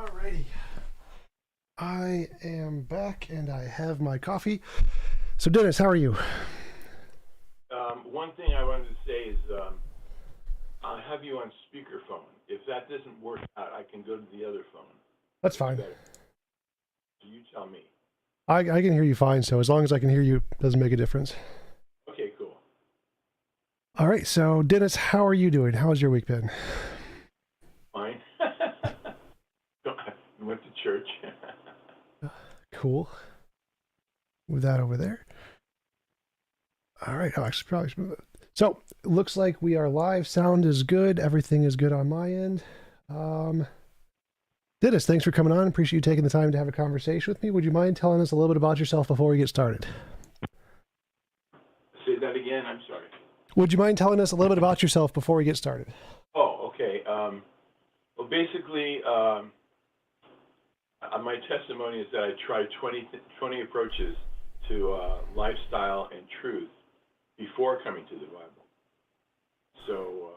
Alrighty. I am back and I have my coffee. So Dennis, how are you? One thing I wanted to say is I'll have you on speakerphone. If that doesn't work out, I can go to the other phone. That's It's fine. better. So you tell me. I can hear you fine, so as long as I can hear you, it doesn't make a difference. Okay, cool. All right, so Dennis, how are you doing? How has your week been? Fine. Went to church. Cool. With that over there. All right, I'll actually probably move it. So, looks like we are live. Sound is good. Everything is good on my end. Dennis, thanks for coming on. Appreciate you taking the time to have a conversation with me. Would you mind telling us a little bit about yourself before we get started? Say that again. I'm sorry. Would you mind telling us a little bit about yourself before we get started? Oh, okay. Well, basically, my testimony is that I tried 20 approaches to lifestyle and truth before coming to the Bible. So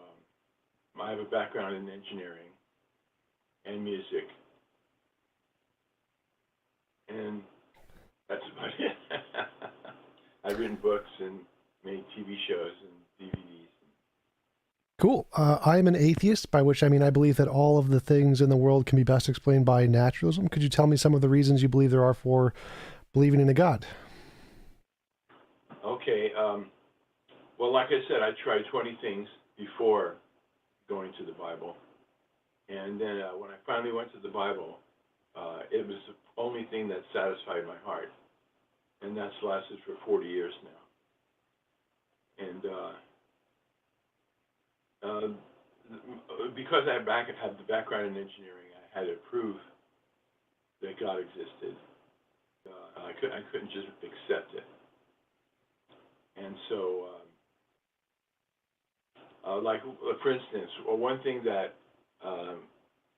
I have a background in engineering and music, and that's about it. I've written books and made TV shows and DVDs. Cool. I am an atheist, by which I mean I believe that all of the things in the world can be best explained by naturalism. Could you tell me some of the reasons you believe there are for believing in a God? Okay. Well, like I said, I tried 20 things before going to the Bible. And then when I finally went to the Bible, it was the only thing that satisfied my heart. And that's lasted for 40 years now. And because I have the background in engineering, I had to prove that God existed. I couldn't just accept it. And so, for instance, one thing that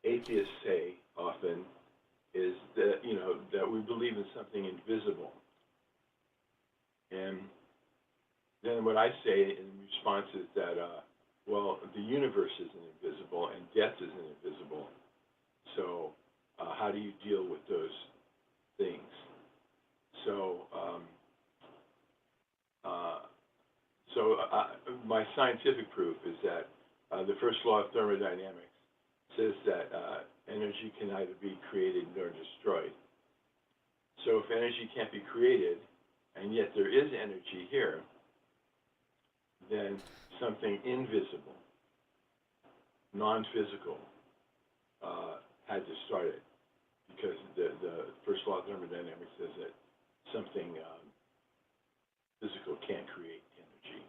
atheists say often is that, that we believe in something invisible. And then what I say in response is that, well, the universe isn't invisible and death isn't invisible. So how do you deal with those things? So, my scientific proof is that the first law of thermodynamics says that energy can neither be created nor destroyed. So if energy can't be created, and yet there is energy here, then something invisible, non-physical, had to start it, because the first law of thermodynamics says that something physical can't create energy.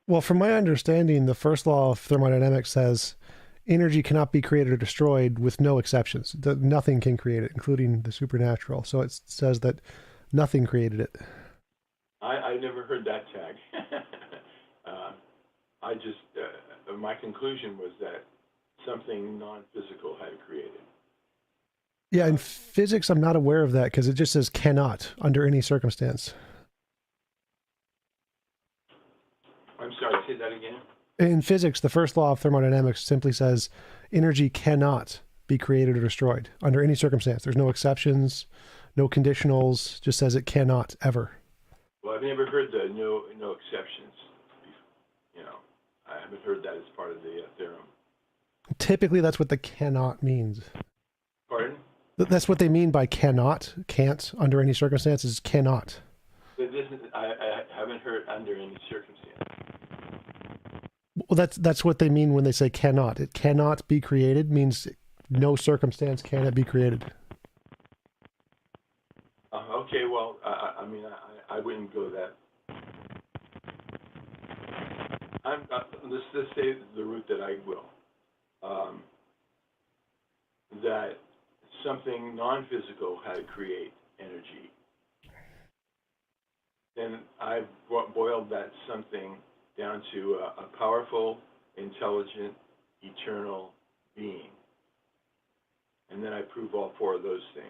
Well, from my understanding, the first law of thermodynamics says energy cannot be created or destroyed with no exceptions. Nothing can create it, including the supernatural. So it says that nothing created it. I never heard that tag. My conclusion was that something non-physical had created. Yeah, in physics, I'm not aware of that because it just says cannot under any circumstance. I'm sorry, say that again? In physics, the first law of thermodynamics simply says energy cannot be created or destroyed under any circumstance. There's no exceptions, no conditionals, just says it cannot ever. Well, I've never heard the no exceptions. I haven't heard that as part of the theorem. Typically, that's what the cannot means. Pardon? That's what they mean by cannot, can't, under any circumstances, cannot. But I haven't heard under any circumstance. Well, that's what they mean when they say cannot. It cannot be created means no circumstance can it be created. Okay, well, I wouldn't go that. Let's say the route that I will. That something non-physical had to create energy. Then I've boiled that something down to a powerful, intelligent, eternal being. And then I prove all four of those things.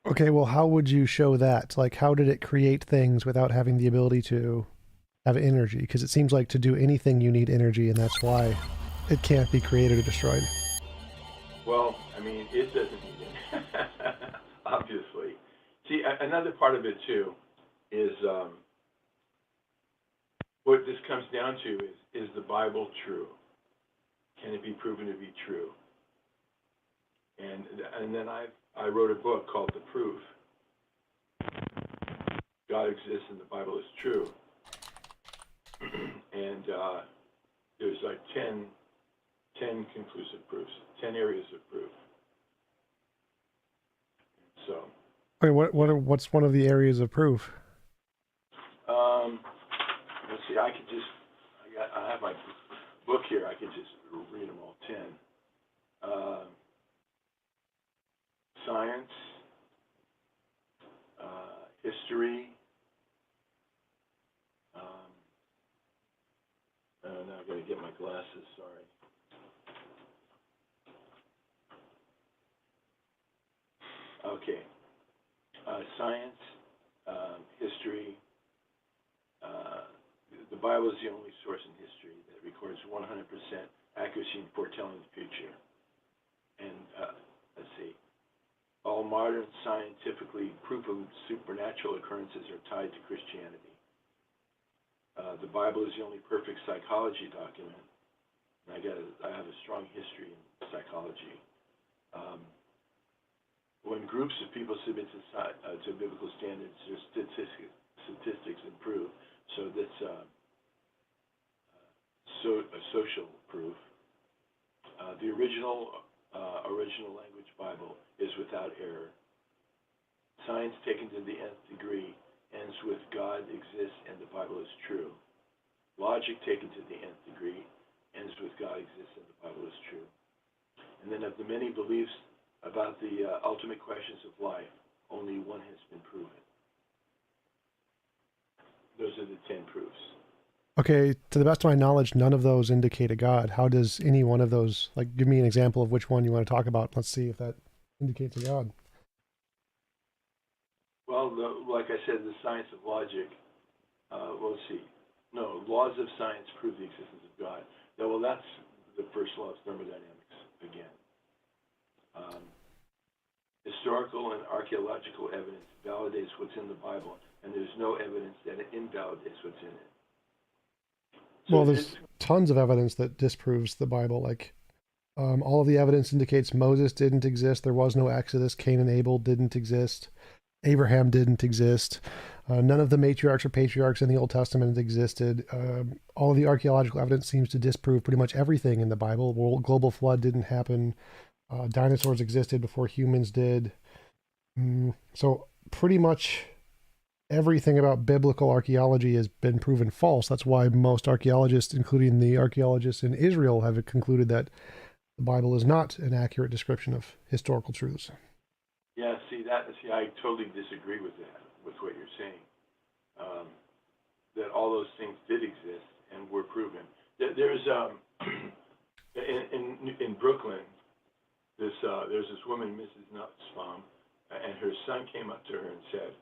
Okay, well, how would you show that? Like, how did it create things without having the ability to have energy? Because it seems like to do anything you need energy, and that's why it can't be created or destroyed. Well, I mean, it doesn't need it, obviously. See, another part of it too is what this comes down to is the Bible true? Can it be proven to be true? And then I wrote a book called The Proof. God exists and the Bible is true. And there's like 10 conclusive proofs, 10 areas of proof. So, I mean, what's one of the areas of proof? um, let's see. I have my book here. I could just read them all 10. Science, history. Now I got to get my glasses. Sorry. Okay. Science, history. The Bible is the only source in history that records 100% accuracy in foretelling the future. And let's see. All modern scientifically proven supernatural occurrences are tied to Christianity. The Bible is the only perfect psychology document. And I have a strong history in psychology. When groups of people submit to biblical standards, their statistics improve. So that's a social proof. The original language Bible is without error. Science taken to the nth degree ends with God exists and the Bible is true. Logic taken to the nth degree ends with God exists and the Bible is true. And then of the many beliefs about the ultimate questions of life, only one has been proven. Those are the 10 proofs. Okay, to the best of my knowledge, none of those indicate a God. How does any one of those, like, give me an example of which one you want to talk about? Let's see if that indicates a God. Well, like I said, the science of logic, let's see. No, laws of science prove the existence of God. Well, that's the first law of thermodynamics, again. Historical and archaeological evidence validates what's in the Bible, and there's no evidence that it invalidates what's in it. So Well, there's tons of evidence that disproves the Bible. Like, all of the evidence indicates Moses didn't exist. There was no Exodus. Cain and Abel didn't exist. Abraham didn't exist. None of the matriarchs or patriarchs in the Old Testament existed. All of the archaeological evidence seems to disprove pretty much everything in the Bible. World global flood didn't happen. Dinosaurs existed before humans did. So pretty much everything about biblical archaeology has been proven false. That's why most archaeologists, including the archaeologists in Israel, have concluded that the Bible is not an accurate description of historical truths. Yeah, I totally disagree with that, with what you're saying. That all those things did exist and were proven. There's in Brooklyn, there's this woman, Mrs. Nussbaum, and her son came up to her and said,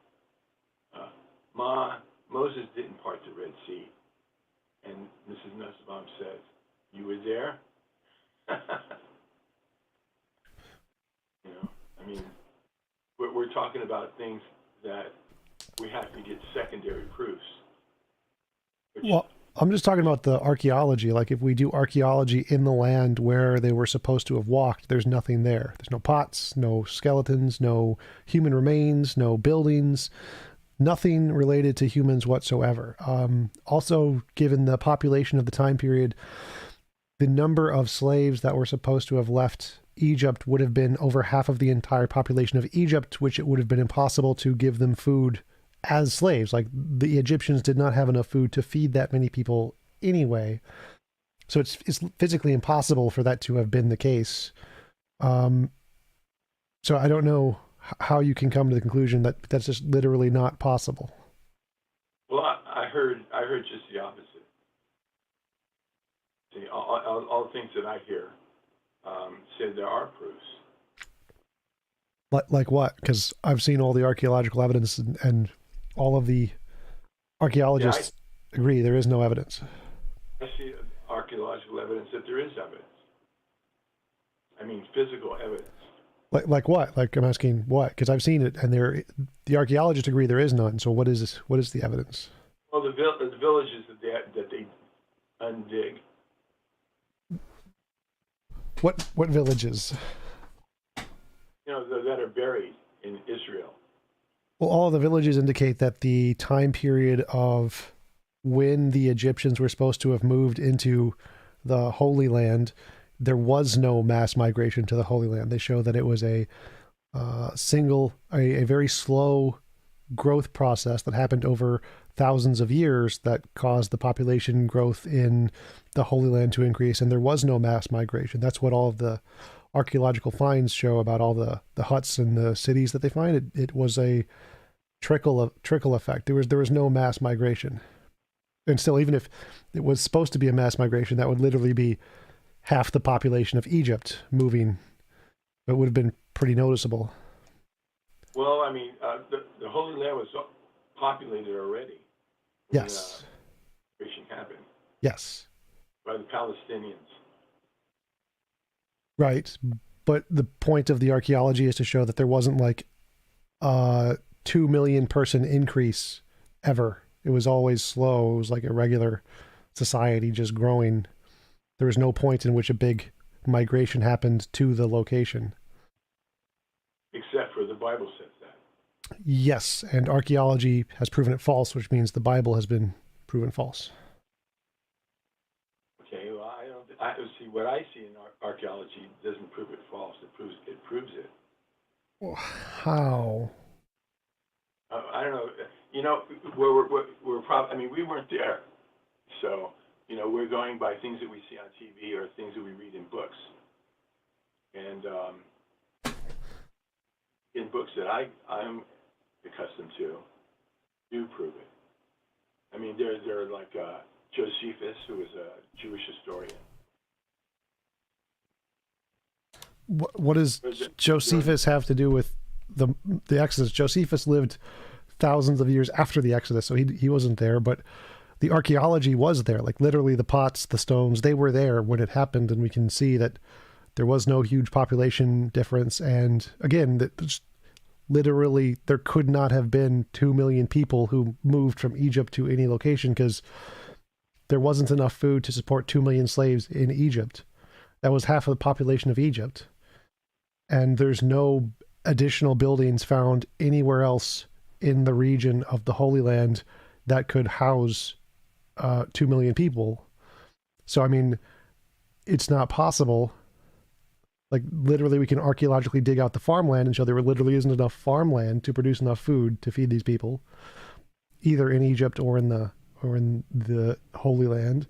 "Ma, Moses didn't part the Red Sea." And Mrs. Nussbaum says, "You were there?" You know, I mean, we're talking about things that we have to get secondary proofs. Well, I'm just talking about the archaeology. Like, if we do archaeology in the land where they were supposed to have walked, there's nothing there. There's no pots, no skeletons, no human remains, no buildings, nothing related to humans whatsoever. Also, given the population of the time period, the number of slaves that were supposed to have left Egypt would have been over half of the entire population of Egypt, which it would have been impossible to give them food as slaves. Like, the Egyptians did not have enough food to feed that many people anyway. So it's physically impossible for that to have been the case. So I don't know how you can come to the conclusion that that's just literally not possible. Well, I heard just the opposite. See, all the things that I hear said there are proofs. Like what? Because I've seen all the archaeological evidence, and all of the archaeologists agree there is no evidence. I see archaeological evidence that there is evidence. I mean, physical evidence. Like what? Like I'm asking what? Because I've seen it, and the archaeologists agree there is none. So what is this? What is the evidence? Well, the villages that they undig. What villages? That are buried in Israel. Well, all the villages indicate that the time period of when the Egyptians were supposed to have moved into the Holy Land, there was no mass migration to the Holy Land. They show that it was a a very slow growth process that happened over thousands of years that caused the population growth in the Holy Land to increase, and there was no mass migration. That's what all of the archaeological finds show about all the huts and the cities that they find. It was a trickle effect. There was no mass migration. And still, even if it was supposed to be a mass migration, that would literally be half the population of Egypt moving. It would have been pretty noticeable. Well, I mean, the Holy Land was populated already when Yes. migration happened Yes. by the Palestinians. Right. But the point of the archaeology is to show that there wasn't like a 2 million person increase ever. It was always slow. It was like a regular society just growing. There was no point in which a big migration happened to the location. Except for the Bible says that. Yes, and archaeology has proven it false, which means the Bible has been proven false. Okay, well, I see what I see in archaeology doesn't prove it false. It proves it. How? I don't know. We're probably. I mean, we weren't there, so we're going by things that we see on TV or things that we read in books, and in books that I'm accustomed to do prove it. I mean, there are like Josephus, who was a Jewish historian. What does Josephus have to do with the Exodus? Josephus lived thousands of years after the Exodus, so he wasn't there, but the archaeology was there. Like literally the pots, the stones, they were there when it happened, and we can see that there was no huge population difference. And again, that literally there could not have been 2 million people who moved from Egypt to any location because there wasn't enough food to support 2 million slaves in Egypt. That was half of the population of Egypt. And there's no additional buildings found anywhere else in the region of the Holy Land that could house 2 million people. So, I mean, it's not possible. Like, literally, we can archaeologically dig out the farmland and show there literally isn't enough farmland to produce enough food to feed these people, either in Egypt or in the Holy Land.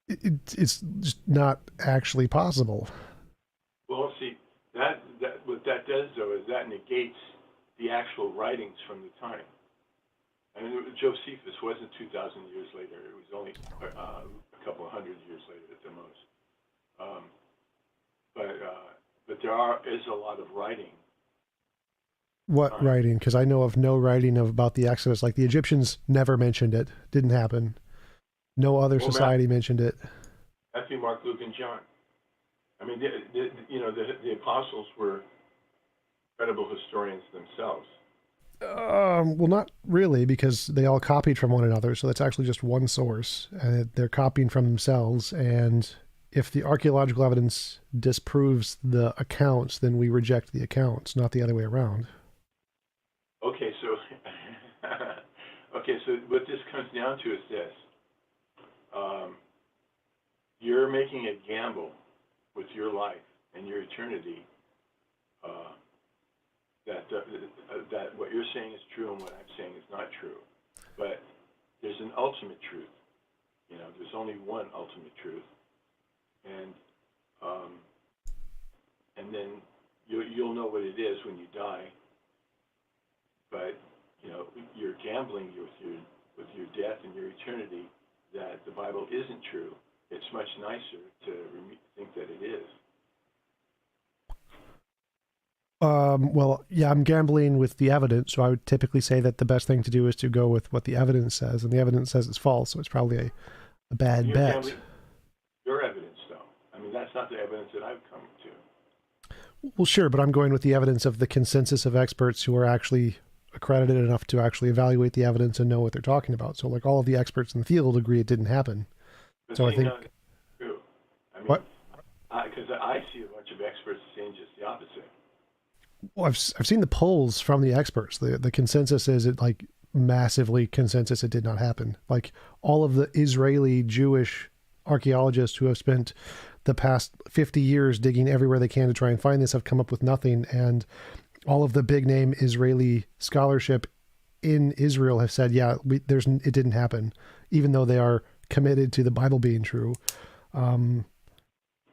It's just not actually possible. Well, see, that what that does though is that negates the actual writings from the time. I mean, Josephus wasn't 2,000 years later; it was only a couple of hundred years later at the most. But there is a lot of writing. What writing? Because I know of no writing about the Exodus. Like the Egyptians never mentioned it. Didn't happen. No other society mentioned it. Matthew, Mark, Luke, and John. I mean, the apostles were credible historians themselves. Well, not really, because they all copied from one another. So that's actually just one source, and they're copying from themselves. And if the archaeological evidence disproves the accounts, then we reject the accounts, not the other way around. Okay, so what this comes down to is this. You're making a gamble with your life and your eternity that what you're saying is true and what I'm saying is not true. But there's an ultimate truth. There's only one ultimate truth. And then you'll know what it is when you die. But you're gambling with your death and your eternity that the Bible isn't true. It's much nicer to think that it is. Well, yeah, I'm gambling with the evidence, so I would typically say that the best thing to do is to go with what the evidence says, and the evidence says it's false, so it's probably a bad bet. Your evidence, though. I mean, that's not the evidence that I've come to. Well, sure, but I'm going with the evidence of the consensus of experts who are actually accredited enough to actually evaluate the evidence and know what they're talking about. So, like, all of the experts in the field agree it didn't happen. But So I see, think no, that's true. I mean, what because I see a bunch of experts saying just the opposite. well, I've seen the polls from the experts. The consensus is it like massively consensus it did not happen. Like all of the Israeli Jewish archaeologists who have spent the past 50 years digging everywhere they can to try and find this have come up with nothing, and all of the big name Israeli scholarship in Israel have said, yeah, it didn't happen, even though they are committed to the Bible being true. Um,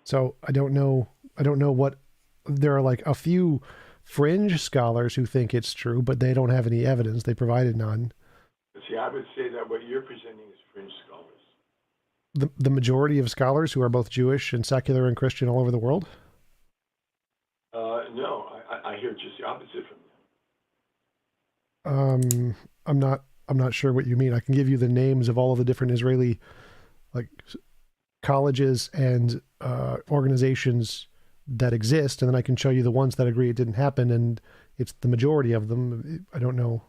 so I don't know what there are like a few fringe scholars who think it's true, but they don't have any evidence. They provided none. But see, I would say that what you're presenting is fringe scholars. The majority of scholars who are both Jewish and secular and Christian all over the world. No, I hear just the opposite from I'm not sure what you mean. I can give you the names of all of the different Israeli like colleges and organizations that exist, and then I can show you the ones that agree it didn't happen, and it's the majority of them. I don't know.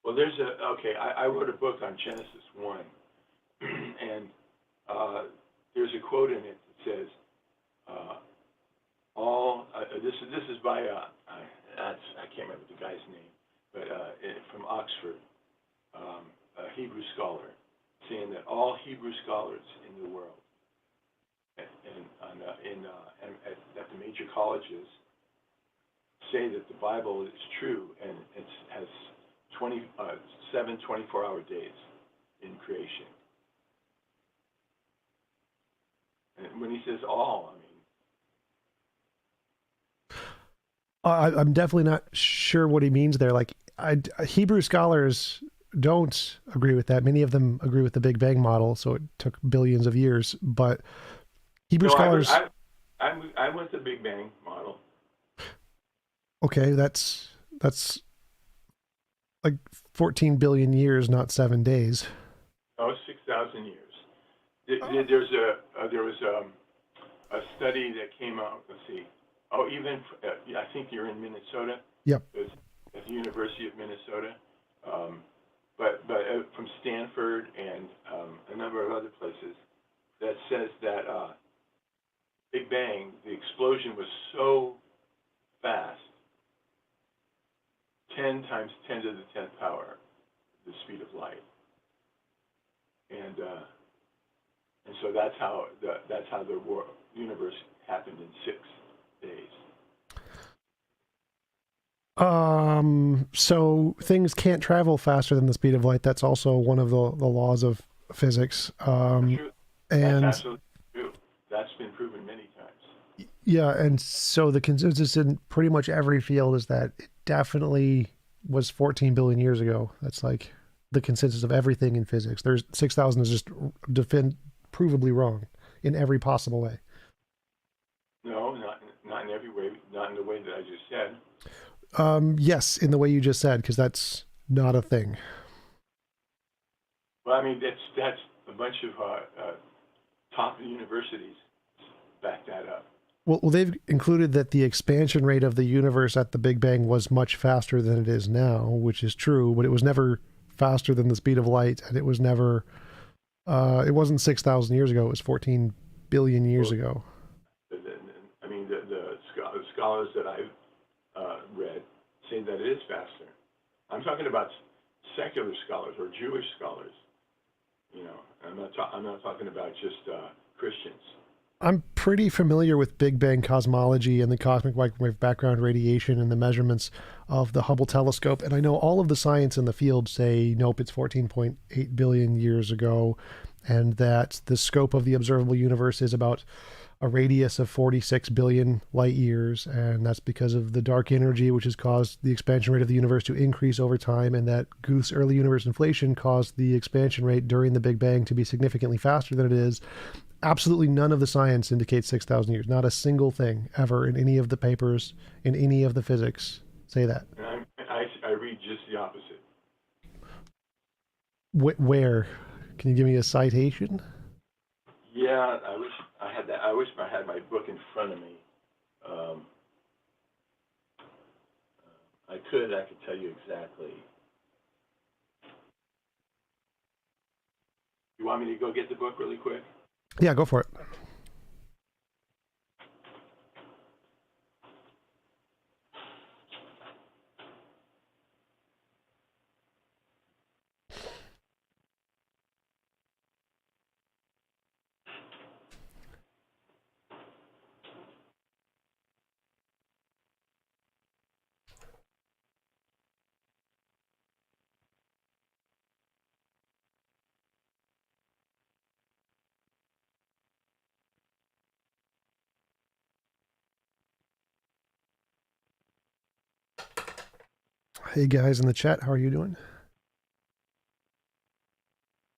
Well, I wrote a book on Genesis 1, and there's a quote in it that says, this is by, I can't remember the guy's name, but from Oxford, a Hebrew scholar, saying that all Hebrew scholars in the world at the major colleges say that the Bible is true, and it has 7 24-hour days in creation. And when he says all, I'm definitely not sure what he means there. Like, Hebrew scholars don't agree with that. Many of them agree with the Big Bang model, so it took billions of years. But Hebrew no, scholars, I went the Big Bang model. okay, that's like 14 billion years, not 7 days. Oh, 6,000 years. There was a study that came out. Let's see. Oh, even I think you're in Minnesota. Yep. It's at the University of Minnesota, but from Stanford and a number of other places that says that Big Bang, the explosion was so fast, 10 times 10 to the 10th power, the speed of light, and so that's how the universe happened in 6 days. So things can't travel faster than the speed of light. That's also one of the laws of physics. True. And That's absolutely true. That's been proven many times. yeah, and so the consensus in pretty much every field is that it definitely was 14 billion years ago. That's like the consensus of everything in physics. There's 6,000 is just provably wrong in every possible way. No, not in every way, not in the way that I just said. Yes, in the way you just said, because that's not a thing. Well, I mean, that's a bunch of top universities back that up. Well, they've included that the expansion rate of the universe at the Big Bang was much faster than it is now, which is true, but it was never faster than the speed of light, and it was never, it wasn't 6,000 years ago, it was 14 billion years ago. I mean, the scholars that I've read say that it is faster. I'm talking about secular scholars or Jewish scholars. You know, I'm not talking about just Christians. I'm pretty familiar with Big Bang cosmology and the cosmic microwave background radiation and the measurements of the Hubble telescope. And I know all of the science in the field say, nope, it's 14.8 billion years ago, and that the scope of the observable universe is about a radius of 46 billion light years, and that's because of the dark energy, which has caused the expansion rate of the universe to increase over time, and that Guth's early universe inflation caused the expansion rate during the Big Bang to be significantly faster than it is. Absolutely none of the science indicates 6,000 years. Not a single thing ever in any of the papers, in any of the physics say that. And I read just the opposite. Where? Can you give me a citation? Yeah, I wish I had had that. I wish I had my book in front of me. Um, I could tell you exactly. You want me to go get the book really quick? Yeah, go for it. Hey guys in the chat, how are you doing?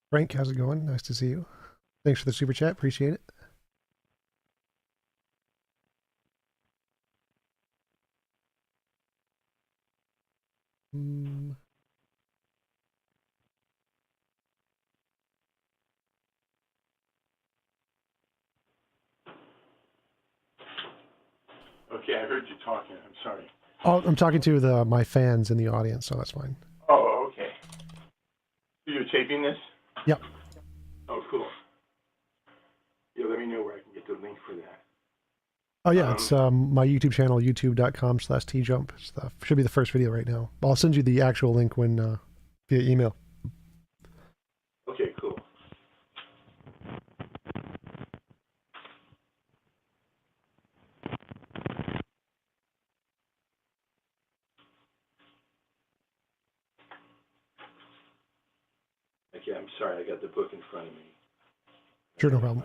Frank, how's it going? Nice to see you. Thanks for the super chat. Appreciate it. Mm. Okay, I heard you talking. I'm sorry. Oh, I'm talking to my fans in the audience, so that's fine. Oh, okay. You're taping this? Yep. Oh, cool. Yeah, let me know where I can get the link for that. Oh yeah, it's my YouTube channel, youtube.com/TJump. Should be the first video right now. I'll send you the actual link when via email. Okay, cool. Okay, I'm sorry. I got the book in front of me. Sure, no problem.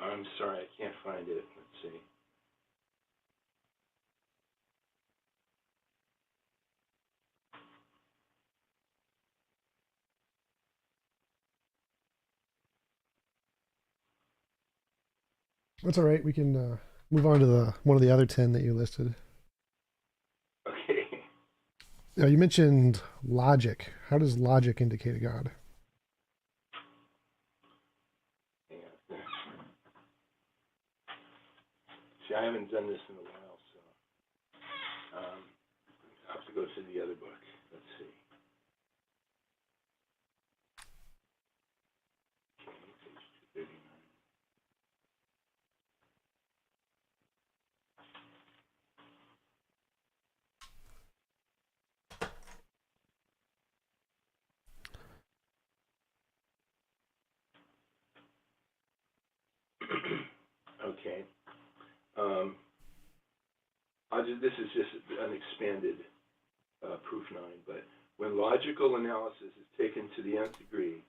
I'm sorry. I can't find it. Let's see. That's all right. We can move on to the one of the other 10 that you listed. Okay. Now, you mentioned logic. How does logic indicate a god? Hang on. See, I haven't done this in a while, so I'll have to go to the other book. Let's see. Okay, page 239. Okay. This is just an expanded proof 9, but when logical analysis is taken to the nth degree,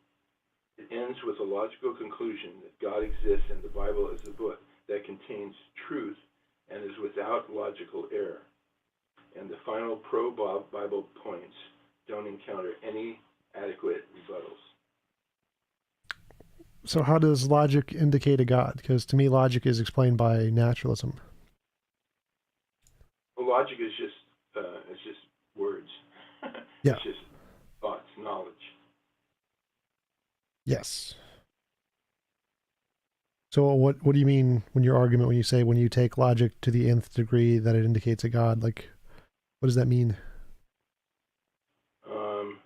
it ends with a logical conclusion that God exists and the Bible is a book that contains truth and is without logical error. And the final pro-Bible points don't encounter any adequate rebuttals. So how does logic indicate a god? Because to me, logic is explained by naturalism. Well, logic is just words. Yeah. It's just thoughts, knowledge. Yes. So what do you mean when your argument when you say when you take logic to the nth degree that it indicates a god? Like, what does that mean? Um,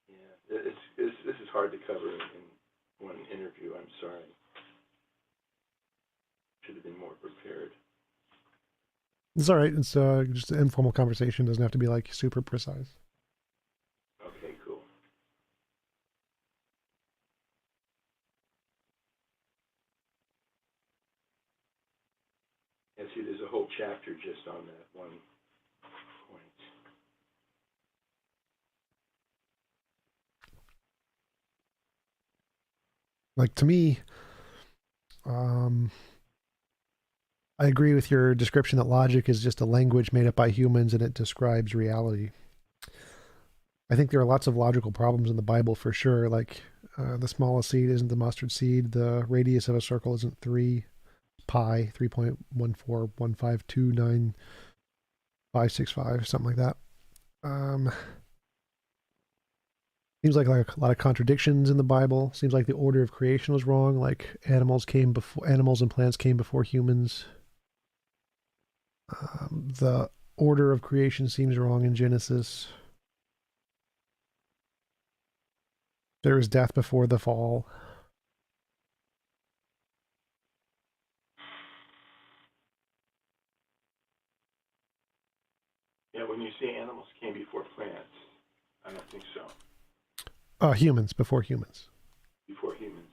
yeah, this is hard to cover in one interview. I'm sorry. Should have been more prepared. It's all right. It's just an informal conversation. It doesn't have to be like super precise. Okay, cool. And see, there's a whole chapter just on that one point. Like to me, um, I agree with your description that logic is just a language made up by humans and it describes reality. I think there are lots of logical problems in the Bible for sure. Like the smallest seed isn't the mustard seed. The radius of a circle isn't 3 pi, 3.141529565, something like that. Um, seems like a lot of contradictions in the Bible. Seems like the order of creation was wrong. Like animals and plants came before humans. The order of creation seems wrong in Genesis. There was death before the fall. Yeah, when you say animals came before plants, I don't think so. Humans before humans. Before humans.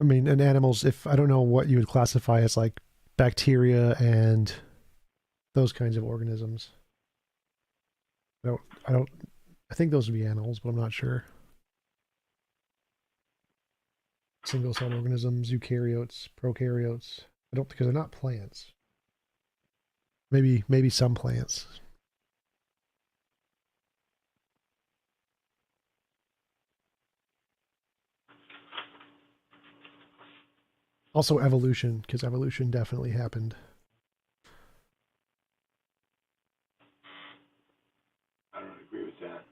I mean, and animals, if I don't know what you would classify as like bacteria and those kinds of organisms. I don't, I think those would be animals, but I'm not sure. Single celled organisms, eukaryotes, prokaryotes. I don't, because they're not plants. Maybe some plants. Also evolution, because evolution definitely happened. I don't agree with that.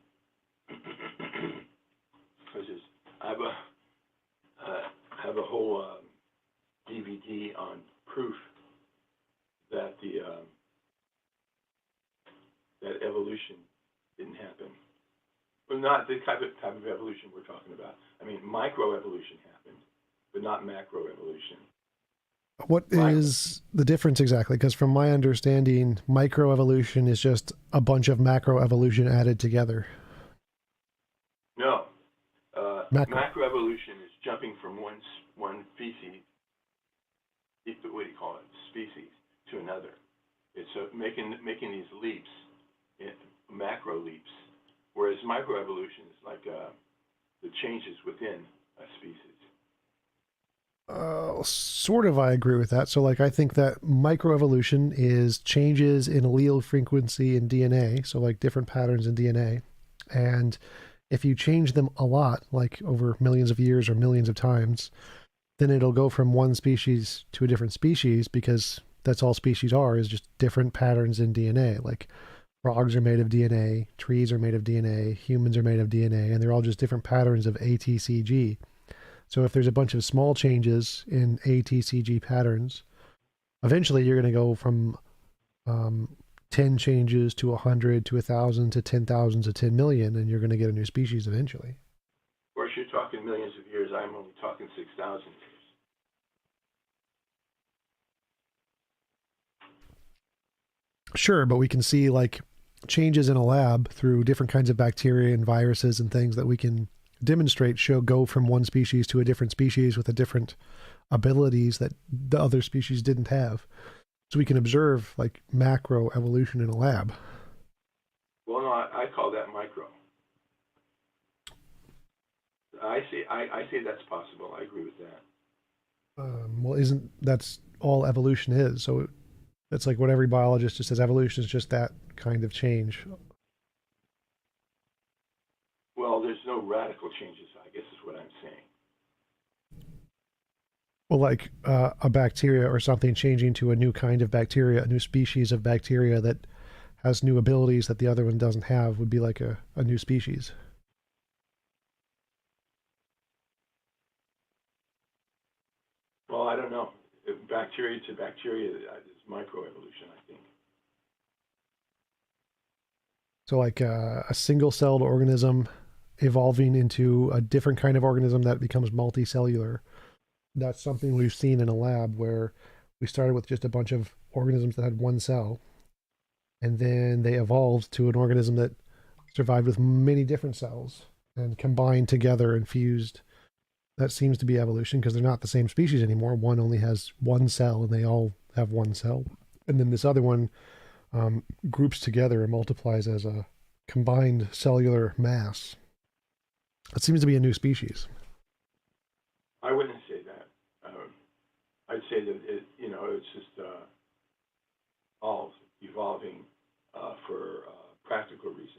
Because I have a have a whole DVD on proof that the that evolution didn't happen. Well, not the type of evolution we're talking about. I mean, microevolution happened, but not macroevolution. What Micro, is the difference exactly? Because from my understanding, microevolution is just a bunch of macroevolution added together. no, Macro. macroevolution is jumping from one species, what do you call it, species, to another. It's making these leaps, macro leaps, whereas microevolution is like the changes within a species. Sort of, I agree with that. So, like, I think that microevolution is changes in allele frequency in DNA. So, like, different patterns in DNA. And if you change them a lot, like over millions of years or millions of times, then it'll go from one species to a different species because that's all species are is just different patterns in DNA. Like, frogs are made of DNA, trees are made of DNA, humans are made of DNA, and they're all just different patterns of ATCG. So if there's a bunch of small changes in ATCG patterns, eventually you're going to go from um, 10 changes to 100 to 1,000 to 10,000 to 10 million, and you're going to get a new species eventually. Of course, you're talking millions of years. I'm only talking 6,000 years. Sure, but we can see like changes in a lab through different kinds of bacteria and viruses and things that we can demonstrate show go from one species to a different species with a different abilities that the other species didn't have. So we can observe like macro evolution in a lab. Well, no, I call that micro. I say that's possible. I agree with that. Well, isn't that's all evolution is? So it's like what every biologist just says evolution is just that kind of change. Well, there's no radical changes, I guess is what I'm saying. Well, like a bacteria or something changing to a new kind of bacteria, a new species of bacteria that has new abilities that the other one doesn't have would be like a new species. Well, I don't know. Bacteria to bacteria is microevolution, I think. So like a single-celled organism evolving into a different kind of organism that becomes multicellular. That's something we've seen in a lab where we started with just a bunch of organisms that had one cell, and then they evolved to an organism that survived with many different cells and combined together and fused. That seems to be evolution because they're not the same species anymore. One only has one cell and they all have one cell. And then this other one groups together and multiplies as a combined cellular mass. It seems to be a new species. I wouldn't say that. I'd say that it's just all evolving for practical reasons.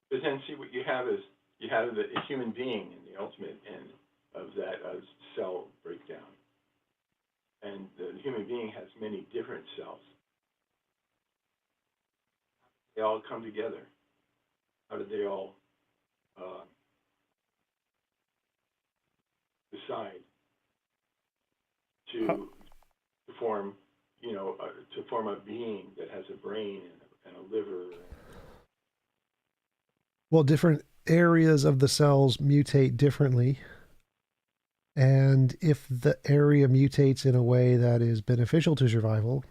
But then, see, what you have is you have a human being in the ultimate end of that cell breakdown, and the human being has many different cells. They all come together. How did they all uh, decide Uh, to form, to form a being that has a brain and a liver? well, different areas of the cells mutate differently. And if the area mutates in a way that is beneficial to survival,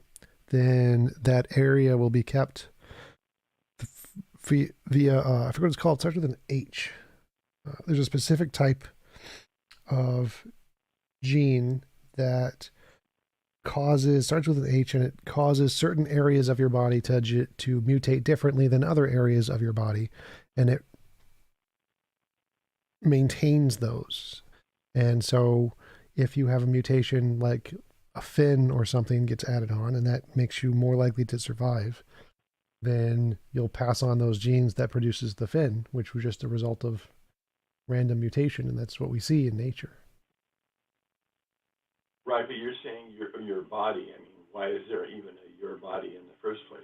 then that area will be kept via I forget what it's called. It starts with an H. There's a specific type of gene that starts with an H, and it causes certain areas of your body to mutate differently than other areas of your body, and it maintains those. And so if you have a mutation like a fin or something gets added on and that makes you more likely to survive, then you'll pass on those genes that produces the fin, which was just a result of random mutation, and that's what we see in nature. Right, but you're saying your body. I mean, why is there even a your body in the first place?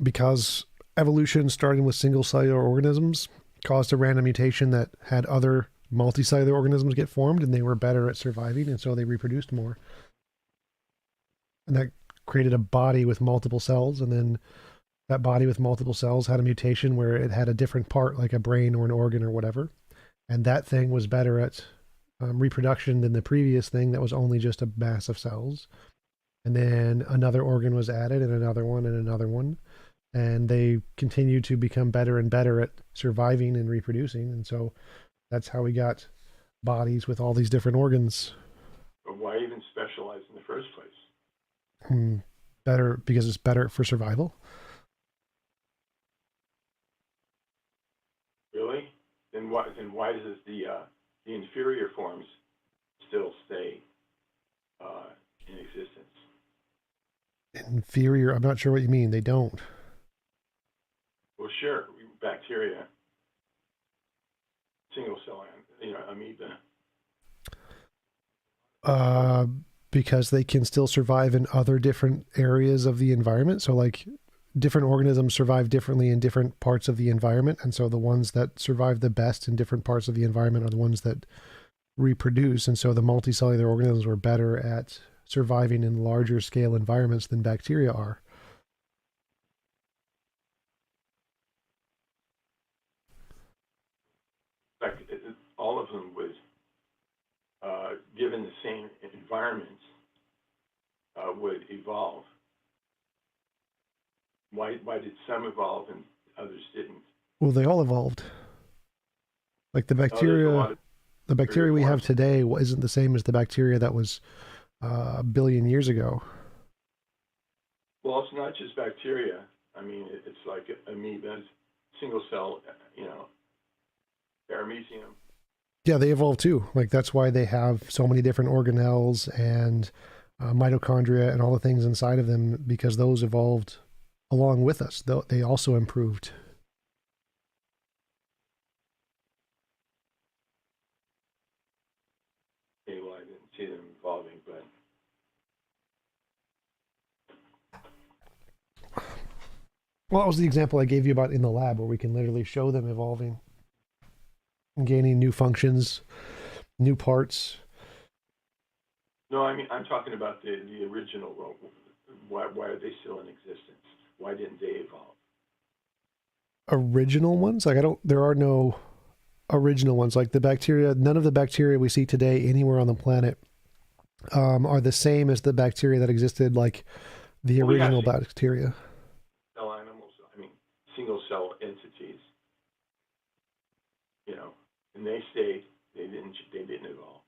Because evolution, starting with single cellular organisms, caused a random mutation that had other multicellular organisms get formed, and they were better at surviving, and so they reproduced more. And that created a body with multiple cells, and then that body with multiple cells had a mutation where it had a different part, like a brain or an organ or whatever, and that thing was better at reproduction than the previous thing that was only just a mass of cells. And then another organ was added, and another one, and another one, and they continue to become better and better at surviving and reproducing. And so that's how we got bodies with all these different organs. Or why even specialize in the first place? Better because it's better for survival. Really? Then why does the inferior forms still stay in existence? Inferior, I'm not sure what you mean. They don't. Well, sure, bacteria, single cell, amoeba. Uh, because they can still survive in other different areas of the environment. So, like, different organisms survive differently in different parts of the environment. And so, the ones that survive the best in different parts of the environment are the ones that reproduce. And so, the multicellular organisms were better at surviving in larger scale environments than bacteria are. In fact, all of them was given the same environments would evolve. Why did some evolve and others didn't? Well, they all evolved. Like There's a lot of the bacteria we have forms. today isn't the same as the bacteria that was a billion years ago. Well, it's not just bacteria. I mean, it's like amoebas, single cell, paramecium. Yeah, they evolved too. Like that's why they have so many different organelles and mitochondria and all the things inside of them because those evolved along with us. Though they also improved. Well, that was the example I gave you about in the lab, where we can literally show them evolving and gaining new functions, new parts. No, I mean, I'm talking about the original. Well, why are they still in existence? Why didn't they evolve? Original ones, like I don't. There are no original ones. Like the bacteria, none of the bacteria we see today anywhere on the planet are the same as the bacteria that existed, like the Well, we have original single bacteria. cell animals. I mean, single cell entities. You know, and they stayed. They didn't evolve.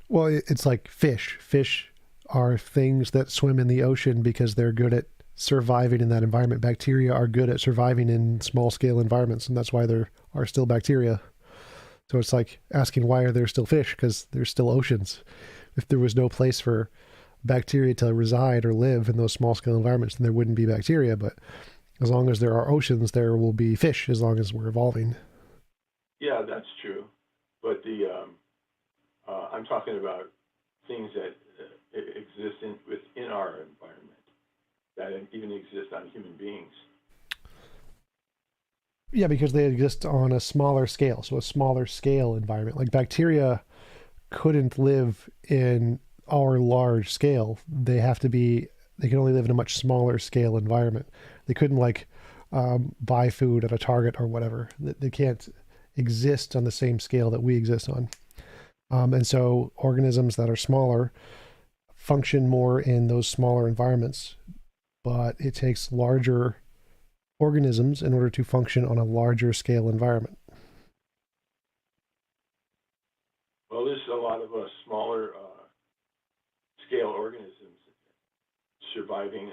Well, it's like fish. Fish are things that swim in the ocean because they're good at surviving in that environment. Bacteria are good at surviving in small scale environments, and that's why there are still bacteria. So it's like asking, why are there still fish? Because there's still oceans. If there was no place for bacteria to reside or live in those small scale environments, then there wouldn't be bacteria. But as long as there are oceans, there will be fish as long as we're evolving. Yeah, that's true. But I'm talking about things that exist within our environment that even exist on human beings. Yeah, because they exist on a smaller scale. So a smaller scale environment. Like bacteria couldn't live in our large scale. They can only live in a much smaller scale environment. They couldn't like buy food at a Target or whatever. They can't exist on the same scale that we exist on. And so organisms that are smaller function more in those smaller environments, but it takes larger organisms in order to function on a larger scale environment. Well, there's a lot of smaller scale organisms surviving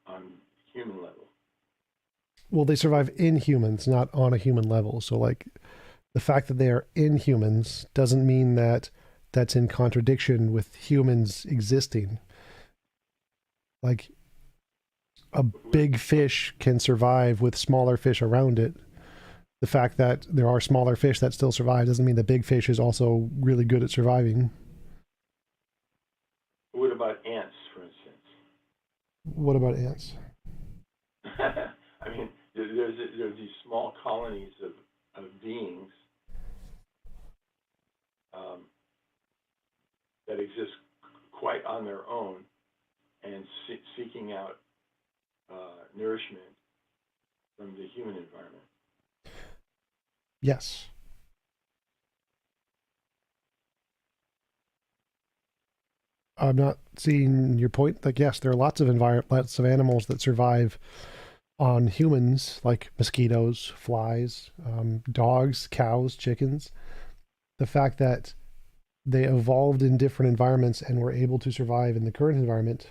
on human level. Well, they survive in humans, not on a human level. So, like, the fact that they are in humans doesn't mean that that's in contradiction with humans existing. Like, a big fish can survive with smaller fish around it. The fact that there are smaller fish that still survive doesn't mean the big fish is also really good at surviving. What about ants, for instance? What about ants? I mean, there's these small colonies of beings um, that exist quite on their own and seeking out nourishment from the human environment. Yes. I'm not seeing your point. Like, yes, there are lots of animals that survive on humans, like mosquitoes, flies, dogs, cows, chickens. The fact that they evolved in different environments and were able to survive in the current environment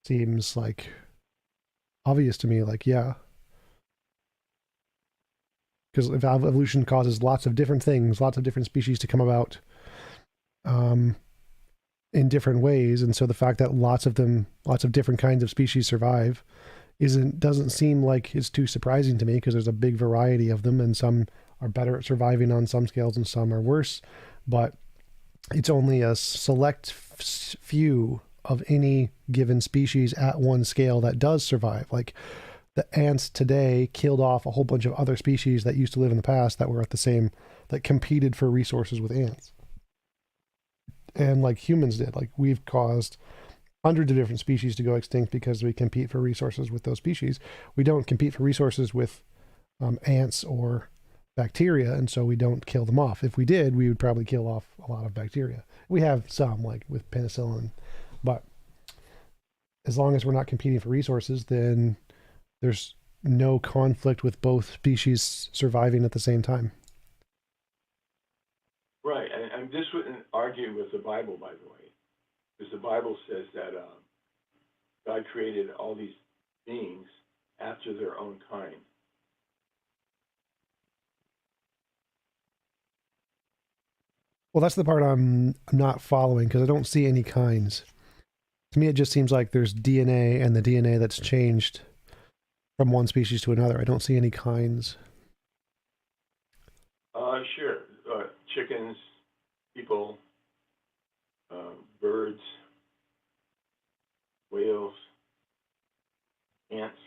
seems like obvious to me. Like, yeah, because if evolution causes lots of different things, lots of different species to come about um, in different ways, and so the fact that lots of different kinds of species survive, doesn't seem like it's too surprising to me, because there's a big variety of them, and some are better at surviving on some scales and some are worse. But it's only a select few of any given species at one scale that does survive. Like the ants today killed off a whole bunch of other species that used to live in the past that were at the same, that competed for resources with ants. And like humans did, like we've caused hundreds of different species to go extinct because we compete for resources with those species. We don't compete for resources with ants or bacteria, and so we don't kill them off. If we did, we would probably kill off a lot of bacteria. We have some, like with penicillin, but as long as we're not competing for resources, then there's no conflict with both species surviving at the same time. Right, and this wouldn't argue with the Bible, by the way, because the Bible says that God created all these beings after their own kind. Well, that's the part I'm not following, because I don't see any kinds. To me, it just seems like there's DNA, and the DNA that's changed from one species to another. I don't see any kinds. Sure, chickens, people, birds, whales, ants.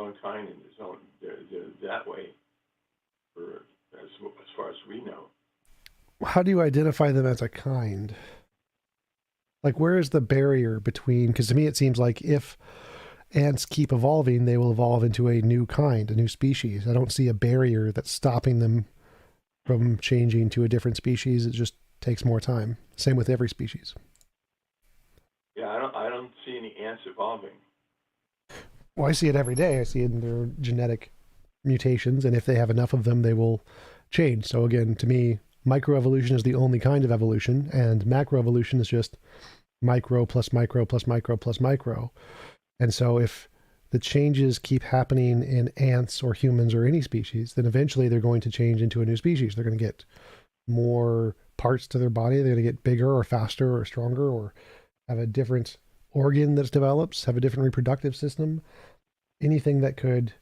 own kind and they're that way for as far as we know. How do you identify them as a kind? Like, where is the barrier between? Because to me, it seems like if ants keep evolving, they will evolve into a new kind, a new species. I don't see a barrier that's stopping them from changing to a different species. It just takes more time. Same with every species. Yeah, I don't see any ants evolving. Well, I see it every day. I see it in their genetic mutations, and if they have enough of them, they will change. So again, to me, microevolution is the only kind of evolution, and macroevolution is just micro plus micro plus micro plus micro. And so if the changes keep happening in ants or humans or any species, then eventually they're going to change into a new species. They're going to get more parts to their body. They're going to get bigger or faster or stronger or have a different organ that develops, have a different reproductive system. Anything that could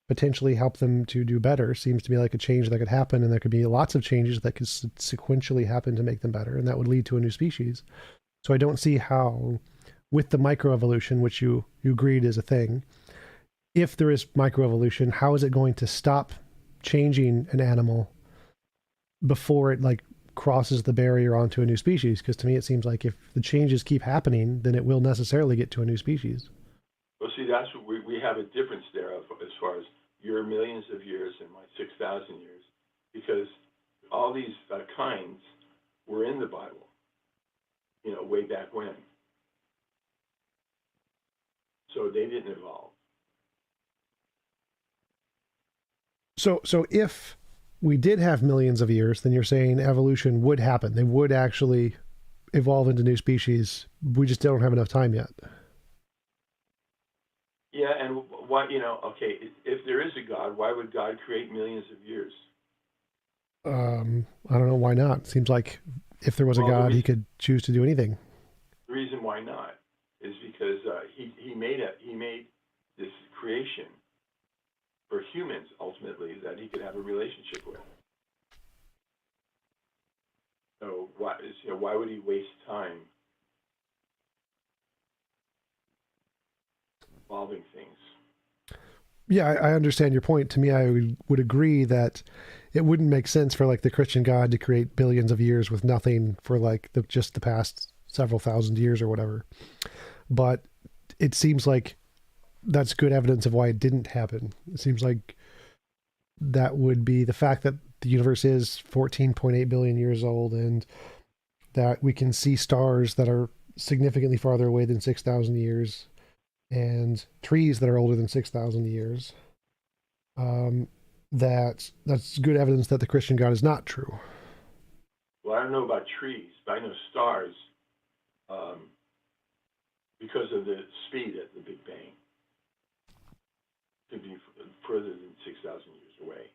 potentially help them to do better seems to be like a change that could happen, and there could be lots of changes that could sequentially happen to make them better, and that would lead to a new species. So I don't see how, with the microevolution, which you agreed is a thing, if there is microevolution, how is it going to stop changing an animal before it like crosses the barrier onto a new species? Because to me, it seems like if the changes keep happening, then it will necessarily get to a new species. Well, see, that's what we have a difference there as far as your millions of years and my 6,000 years, because all these kinds were in the Bible, way back when. So they didn't evolve. So if we did have millions of years, then you're saying evolution would happen. They would actually evolve into new species. We just don't have enough time yet. Yeah, and why, okay, if there is a God, why would God create millions of years? I don't know why not. Seems like if there was a God, he could choose to do anything. The reason why not is because he made this creation for humans ultimately that he could have a relationship with. So why would he waste time evolving things? Yeah, I understand your point. To me, I would agree that it wouldn't make sense for like the Christian God to create billions of years with nothing for like just the past several thousand years or whatever. But it seems like that's good evidence of why it didn't happen. It seems like that would be the fact that the universe is 14.8 billion years old and that we can see stars that are significantly farther away than 6,000 years and trees that are older than 6,000 years. That's good evidence that the Christian God is not true. Well, I don't know about trees, but I know stars because of the speed at the Big Bang could be further than 6,000 years away.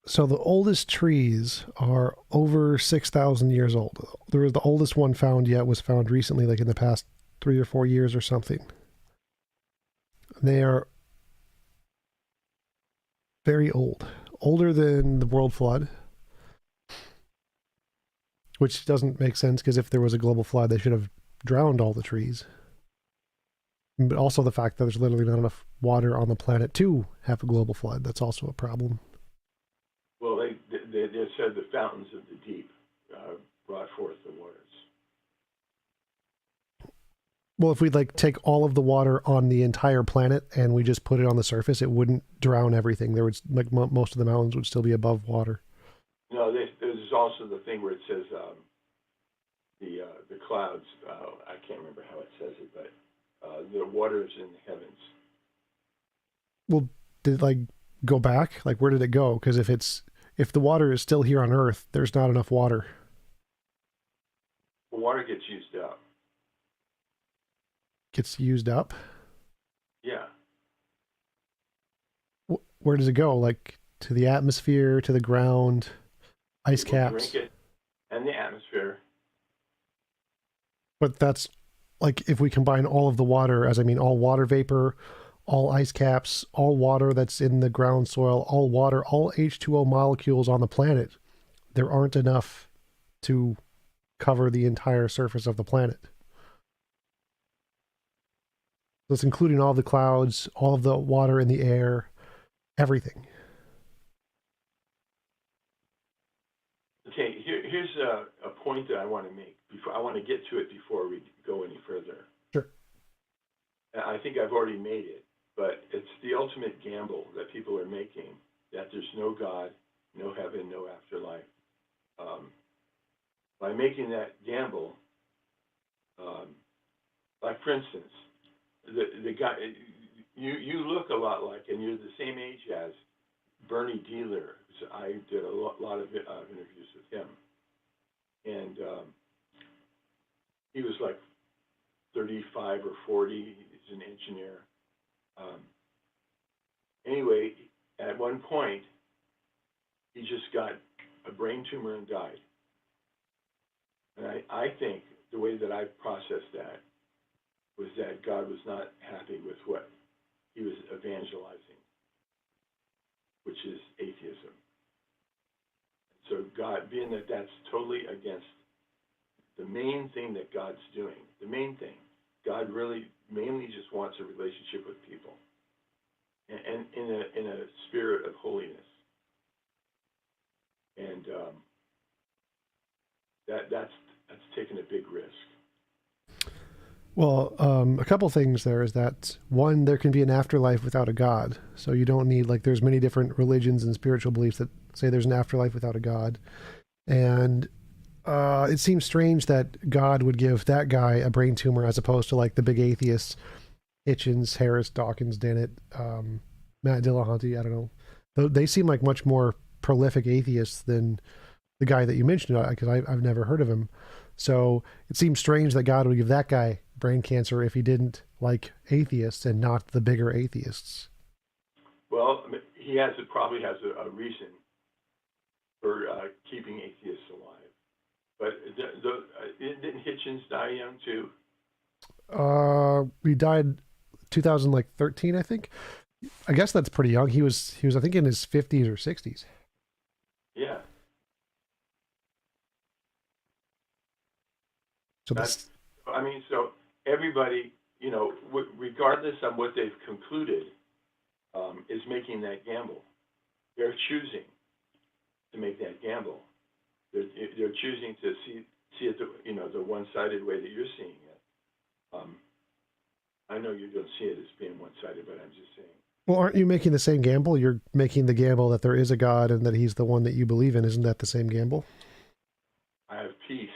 So the oldest trees are over 6,000 years old. The oldest one found yet was found recently, like in the past 3 or 4 years or something. They are very old, older than the world flood, which doesn't make sense because if there was a global flood, they should have drowned all the trees. But also the fact that there's literally not enough water on the planet to have a global flood. That's also a problem. Well, they said the fountains of the deep brought forth the waters. Well, if we like take all of the water on the entire planet and we just put it on the surface, it wouldn't drown everything. There would like most of the mountains would still be above water. No, there's also the thing where it says the clouds. I can't remember how it says it, but the waters in the heavens. Well, did it like go back? Like where did it go? Because if the water is still here on Earth, there's not enough water. The water gets used up. Gets used up? Yeah. Where does it go? Like to the atmosphere, to the ground, ice caps? Drink it, and the atmosphere. But that's like if we combine all of the water, as I mean all water vapor, all ice caps, all water that's in the ground soil, all water, all H2O molecules on the planet, there aren't enough to cover the entire surface of the planet. So it's including all the clouds, all of the water in the air, everything. Okay, here's a point that I want to make. Before I want to get to it before we go any further. Sure. I think I've already made it, but it's the ultimate gamble that people are making, that there's no God, no heaven, no afterlife. By making that gamble, like for instance, the guy you look a lot like, and you're the same age as Bernie Dealer. So I did a lot of interviews with him, and he was like 35 or 40. He's an engineer. Um, anyway, at one point, he just got a brain tumor and died. And I think the way that I processed that was that God was not happy with what he was evangelizing, which is atheism. So God, being that that's totally against the main thing that God's doing, the main thing, God really mainly just wants a relationship with people, and in a spirit of holiness, and that's taking a big risk. Well, a couple things there is that one, there can be an afterlife without a God. So you don't need, like, there's many different religions and spiritual beliefs that say there's an afterlife without a God. And it seems strange that God would give that guy a brain tumor as opposed to like the big atheists, Hitchens, Harris, Dawkins, Dennett, Matt Dillahunty. I don't know. They seem like much more prolific atheists than the guy that you mentioned, because I've never heard of him. So it seems strange that God would give that guy brain cancer if he didn't like atheists and not the bigger atheists. Well, he probably has a reason for keeping atheists alive. But didn't Hitchens die young too? He died 2013, I think. I guess that's pretty young. He was I think in his 50s or 60s. Yeah. So that's, I mean, so everybody, regardless of what they've concluded, is making that gamble. They're choosing to make that gamble. They're choosing to see it the one-sided way that you're seeing it. I know you don't see it as being one-sided, but I'm just saying. well, aren't you making the same gamble? You're making the gamble that there is a God and that he's the one that you believe in. Isn't that the same gamble? I have peace.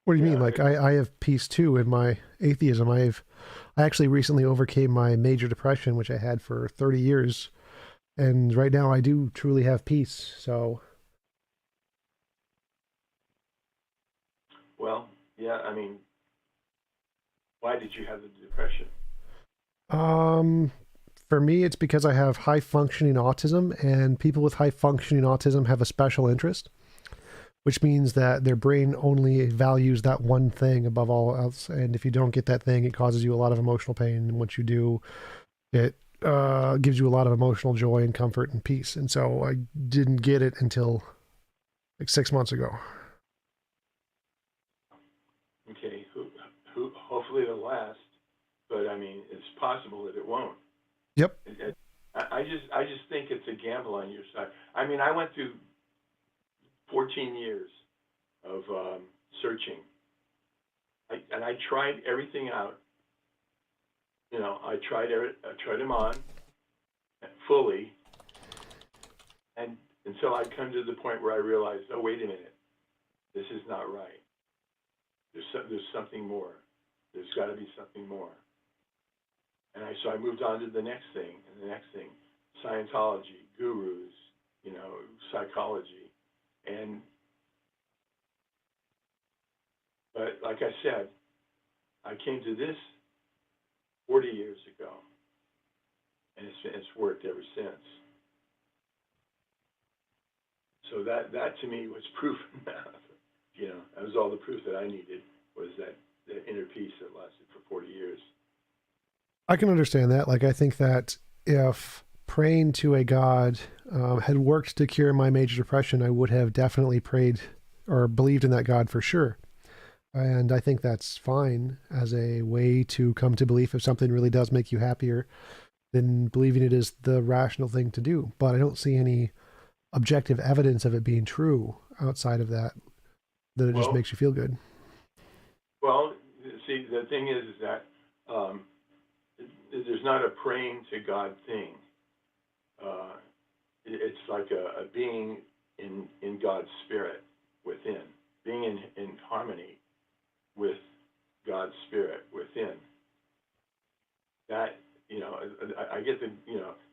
What do you Yeah, mean? Like I have peace too in my atheism. I actually recently overcame my major depression, which I had for 30 years. And right now I do truly have peace. So, well, yeah, I mean, why did you have the depression? um, for me, it's because I have high functioning autism, and people with high functioning autism have a special interest, which means that their brain only values that one thing above all else. And if you don't get that thing, it causes you a lot of emotional pain. And once you do, it gives you a lot of emotional joy and comfort and peace. And so I didn't get it until like 6 months ago. Okay, hopefully it'll last, but I mean, it's possible that it won't. Yep. I just think it's a gamble on your side. I mean, I went through 14 years of searching, and I tried everything out. I tried them on fully, and until I come to the point where I realized, oh, wait a minute, this is not right. There's something more. There's got to be something more. And so I moved on to the next thing, and the next thing, Scientology, gurus, psychology, but like I said, I came to this 40 years ago, and it's worked ever since. So that to me was proof enough. That was all the proof that I needed, was that inner peace that lasted for 40 years. I can understand that. Like, I think that if praying to a God had worked to cure my major depression, I would have definitely prayed or believed in that God for sure. And I think that's fine as a way to come to belief if something really does make you happier, then believing it is the rational thing to do. But I don't see any objective evidence of it being true outside of that, that it just Well, makes you feel good. well, see, the thing is that um, there's not a praying to God thing. Uh, it's like a being in God's spirit within, being in harmony with God's spirit within. That I get the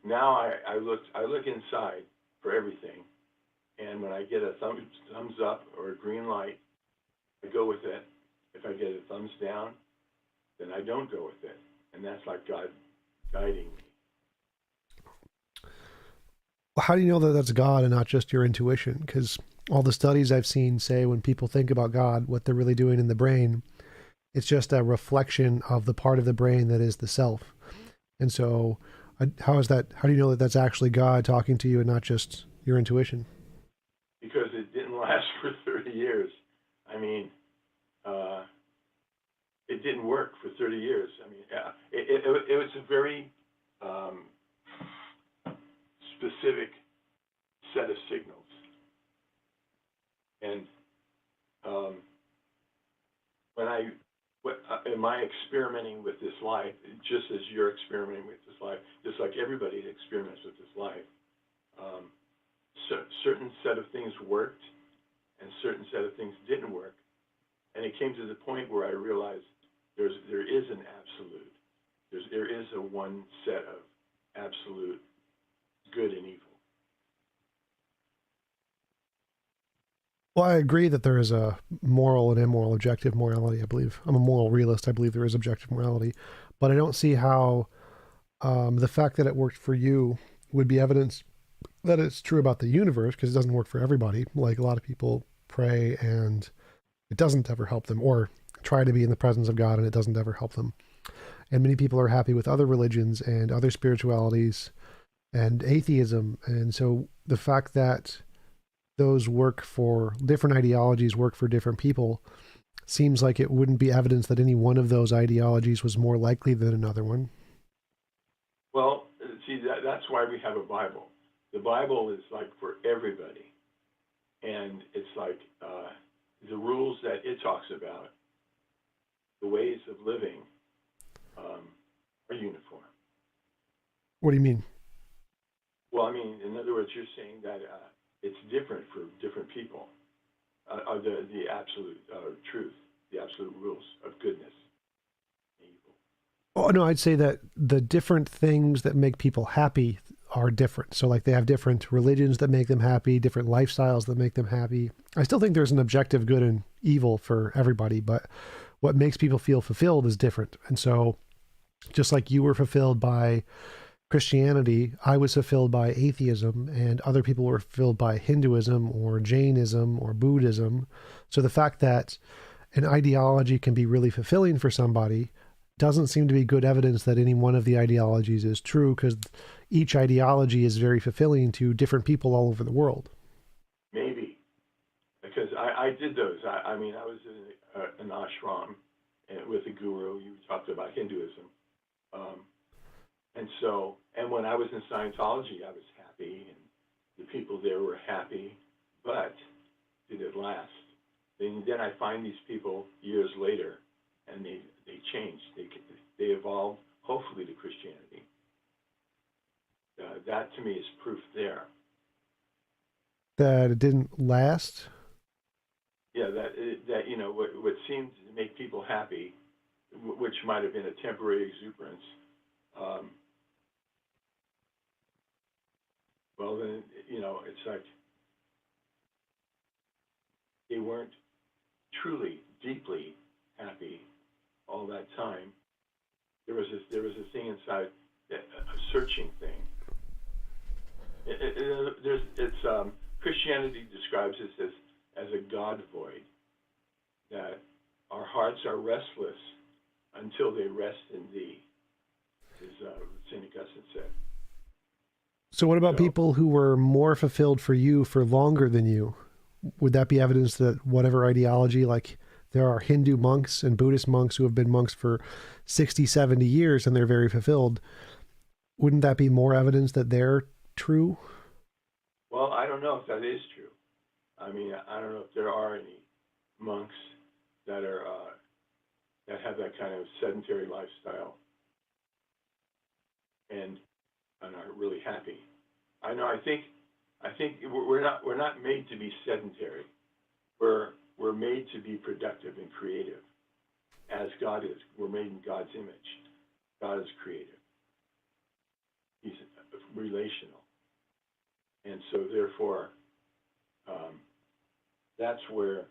now I look inside for everything, and when I get a thumbs up or a green light, I go with it. If I get a thumbs down, then I don't go with it, and that's like God guiding me. How do you know that that's God and not just your intuition? Because all the studies I've seen say when people think about God, what they're really doing in the brain, it's just a reflection of the part of the brain that is the self. And so, how is that? How do you know that that's actually God talking to you and not just your intuition? Because it didn't last for 30 years. I mean, uh, it didn't work for 30 years. I mean, yeah, it was a very um, specific set of signals. And um, when am I experimenting with this life, just as you're experimenting with this life, just like everybody experiments with this life, um, certain set of things worked and certain set of things didn't work. And it came to the point where I realized there is an absolute. There is a one set of absolute good and evil. Well, I agree that there is a moral and immoral objective morality. I believe I'm a moral realist. I believe there is objective morality, but I don't see how the fact that it worked for you would be evidence that it's true about the universe because it doesn't work for everybody. Like a lot of people pray and it doesn't ever help them, or try to be in the presence of God and it doesn't ever help them. And many people are happy with other religions and other spiritualities and atheism. And so the fact that those work for different ideologies, work for different people, seems like it wouldn't be evidence that any one of those ideologies was more likely than another one. Well, see, that's why we have a Bible. The Bible is like for everybody, and it's like the rules that it talks about, the ways of living, are uniform. What do you mean? Well, I mean, in other words, you're saying that it's different for different people. The absolute truth, the absolute rules of goodness and evil. Oh, no, I'd say that the different things that make people happy are different. So, like, they have different religions that make them happy, different lifestyles that make them happy. I still think there's an objective good and evil for everybody, but what makes people feel fulfilled is different. And so, just like you were fulfilled by Christianity, I was fulfilled by atheism, and other people were fulfilled by Hinduism or Jainism or Buddhism. So the fact that an ideology can be really fulfilling for somebody doesn't seem to be good evidence that any one of the ideologies is true, because each ideology is very fulfilling to different people all over the world. Maybe because I did those. I mean, I was in an ashram with a guru. You talked about Hinduism. Um, And so, and when I was in Scientology, I was happy, and the people there were happy, but did it last? Then I find these people years later, and they changed. They evolved, hopefully, to Christianity. That to me is proof there. That it didn't last. Yeah, that what seemed to make people happy, which might have been a temporary exuberance. Um, well, then it's like they weren't truly, deeply happy all that time. There was a thing inside, a searching thing. Christianity describes this as a God void, that our hearts are restless until they rest in Thee, as Saint Augustine said. So, what about So people who were more fulfilled for you for longer than you? Would that be evidence that whatever ideology, like there are Hindu monks and Buddhist monks who have been monks for 60, 70 years and they're very fulfilled. Wouldn't that be more evidence that they're true? Well, I don't know if that is true. I mean, I don't know if there are any monks that are that have that kind of sedentary lifestyle and are really happy. I know. I think we're not made to be sedentary. We're made to be productive and creative, as God is. We're made in God's image. God is creative. He's relational, and so therefore, that's where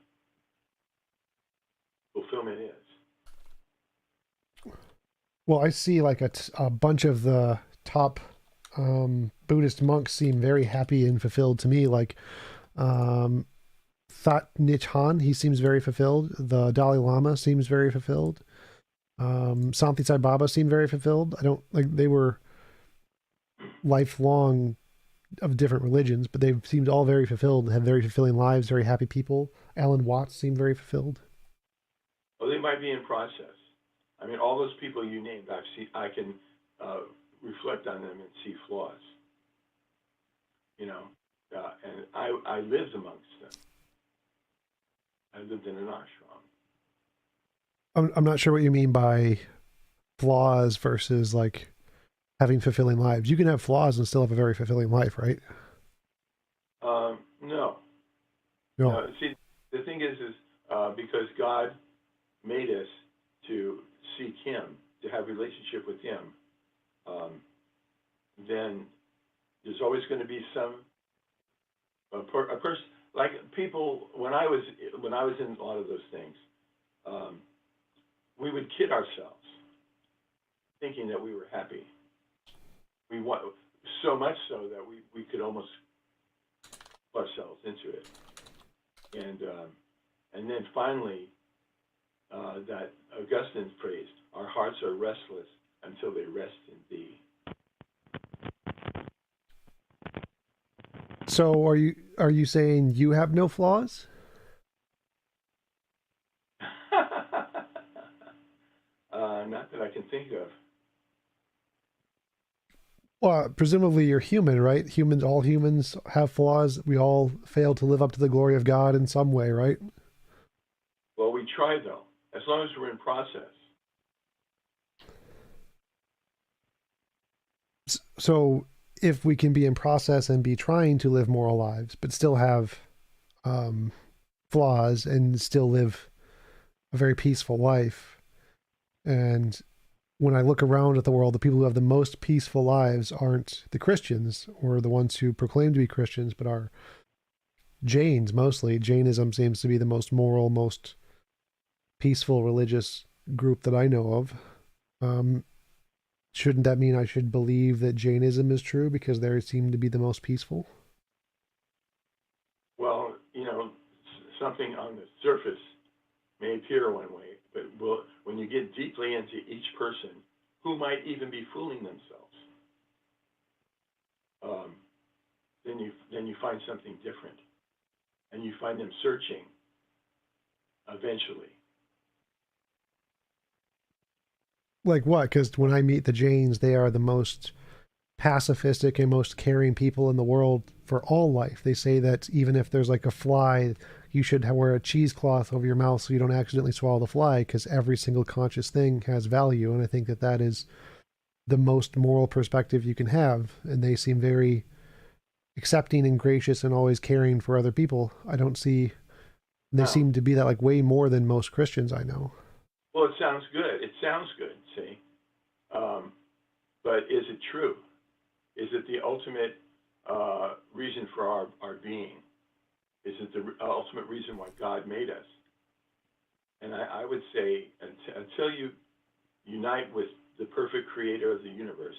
fulfillment is. Well, I see like a bunch of the top Buddhist monks seem very happy and fulfilled to me. Like um, Thich Nhat Hanh, he seems very fulfilled. The Dalai Lama seems very fulfilled. Santi Sai Baba seemed very fulfilled. I don't like they were lifelong of different religions, but they seemed all very fulfilled, had very fulfilling lives, very happy people. Alan Watts seemed very fulfilled. Well, they might be in process. I mean, all those people you named, I can reflect on them and see flaws. You know, and I lived amongst them. I lived in an ashram. I'm not sure what you mean by flaws versus like having fulfilling lives. You can have flaws and still have a very fulfilling life, right? No, No. no. See, the thing is because God made us to seek Him, to have a relationship with Him, then there's always going to be some a person like people. When I was in a lot of those things, we would kid ourselves, thinking that we were happy. We want so much so that we could almost put ourselves into it, and then finally, that Augustine's phrase, "Our hearts are restless until they rest in Thee." So are you saying you have no flaws? Not that I can think of. Well, presumably you're human, right? All humans have flaws. We all fail to live up to the glory of God in some way, right? Well, we try though, as long as we're in process. So if we can be in process and be trying to live moral lives, but still have um, flaws and still live a very peaceful life, and when I look around at the world, the people who have the most peaceful lives aren't the Christians or the ones who proclaim to be Christians, but are Jains mostly. Jainism seems to be the most moral, most peaceful religious group that I know of. Um, shouldn't that mean I should believe that Jainism is true because they seem to be the most peaceful? Well, something on the surface may appear one way, but when you get deeply into each person, who might even be fooling themselves, then you find something different, and you find them searching eventually. Like what? Because when I meet the Jains, they are the most pacifistic and most caring people in the world for all life. They say that even if there's like a fly, you should wear a cheesecloth over your mouth so you don't accidentally swallow the fly because every single conscious thing has value. And I think that that is the most moral perspective you can have. And they seem very accepting and gracious and always caring for other people. I don't see, they Now, seem to be that like way more than most Christians I know. well, it sounds good. It sounds good, see, but is it true? Is it the ultimate reason for our being? Is it the ultimate reason why God made us? And I would say until you unite with the perfect creator of the universe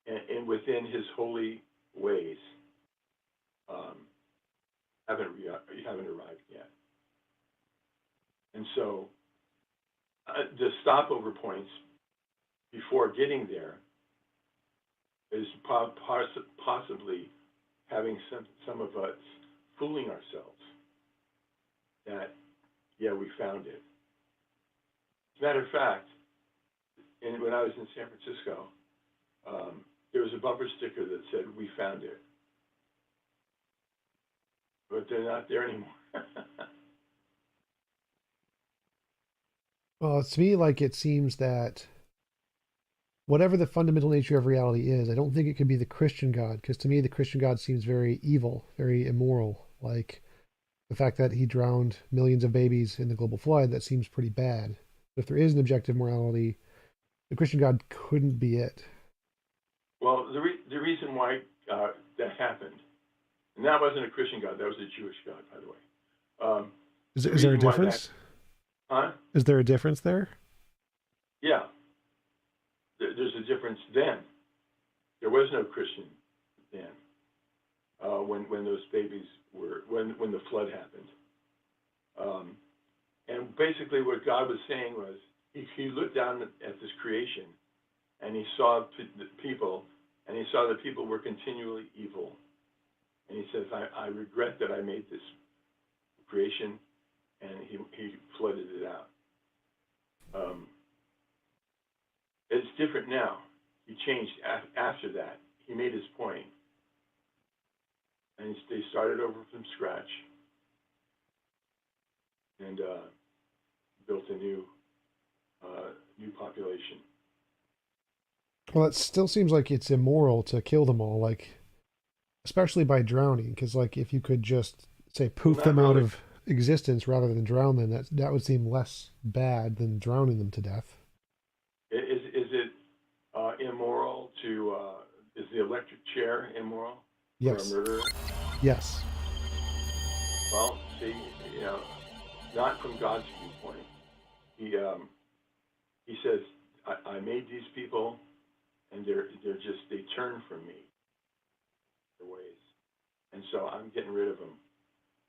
and within his holy ways, you haven't arrived yet. And so the stopover points before getting there is possibly having some of us fooling ourselves that yeah, we found it. As a matter of fact, when I was in San Francisco, there was a bumper sticker that said, "We found it," but they're not there anymore. Well, to me, like it seems that whatever the fundamental nature of reality is, I don't think it could be the Christian God, because to me, the Christian God seems very evil, very immoral. Like the fact that he drowned millions of babies in the global flood, that seems pretty bad. But if there is an objective morality, the Christian God couldn't be it. Well, the reason why that happened, and that wasn't a Christian God, that was a Jewish God, by the way. Is, The is there a reason why that, difference? huh? Is there a difference there? Yeah, there's a difference then. There was no Christian then when those babies were, when the flood happened. And basically what God was saying was, he looked down at this creation and he saw the people, and he saw that people were continually evil. And he says, I regret that I made this creation, and he flooded it out. It's different now. He changed after that. He made his point, and they started over from scratch and built a new population. Well, it still seems like it's immoral to kill them all, like especially by drowning, because like if you could just say Well, poof not them out really. of existence rather than drown them, that would seem less bad than drowning them to death. Is it immoral to? Is the electric chair immoral for a Yes, murderer? yes. Well, see, you know, not from God's viewpoint. He he says, I made these people, and they turn from me, their ways, and so I'm getting rid of them.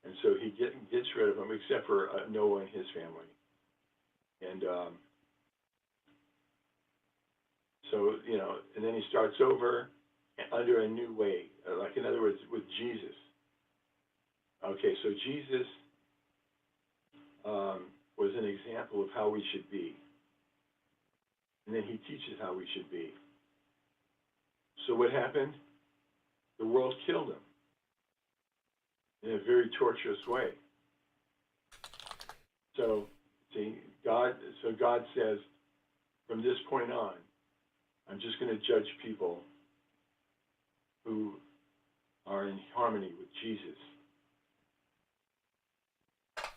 And so he gets rid of them, except for Noah and his family. And so and then he starts over under a new way, like in other words, with Jesus. Okay, so Jesus was an example of how we should be, and then he teaches how we should be. So what happened? The world killed him in a very torturous way. So see, God says, from this point on, I'm just going to judge people who are in harmony with Jesus.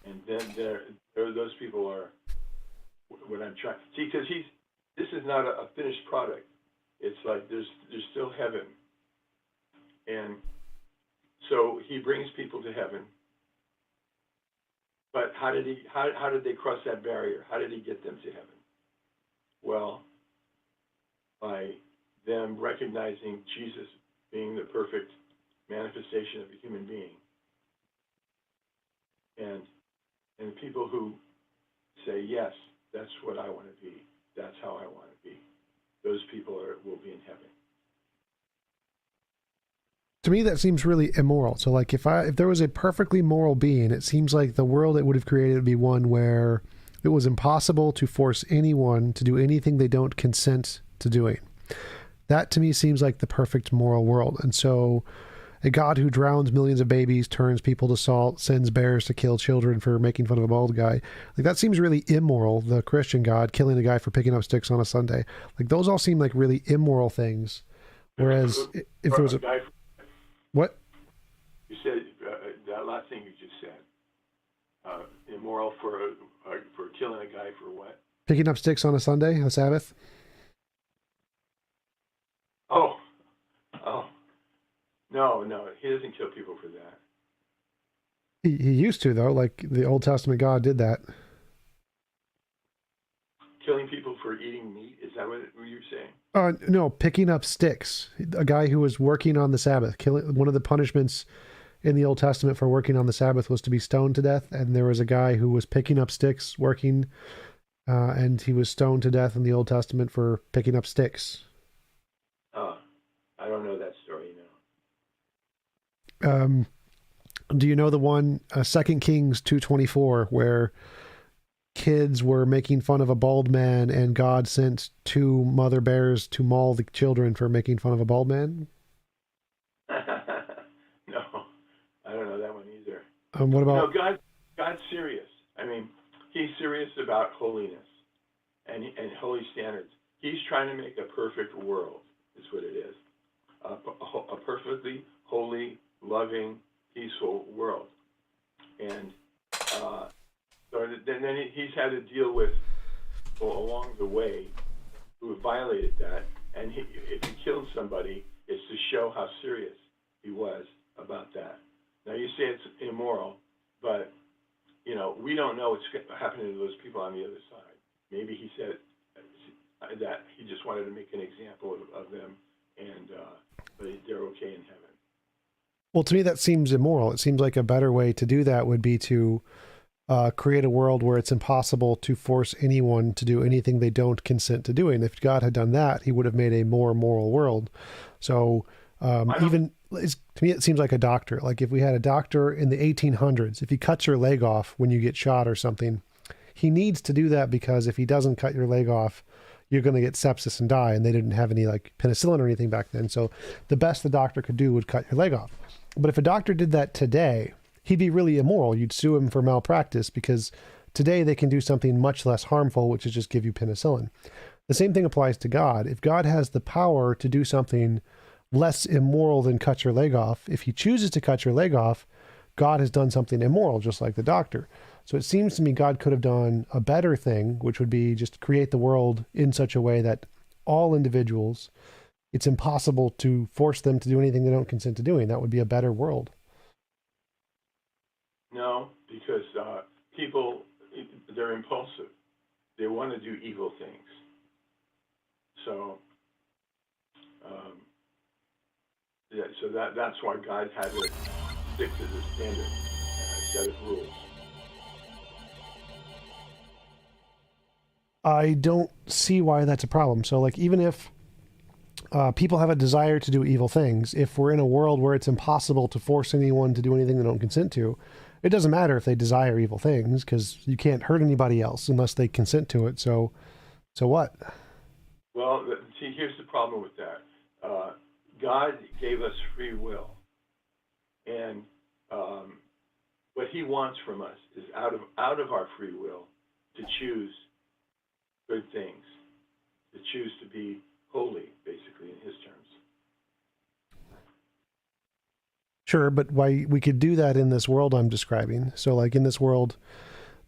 And then those people are what I'm trying. See, because this is not a finished product. It's like there's still heaven, and so he brings people to heaven. But how did they cross that barrier? How did he get them to heaven? Well, by them recognizing Jesus being the perfect manifestation of a human being, and people who say, yes, that's what I want to be. That's how I want to be. Those people will be in heaven. To me, that seems really immoral. So, like, if there was a perfectly moral being, it seems like the world it would have created would be one where it was impossible to force anyone to do anything they don't consent to doing. That to me seems like the perfect moral world. And so a God who drowns millions of babies, turns people to salt, sends bears to kill children for making fun of a bald guy. Like that seems really immoral. The Christian God killing a guy for picking up sticks on a Sunday. Like those all seem like really immoral things. Whereas if there was A a guy, what? you said that last thing you just said, immoral for killing a guy for what? Picking up sticks on a Sunday, a Sabbath? Oh, oh, no, he doesn't kill people for that. He used to though, like the Old Testament God did that. Killing people for eating meat, is that what you're saying? No, picking up sticks. A guy who was working on the Sabbath. Killing, one of the punishments in the Old Testament for working on the Sabbath was to be stoned to death. And there was a guy who was picking up sticks working, and he was stoned to death in the Old Testament for picking up sticks. I don't know that story, no. Do you know the one, 2 Kings 2:24, where kids were making fun of a bald man and God sent 2 mother bears to maul the children for making fun of a bald man? No, I don't know that one either. What You know, about, God's serious. I mean, he's serious about holiness and holy standards. He's trying to make a perfect world. Is what it is. A perfectly holy, loving, peaceful world. And so then he's had to deal with people along the way who have violated that. And if he killed somebody, it's to show how serious he was about that. Now you say it's immoral, but you know we don't know what's happening to those people on the other side. Maybe he said that he just wanted to make an example of them, and but they're okay in heaven. well, to me, that seems immoral. It seems like a better way to do that would be to create a world where it's impossible to force anyone to do anything they don't consent to doing. If God had done that, he would have made a more moral world. So even to me, it seems like a doctor. Like if we had a doctor in the 1800s, if he cuts your leg off when you get shot or something, he needs to do that because if he doesn't cut your leg off, you're going to get sepsis and die. And they didn't have any like penicillin or anything back then. So the best the doctor could do would cut your leg off. But if a doctor did that today, he'd be really immoral. You'd sue him for malpractice because today they can do something much less harmful, which is just give you penicillin. The same thing applies to God. If God has the power to do something less immoral than cut your leg off, if he chooses to cut your leg off, God has done something immoral, just like the doctor. So it seems to me God could have done a better thing, which would be just create the world in such a way that all individuals, it's impossible to force them to do anything they don't consent to doing. That would be a better world. No, because people, they're impulsive. They want to do evil things. So, yeah, so that's why God had to stick to the standard set of rules. I don't see why that's a problem. So, like, even if people have a desire to do evil things, if we're in a world where it's impossible to force anyone to do anything they don't consent to, it doesn't matter if they desire evil things because you can't hurt anybody else unless they consent to it. So what? Well, see, here's the problem with that. God gave us free will, and what He wants from us is out of our free will to choose good things, to choose to be holy, basically, in His terms. Sure, but why we could do that in this world I'm describing. So, like in this world,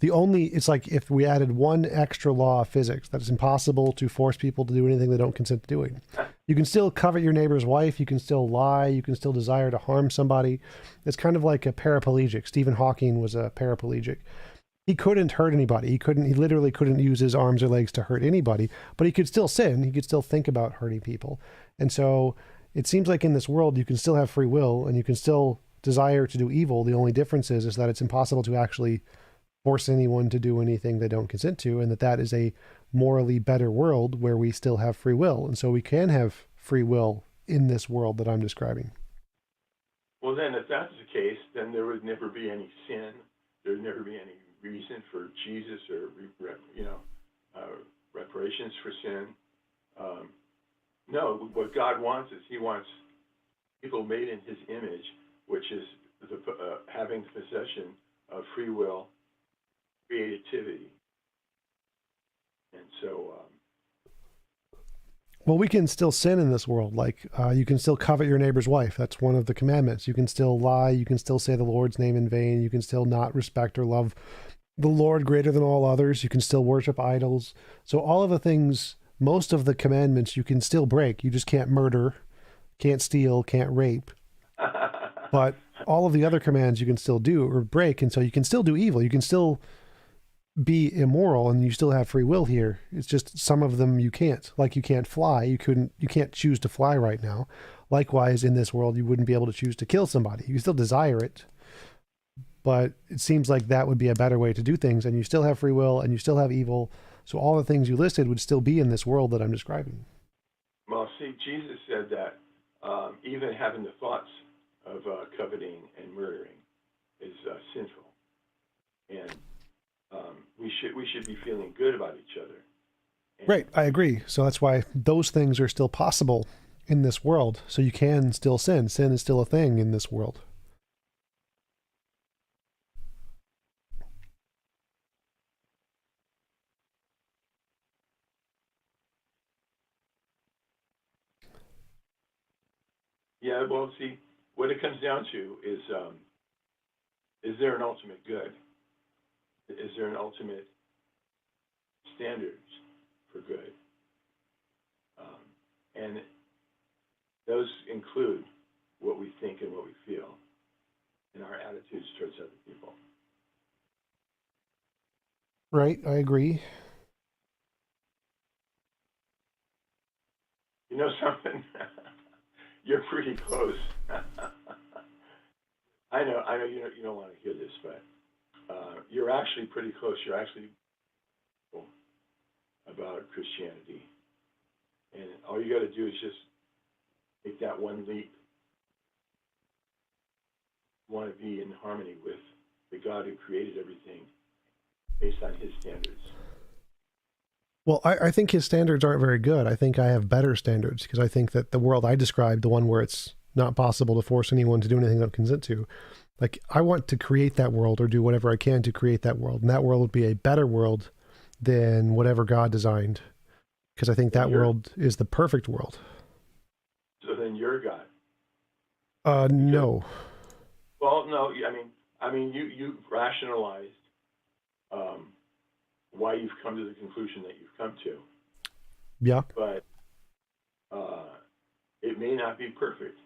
it's like if we added one extra law of physics that it's impossible to force people to do anything they don't consent to doing. You can still covet your neighbor's wife, you can still lie, you can still desire to harm somebody. It's kind of like a paraplegic. Stephen Hawking was a paraplegic. He couldn't hurt anybody. He literally couldn't use his arms or legs to hurt anybody, but he could still sin. He could still think about hurting people. And so it seems like in this world, you can still have free will and you can still desire to do evil. The only difference is that it's impossible to actually force anyone to do anything they don't consent to, and that is a morally better world where we still have free will. And so we can have free will in this world that I'm describing. Well, then, if that's the case, then there would never be any sin. There would never be any reason for Jesus or reparations for sin. No, what God wants is He wants people made in His image, which is having the possession of free will, creativity, and so. Well, we can still sin in this world. Like you can still covet your neighbor's wife. That's one of the commandments. You can still lie. You can still say the Lord's name in vain. You can still not respect or love the Lord greater than all others. You can still worship idols. So all of the things, most of the commandments you can still break. You just can't murder, can't steal, can't rape. But all of the other commands you can still do or break. And so you can still do evil. You can still be immoral and you still have free will here. It's just some of them you can't. Like you can't fly. You can't choose to fly right now. Likewise, in this world, you wouldn't be able to choose to kill somebody. You still desire it. But it seems like that would be a better way to do things, and you still have free will and you still have evil. So all the things you listed would still be in this world that I'm describing. Well, see, Jesus said that even having the thoughts of coveting and murdering, is sinful, and we should be feeling good about each other. And Right, I agree. So that's why those things are still possible in this world. So you can still sin. Sin is still a thing in this world. yeah, well, see, what it comes down to is there an ultimate good? Is there an ultimate standards for good? And those include what we think and what we feel and our attitudes towards other people. Right, I agree. You know something? You're pretty close. I know you don't want to hear this, but you're actually pretty close. You're actually about Christianity, and all you got to do is just make that one leap. Want to be in harmony with the God who created everything based on His standards. Well, I think his standards aren't very good. I think I have better standards because I think that the world I described, the one where it's not possible to force anyone to do anything they don't consent to, like I want to create that world or do whatever I can to create that world. And that world would be a better world than whatever God designed because I think Then that you're world is the perfect world. so then you're God. Because No. well, no, I mean, you rationalized um, why you've come to the conclusion that you've come to, Yeah. but uh, it may not be perfect.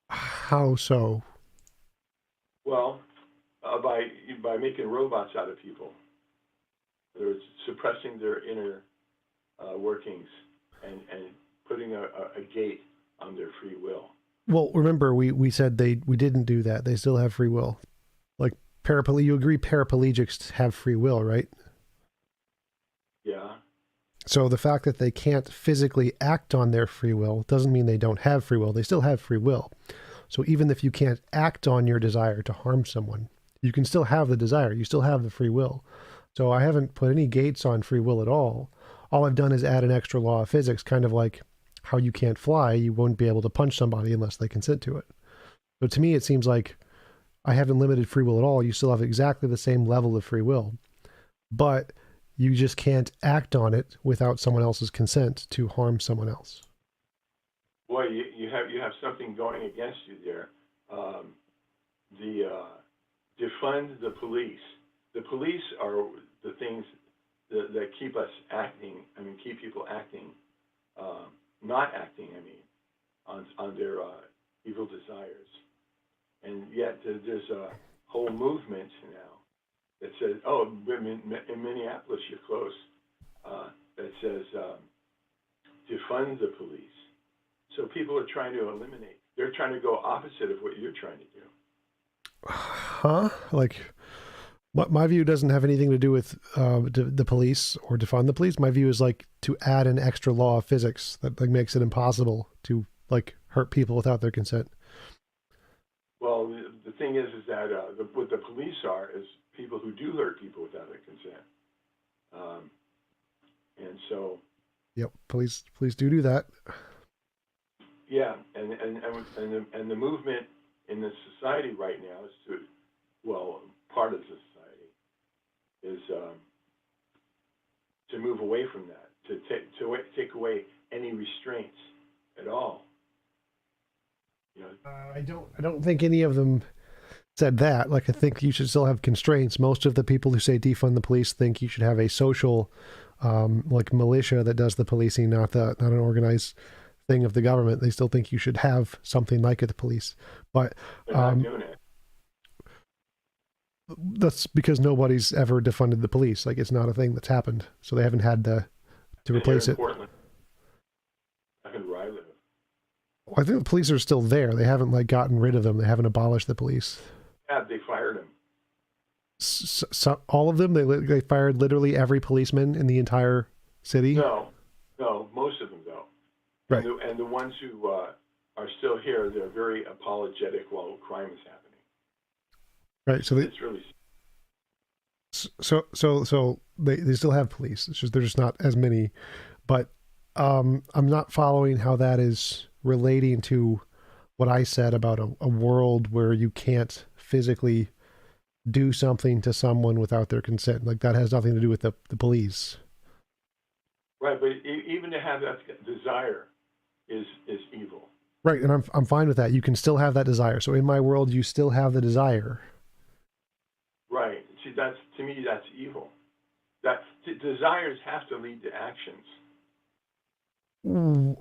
How so? Well, by making robots out of people, they're suppressing their inner workings and putting a gate on their free will. Well, remember we said we didn't do that. They still have free will. Like you agree paraplegics have free will, right? Yeah. So the fact that they can't physically act on their free will doesn't mean they don't have free will. They still have free will. So even if you can't act on your desire to harm someone, you can still have the desire. You still have the free will. So I haven't put any gates on free will at all. All I've done is add an extra law of physics, kind of like how you can't fly. You won't be able to punch somebody unless they consent to it. So to me, it seems like I haven't limited free will at all. You still have exactly the same level of free will, but you just can't act on it without someone else's consent to harm someone else. Boy, you have something going against you there. The defund the police. The police are the things that keep us acting. I mean, keep people acting, not acting. I mean, on their evil desires. And yet there's a whole movement now that says, "Oh, in Minneapolis, you're close." That says defund the police. So people are trying to eliminate. They're trying to go opposite of what you're trying to do. Huh? Like, my view doesn't have anything to do with the police or defund the police. My view is like to add an extra law of physics that like makes it impossible to like hurt people without their consent. Well, the thing is that what the police are is people who do hurt people without their consent. And so, Yep, please do that. yeah, and the movement in the society right now is to, well, part of the society is to move away from that, to take away any restraints at all. You know, I don't think any of them said that. Like, I think you should still have constraints. Most of the people who say defund the police think you should have a social, like militia that does the policing, not an organized thing of the government. They still think you should have something like the police, but they're not doing it. that's because nobody's ever defunded the police. Like, it's not a thing that's happened, so they haven't had to replace Here in it. Portland, where I live. I think the police are still there. They haven't like gotten rid of them. They haven't abolished the police. Yeah, they fired him. So all of them. They fired literally every policeman in the entire city. No, most of them though. Right. And the ones who are still here, they're very apologetic while crime is happening. Right. It's really They still have police. It's just they're just not as many. But I'm not following how that is relating to what I said about a world where you can't physically do something to someone without their consent. Like that has nothing to do with the police. right. But even to have that desire is evil. Right, and I'm fine with that. You can still have that desire. So in my world, you still have the desire. Right. See, that's to me that's evil. That desires have to lead to actions.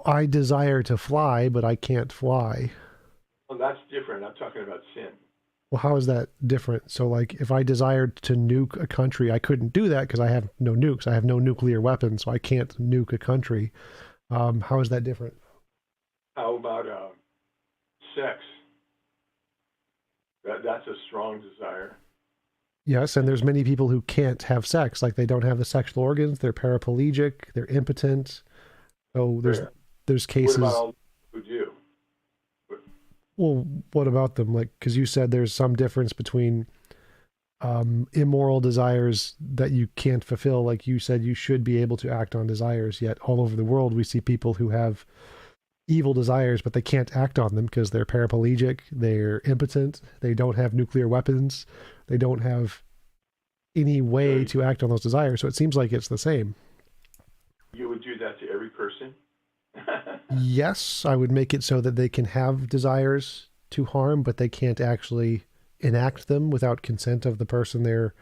I desire to fly, but I can't fly. Well, that's different. I'm talking about sin. Well, how is that different? So, like, if I desired to nuke a country, I couldn't do that because I have no nukes. I have no nuclear weapons, so I can't nuke a country. How is that different? How about sex? That's a strong desire. Yes, and there's many people who can't have sex. Like, they don't have the sexual organs. They're paraplegic. They're impotent. So Fair. there's What about cases. all who do? Well, what about them? Like, because you said there's some difference between immoral desires that you can't fulfill. Like you said, you should be able to act on desires. Yet all over the world, we see people who have evil desires, but they can't act on them because they're paraplegic, they're impotent, they don't have nuclear weapons, they don't have any So way to act on those desires. So it seems like it's the same. you would do that to every person? Yes, I would make it so that they can have desires to harm, but they can't actually enact them without consent of the person they're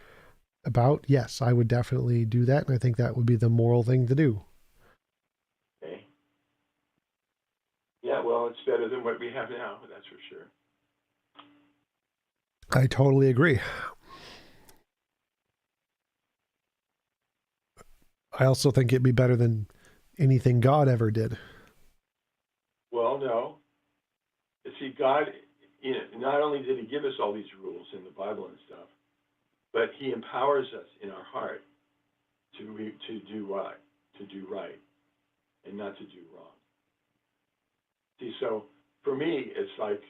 about. Yes, I would definitely do that. And I think that would be the moral thing to do. Okay. Yeah, well, it's better than what we have now, that's for sure. I totally agree. I also think it'd be better than anything God ever did. Well, no. See, God, not only did He give us all these rules in the Bible and stuff, but He empowers us in our heart to do right, and not to do wrong. See, so for me, it's like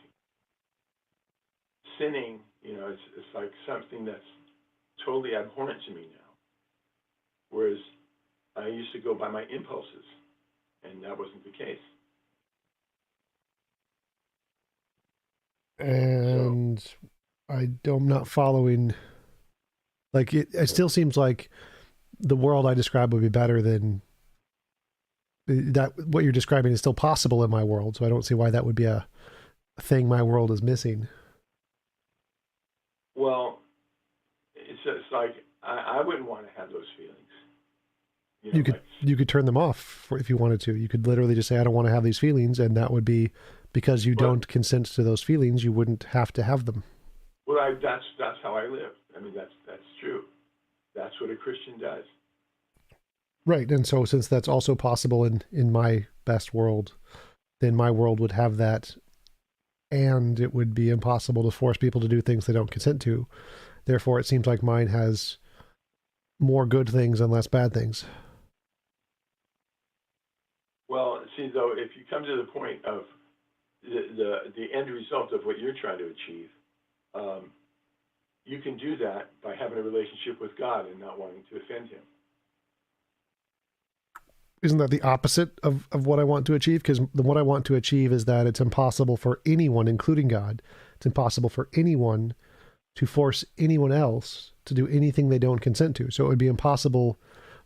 sinning. It's like something that's totally abhorrent to me now. Whereas I used to go by my impulses, and that wasn't the case. So, And I'm not following. Like it still seems like the world I describe would be better than that. What you're describing is still possible in my world, so I don't see why that would be a thing my world is missing. well, it's just like I wouldn't want to have those feelings. You could Like, you could turn them off if you wanted to. You could literally just say I don't want to have these feelings, and that would be because you but don't consent to those feelings. You wouldn't have to have them. well, that's how I live. I mean, that's true. That's what a Christian does. Right, and so since that's also possible in my best world, then my world would have that, and it would be impossible to force people to do things they don't consent to. Therefore, it seems like mine has more good things and less bad things. Well, see, though, if you come to the point of the end result of what you're trying to achieve, um, you can do that by having a relationship with God and not wanting to offend Him. Isn't that the opposite of what I want to achieve? Because what I want to achieve is that it's impossible for anyone, including God, it's impossible for anyone to force anyone else to do anything they don't consent to. So it would be impossible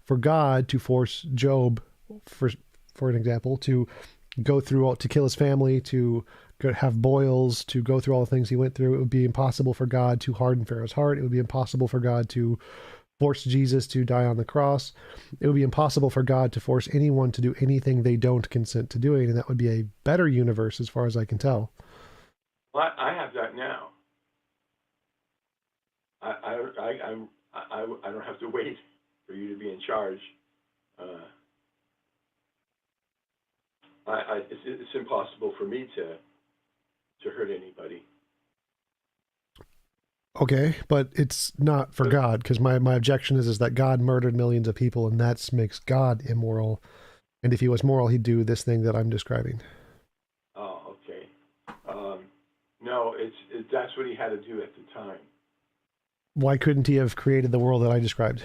for God to force Job, for for an example, to go through all, to kill his family, to have boils, to go through all the things he went through. It would be impossible for God to harden Pharaoh's heart. It would be impossible for God to force Jesus to die on the cross. It would be impossible for God to force anyone to do anything they don't consent to doing, and that would be a better universe as far as I can tell. Well, I have that now. I don't have to wait for you to be in charge. Uh, it's impossible for me to hurt anybody. Okay, but it's not for But God, because my objection is that God murdered millions of people, and that makes God immoral. And if he was moral, he'd do this thing that I'm describing. oh, okay. No, that's what he had to do at the time. Why couldn't he have created the world that I described?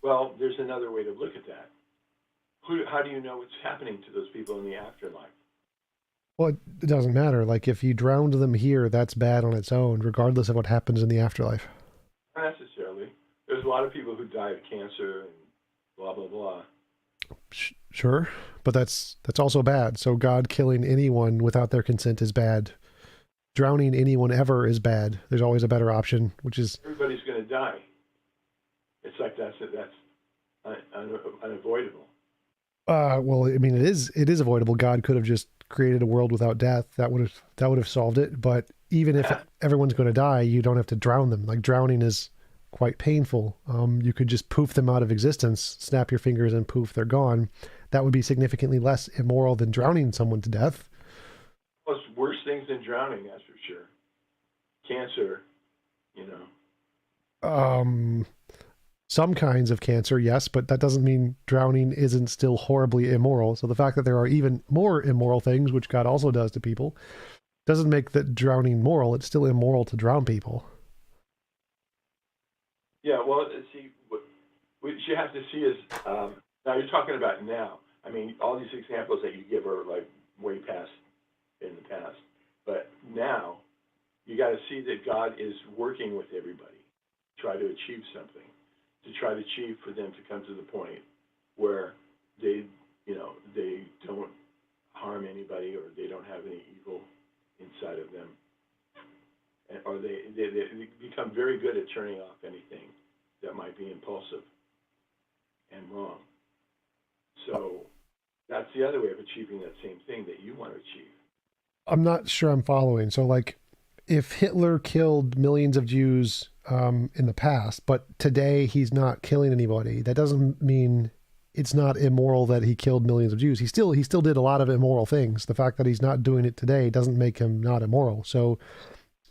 Well, there's another way to look at that. How do you know what's happening to those people in the afterlife? Well, it doesn't matter. Like, if you drowned them here, that's bad on its own, regardless of what happens in the afterlife. Not necessarily. There's a lot of people who die of cancer and blah blah blah. Sure, but that's also bad. So God killing anyone without their consent is bad. Drowning anyone ever is bad. There's always a better option, which is Everybody's going to die. It's like unavoidable. well, I mean, it is avoidable. God could have just created a world without death. That would have solved it. But even if everyone's going to die, you don't have to drown them. Like, drowning is quite painful. You could just poof them out of existence, snap your fingers, and poof, they're gone. That would be significantly less immoral than drowning someone to death. Well, it's worse things than drowning, that's for sure. Cancer, you know. Um, some kinds of cancer, yes, but that doesn't mean drowning isn't still horribly immoral. So the fact that there are even more immoral things, which God also does to people, doesn't make that drowning moral. It's still immoral to drown people. Yeah, well, see, what you have to see is now you're talking about now. I mean, all these examples that you give are like way past in the past, but now you got to see that God is working with everybody to try to achieve something, to try to achieve for them to come to the point where they, they don't harm anybody or they don't have any evil inside of them, or they become very good at turning off anything that might be impulsive and wrong. So that's the other way of achieving that same thing that you want to achieve. I'm not sure I'm following. So, like, if Hitler killed millions of Jews in the past, but today he's not killing anybody, that doesn't mean it's not immoral that he killed millions of Jews. He still did a lot of immoral things. The fact that he's not doing it today doesn't make him not immoral. So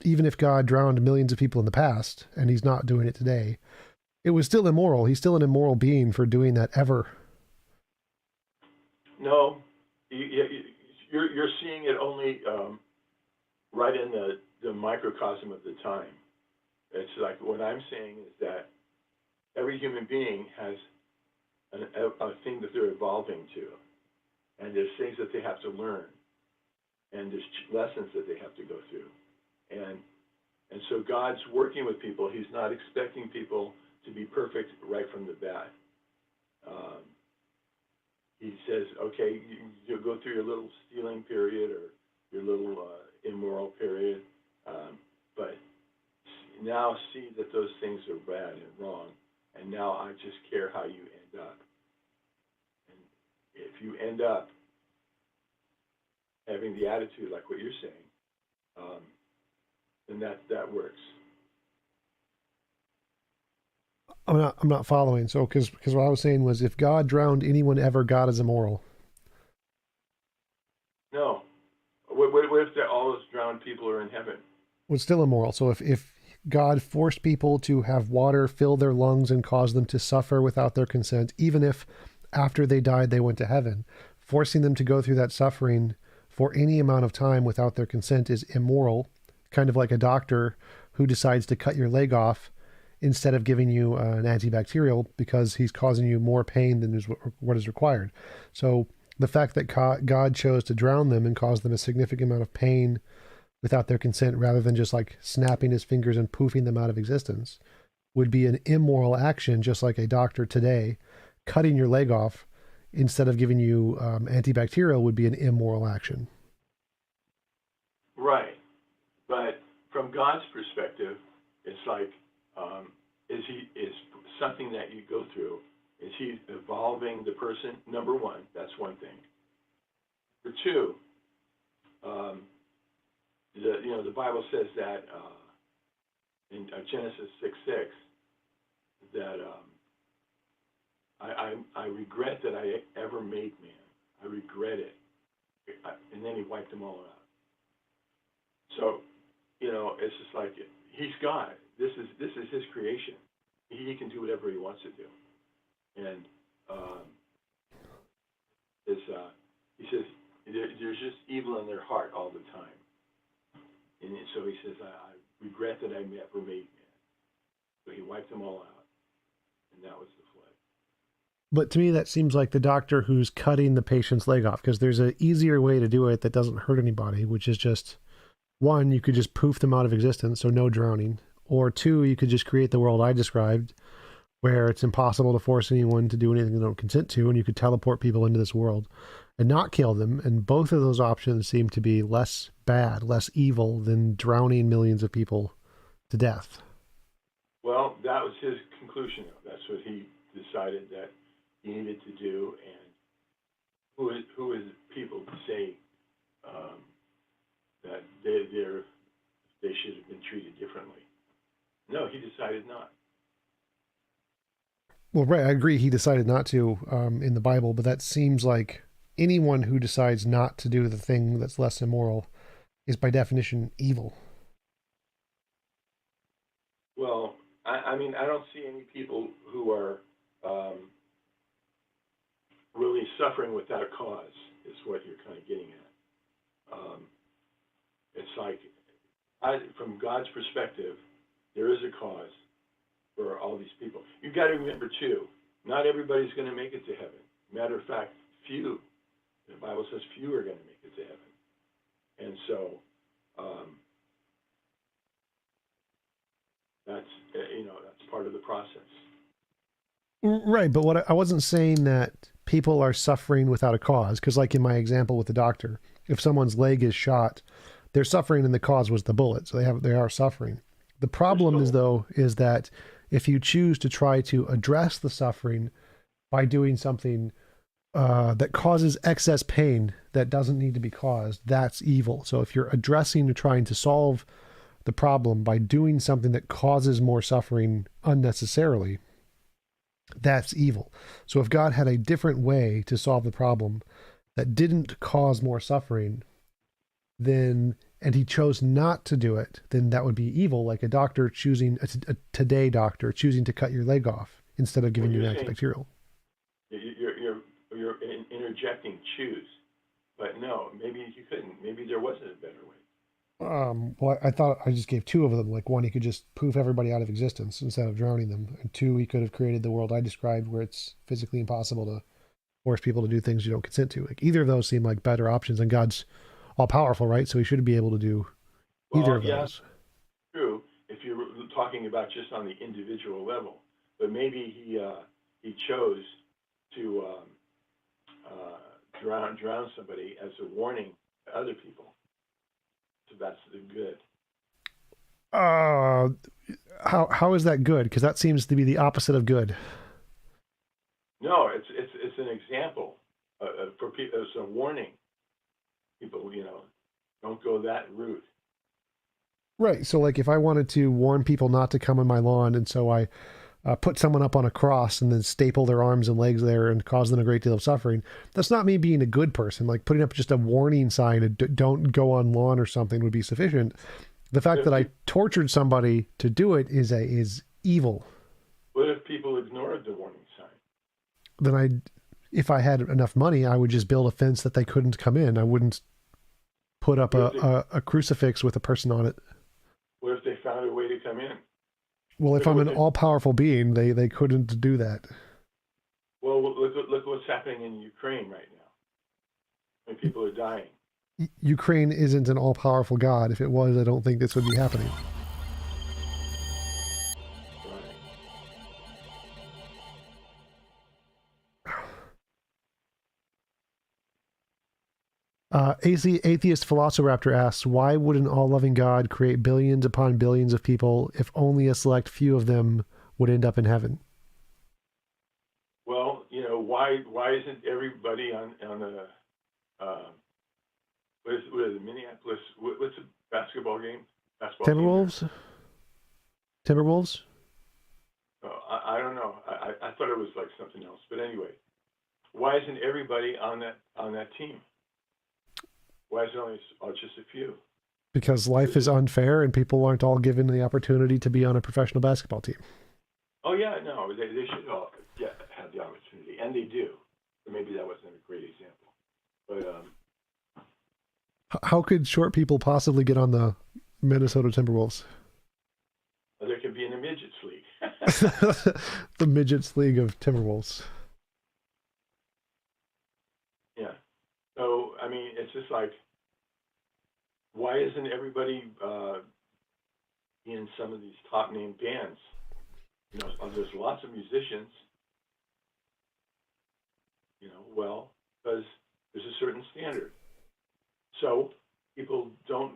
even if God drowned millions of people in the past and he's not doing it today, it was still immoral. He's still an immoral being for doing that ever. No, you're seeing it only right in the microcosm of the time. It's like what I'm saying is that every human being has a thing that they're evolving to, and there's things that they have to learn, and there's lessons that they have to go through, and so God's working with people. He's not expecting people to be perfect right from the bat. Um, he says, okay, you'll go through your little stealing period or your little immoral period, but now see that those things are bad and wrong, and now I just care how you end up. And if you end up having the attitude like what you're saying, then that works. I'm not following. So because what I was saying was, if God drowned anyone ever, God is immoral. No, what if all those drowned people are in heaven? Was still immoral. So if God forced people to have water fill their lungs and cause them to suffer without their consent, even if after they died they went to heaven, forcing them to go through that suffering for any amount of time without their consent is immoral. Kind of like a doctor who decides to cut your leg off instead of giving you an antibacterial because he's causing you more pain than is what is required. So the fact that God chose to drown them and cause them a significant amount of pain without their consent rather than just like snapping his fingers and poofing them out of existence would be an immoral action, just like a doctor today cutting your leg off instead of giving you antibacterial would be an immoral action. Right, but from God's perspective, it's like, is something that you go through? Is He evolving the person? Number one, that's one thing. Number two, um, the Bible says that in Genesis 6:6 that I regret that I ever made man. I regret it, and then He wiped them all out. So it's just like He's God. This is His creation. He can do whatever He wants to do, and um, He says there's just evil in their heart all the time. And so He says, I regret that I ever made man. So he wiped them all out, and that was the flood. But to me, that seems like the doctor who's cutting the patient's leg off, because there's an easier way to do it that doesn't hurt anybody, which is just one, you could just poof them out of existence, so no drowning. Or two, you could just create the world I described, where it's impossible to force anyone to do anything they don't consent to, and you could teleport people into this world and not kill them. And both of those options seem to be less bad, less evil than drowning millions of people to death. Well, that was his conclusion. That's what he decided that he needed to do. And who is people to say that they should have been treated differently? No, he decided not. Well, right, I agree. He decided not to in the Bible, but that seems like anyone who decides not to do the thing that's less immoral is by definition evil. Well, I mean, I don't see any people who are really suffering without cause, is what you're kind of getting at. It's like, from God's perspective, there is a cause for all these people. You've got to remember, too, not everybody's going to make it to heaven. Matter of fact, few. The Bible says few are going to make it to heaven. And so that's, that's part of the process. Right, but what I wasn't saying that people are suffering without a cause, because like in my example with the doctor, if someone's leg is shot, they're suffering and the cause was the bullet, so they are suffering. The problem is that if you choose to try to address the suffering by doing something that causes excess pain that doesn't need to be caused, that's evil. So if you're addressing or trying to solve the problem by doing something that causes more suffering unnecessarily, that's evil. So if God had a different way to solve the problem that didn't cause more suffering, then, and he chose not to do it, then that would be evil, like a doctor choosing, a today doctor choosing to cut your leg off instead of giving you an antibacterial. You're interjecting choose, but no, maybe you couldn't. Maybe there wasn't a better way. Well, I thought I just gave two of them. Like one, he could just poof everybody out of existence instead of drowning them. And two, he could have created the world I described where it's physically impossible to force people to do things you don't consent to. Like either of those seem like better options, and God's all powerful, right? So he should be able to do either of those. True, if you're talking about just on the individual level, but maybe he chose to drown somebody as a warning to other people. So that's the good. How is that good? Because that seems to be the opposite of good. No, it's an example for people. It's a warning. People, don't go that route. Right. So, like, if I wanted to warn people not to come on my lawn, and so I put someone up on a cross and then staple their arms and legs there and cause them a great deal of suffering, that's not me being a good person. Like putting up just a warning sign, don't go on lawn or something, would be sufficient. The fact that I tortured somebody to do it is evil. What if people ignored the warning sign? Then if I had enough money, I would just build a fence that they couldn't come in. I wouldn't put up a crucifix with a person on it. What if they found a way to come in? Well, if I'm an all-powerful being, they couldn't do that. Well, look what's happening in Ukraine right now. When people are dying. Ukraine isn't an all-powerful God. If it was, I don't think this would be happening. Atheist Velociraptor asks, why would an all-loving God create billions upon billions of people if only a select few of them would end up in heaven? Well, why isn't everybody on the what is it, Minneapolis? What's the basketball game? Timberwolves. Timberwolves. Oh, I don't know. I thought it was like something else. But anyway, why isn't everybody on that team? Why is it only just a few? Because life is unfair and people aren't all given the opportunity to be on a professional basketball team. Oh, yeah, no, they should all have the opportunity, and they do. But maybe that wasn't a great example. But how could short people possibly get on the Minnesota Timberwolves? There could be in a midgets league. The Midgets League of Timberwolves. Yeah. So I mean, it's just like, why isn't everybody in some of these top name bands? You know, there's lots of musicians. You know, well, because there's a certain standard. So people don't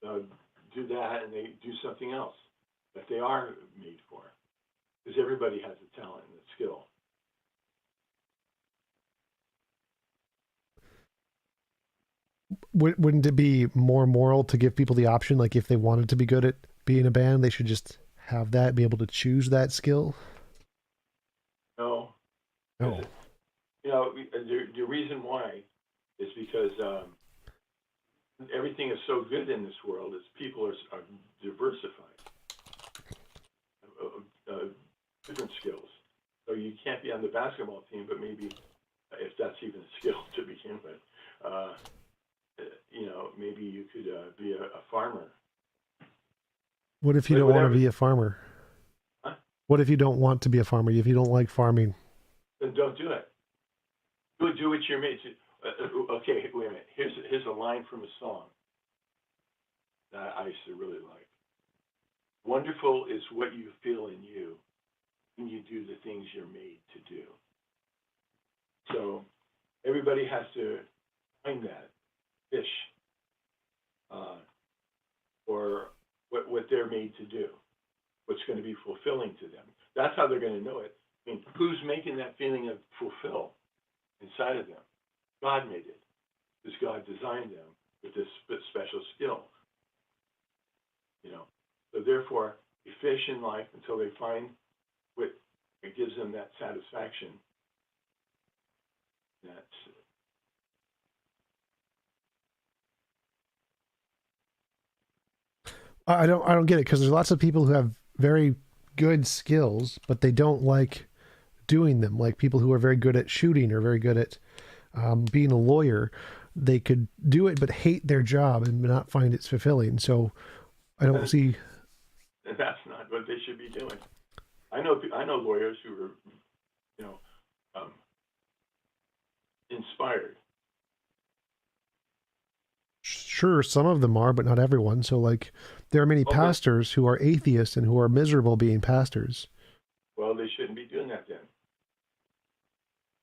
uh, do that, and they do something else that they are made for. Because everybody has a talent and a skill. Wouldn't it be more moral to give people the option? Like, if they wanted to be good at being a band, they should just have that, be able to choose that skill? No, because No. you know the reason why is because everything is so good in this world is people are diversified, uh, different skills. So you can't be on the basketball team, but maybe if that's even a skill to begin with, uh, you know, maybe you could be a farmer. What if you But don't want to whatever, be a farmer? huh? What if you don't want to be a farmer? If you don't like farming? Then don't do it. Do what you're made to. Okay, wait a minute. Here's a line from a song that I used to really like. Wonderful is what you feel in you when you do the things you're made to do. So everybody has to find that fish uh, or what they're made to do, what's going to be fulfilling to them. That's how they're going to know it. I mean, who's making that feeling of fulfill inside of them? God made it, because God designed them with this special skill. You know, so therefore, they fish in life until they find what it gives them that satisfaction. That's I don't get it, because there's lots of people who have very good skills, but they don't like doing them. Like people who are very good at shooting or very good at being a lawyer, they could do it but hate their job and not find it fulfilling. So I don't see. that's not what they should be doing. I know lawyers who are, you know, um, inspired. Sure, some of them are, but not everyone. So, like, there are many Oh, but pastors who are atheists and who are miserable being pastors. well, they shouldn't be doing that then.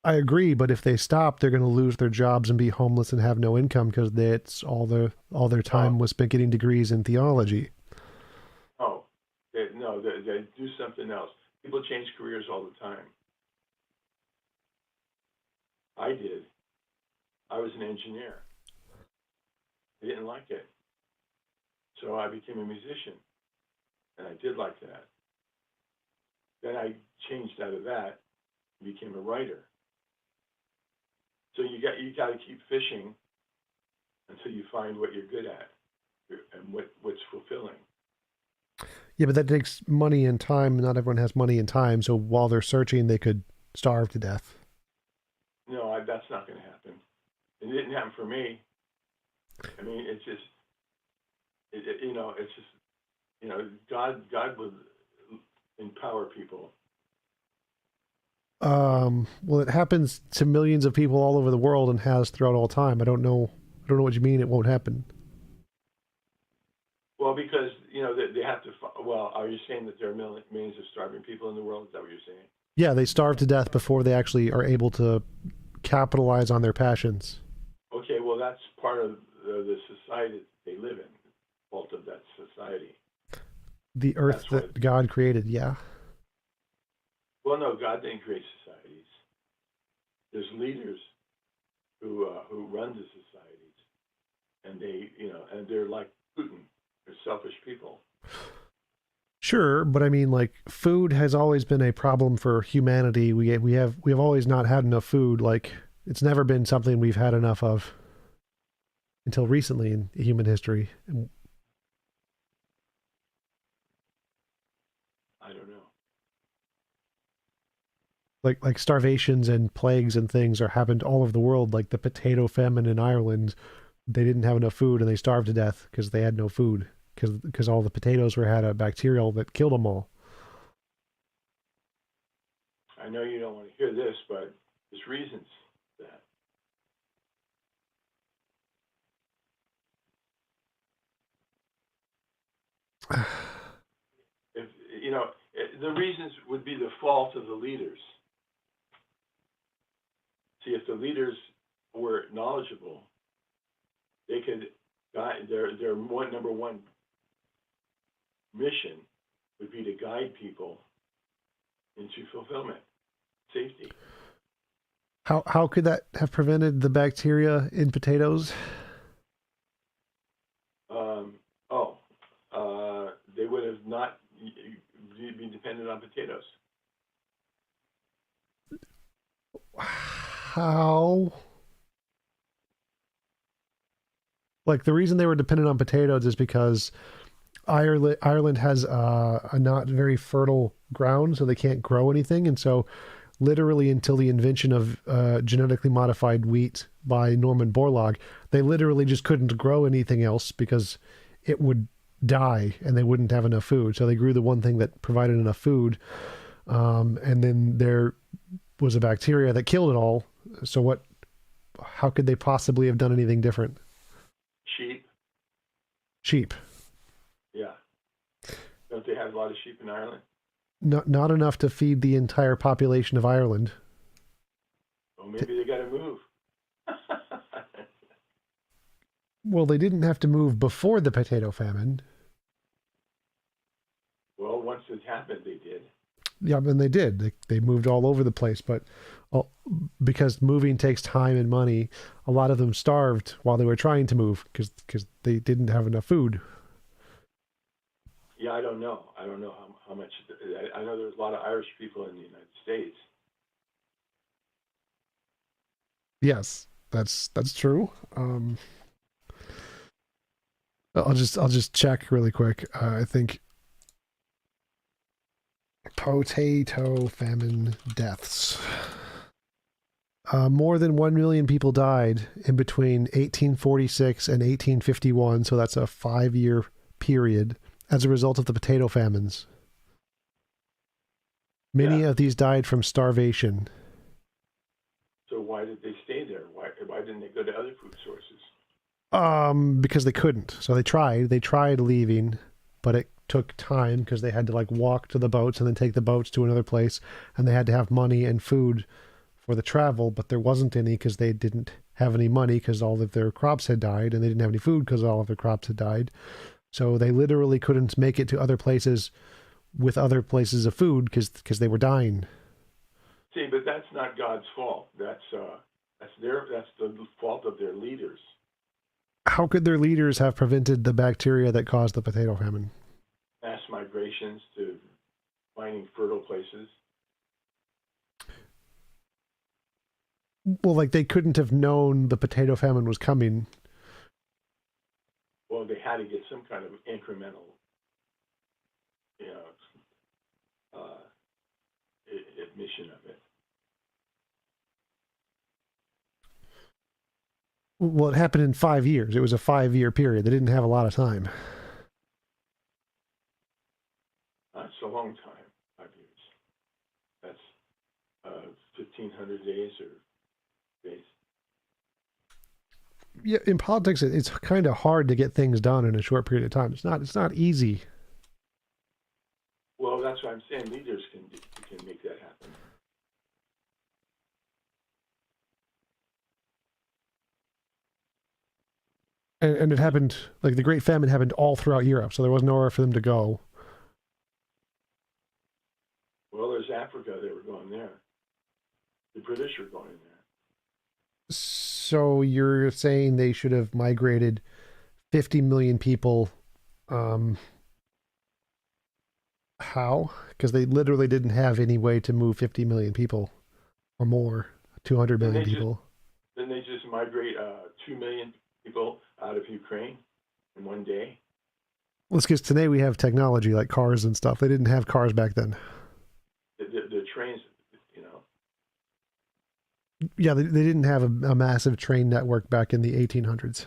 I agree, but if they stop, they're going to lose their jobs and be homeless and have no income because that's all their Oh, time was spent getting degrees in theology. oh, no, they do something else. People change careers all the time. I did. I was an engineer. I didn't like it, so I became a musician, and I did like that. Then I changed out of that and became a writer. So you got to keep fishing until you find what you're good at and what's fulfilling. Yeah, but that takes money and time. Not everyone has money and time, so while they're searching, they could starve to death. No, that's not going to happen. It didn't happen for me. I mean, it's just you know, it's just you know, God would empower people. Well, it happens to millions of people all over the world and has throughout all time. I don't know. I don't know what you mean. It won't happen. Well, because you know they have to. Well, are you saying that there are millions of starving people in the world? Is that what you're saying? Yeah, they starve to death before they actually are able to capitalize on their passions. Okay, well that's part of the society that they live in. Fault of that society. The earth That's why. that God created. Yeah. Well, no, God didn't create societies. There's leaders who run the societies, and they and they're like Putin. They're selfish people. Sure, but I mean, like, food has always been a problem for humanity. We have always not had enough food. Like, it's never been something we've had enough of until recently in human history. I don't know. Like starvations and plagues and things are happened all over the world. Like the potato famine in Ireland, they didn't have enough food and they starved to death because they had no food because all the potatoes were had a bacterial that killed them all. I know you don't want to hear this, but there's reasons for that. If you know, the reasons would be the fault of the leaders. See, if the leaders were knowledgeable, they could guide their number one mission would be to guide people into fulfillment, safety. How could that have prevented the bacteria in potatoes? Oh, they would have not be dependent on potatoes. How? Like the reason they were dependent on potatoes is because Ireland has a not very fertile ground, so they can't grow anything, and so literally until the invention of genetically modified wheat by Norman Borlaug, they literally just couldn't grow anything else because it would die and they wouldn't have enough food. So they grew the one thing that provided enough food, and then there was a bacteria that killed it all. So what? How could they possibly have done anything different? Sheep. Sheep. Yeah. Don't they have a lot of sheep in Ireland? Not enough to feed the entire population of Ireland. Well, maybe they got to move. Well, they didn't have to move before the potato famine. Well, once it happened, they did. Yeah, and they did. They moved all over the place, but because moving takes time and money, a lot of them starved while they were trying to move because they didn't have enough food. Yeah, I don't know. I don't know how much. I know there's a lot of Irish people in the United States. Yes, that's true. I'll just check really quick. I think potato famine deaths. More than 1 million people died in between 1846 and 1851, so that's a 5-year period as a result of the potato famines. Many of these died from starvation. So why did they stay there? Why didn't they go to other food sources? Because they couldn't. So they tried leaving, but it took time because they had to like walk to the boats and then take the boats to another place, and they had to have money and food for the travel, but there wasn't any because they didn't have any money because all of their crops had died, and they didn't have any food because all of their crops had died. So they literally couldn't make it to other places with other places of food because they were dying. See, but that's not God's fault. That's the fault of their leaders. How could their leaders have prevented the bacteria that caused the potato famine? Mass migrations to finding fertile places. Well, like they couldn't have known the potato famine was coming. Well, they had to get some kind of incremental, admission of it. Well, it happened in 5 years. It was a 5-year period. They didn't have a lot of time. That's a long time, 5 years. That's 1,500 days or days. Yeah, in politics, it's kind of hard to get things done in a short period of time. It's not easy. Well, that's what I'm saying. Leaders can make that happen. And it happened, like the Great Famine happened all throughout Europe, so there was nowhere for them to go. Well, there's Africa. They were going there. The British were going there. So you're saying they should have migrated 50 million people. How? Because they literally didn't have any way to move 50 million people or more, 200 million people. Then they just migrate 2 million people out of Ukraine in one day. Well, it's because today we have technology like cars and stuff. They didn't have cars back then. The trains, Yeah, they didn't have a massive train network back in the 1800s.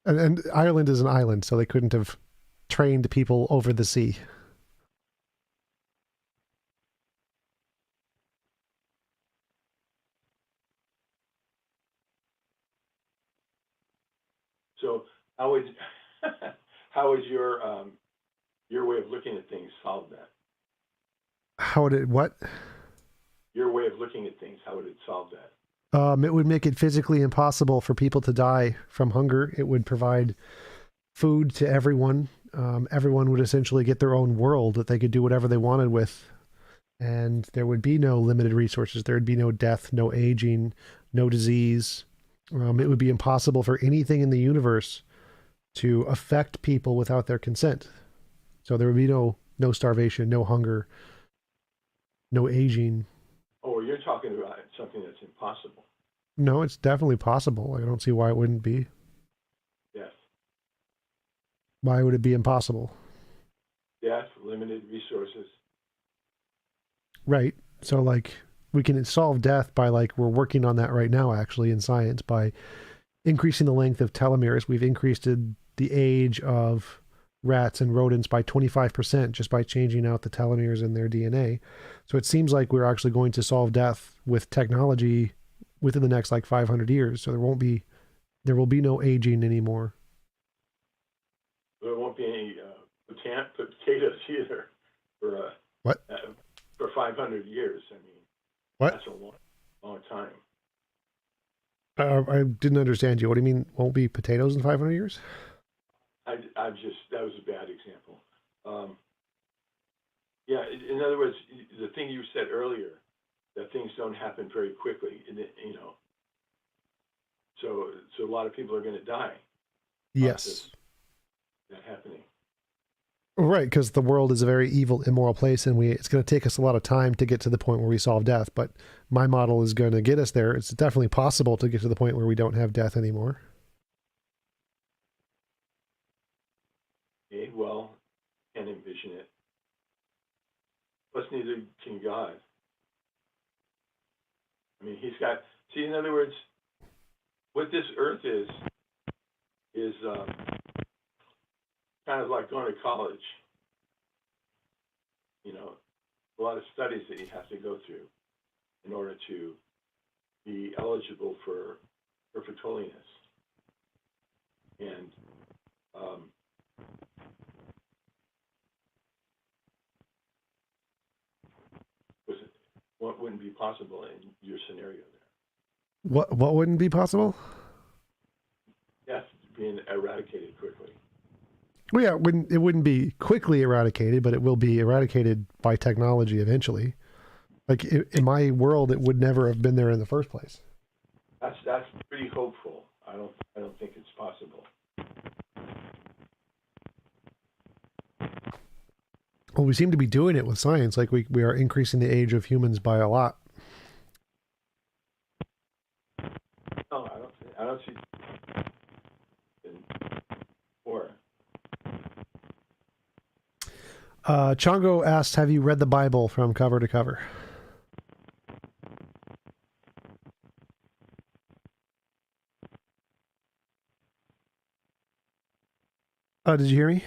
And Ireland is an island, so they couldn't have trained people over the sea. So how would how would your way of looking at things solve that? How would it what? Your way of looking at things, how would it solve that? It would make it physically impossible for people to die from hunger. It would provide food to everyone. Everyone would essentially get their own world that they could do whatever they wanted with. And there would be no limited resources. There would be no death, no aging, no disease. It would be impossible for anything in the universe to affect people without their consent. So there would be no starvation, no hunger, no aging. Oh, you're talking about something that's impossible. No, it's definitely possible. I don't see why it wouldn't be. Death. Why would it be impossible? Death, limited resources. Right. So like we can solve death by like we're working on that right now actually in science by increasing the length of telomeres. We've increased the age of rats and rodents by 25% just by changing out the telomeres in their DNA. So it seems like we're actually going to solve death with technology within the next like 500 years. So there will be no aging anymore. There won't be any potatoes either for What? for 500 years. I mean, What? that's a long time. I didn't understand you. What do you mean won't be potatoes in 500 years? That was a bad example. Yeah, in other words, the thing you said earlier, that things don't happen very quickly, so a lot of people are going to die. Yes. That happening. Right, because the world is a very evil, immoral place, and it's going to take us a lot of time to get to the point where we solve death. But my model is going to get us there. It's definitely possible to get to the point where we don't have death anymore. Okay, well, can't envision it. Plus, neither can God. I mean, he's got. See, in other words, what this earth is kind of like going to college. You know, a lot of studies that you have to go through in order to be eligible for perfect holiness. And what wouldn't be possible in your scenario there? What wouldn't be possible? Death being eradicated quickly. Well, yeah, it wouldn't be quickly eradicated, but it will be eradicated by technology eventually. Like in my world, it would never have been there in the first place. That's pretty hopeful. I don't think it's possible. Well, we seem to be doing it with science. Like we are increasing the age of humans by a lot. No, I don't see. Or Chongo asks, "Have you read the Bible from cover to cover?" Did you hear me?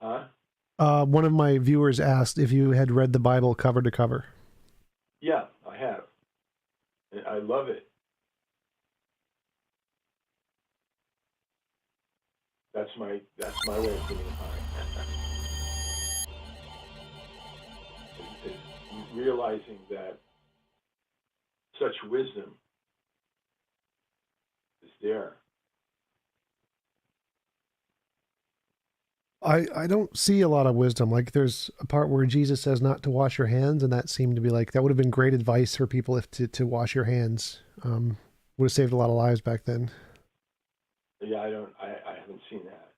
huh? One of my viewers asked if you had read the Bible cover to cover. Yeah, I have. And I love it. That's my way of getting high. is realizing that such wisdom is there. I don't see a lot of wisdom. Like there's a part where Jesus says not to wash your hands, and that seemed to be like that would have been great advice for people if to wash your hands. Would have saved a lot of lives back then. Yeah, I haven't seen that.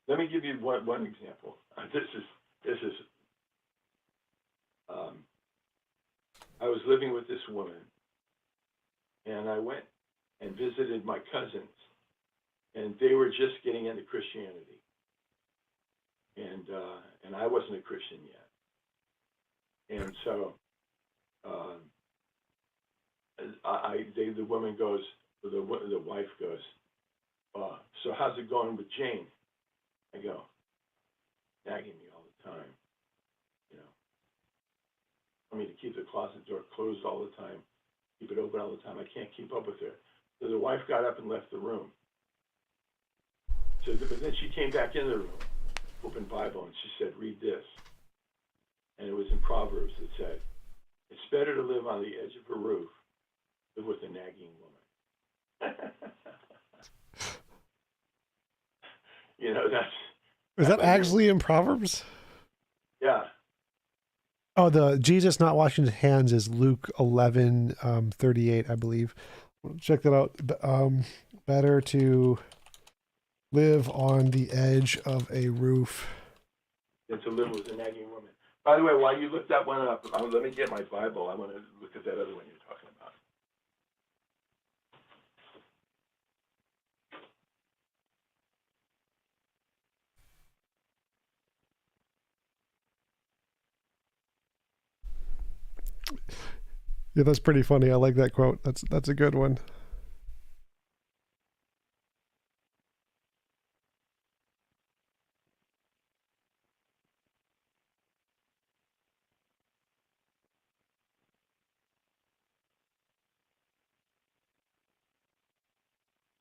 Let me give you one example. This is. Um, I was living with this woman, and I went and visited my cousins, and they were just getting into Christianity, and I wasn't a Christian yet, and so the woman goes, the wife goes, so how's it going with Jane? I go, nagging me all the time, you know. I mean, to keep the closet door closed all the time, keep it open all the time. I can't keep up with her. So the wife got up and left the room. But then she came back in the room, opened Bible, and she said, "Read this." And it was in Proverbs. It said, "It's better to live on the edge of a roof than with a nagging woman." You know, Is that that might be, actually in Proverbs? yeah. Oh, the Jesus not washing his hands is Luke 11, 38, I believe. Check that out. Better to live on the edge of a roof. Than to live with a nagging woman. By the way, while you look that one up, let me get my Bible. I want to look at that other one you're talking about. Yeah, that's pretty funny. I like that quote. That's a good one.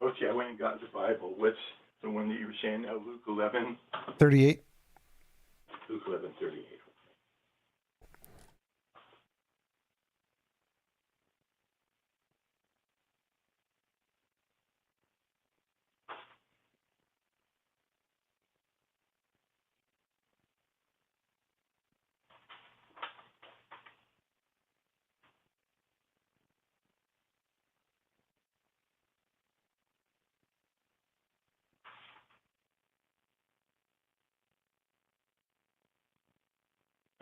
Okay, I went and got the Bible. What's the one that you were saying now? Luke 11? 38. Luke 11:38.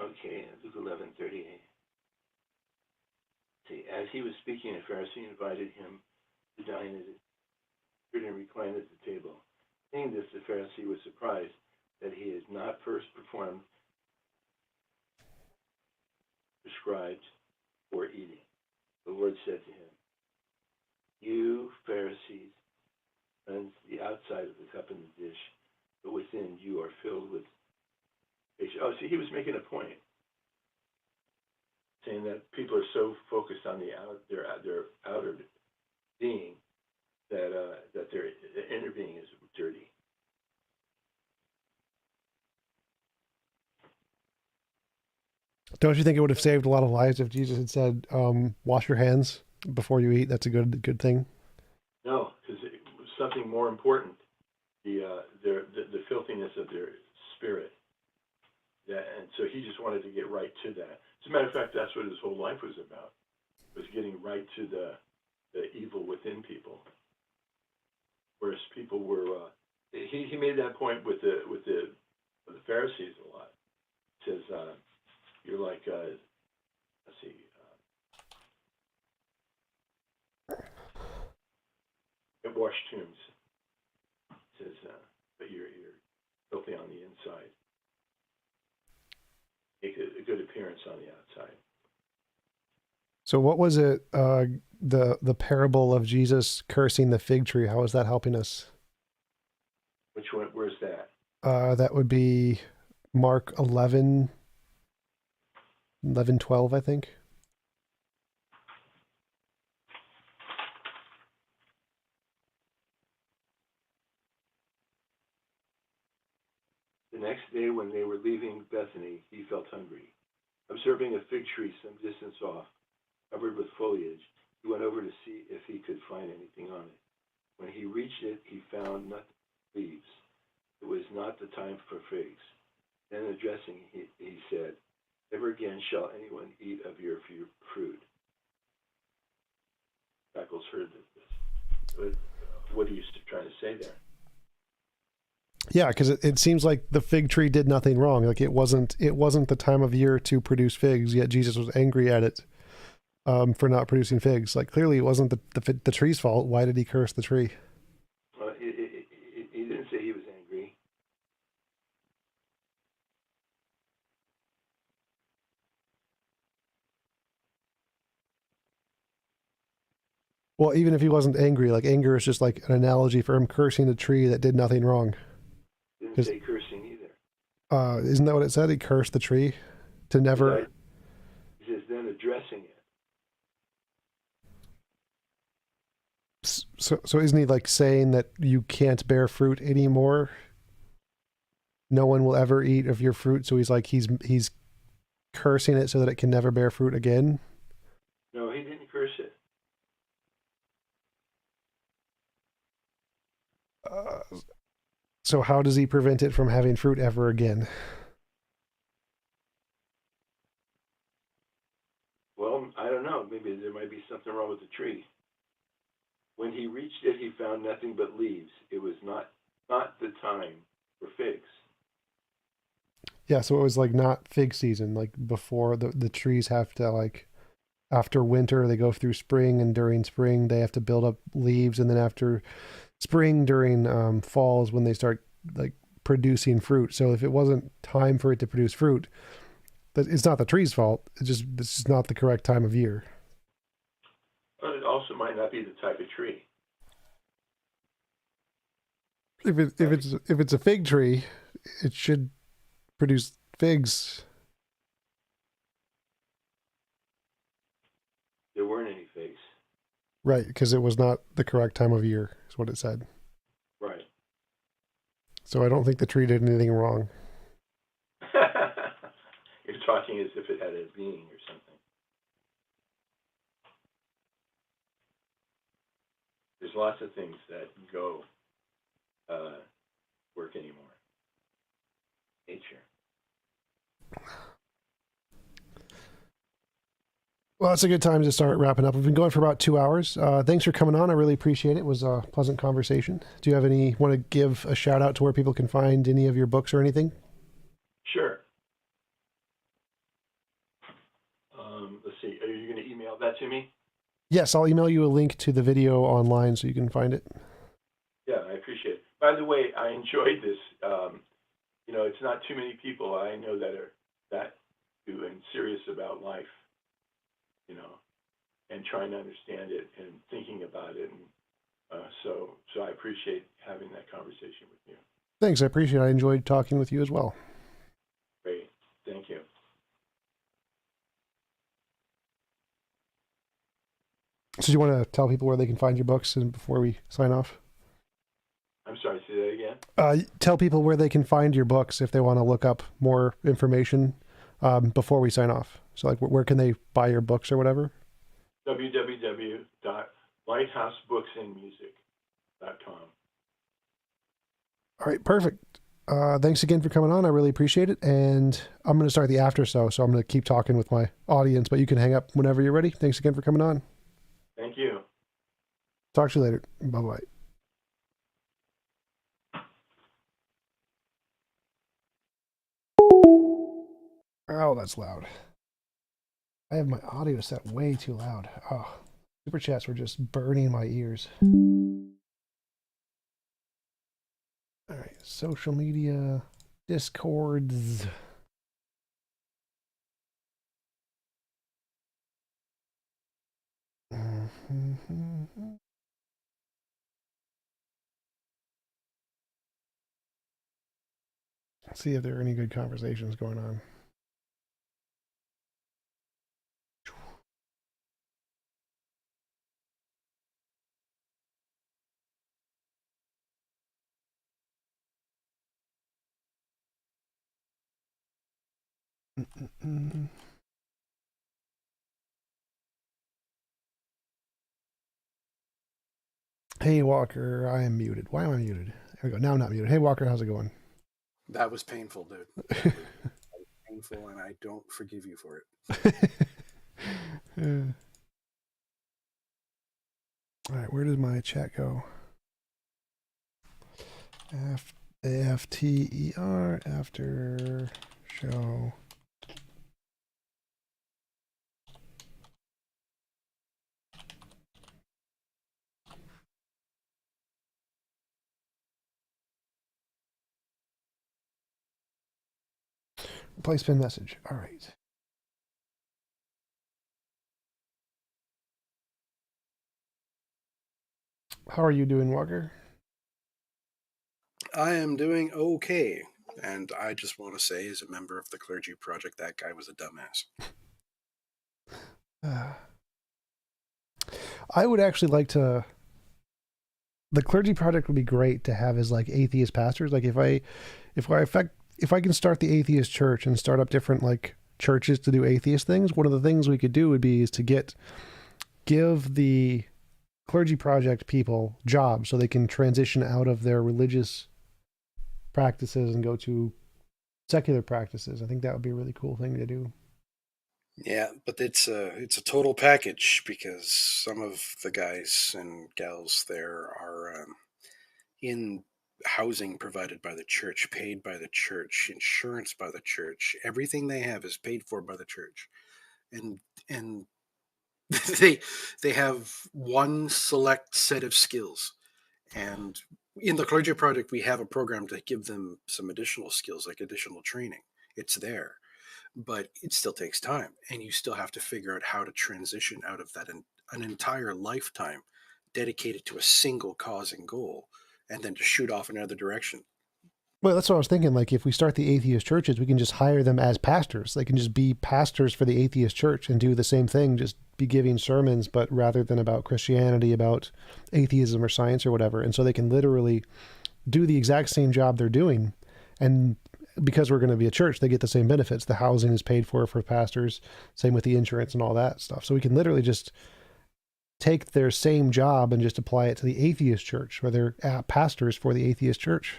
Okay, Luke 11:38. See, as he was speaking, a Pharisee invited him to dine at his and reclined at the table. Seeing this, the Pharisee was surprised that he had not first performed prescribed for eating. The Lord said to him, "You Pharisees cleanse the outside of the cup and the dish, but within you are filled with hatred." Oh, see, he was making a point, saying that people are so focused on their outer being that their inner being is dirty. Don't you think it would have saved a lot of lives if Jesus had said, "Wash your hands before you eat"? That's a good thing. No, because it was something more important: the filthiness of their spirit. And so he just wanted to get right to that. As a matter of fact, that's what his whole life was about: was getting right to the evil within people. Whereas people were, he made that point with the Pharisees a lot. He says, "You're like, let's see, washed tombs." He says, "But you're filthy on the inside. Make a good appearance on the outside." So what was it? The parable of Jesus cursing the fig tree. How is that helping us? Which one? Where's that? That would be Mark 11, 11, 12, I think. The next day, when they were leaving Bethany, he felt hungry. Observing a fig tree some distance off, covered with foliage, he went over to see if he could find anything on it. When he reached it, he found nothing but leaves. It was not the time for figs. Then addressing, he said, "Never again shall anyone eat of your fruit." Shackles heard this. What are you trying to say there? Yeah, because it seems like the fig tree did nothing wrong. Like it wasn't the time of year to produce figs. Yet Jesus was angry at it for not producing figs. Like clearly, it wasn't the tree's fault. Why did he curse the tree? He didn't say he was angry. Well, even if he wasn't angry, like anger is just like an analogy for him cursing the tree that did nothing wrong. Didn't say cursing either. Isn't that what it said? He cursed the tree to never. He says then addressing it. So isn't he like saying that you can't bear fruit anymore? No one will ever eat of your fruit. So he's cursing it so that it can never bear fruit again. No, he didn't curse it. Uh, so how does he prevent it from having fruit ever again? Well, I don't know. Maybe there might be something wrong with the tree. When he reached it, he found nothing but leaves. It was not the time for figs. Yeah, so it was like not fig season, like before the trees have to like after winter they go through spring, and during spring they have to build up leaves, and then after spring during fall is when they start like producing fruit. So if it wasn't time for it to produce fruit, it's not the tree's fault. It's just not the correct time of year. But it also might not be the type of tree. Might be, If it's a fig tree, it should produce figs. there weren't any figs. Right, because it was not the correct time of year, is what it said. Right. So I don't think the tree did anything wrong. You're talking as if it had a being or something. There's lots of things that go work anymore. Nature. Well, that's a good time to start wrapping up. We've been going for about 2 hours. Thanks for coming on. I really appreciate it. It was a pleasant conversation. Do you have want to give a shout out to where people can find any of your books or anything? Sure. Let's see. Are you going to email that to me? Yes, I'll email you a link to the video online so you can find it. Yeah, I appreciate it. By the way, I enjoyed this. It's not too many people I know that are that do and serious about life, you know, and trying to understand it and thinking about it. And so I appreciate having that conversation with you. Thanks, I appreciate it. I enjoyed talking with you as well. Great. Thank you. So do you want to tell people where they can find your books and before we sign off? I'm sorry, say that again. Tell people where they can find your books if they want to look up more information before we sign off. So, like, where can they buy your books or whatever? www.lighthousebooksandmusic.com. All right, perfect. Thanks again for coming on. I really appreciate it. And I'm going to start the after so I'm going to keep talking with my audience, but you can hang up whenever you're ready. Thanks again for coming on. Thank you. Talk to you later. Bye-bye. Oh, that's loud. I have my audio set way too loud. Oh, super chats were just burning my ears. All right, social media, Discords. Let's see if there are any good conversations going on. Hey, Walker, I am muted. Why am I muted? There we go. Now I'm not muted. Hey, Walker, how's it going? That was painful, dude. That was painful, and I don't forgive you for it. Yeah. All right, where does my chat go? AFTER after show. Replace pin message. All right. How are you doing, Walker? I am doing okay, and I just want to say, as a member of the Clergy Project, that guy was a dumbass. I would actually like to the clergy project would be great to have as like atheist pastors. Like if I can start the atheist church and start up different like churches to do atheist things, one of the things we could do would be is to give the clergy project people jobs so they can transition out of their religious practices and go to secular practices. I think that would be a really cool thing to do. Yeah, but it's a total package because some of the guys and gals there are in housing provided by the church, paid by the church, insurance by the church. Everything they have is paid for by the church, and they they have one select set of skills. And in the clergy project, we have a program to give them some additional skills, like additional training. It's there, but it still takes time, and you still have to figure out how to transition out of that an entire lifetime dedicated to a single cause and goal, and then to shoot off in another direction. Well, that's what I was thinking. Like, if we start the atheist churches, we can just hire them as pastors. They can just be pastors for the atheist church and do the same thing, just be giving sermons, but rather than about Christianity, about atheism or science or whatever. And so they can literally do the exact same job they're doing. And because we're going to be a church, they get the same benefits. The housing is paid for pastors, same with the insurance and all that stuff. So we can literally just take their same job and just apply it to the atheist church, where they're pastors for the atheist church.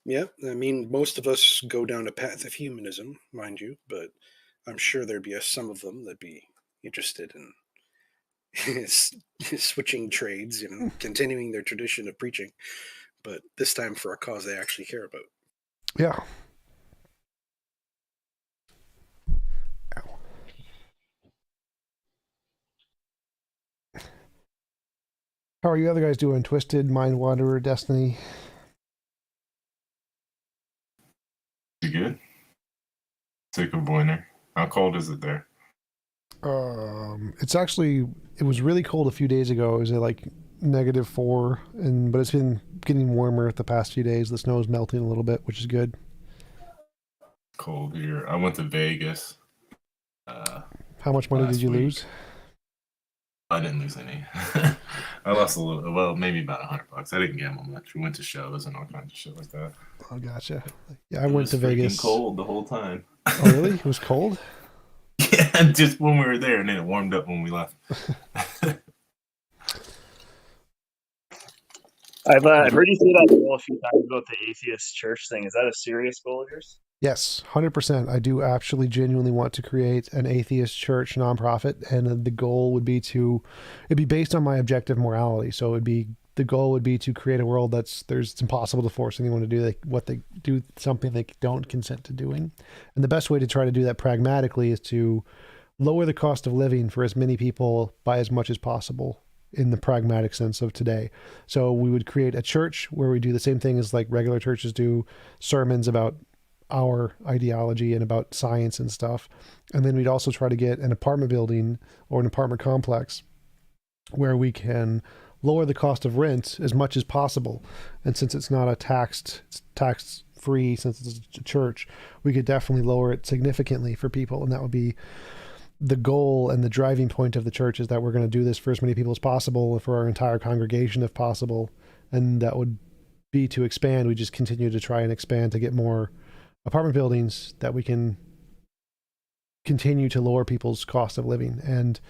Yeah, I mean, most of us go down a path of humanism, mind you, but I'm sure there'd be some of them that'd be interested in switching trades, continuing their tradition of preaching, but this time for a cause they actually care about. Yeah. How are you other guys doing? Twisted, Mind Wanderer, Destiny? You good? Sick of winter. How cold is it there? It was really cold a few days ago. It was at like -4, but it's been getting warmer the past few days. The snow is melting a little bit, which is good. Cold here. I went to Vegas How much money did last you week. lose? I didn't lose any. I lost a little. Well, maybe about $100. I didn't gamble much. We went to shows and all kinds of shit like that. Oh, gotcha. Yeah, I It went was to freaking Vegas. cold the whole time. Oh, really? It was cold? Yeah, just when we were there, and then it warmed up when we left. I've heard you say that goal a few times about the atheist church thing. Is that a serious goal of yours? Yes, 100%. I do actually genuinely want to create an atheist church nonprofit, and the goal would be it'd be based on my objective morality. So the goal would be to create a world it's impossible to force anyone to do something they don't consent to doing. And the best way to try to do that pragmatically is to lower the cost of living for as many people by as much as possible in the pragmatic sense of today. So we would create a church where we do the same thing as like regular churches do, sermons about our ideology and about science and stuff. And then we'd also try to get an apartment building or an apartment complex where we can lower the cost of rent as much as possible. And since it's not it's tax free, since it's a church, we could definitely lower it significantly for people. And that would be the goal and the driving point of the church, is that we're going to do this for as many people as possible, for our entire congregation if possible. And that would be to expand. We just continue to try and expand to get more apartment buildings that we can continue to lower people's cost of living, and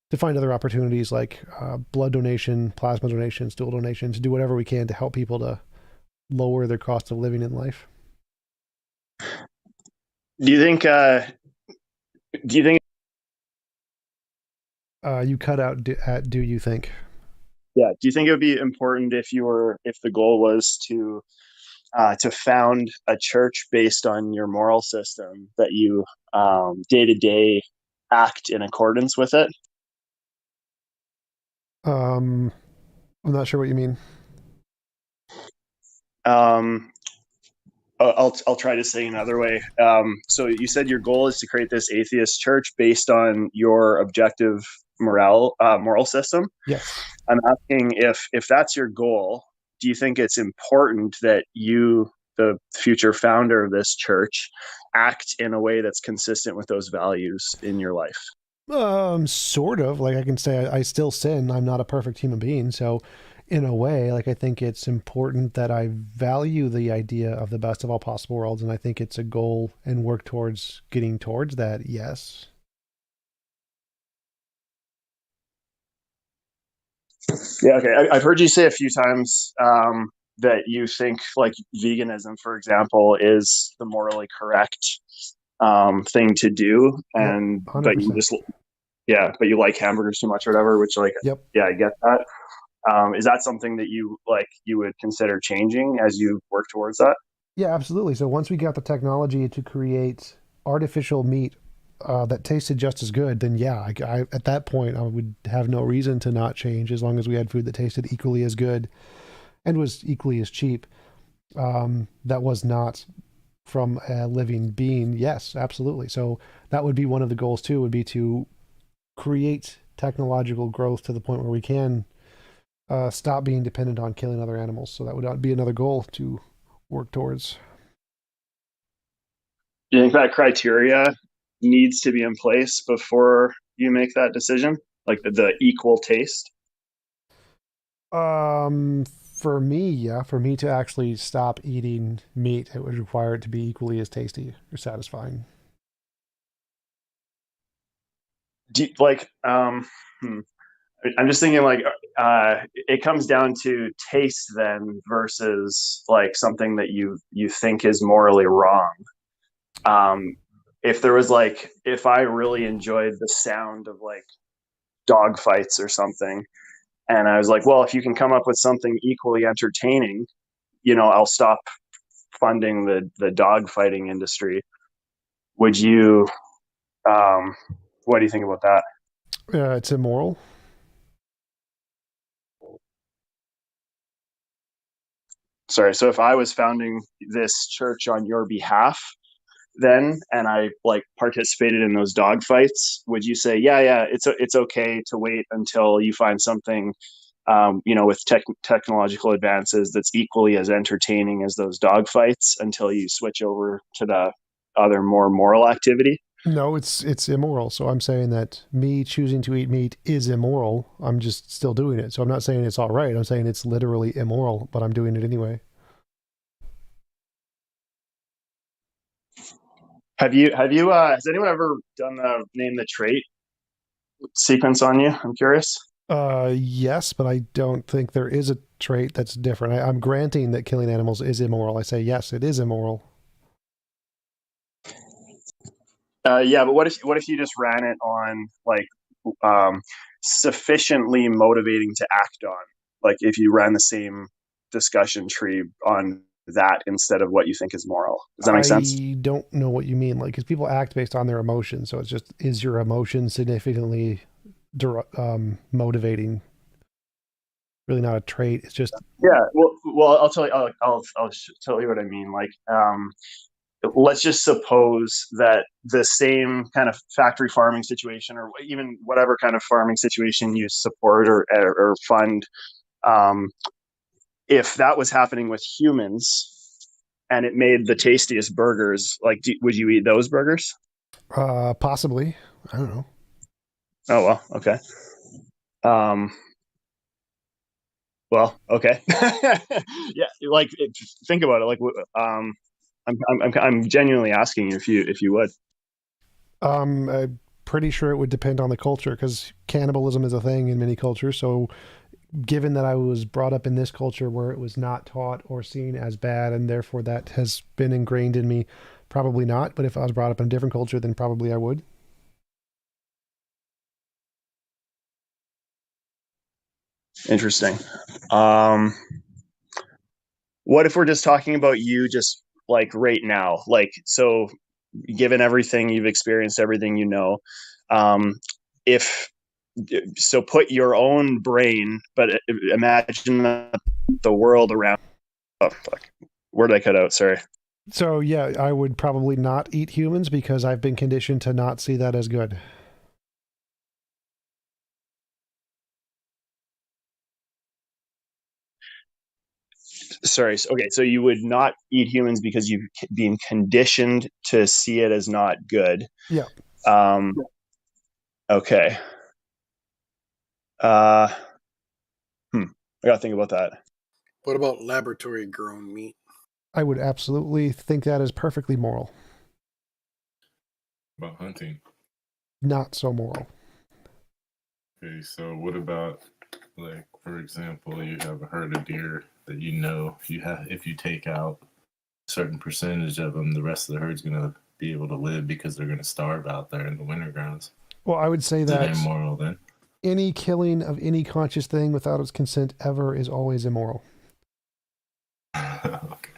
to find other opportunities like blood donation, plasma donation, stool donation, to do whatever we can to help people to lower their cost of living in life. Do you think? Do you think? You cut out do you think? Yeah. Do you think it would be important if the goal was to found a church based on your moral system, that you day to day act in accordance with it? I'm not sure what you mean. I'll try to say another way. So you said your goal is to create this atheist church based on your objective moral system. Yes. I'm asking if that's your goal, do you think it's important that you, the future founder of this church, act in a way that's consistent with those values in your life? Sort of. Like I can say I still sin. I'm not a perfect human being. So, in a way, like I think it's important that I value the idea of the best of all possible worlds, and I think it's a goal and work towards getting towards that. Yes. Yeah, okay. I've heard you say a few times that you think like veganism, for example, is the morally correct thing to do, Yep. and but you 100%. just but you like hamburgers too much or whatever. Which like Yep. yeah, I get that. Is that something that you would consider changing as you work towards that? Yeah, absolutely. So once we got the technology to create artificial meat that tasted just as good, then yeah, at that point I would have no reason to not change as long as we had food that tasted equally as good and was equally as cheap. That was not from a living being. Yes, absolutely. So that would be one of the goals too. Would be to create technological growth to the point where we can stop being dependent on killing other animals. So that would be another goal to work towards. Do you think that criteria needs to be in place before you make that decision, like the equal taste? For me, yeah, for me to actually stop eating meat, it would require it to be equally as tasty or satisfying. Do you, like hmm. I'm just thinking like it comes down to taste then versus like something that you think is morally wrong. Um, if there was like if I really enjoyed the sound of like dog fights or something, and I was like, well, if you can come up with something equally entertaining, I'll stop funding the dog fighting industry. Would you? Um, what do you think about that? It's immoral. Sorry. So if I was founding this church on your behalf, then and I like participated in those dog fights, would you say, yeah, it's okay to wait until you find something, with technological advances that's equally as entertaining as those dog fights until you switch over to the other more moral activity? No, it's immoral. So I'm saying that me choosing to eat meat is immoral. I'm just still doing it. So I'm not saying it's all right. I'm saying it's literally immoral, but I'm doing it anyway. Has anyone ever done the name the trait sequence on you? I'm curious. Yes, but I don't think there is a trait that's different. I'm granting that killing animals is immoral. I say yes, it is immoral. Yeah, but what if you just ran it on like um, sufficiently motivating to act on? Like if you ran the same discussion tree on that instead of what you think is moral. Does that make sense? I don't know what you mean, like, because people act based on their emotions. So it's just, is your emotion significantly motivating? Really not a trait. It's just, Yeah. Well, I'll tell you. I'll tell you what I mean. Like, let's just suppose that the same kind of factory farming situation, or even whatever kind of farming situation you support or fund, um, if that was happening with humans and it made the tastiest burgers, like, would you eat those burgers? possibly. I don't know. Oh well, okay. Um, well, okay. Yeah, like think about it. Like, I'm genuinely asking you if you would. I'm pretty sure it would depend on the culture because cannibalism is a thing in many cultures. So, given that I was brought up in this culture where it was not taught or seen as bad, and therefore that has been ingrained in me, probably not. But if I was brought up in a different culture, then probably I would. Interesting. Um, what if we're just talking about you, just like right now? Like, so given everything you've experienced, everything um, if so, put your own brain, but imagine the world around. Oh, fuck. Where did I cut out? Sorry. So, yeah, I would probably not eat humans because I've been conditioned to not see that as good. Sorry. Okay, so you would not eat humans because you've been conditioned to see it as not good. Yeah. Um, Okay. Uh, I gotta think about that. What about laboratory grown meat? I would absolutely think that is perfectly moral. About hunting. Not so moral. Okay, so what about, like, for example, you have a herd of deer that if you take out a certain percentage of them, the rest of the herd's gonna be able to live because they're gonna starve out there in the winter grounds. Well, I would say Is it that immoral then? any killing of any conscious thing without its consent ever is always immoral. Okay.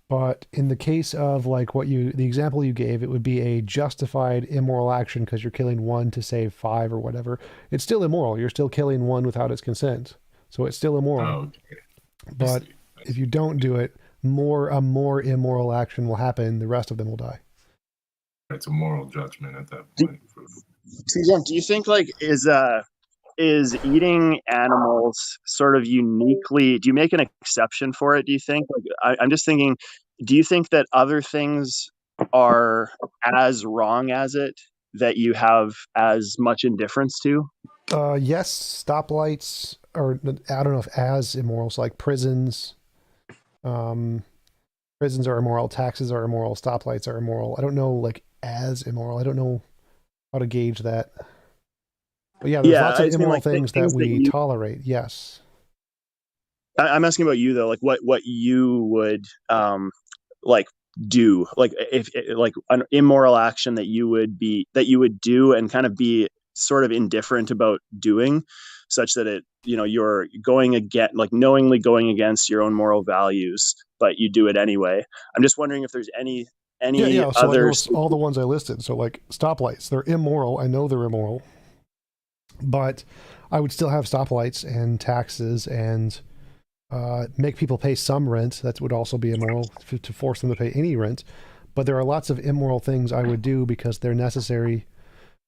But in the case of like the example you gave, it would be a justified immoral action because you're killing one to save five or whatever. It's still immoral. You're still killing one without its consent. So it's still immoral. Oh, okay. I But see. I if see. you don't do it, a more immoral action will happen. The rest of them will die. It's a moral judgment at that Do, point. TJump, do you think like is eating animals sort of uniquely, do you make an exception for it, do you think? Like I'm just thinking, do you think that other things are as wrong as it that you have as much indifference to? Yes, stoplights are, I don't know if as immoral, so like prisons. Um, prisons are immoral, taxes are immoral, stoplights are immoral. I don't know like as immoral. I don't know how to gauge that. But yeah, there's Yeah, lots I of just mean immoral like things that things that we you, tolerate. Yes. I'm asking about you though, like what you would like do, like if like an immoral action that you would do and kind of be sort of indifferent about doing, such that it, you're going against, like knowingly going against your own moral values, but you do it anyway. I'm just wondering if there's Yeah, any yeah. So like other. all the ones I listed. So like stoplights, they're immoral. I know they're immoral, but I would still have stoplights and taxes and make people pay some rent. That would also be immoral to force them to pay any rent. But there are lots of immoral things I would do because they're necessary,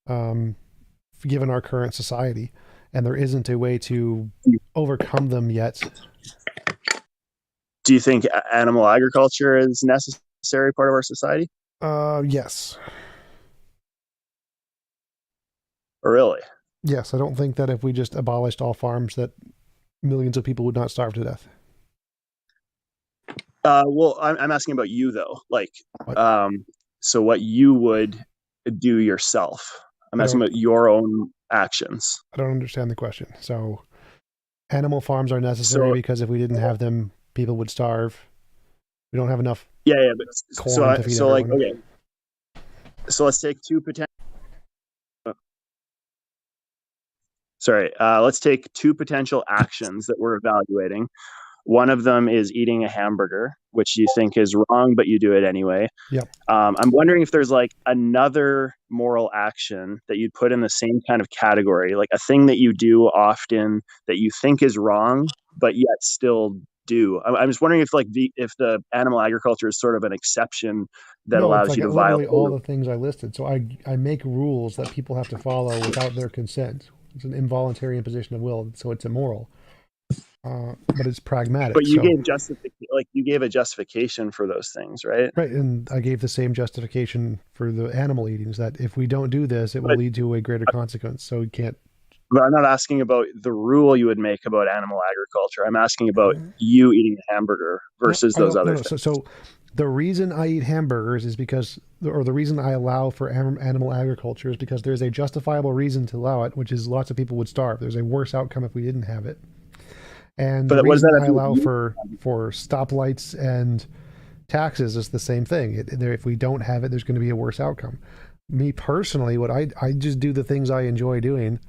um, given our current society, and there isn't a way to overcome them yet. Do you think animal agriculture is necessary part of our society? Yes. Or really? Yes, I don't think that if we just abolished all farms that millions of people would not starve to death. Well, I'm asking about you though. Like, But um, so what you would do yourself? I'm I asking don't about your own actions. I don't understand the question. So animal farms are necessary So because if we didn't have them, people would starve. We don't have enough yeah, but corn to feed like everyone. okay, so let's take two potential. Sorry, let's take two potential actions that we're evaluating. One of them is eating a hamburger, which you think is wrong, but you do it anyway. Yep. I'm wondering if there's like another moral action that you'd put in the same kind of category, like a thing that you do often that you think is wrong, but yet still do. I'm just wondering if like if the animal agriculture is sort of an exception that No, it's allows like you to violate. literally all the things I listed. So I make rules that people have to follow without their consent. It's an involuntary imposition of will, so it's immoral. But it's But pragmatic. you So gave you gave a justification for those things, right? right, and I gave the same justification for the animal eating is that if we don't do this, it will But lead to a greater consequence. So we can't. But I'm not asking about the rule you would make about animal agriculture. I'm asking about you eating a hamburger No, versus I those don't. No, other no. things. So the reason I eat hamburgers is because, or the reason I allow for animal agriculture is because there's a justifiable reason to allow it, which is lots of people would starve. There's a worse outcome if we didn't have it. And the But what does that reason have I to do with allow you? for stoplights and taxes is the same thing. If we don't have it, there's going to be a worse outcome. Me personally, what I just do the things I enjoy doing,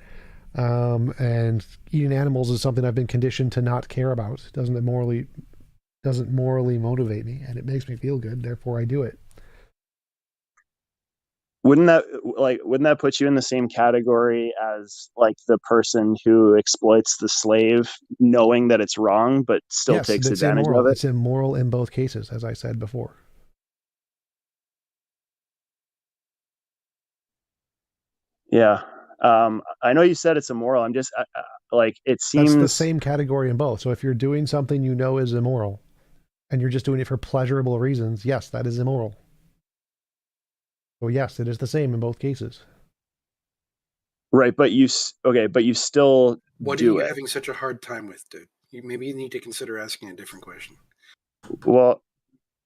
and eating animals is something I've been conditioned to not care about. It doesn't morally motivate me, and it makes me feel good. Therefore, I do it. Wouldn't that put you in the same category as like the person who exploits the slave knowing that it's wrong but still Yes, takes it's advantage of immoral. it? It's immoral in both cases, as I said before. Yeah. I know you said it's immoral. I'm just like it That's the seems. same category in both. So if you're doing something you know is immoral, and you're just doing it for pleasurable reasons, yes, that is immoral. So yes, it is the same in both cases. Right, but but you still What are do you it. having such a hard time with, dude? Maybe you need to consider asking a different question. Well,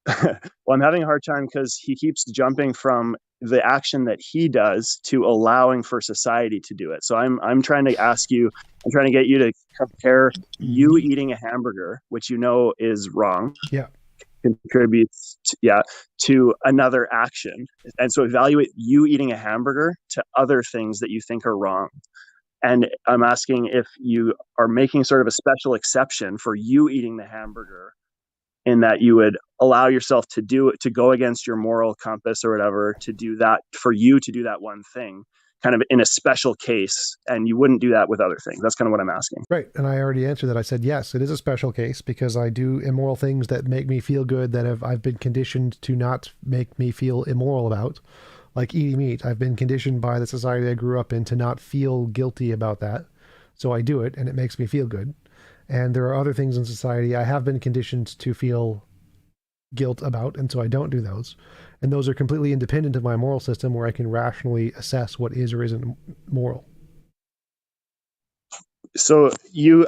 well, I'm having a hard time because he keeps jumping from the action that he does to allowing for society to do it. So I'm trying to ask you, I'm trying to get you to compare you eating a hamburger, which you know is wrong, Yeah. contributes to another action. And so evaluate you eating a hamburger to other things that you think are wrong. And I'm asking if you are making sort of a special exception for you eating the hamburger, in that you would allow yourself to do it, to go against your moral compass or whatever, to do that, for you to do that one thing kind of in a special case, and you wouldn't do that with other things. That's kind of what I'm asking. Right. And I already answered that. I said, yes, it is a special case because I do immoral things that make me feel good that I've been conditioned to not make me feel immoral about, like eating meat. I've been conditioned by the society I grew up in to not feel guilty about that. So I do it and it makes me feel good. And there are other things in society I have been conditioned to feel guilt about, and so I don't do those. And those are completely independent of my moral system where I can rationally assess what is or isn't moral. So you,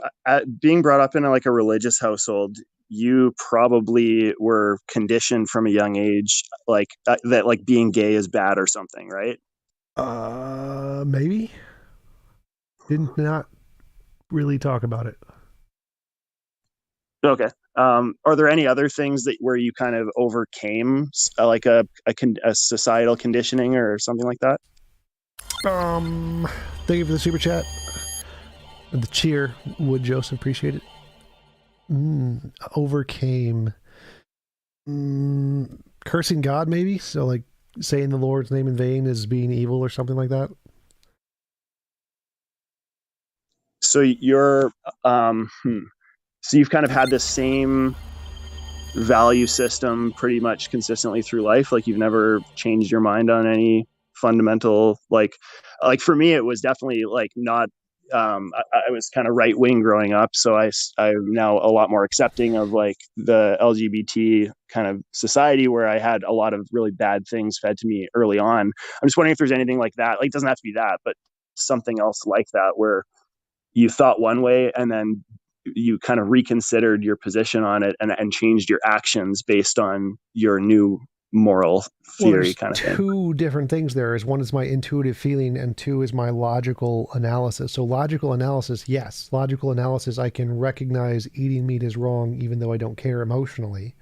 being brought up in like a religious household, you probably were conditioned from a young age, like that, like being gay is bad or something, right? Maybe. Didn't not really talk about it. Okay. Are there any other things that where you kind of overcame like a societal conditioning or something like that? Thank you for the super chat. The cheer, would Joseph appreciate it? Overcame. Cursing God, maybe? So, like, saying the Lord's name in vain is being evil or something like that? So you're, so you've kind of had the same value system pretty much consistently through life. Like you've never changed your mind on any fundamental, like for me, it was definitely like not, I was kind of right wing growing up. So I'm now a lot more accepting of like the LGBT kind of society where I had a lot of really bad things fed to me early on. I'm just wondering if there's anything like that. Like it doesn't have to be that, but something else like that where you thought one way and then you kind of reconsidered your position on it and changed your actions based on your new moral theory kind of thing. Two different things there. One is my intuitive feeling and two is my logical analysis. So logical analysis, yes. Logical analysis, I can recognize eating meat is wrong even though I don't care emotionally.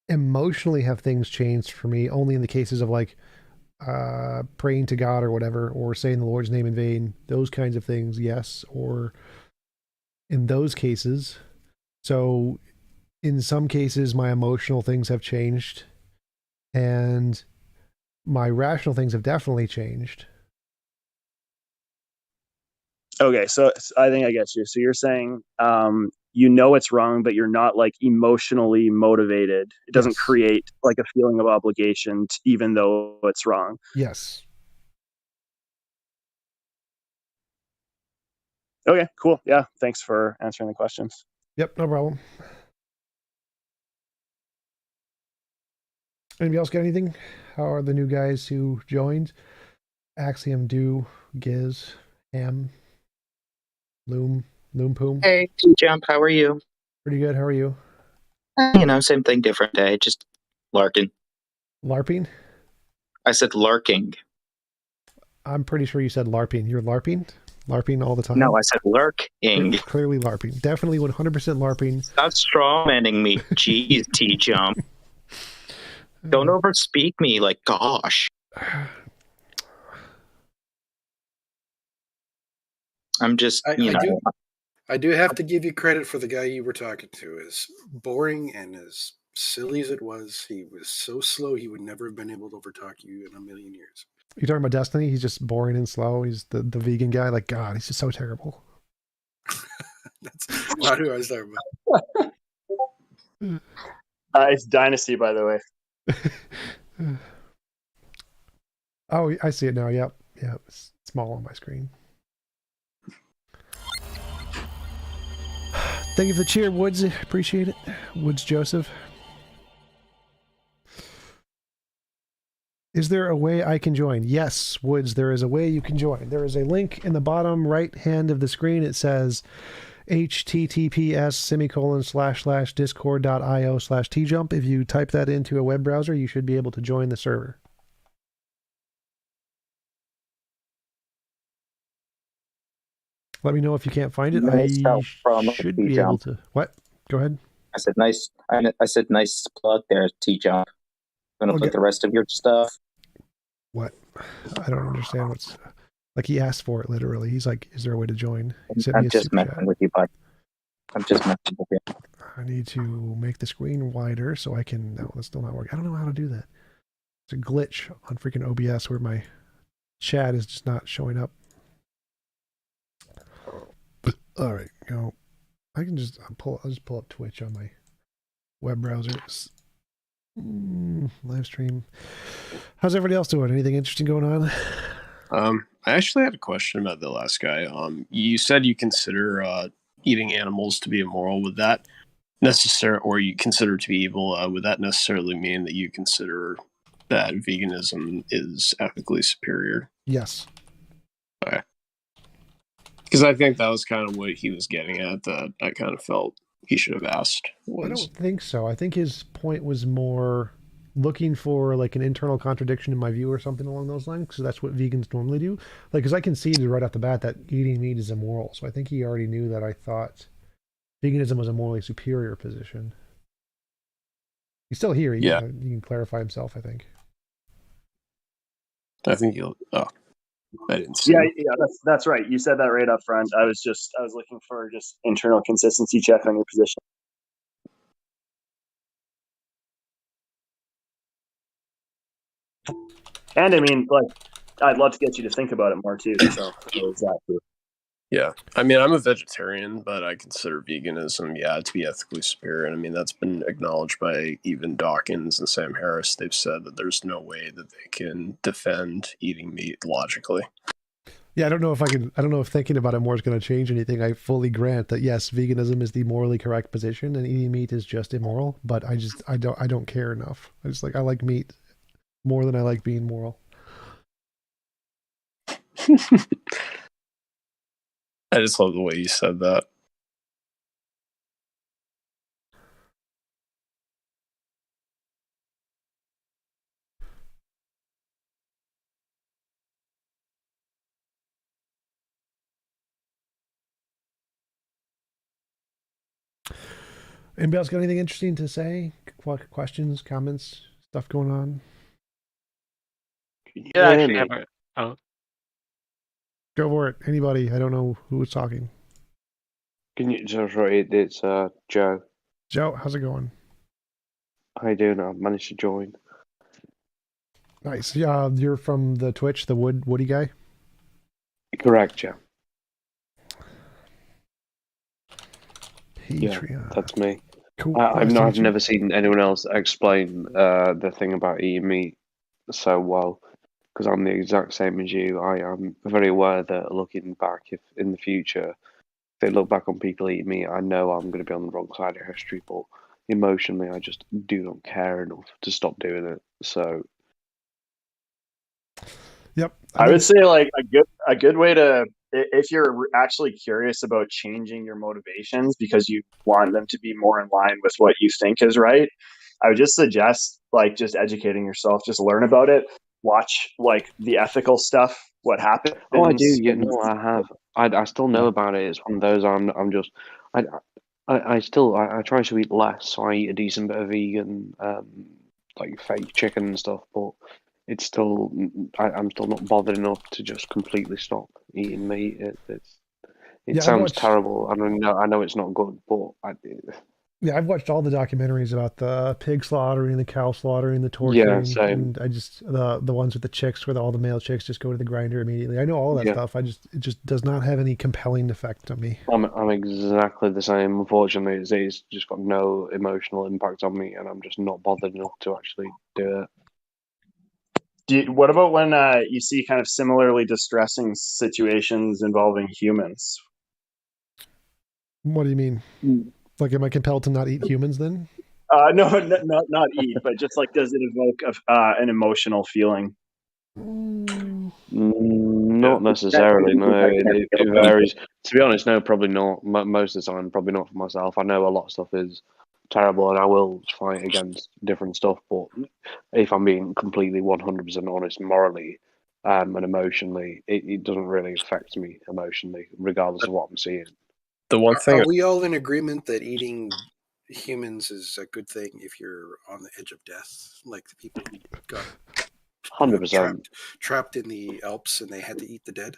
Emotionally have things changed for me only in the cases of like praying to God or whatever, or saying the Lord's name in vain, those kinds of things, yes. Or in those cases, so in some cases my emotional things have changed and my rational things have definitely changed. Okay, so I think I get you. So you're saying you know it's wrong, but you're not like emotionally motivated. It doesn't Yes. create like a feeling of obligation even though it's wrong. Yes. Okay, cool. Yeah, thanks for answering the questions. Yep, no problem. Anybody else got anything? How are the new guys who joined? Axiom, Do, Giz, Ham, Loom Poom. Hey, TJump, how are you? Pretty good. How are you? Same thing, different day, just larking. LARPing? I said larking. I'm pretty sure you said LARPing. You're LARPing? LARPing all the time? No, I said lurking. Clearly LARPing. Definitely 100% LARPing. Stop strawmanning me. Jeez, TJump. Don't overspeak me, like, gosh. I'm just, I do have to give you credit for the guy you were talking to. As boring and as silly as it was, he was so slow he would never have been able to overtalk you in a million years. You're talking about Destiny? He's just boring and slow. He's the vegan guy. Like, God, he's just so terrible. That's not who I was talking about. It's Dynasty, by the way. Oh, I see it now. Yep. Yep. It's small on my screen. Thank you for the cheer, Woods. Appreciate it. Woods Joseph. Is there a way I can join? Yes, Woods, there is a way you can join. There is a link in the bottom right hand of the screen. It says https://discord.io/tjump. If you type that into a web browser, you should be able to join the server. Let me know if you can't find it. Nice I help from should be able to. What? Go ahead. I said nice. I said nice plug there, TJump. Gonna Okay. put the rest of your stuff. What? I don't understand what's. Like, he asked for it literally. He's like, "Is there a way to join?" He sent me I'm a just super messing chat. with you, bud. I'm just messing with you. I need to make the screen wider so I can. No, that's still not working. I don't know how to do that. It's a glitch on freaking OBS where my chat is just not showing up. But all right, go. I can just I'll just pull up Twitch on my web browser. Live stream. How's everybody else doing? Anything interesting going on? I actually had a question about the last guy. You said you consider eating animals to be immoral. Would that or you consider it to be evil? Would that necessarily mean that you consider that veganism is ethically superior? Yes. Okay. Because I think that was kind of what he was getting at. That I kind of felt he should have asked. I don't think so. I think his point was more looking for like an internal contradiction in my view or something along those lines, because that's what vegans normally do. Like, because I conceded right off the bat that eating meat is immoral, so I think he already knew that I thought veganism was a morally superior position. He's still here. He can clarify himself, I think. I think he'll. Oh, I didn't see. Yeah, that's right. You said that right up front. I was looking for just internal consistency check on your position. And I mean, like, I'd love to get you to think about it more too. So exactly. Yeah, I mean, I'm a vegetarian, but I consider veganism, to be ethically superior. And I mean, that's been acknowledged by even Dawkins and Sam Harris. They've said that there's no way that they can defend eating meat logically. Yeah, I don't know if thinking about it more is going to change anything. I fully grant that yes, veganism is the morally correct position, and eating meat is just immoral. But I don't care enough. I like meat more than I like being moral. I just love the way you said that. Anybody else got anything interesting to say? Questions, comments, stuff going on? Yeah, actually, have a, Go for it. Anybody? I don't know who was talking. can you just right? It's Joe. Joe, how's it going? How you doing? I've managed to join. Nice. Yeah, you're from the Twitch, the Woody guy? Correct, Joe. Patreon. Yeah, that's me. Cool. I've never seen anyone else explain the thing about eating meat so well, because I'm the exact same as you. I am very aware that looking back, if in the future they look back on people eating meat, I know I'm going to be on the wrong side of history, but emotionally, I just do not care enough to stop doing it. So, yep. I would say like a good way to, if you're actually curious about changing your motivations because you want them to be more in line with what you think is right, I would just suggest like just educating yourself, just learn about it, watch like the ethical stuff, what happens. oh, I do. Yeah, no, I have. I still know about it. It's one of those. I'm just. I still. I try to eat less. So I eat a decent bit of vegan, like fake chicken and stuff. But it's still. I'm still not bothered enough to just completely stop eating meat. It sounds terrible. I know it's not good, but I've watched all the documentaries about the pig slaughtering, the cow slaughtering, the torturing. Yeah, same. And I just the ones with the chicks where all the male chicks just go to the grinder immediately. I know all that stuff. It just does not have any compelling effect on me. I'm exactly the same. Unfortunately, it's just got no emotional impact on me, and I'm just not bothered enough to actually do it. What about when you see kind of similarly distressing situations involving humans? What do you mean? Like, am I compelled to not eat humans then? No, not eat, but just like, does it evoke an emotional feeling? Not necessarily. No, it varies. To be honest, no, probably not. Most of the time, probably not for myself. I know a lot of stuff is terrible, and I will fight against different stuff. But if I'm being completely 100% honest, morally and emotionally, it doesn't really affect me emotionally, regardless of what I'm seeing. The one thing Are we all in agreement that eating humans is a good thing if you're on the edge of death, like the people who got 100%. trapped in the Alps and they had to eat the dead?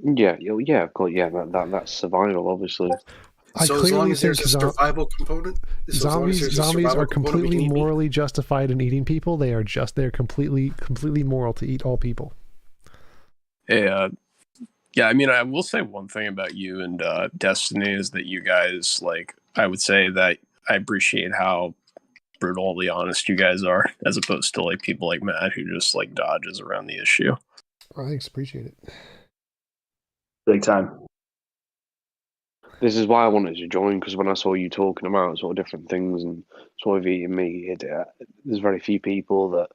Yeah, yeah, of course, yeah. That's survival, obviously. I So as long clearly as there's think a survival component, so as long as there's a zombies survival are component, we completely can eat meat? morally justified in eating people. They're completely moral to eat all people. yeah, I mean, I will say one thing about you and Destiny is that you guys, like, I would say that I appreciate how brutally honest you guys are, as opposed to like people like Matt who just like dodges around the issue. Thanks, appreciate it. Big time. This is why I wanted to join, because when I saw you talking about sort of different things and sort of eating meat, there's very few people that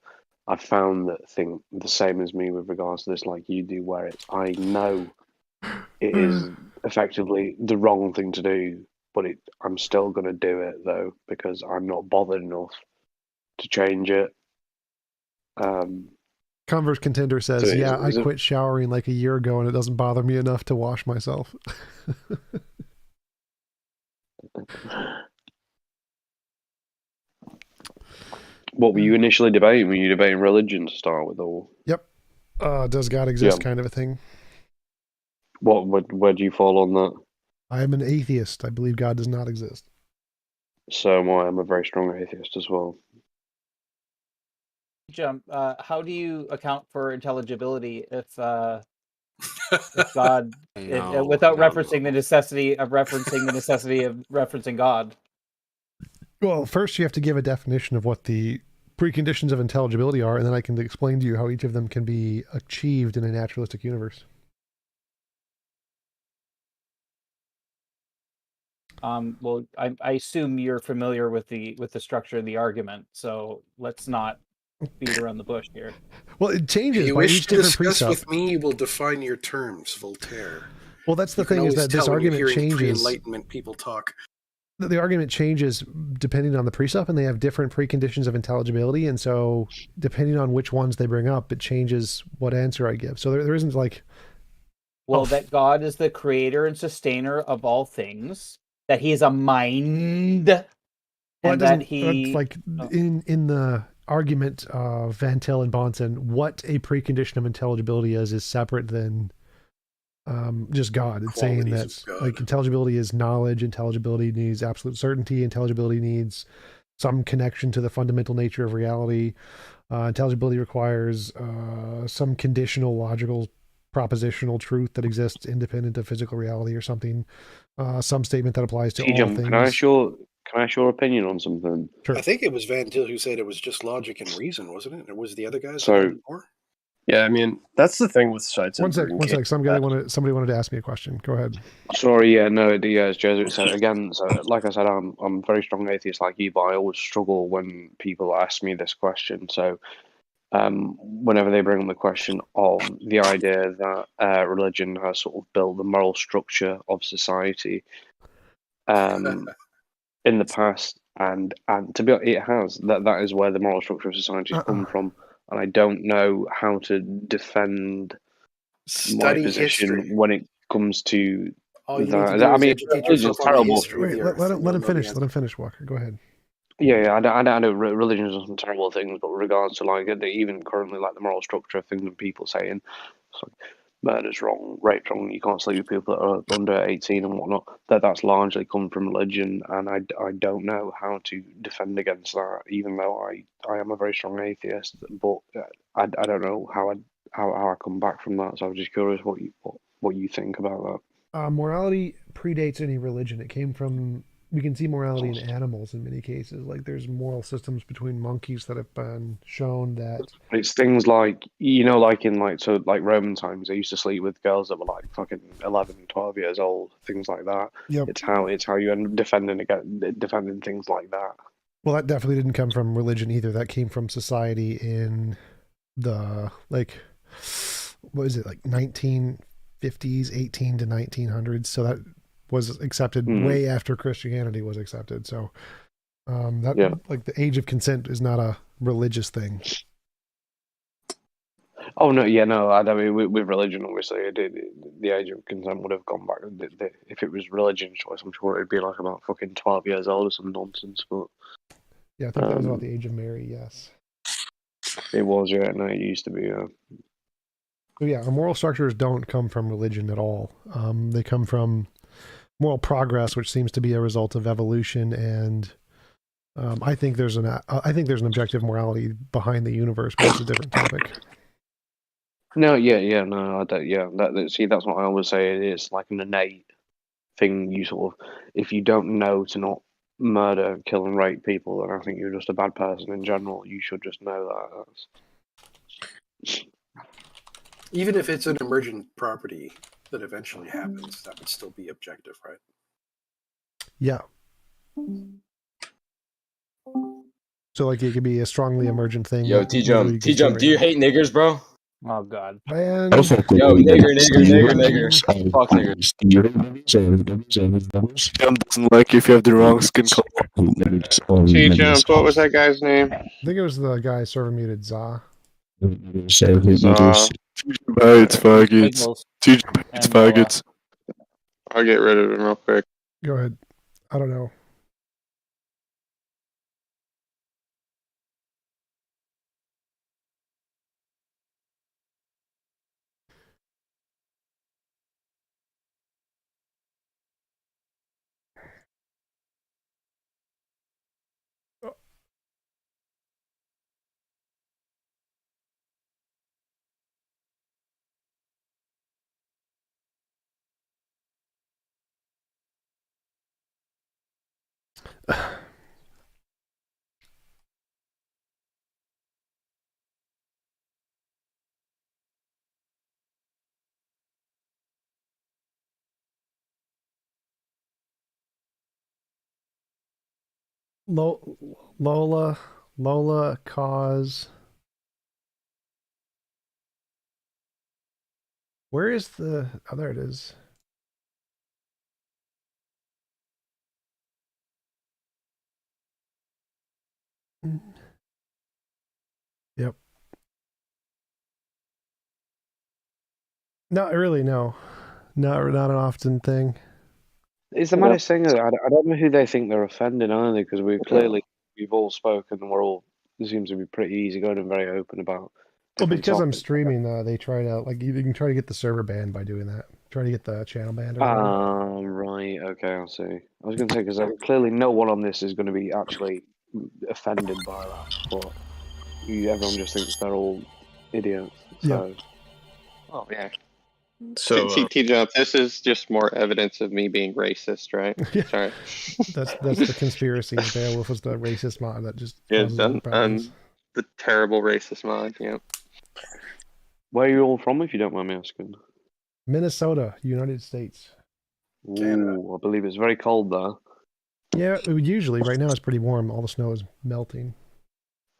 I've found that think the same as me with regards to this, like you do, where I know it is effectively the wrong thing to do, but I'm still going to do it though, because I'm not bothered enough to change it. Converse Contender says, So yeah, I quit showering like a year ago and it doesn't bother me enough to wash myself. What were you initially debating? Were you debating religion to start with, or? Yep. Does God exist, kind of a thing. Where do you fall on that? I am an atheist. I believe God does not exist. So am I. I'm a very strong atheist as well. Jump. How do you account for intelligibility if God, without referencing the necessity of referencing God? Well, first you have to give a definition of what the preconditions of intelligibility are, and then I can explain to you how each of them can be achieved in a naturalistic universe. Well, I assume you're familiar with the structure of the argument, so let's not beat around the bush here. Well, it changes You by wish each to different discuss precept. with me, you will define your terms, Voltaire. Well, that's the You can thing, is always that this tell when you're argument hearing changes. pre-Enlightenment people talk. The argument changes depending on the precept, and they have different preconditions of intelligibility, and so depending on which ones they bring up, it changes what answer I give. So there isn't like... Well, that God is the creator and sustainer of all things, that he is a mind, well, and that he... like, in the argument of Van Til and Bonson, what a precondition of intelligibility is separate than just God. It's saying that like intelligibility is knowledge, intelligibility needs absolute certainty, intelligibility needs some connection to the fundamental nature of reality. Intelligibility requires some conditional logical propositional truth that exists independent of physical reality or something. Some statement that applies to all things. Can I ask your opinion on something? Sure. I think it was Van Til who said it was just logic and reason, wasn't it? Or was the other guys So, more? Yeah, I mean, that's the thing with sites. One sec. Somebody wanted to ask me a question. Go ahead. Sorry, yeah, no, it's Jesuit. So again, like I said, I'm a very strong atheist like you, but I always struggle when people ask me this question. So, whenever they bring up the question on the idea that religion has sort of built the moral structure of society, in the past, and to be honest, it has. That is where the moral structure of society has come from. And I don't know how to defend my position when it comes to that. I mean, religion's terrible. Wait, let him finish. Let him finish, Walker. Go ahead. Yeah, I know religion has done some terrible things, but with regards to like even currently like the moral structure of things and people saying murder's wrong, rape's wrong, you can't sleep with people that are under 18 and whatnot, that's largely come from religion, and I don't know how to defend against that, even though I am a very strong atheist, but I don't know how I come back from that, so I was just curious what you think about that. Morality predates any religion. It came from... We can see morality in animals in many cases. Like there's moral systems between monkeys that have been shown that... It's things like, like in like Roman times, they used to sleep with girls that were like fucking 11, 12 years old, things like that. Yep. It's how you end up defending things like that. Well, that definitely didn't come from religion either. That came from society in the what is it, like 1950s, 18 to 1900s. So that was accepted way after Christianity was accepted. So like the age of consent is not a religious thing. Oh no, yeah, no. I mean, with religion, obviously, the age of consent would have gone back. If it was religion choice, I'm sure it'd be like about fucking 12 years old or some nonsense. But yeah, I think that was about the age of Mary. Yes, it was. Yeah, no, it used to be. So yeah, our moral structures don't come from religion at all. They come from moral progress, which seems to be a result of evolution, and I think there's an objective morality behind the universe, but it's a different topic. No, yeah, no, I don't. Yeah, see, that's what I always say. It's like an innate thing. You sort of, if you don't know to not murder, kill, and rape people, then I think you're just a bad person in general. You should just know that. Even if it's an emergent property that eventually happens, that would still be objective, right? Yeah. So like it could be a strongly emergent thing. Yo, TJump, do you hate niggers, bro? Oh God. Man. Yo, nigger. Fuck niggers. TJump doesn't like you if you have the wrong skin color. TJump, what was that guy's name? I think it was the guy server muted Za. It's faggots. TJump hates faggots. I'll get rid of him real quick. Go ahead. I don't know. Lola cause. Where is the? Oh, there it is. Yep. Not really. No, not an often thing. It's the maddest thing. I don't know who they think they're offending either, because we've all spoken and it seems to be pretty easy going and very open about. Well, because I'm streaming, they try to you can try to get the server banned by doing that. Try to get the channel banned. Right. Okay, I see. I was going to say, because clearly no one on this is going to be actually offended by that, but everyone just thinks they're all idiots. So. Yeah. Oh yeah. So TJump, this is just more evidence of me being racist, right? Yeah. Sorry. That's the conspiracy. Beowulf was the racist mod that just the terrible racist mod. Yeah. Where are you all from, if you don't mind me asking? Minnesota, United States. Ooh, I believe it's very cold there. Yeah, usually. Right now it's pretty warm. All the snow is melting.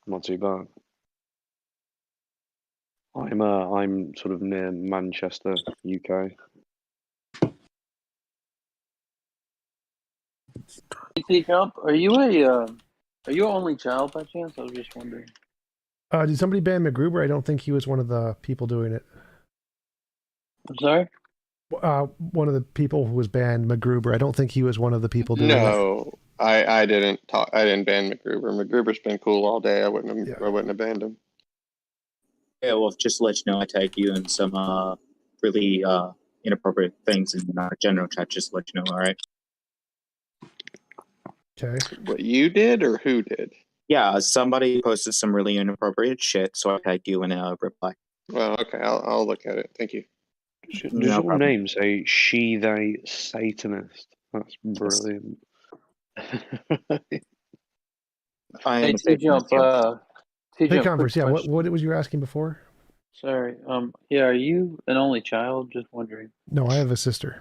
Not too bad. I'm sort of near Manchester, UK. TJump, are you an only child by chance? I was just wondering. Did somebody ban MacGruber? I don't think he was one of the people doing it. I'm sorry? One of the people who was banned, MacGruber. I don't think he was one of the people doing it. No, I didn't ban MacGruber. MacGruber's been cool all day. I wouldn't have banned him. Yeah, well, just to let you know, I tagged you in some really inappropriate things in our general chat. Just to let you know, all right? Okay. What, you did or who did? Yeah, somebody posted some really inappropriate shit, so I tagged you in a reply. Well, okay, I'll look at it. Thank you. Does your name say she, they, Satanist? That's brilliant. Hey, TJump, Hey, Converse, yeah, what was you asking before? Sorry. Yeah, are you an only child? Just wondering. No, I have a sister.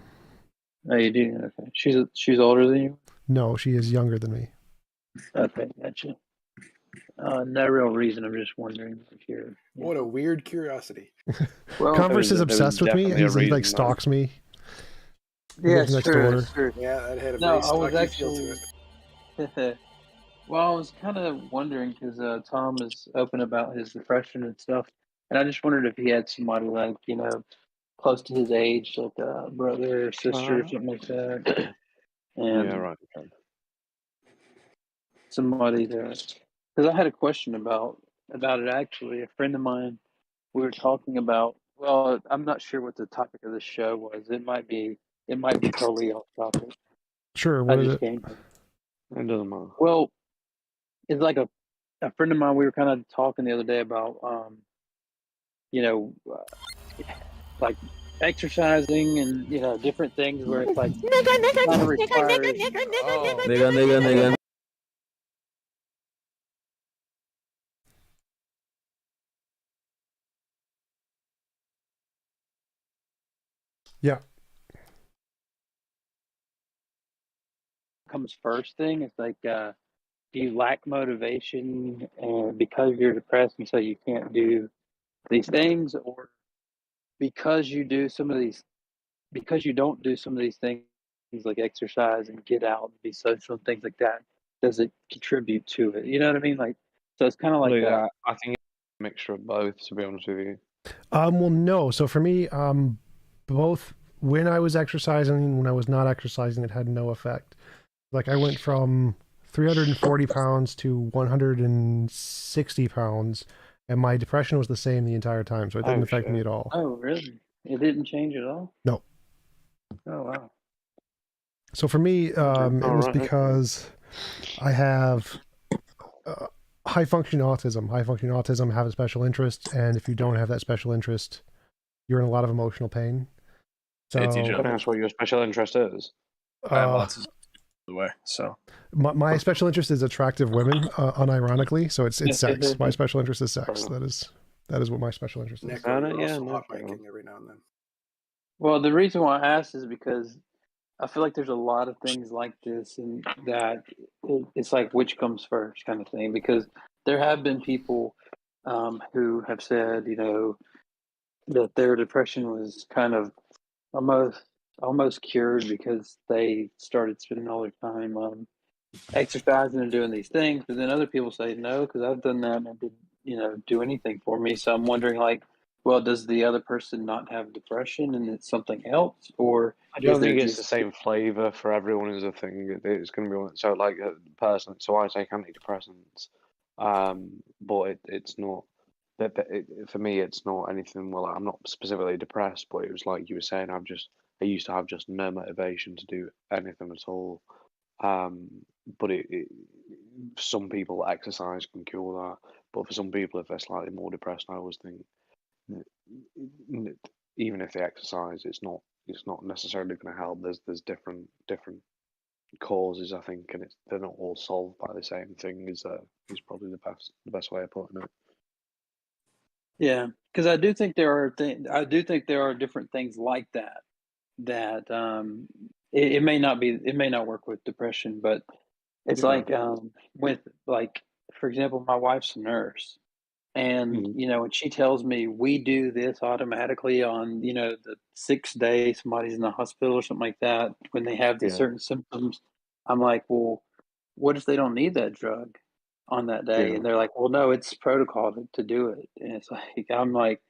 Oh, you do? Okay. She's older than you? No, she is younger than me. Okay, gotcha. No real reason. I'm just wondering if you're. What a weird curiosity. Well, Converse is there was obsessed with me. definitely a He like reason, though. stalks me. He yeah, lives next sure, door. sure. Yeah, that had a No, very I was stocky feel to actually. it. Well, I was kind of wondering because Tom is open about his depression and stuff, and I just wondered if he had somebody like close to his age, like a brother or sister or something like that, Yeah, and right. Okay. somebody to. Because I had a question about it actually. A friend of mine, we were talking about. Well, I'm not sure what the topic of the show was. It might be totally off topic. Sure, I what is just it? came here. It doesn't matter. Well, it's like a friend of mine. We were kind of talking the other day about you know, like exercising and different things where it's like kind of requires. Oh, Nigga. Yeah. Comes first thing. It's like, do you lack motivation and because you're depressed and so you can't do these things, or because you do some of these, because you don't do some of these things like exercise and get out and be social and things like that, does it contribute to it? You know what I mean? Like, so it's kind of like Look, I think it's a mixture of both, to be honest with you. Well, no. So for me, both when I was exercising and when I was not exercising, it had no effect. Like I went from 340 pounds to 160 pounds, and my depression was the same the entire time. So it didn't affect me at all. Oh, really? It didn't change at all? No. Oh, wow. So for me, it was because I have high functioning autism. High functioning autism have a special interest, and if you don't have that special interest, you're in a lot of emotional pain. So TJump. Can I ask what your special interest is? I have autism, by the way. So my special interest is attractive women, unironically. So it's sex. My special interest is sex. That is what my special interest is. Necro, you're also hot micing every now and then. Well, the reason why I asked is because I feel like there's a lot of things like this, and that it's like which comes first kind of thing. Because there have been people who have said, that their depression was kind of almost cured because they started spending all their time exercising and doing these things. But then other people say no, because I've done that and it didn't, do anything for me. So I'm wondering, like, well, does the other person not have depression and it's something else, or I don't is there think it's just the same flavor for everyone is a thing. It's going to be one. So, like, personally, so I take antidepressants, but it's not. For me, it's not anything. Well, I'm not specifically depressed, but it was like you were saying. I used to have just no motivation to do anything at all. But some people exercise can cure that. But for some people, if they're slightly more depressed, I always think even if they exercise, it's not necessarily going to help. There's different causes, I think, and they're not all solved by the same thing. Is probably the best way of putting it. Yeah, because I do think there are different things like that it may not work with depression, but it's Yeah. like with, like, for example, my wife's a nurse, and when she tells me we do this automatically on the sixth day somebody's in the hospital or something like that when they have these Yeah. certain symptoms, I'm like, well, what if they don't need that drug on that day? Yeah. And they're like, well, no, it's protocol to do it. And it's like, I'm like,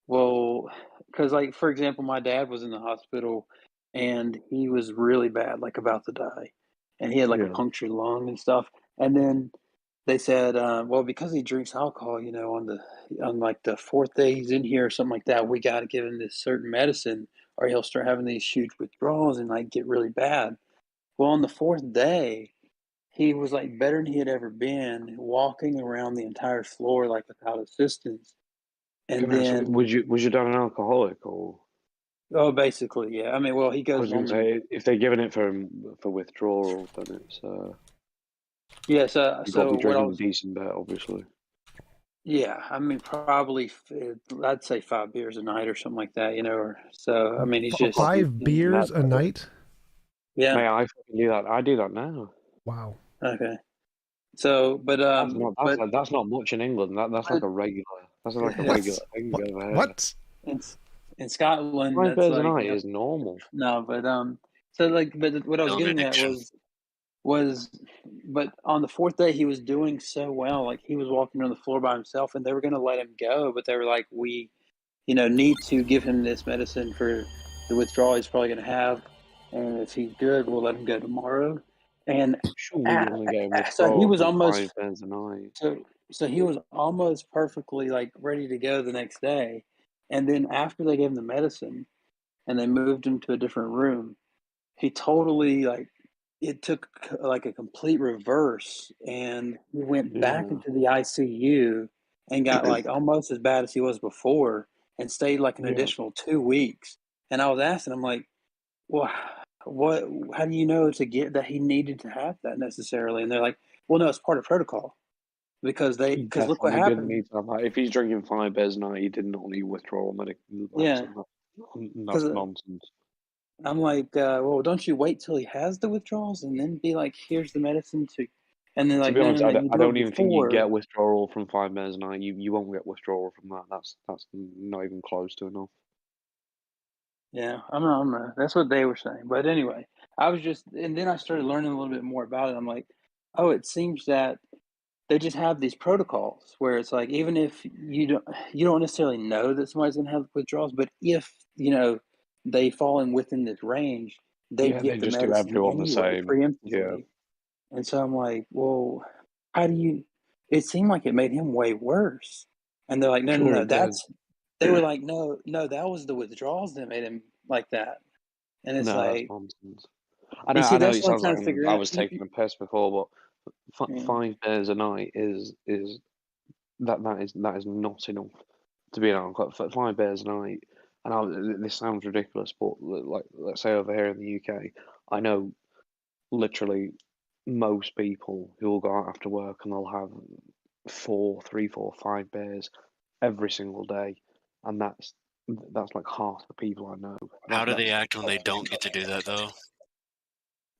well, because, like, for example, my dad was in the hospital and he was really bad, like about to die, and he had like a Yeah. punctured lung and stuff. And then they said, well, because he drinks alcohol, on like the fourth day he's in here or something like that, we got to give him this certain medicine, or he'll start having these huge withdrawals and like get really bad. Well, on the fourth day, he was like better than he had ever been, walking around the entire floor like without assistance. And then, Was your dad an alcoholic or? oh, basically, yeah. I mean, well, he I goes was going home to and say if they're giving it for withdrawal, then it's yeah. you've got to So be what I drinking a was, decent bit, obviously. yeah. I mean, probably I'd say 5 beers a night or something like that. Or so. I mean, he's just 5 beers a night. Yeah. Mate, I fucking do that. I do that now. Wow. Okay. So, but that's not much in England. That's like a regular. That's like a regular thing over here. What? In Scotland, 5 that's bears a like night is normal. No, but so like, but what I was getting at was, but on the fourth day he was doing so well. Like he was walking on the floor by himself, and they were going to let him go, but they were like, we, need to give him this medicine for the withdrawal he's probably going to have, and if he's good, we'll let him go tomorrow. And Surely you only get so he withdrawal was from almost 5 bears a night. So he was almost perfectly like ready to go the next day, and then after they gave him the medicine and they moved him to a different room, he totally it took like a complete reverse, and he went back into the ICU and got like almost as bad as he was before, and stayed like an additional 2 weeks. And I was asking him like, well, how do you know to get that he needed to have that necessarily? And they're like, well, no, it's part of protocol. Because look what happened. Didn't need to have that. If he's drinking 5 bears a night, he did not need withdrawal medication. That's nonsense. I'm like, well, don't you wait till he has the withdrawals and then be like, here's the medicine to, and then like, to be honest, no, I don't even think you get withdrawal from 5 bears a night. You won't get withdrawal from that. That's not even close to enough. Yeah, I'm not. That's what they were saying. But anyway, and then I started learning a little bit more about it. I'm like, oh, it seems that they just have these protocols where it's like, even if you don't necessarily know that somebody's going to have withdrawals, but if they fall in within this range, they get the just do medicine everyone anyway, the same. preemptively. Yeah. And so I'm like, well, how do you? It seemed like it made him way worse. And they're like, no, they were like, no, that was the withdrawals that made him like that. And it's that's like nonsense. I know it sounds like I was taking a piss before, but 5 bears a night is that is not enough to be an 5 bears a night. And this sounds ridiculous, but like let's say over here in the UK, I know literally most people who will go out after work and they'll have 3, 4, 5 bears every single day, and that's like half the people I know. How do they act when they don't get to do that though?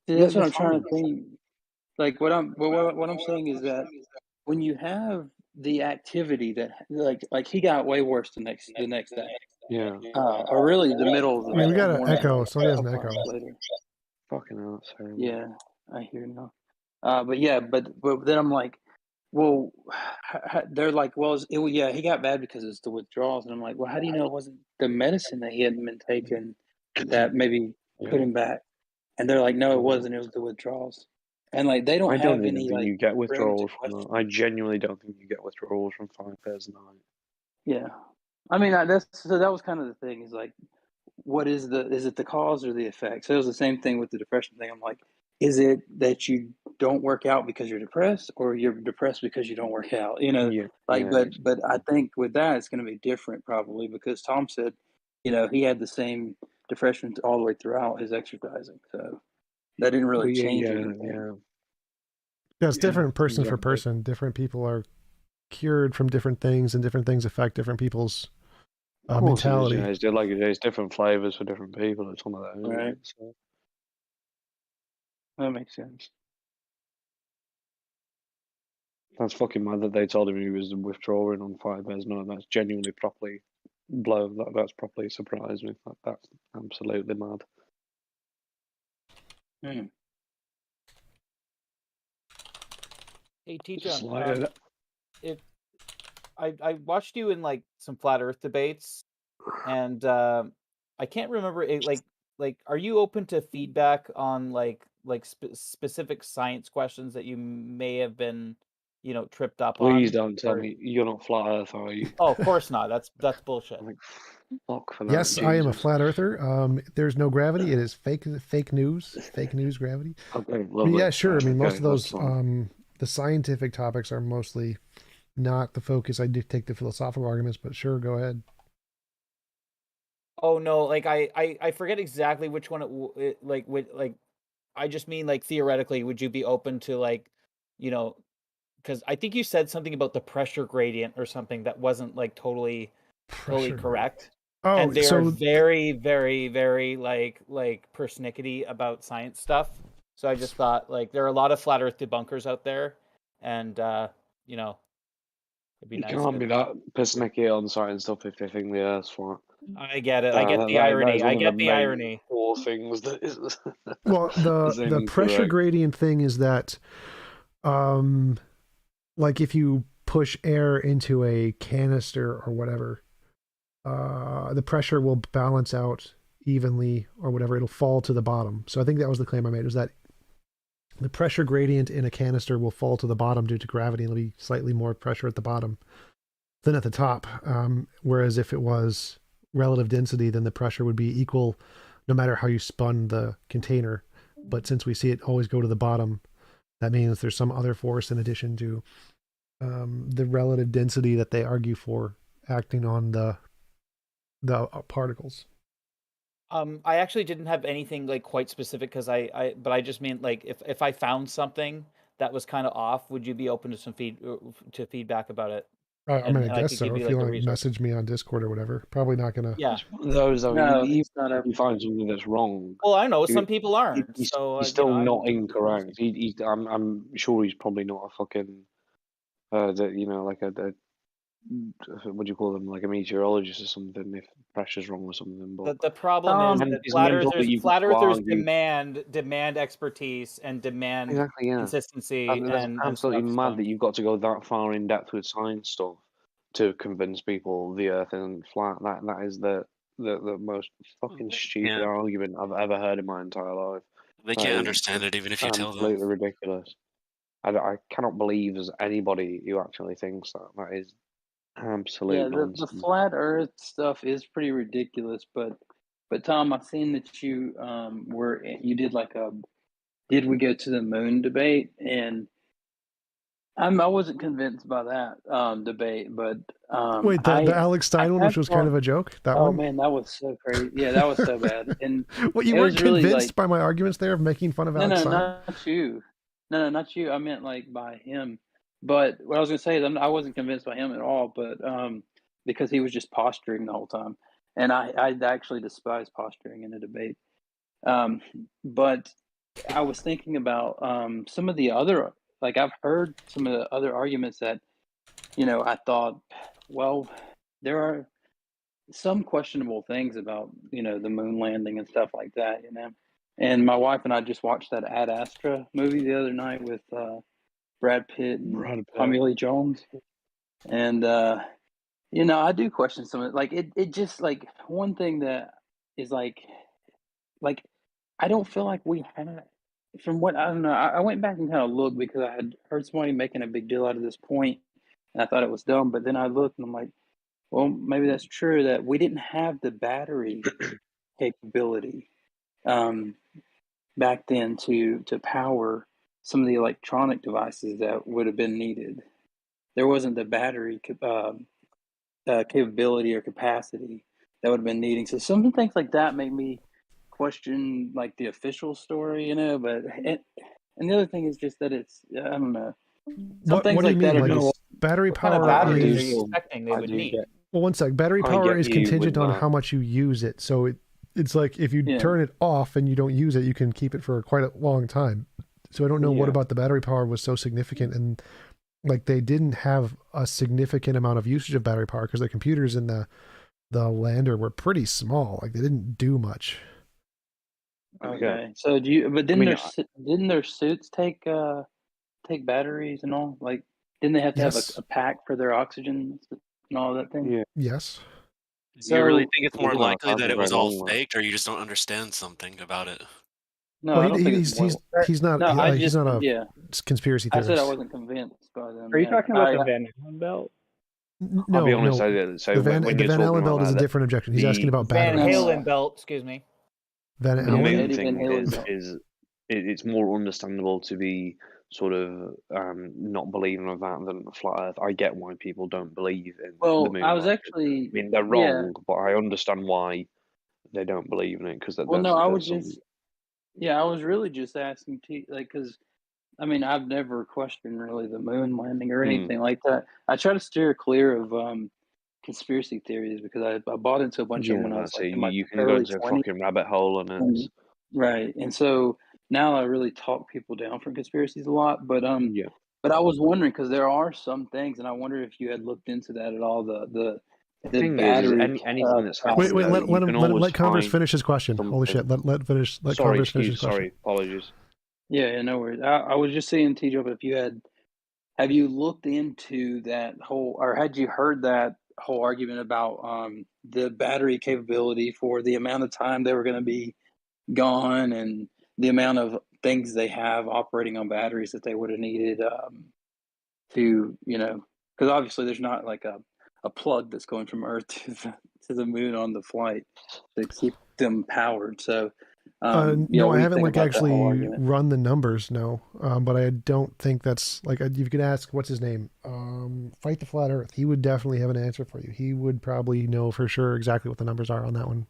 See, that's what I'm trying to think. Like what I'm saying is that when you have the activity that like he got way worse the next day. Yeah. Or really the middle of the we got an morning. echo. Somebody has an echo. Later. Fucking hell, that's terrible. Yeah, I hear now. But then I'm like, well, they're like, well, he got bad because it's the withdrawals, and I'm like, well, how do you know it wasn't the medicine that he hadn't been taking that maybe put him back? And they're like, no, it wasn't. It was the withdrawals. And like they don't have any think you get withdrawals from that. I genuinely don't think you get withdrawals from 5 bears a night. Yeah, I mean that was kind of the thing. Is like, is it the cause or the effect? So it was the same thing with the depression thing. I'm like, is it that you don't work out because you're depressed, or you're depressed because you don't work out? But I think with that it's going to be different probably, because Tom said, he had the same depression all the way throughout his exercising, so that didn't really change anything. Yeah, it's different person for person. Different people are cured from different things, and different things affect different people's mentality. There's different flavors for different people. It's one of those. Right. So. That makes sense. That's fucking mad that they told him he was withdrawing on 5 bears. No, that's genuinely properly blown. That's properly surprised me. That's absolutely mad. Hey, TJump, if I watched you in like some flat Earth debates, and I can't remember it. Like, are you open to feedback on like specific science questions that you may have been, tripped up on? Please don't tell me you're not flat Earth, are you? Oh, of course not. That's bullshit. Fuck for that. Yes, Jesus. I am a flat earther. There's no gravity. It is fake news. Fake news gravity. Okay, yeah, sure. I mean, most of those the scientific topics are mostly not the focus. I do take the philosophical arguments, but sure, go ahead. Oh no, like I forget exactly which one I just mean like theoretically, would you be open to like, because I think you said something about the pressure gradient or something that wasn't like totally correct. Oh, and they're very, very, very like persnickety about science stuff. So I just thought like there are a lot of flat Earth debunkers out there, and you know, it'd be You nice. can't be that persnickety on site and stuff if they think the Earth's flat. I get it. I get the That irony. is I one of get the main irony. core things that is. Well, the pressure gradient thing is that, like if you push air into a canister or whatever, the pressure will balance out evenly or whatever. It'll fall to the bottom. So I think that was the claim I made, was that the pressure gradient in a canister will fall to the bottom due to gravity. It'll be slightly more pressure at the bottom than at the top. Whereas if it was relative density, then the pressure would be equal no matter how you spun the container. But since we see it always go to the bottom, that means there's some other force in addition to the relative density that they argue for acting on the particles. I actually didn't have anything like quite specific because but I just mean like if I found something that was kind of off, would you be open to some feedback about it? I mean, I guess so. If you want to message me on Discord or whatever, probably not gonna. Yeah. Those are No, even it's not if you find something that's wrong. Well, I know some people aren't. He's So still not incorrect. I'm sure he's probably not a fucking, like a what do you call them, like a meteorologist or something. If pressure's wrong or something, but the problem is that it's flat earthers argue. demand expertise and demand Exactly, yeah. consistency That's and absolutely stuff, mad so. that you've got to go that far in depth with science stuff to convince people the Earth isn't flat. That is the most fucking stupid argument I've ever heard in my entire life. They can't understand it even if you tell them. Absolutely ridiculous. I cannot believe there's anybody who actually thinks that. That is absolute nonsense. The flat Earth stuff is pretty ridiculous, but Tom, I've seen that you you did like a did we go to the moon debate, and I wasn't convinced by that debate, but wait, the Alex Stein one, which was kind of a joke. That one. Oh man, that was so crazy. Yeah, that was so bad. And well, you weren't convinced by my arguments there of making fun of Alex Stein? No, not you. No, not you. I meant like by him. But what I was going to say is I wasn't convinced by him at all, but because he was just posturing the whole time. And I actually despise posturing in a debate. But I was thinking about some of the other, like I've heard some of the other arguments that, I thought, well, there are some questionable things about, the moon landing and stuff like that, And my wife and I just watched that Ad Astra movie the other night with Brad Pitt and Tommy Lee Jones. And, I do question some of it. Like, it just, like, one thing that is, like, I don't feel like we had, from what, I don't know, I went back and kind of looked because I had heard somebody making a big deal out of this point, and I thought it was dumb. But then I looked and I'm like, well, maybe that's true, that we didn't have the battery capability back then to power some of the electronic devices that would have been needed. There wasn't the battery capability or capacity that would have been needing. So some things like that make me question like the official story, But and the other thing is just that it's I don't know. What do you mean? Like battery power? What kind of batteries are you expecting they would need? Well, one sec. Battery power is contingent on how much you use it. So it's like if you turn it off and you don't use it, you can keep it for quite a long time. So I don't know what about the battery power was so significant, and like they didn't have a significant amount of usage of battery power because the computers in the lander were pretty small. Like they didn't do much. Okay. So do you? But didn't their suits take batteries and all? Like, didn't they have to have a pack for their oxygen and all that thing? Yeah. Yes. Do you really think it's more likely that it was all faked, or you just don't understand something about it? No, well, I don't think he's not. No, he's not a conspiracy theorist. I said I wasn't convinced by them. Are you talking about the Van Allen belt? No, I'll be honest. The Van Allen belt is a different objection. He's asking about batteries. Van Halen belt, excuse me. Van Allen. Allen. The main thing is it's more understandable to be sort of not believing of that than flat Earth. I get why people don't believe in the moon. I was actually. I mean, they're wrong, but I understand why they don't believe in it because I was just. Yeah, I was really just asking, because, I mean, I've never questioned really the moon landing or anything like that. I try to steer clear of conspiracy theories because I bought into a bunch of them when I was in my you can early go into 20s. a fucking rabbit hole and right, and so now I really talk people down from conspiracies a lot. But But I was wondering because there are some things, and I wonder if you had looked into that at all. The thing is battery anything that's Wait, happened, let Converse finish his question. Holy shit, let Sorry, Converse finish his question. sorry, apologies. Yeah, no worries. I was just saying, TJump, if you have you looked into that whole, or had you heard that whole argument about the battery capability for the amount of time they were going to be gone and the amount of things they have operating on batteries that they would have needed to, because obviously there's not like a plug that's going from Earth to the moon on the flight to keep them powered. So, No, what I do you haven't think about that whole actually argument? run the numbers. No, but I don't think that's like you could ask what's his name, Fight the Flat Earth. He would definitely have an answer for you. He would probably know for sure exactly what the numbers are on that one.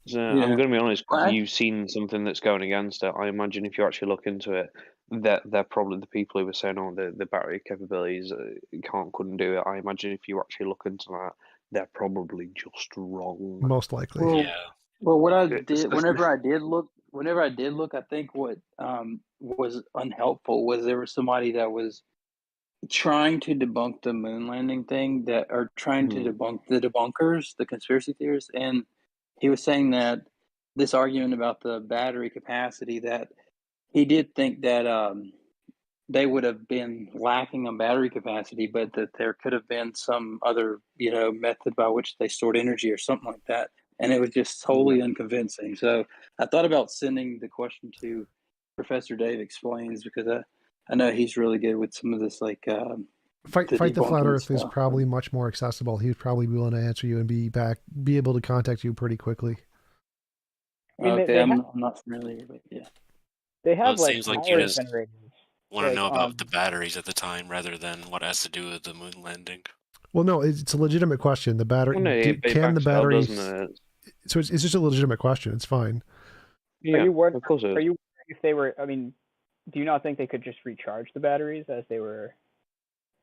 So I'm going to be honest. You've seen something that's going against it. I imagine if you actually look into it, that they're probably the people who are saying, "Oh, the battery capabilities couldn't do it." I imagine if you actually look into that, they're probably just wrong. Most likely. Well, well, what I did, whenever I did look, I think what was unhelpful was there was somebody that was trying to debunk the moon landing thing, that or trying to debunk the debunkers, the conspiracy theorists, and he was saying that this argument about the battery capacity, that he did think that they would have been lacking on battery capacity, but that there could have been some other, method by which they stored energy or something like that. And it was just totally unconvincing. So I thought about sending the question to Professor Dave Explains, because I know he's really good with some of this, like Fight the Flat debunking Earth is stuff. probably much more accessible. He would probably be willing to answer you and be able to contact you pretty quickly. I mean, Okay, I'm not familiar, but yeah. They Well, have it seems like you power just generators. want to Like, know about the batteries at the time rather than what has to do with the moon landing. Well, no, it's a legitimate question. The battery Well, no, it can the backs it up, battery? doesn't it? So it's just a legitimate question. It's fine. Yeah, are you worried? of course it is. Are you worried if they were? I mean, do you not think they could just recharge the batteries as they were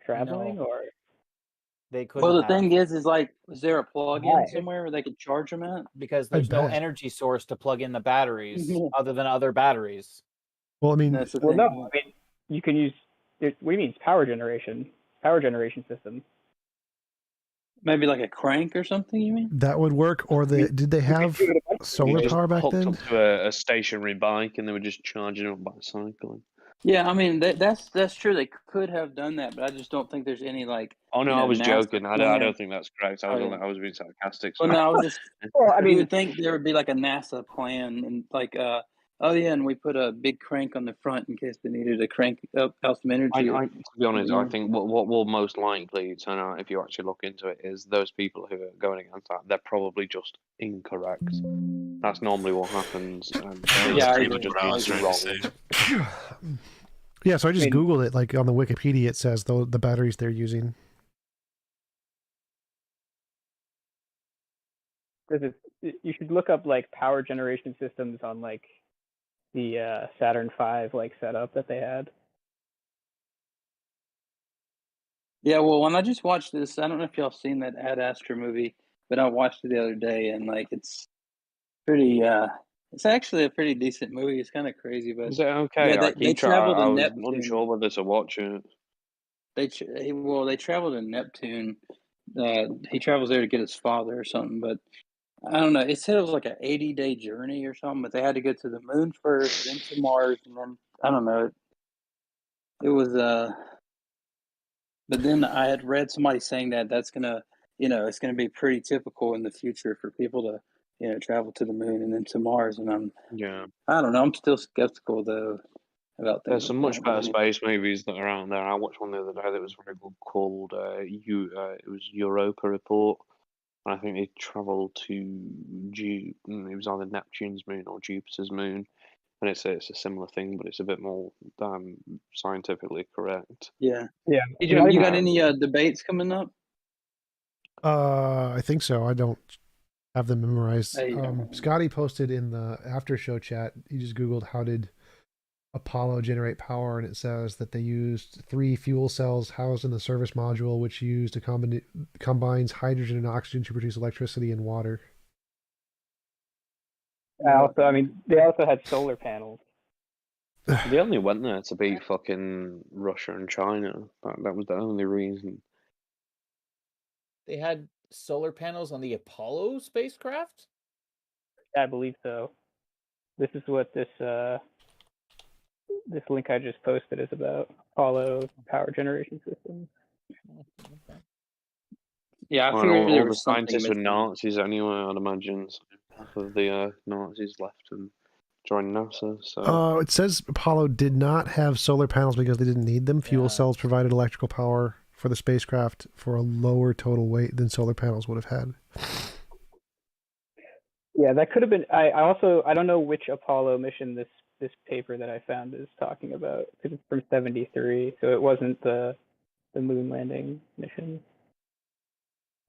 traveling, No. or They couldn't Well, the have. thing is like, is there a plug-in Why? somewhere where they could charge them at? Because there's no energy source to plug in the batteries other than other batteries. Well, I mean, That's the well, thing. no. I mean, you can use. What do you mean? It's power generation system. Maybe like a crank or something, you mean? that would work. Or did they have solar Just power back hooked then? up to a stationary bike and they were just charging up by cycling. Yeah, I mean that's true. They could have done that, but I just don't think there's any like. Oh no, I was NASA joking. I plan. don't think that's correct. I was being sarcastic. Well, Sorry. no, I was just. Well, I you mean, would think there would be like a NASA plan, and like, oh yeah, and we put a big crank on the front in case they needed to crank up some energy. To be honest, I think what will most likely turn out, if you actually look into it, is those people who are going against that, they're probably just incorrect. That's normally what happens. Yeah, I agree with what I was trying to say. Yeah, so I just Googled it. Like on the Wikipedia, it says the batteries they're using. You should look up like power generation systems on like the Saturn V like setup that they had. Yeah, well, when I just watched this, I don't know if y'all seen that Ad Astra movie, but I watched it the other day, and like it's pretty. It's actually a pretty decent movie. It's kind of crazy, but Is it okay? yeah, they traveled I to was Neptune. unsure whether to watch it. They traveled to Neptune. He travels there to get his father or something, but I don't know. It said it was like an 80-day journey or something, but they had to go to the moon first, then to Mars, and then I don't know. It was but then I had read somebody saying that that's gonna, it's gonna be pretty typical in the future for people to, travel to the moon and then to Mars, and I don't know. I'm still skeptical though about things. There's some much better space movies that are out there. I watched one the other day that was very good called it was Europa Report. And I think they travelled to it was either Neptune's moon or Jupiter's moon. And it's a similar thing, but it's a bit more scientifically correct. Yeah. Yeah. You got any debates coming up? I think so. I don't have them memorized. There you go. Scotty posted in the after show chat. He just Googled how did Apollo generate power, and it says that they used 3 fuel cells housed in the service module, which used combines hydrogen and oxygen to produce electricity and water. Also, I mean, they also had solar panels. They only went there to beat fucking Russia and China. That was the only reason. They had solar panels on the Apollo spacecraft? I believe so. This is what this link I just posted is about. Apollo power generation system. Yeah, I Well, figured there all the was something scientists were missing. Nazis anyway, I'd imagine. So half of the Nazis left and joined NASA. So It says Apollo did not have solar panels because they didn't need them. Fuel cells provided electrical power for the spacecraft for a lower total weight than solar panels would have had. Yeah, that could have been. I don't know which Apollo mission this paper that I found is talking about, because it's from '73, so it wasn't the moon landing mission.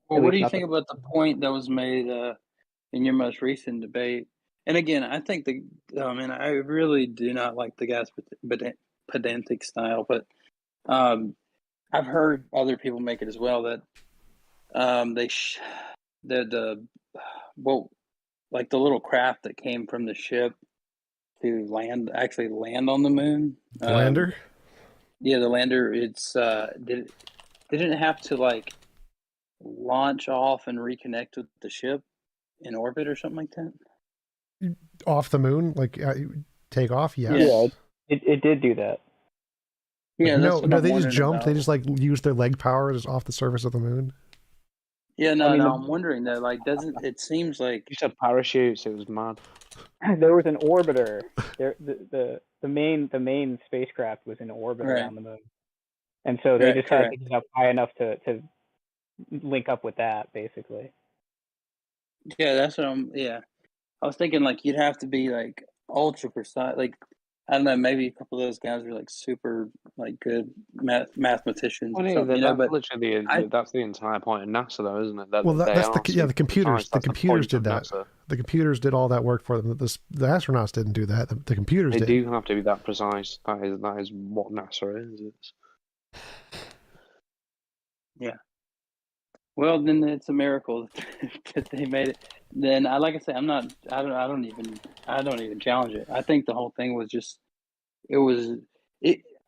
Well, what do you think about the point that was made in your most recent debate? And again, I think I really do not like the guy's pedantic style, but I've heard other people make it as well that like the little craft that came from the ship to actually land on the moon. The lander? Yeah, the lander. It's didn't it have to like launch off and reconnect with the ship in orbit or something like that? Off the moon, like take off? Yes. Yeah, it did do that. Yeah, no, they just jumped. They just like used their leg power just off the surface of the moon. Yeah, I'm wondering that. Like, doesn't it seems like you said parachutes? It was mad. There was an orbiter. The main spacecraft was in orbit around the moon, and so they just had to get up high enough to link up with that, basically. Yeah, that's what I was thinking. Like, you'd have to be like ultra precise. Like, I don't know, maybe a couple of those guys were like super like good mathematicians or something. But literally, that's the entire point of NASA, though, isn't it? Well, that's the computers. The computers did that. The computers did all that work for them. The astronauts didn't do that. The computers did. They do have to be that precise. That is what NASA is. Yeah. Well, then it's a miracle that they made it. Then, like I say, I don't even challenge it. I think the whole thing was just,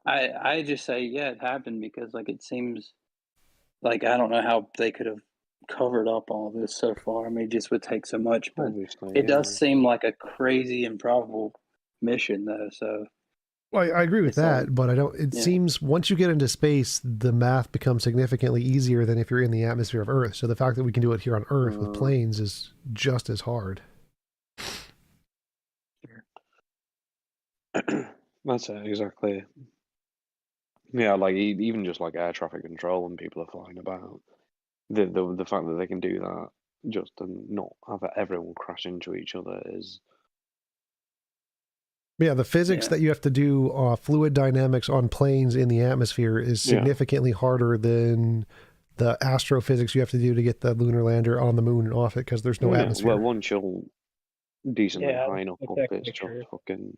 I just say, yeah, it happened because like it seems like I don't know how they could have covered up all this so far. I mean, it just would take so much, but it does seem like a crazy, improbable mission, though. So. Well, I agree with that, but I don't. It seems once you get into space, the math becomes significantly easier than if you're in the atmosphere of Earth. So the fact that we can do it here on Earth with planes is just as hard. That's it, exactly. Yeah, like even just like air traffic control when people are flying about, the fact that they can do that just to not have everyone crash into each other is. Yeah, the physics that you have to do, fluid dynamics on planes in the atmosphere is significantly harder than the astrophysics you have to do to get the lunar lander on the moon and off it, because there's no atmosphere. Well, once you're decently high enough up, it's just fucking.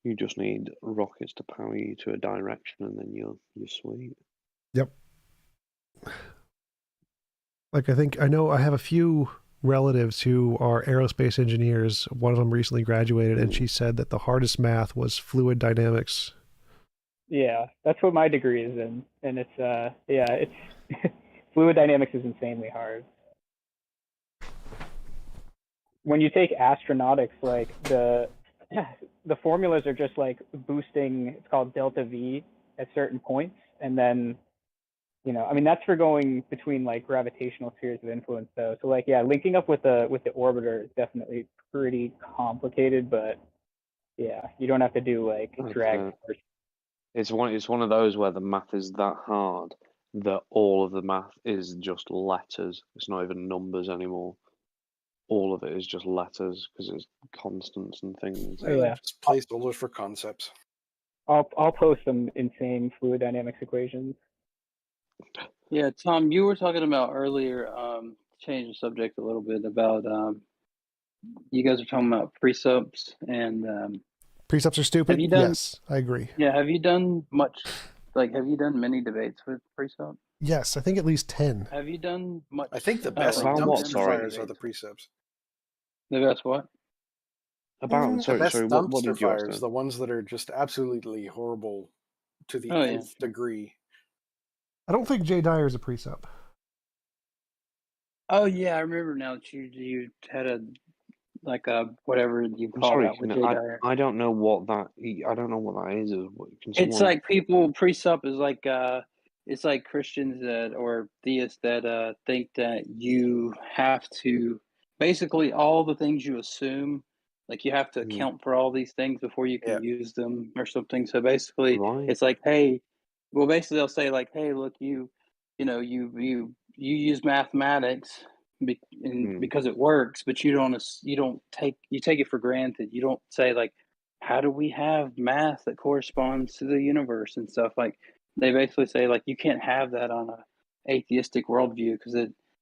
You just need rockets to power you to a direction, and then you're sweet. Yep. Like I know I have a few relatives who are aerospace engineers. One of them recently graduated, and she said that the hardest math was fluid dynamics. Yeah, that's what my degree is in, and it's fluid dynamics is insanely hard. When you take astronautics, like the formulas are just like boosting. It's called delta V at certain points, and then. I mean, that's for going between like gravitational spheres of influence, though. So like, yeah, linking up with the orbiter is definitely pretty complicated, but yeah, you don't have to do like drag. It's one of those where the math is that hard that all of the math is just letters. It's not even numbers anymore. All of it is just letters because it's constants and things. Yeah, just placeholders for concepts. I'll post some insane fluid dynamics equations. Yeah, Tom, you were talking about earlier, change the subject a little bit about, you guys are talking about precepts and. Precepts are stupid? Yes, I agree. Yeah, have you done many debates with precept? Yes, I think at least 10. Have you done much? I think the best dumpster fires are the precepts. The best what? About The best sorry, what dumpster did you ask fires, then? the ones that are just absolutely horrible to the Oh yeah. nth degree. I don't think Jay Dyer is a pre-sub. Oh yeah, I remember now that you had a like a whatever you I'm call sorry, that with Jay Dyer. I don't know what that is. Can It's someone? like people pre-sup is like it's like Christians that or theists that think that you have to basically all the things you assume, like you have to account for all these things before you can use them or something. So basically Right. it's like, hey, well basically they'll say like, hey, look, you use mathematics because it works, but you take it for granted. You don't say like, how do we have math that corresponds to the universe and stuff? Like they basically say like you can't have that on a atheistic worldview because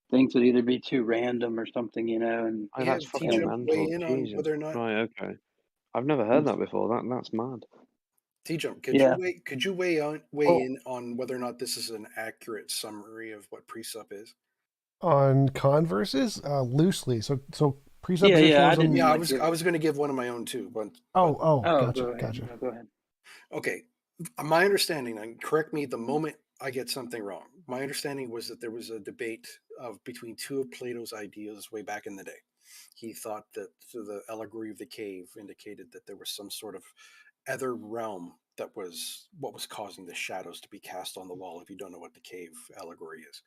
things would either be too random or something, And Oh, that's fucking mental. Weigh in on Jesus. whether or not Right. Okay. I've never heard that before. That's mad. TJump, Yeah. could you weigh Oh. in on whether or not this is an accurate summary of what presup is? On converses, loosely. So presuppositionalism. Yeah, I was going to give one of my own too, but gotcha. Go ahead. Okay, my understanding, and correct me the moment I get something wrong. My understanding was that there was a debate between two of Plato's ideas way back in the day. He thought that the allegory of the cave indicated that there was some sort of other realm that was what was causing the shadows to be cast on the wall. If you don't know what the cave allegory is,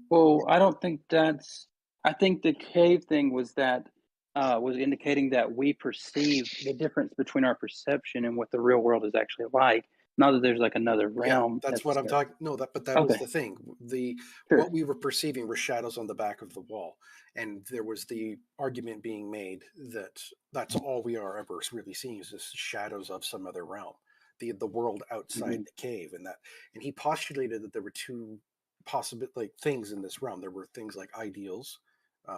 Well, I don't think that's. I think the cave thing was indicating that we perceive the difference between our perception and what the real world is actually like. Not that there's like another realm. that's what I'm talking. No, that was the thing. What we were perceiving were shadows on the back of the wall, and there was the argument being made that that's all we are ever really seeing is just shadows of some other realm, the world outside the cave, and he postulated that there were two possible things in this realm. There were things like ideals,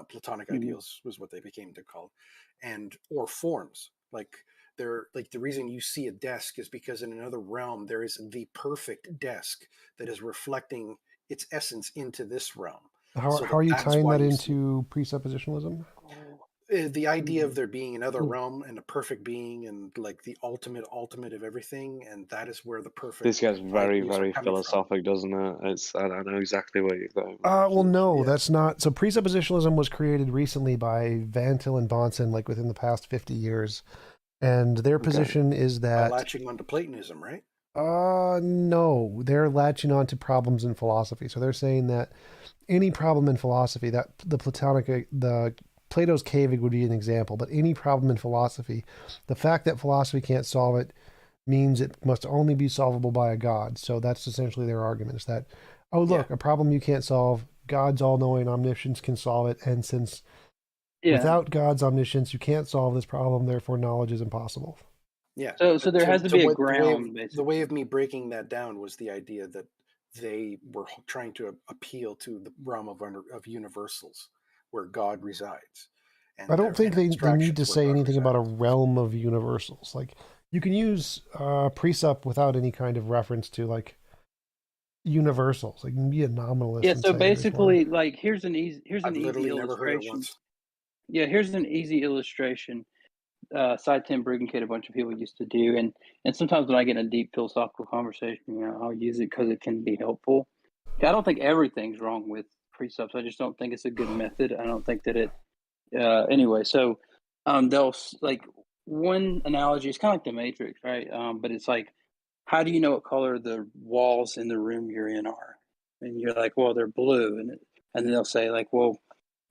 platonic ideals was what they became to call, or forms like. The reason you see a desk is because in another realm there is the perfect desk that is reflecting its essence into this realm. How are you tying that into presuppositionalism? The idea of there being another realm and a perfect being and like the ultimate of everything, and that is where the perfect. This gets very philosophic, doesn't it? I know exactly where you're going. Well, no, that's not. So presuppositionalism was created recently by Van Til and Bahnsen, like within the past 50 years. And their position is that latching onto Platonism, right? No, they're latching on to problems in philosophy. So they're saying that any problem in philosophy, that the Plato's caving would be an example, but any problem in philosophy, the fact that philosophy can't solve it means it must only be solvable by a god. So that's essentially their argument: is that, a problem you can't solve, God's all-knowing omniscience can solve it, and since without God's omniscience, you can't solve this problem. Therefore, knowledge is impossible. Yeah. So there has to be a ground. The way of me breaking that down was the idea that they were trying to appeal to the realm of universals, where God resides. And I don't think they need to say anything about a realm of universals. Like you can use presup without any kind of reference to like universals. Like you can be a nominalist. Yeah. So basically, like here's an easy illustration. Never heard it once. Yeah, here's an easy illustration. Side 10 Bruggencade, a bunch of people used to do, and sometimes when I get in a deep philosophical conversation, I'll use it because it can be helpful. I don't think everything's wrong with precepts. I just don't think it's a good method. I don't think that it. Anyway, so they'll like one analogy. It's kind of like the Matrix, right? But it's like, how do you know what color the walls in the room you're in are? And you're like, well, they're blue, and then they'll say like, well,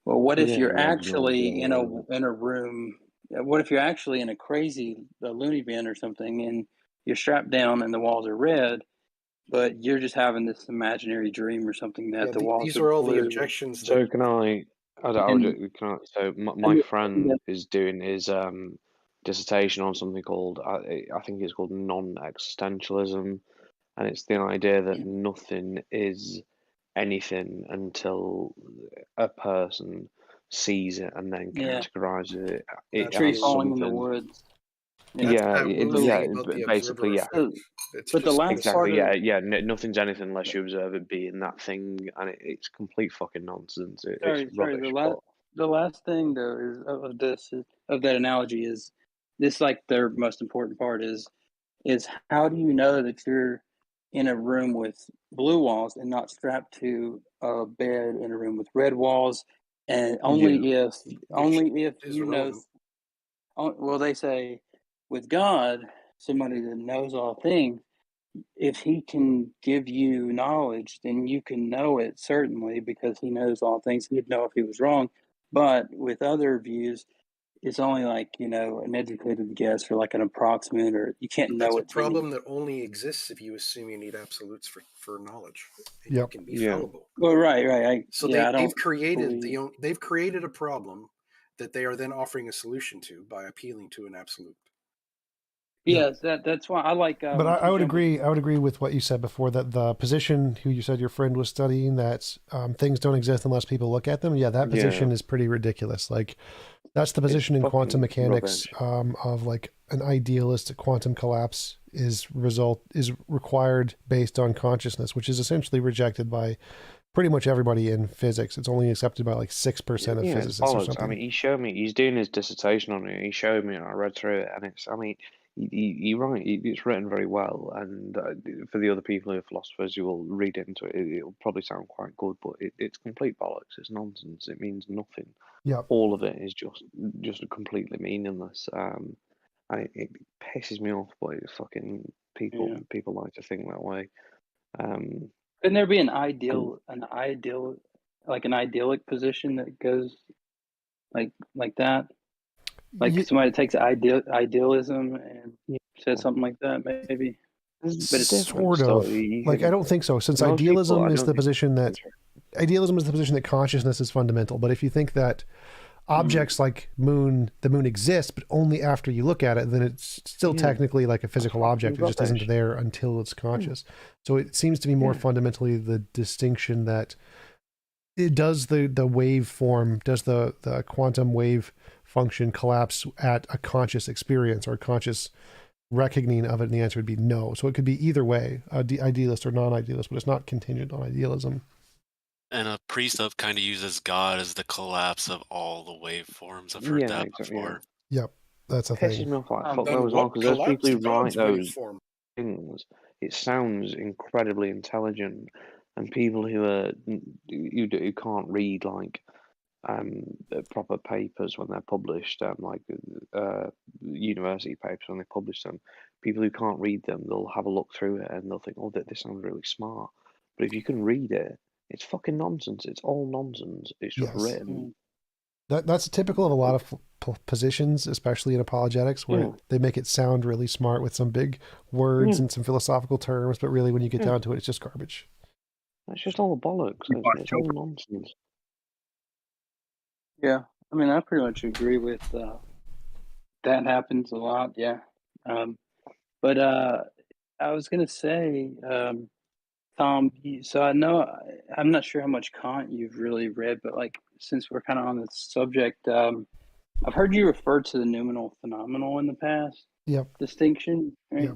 what if you're actually in a room? What if you're actually in a crazy loony bin or something, and you're strapped down and the walls are red, but you're just having this imaginary dream or something that the walls are all blue. the objections. So my friend is doing his dissertation on something called I think it's called non-existentialism, and it's the idea that nothing is anything until a person sees it and then categorizes it. It tree has falling something. in the woods. Basically, yeah. But the last exactly, part nothing's anything unless you observe it being that thing, and it's complete fucking nonsense. It's rubbish. the last thing though is of that analogy is this, like their most important part is how do you know that you're in a room with blue walls and not strapped to a bed in a room with red walls, and only if you know. Well, they say with God, somebody that knows all things, if he can give you knowledge, then you can know it certainly because he knows all things. He'd know if he was wrong. But with other views, it's only like, an educated guess or like an approximate, or you can't know That's it. a problem that only exists if you assume you need absolutes for knowledge. Yep. You can be fallible. Well, right. They've created a problem that they are then offering a solution to by appealing to an absolute. Yes, that's why I like. But I would agree. I would agree with what you said before, that the position who you said your friend was studying, that things don't exist unless people look at them. Yeah, that position is pretty ridiculous. Like, that's the position in quantum mechanics of like an idealistic quantum collapse is required based on consciousness, which is essentially rejected by pretty much everybody in physics. It's only accepted by like 6% of physicists or something. I mean, he showed me. He's doing his dissertation on it. He showed me, and I read through it, and it's. I mean, you're right. It's written very well, and for the other people who are philosophers, you will read into it. It'll probably sound quite good, but it's complete bollocks. It's nonsense. It means nothing. Yeah. All of it is just completely meaningless. And it pisses me off, but it's fucking people like to think that way. Couldn't there be an idyllic position that goes like that? Like somebody takes idealism and says something like that, maybe. But it's sort of. Like, I don't think so, since idealism is the position that consciousness is fundamental. But if you think that objects like the moon exist, but only after you look at it, then it's still technically like a physical object. It just isn't there until it's conscious. So it seems to be more fundamentally the distinction that it does the wave form, does the quantum wave function collapse at a conscious experience or a conscious reckoning of it? And the answer would be no. So it could be either way, idealist or non-idealist, but it's not contingent on idealism. And a priest of kind of uses God as the collapse of all the waveforms. I've heard that before. Yep, that's a thing. Pisses me off like fuck those on, because those people who write those things, it sounds incredibly intelligent, and people who can't read like proper papers when they're published, like university papers when they publish them, people who can't read them, they'll have a look through it and they'll think, oh, this sounds really smart. But if you can read it, it's fucking nonsense. It's all nonsense. It's just written. That's typical of a lot of positions, especially in apologetics, where they make it sound really smart with some big words and some philosophical terms, but really when you get down to it, it's just garbage. It's just all bollocks. It's all nonsense. Yeah, I mean, I pretty much agree with that. Happens a lot, yeah. But I was gonna say, Tom, so I know I'm not sure how much Kant you've really read, but like since we're kind of on this subject, I've heard you refer to the noumenal phenomenal in the past. Yep. Distinction, right?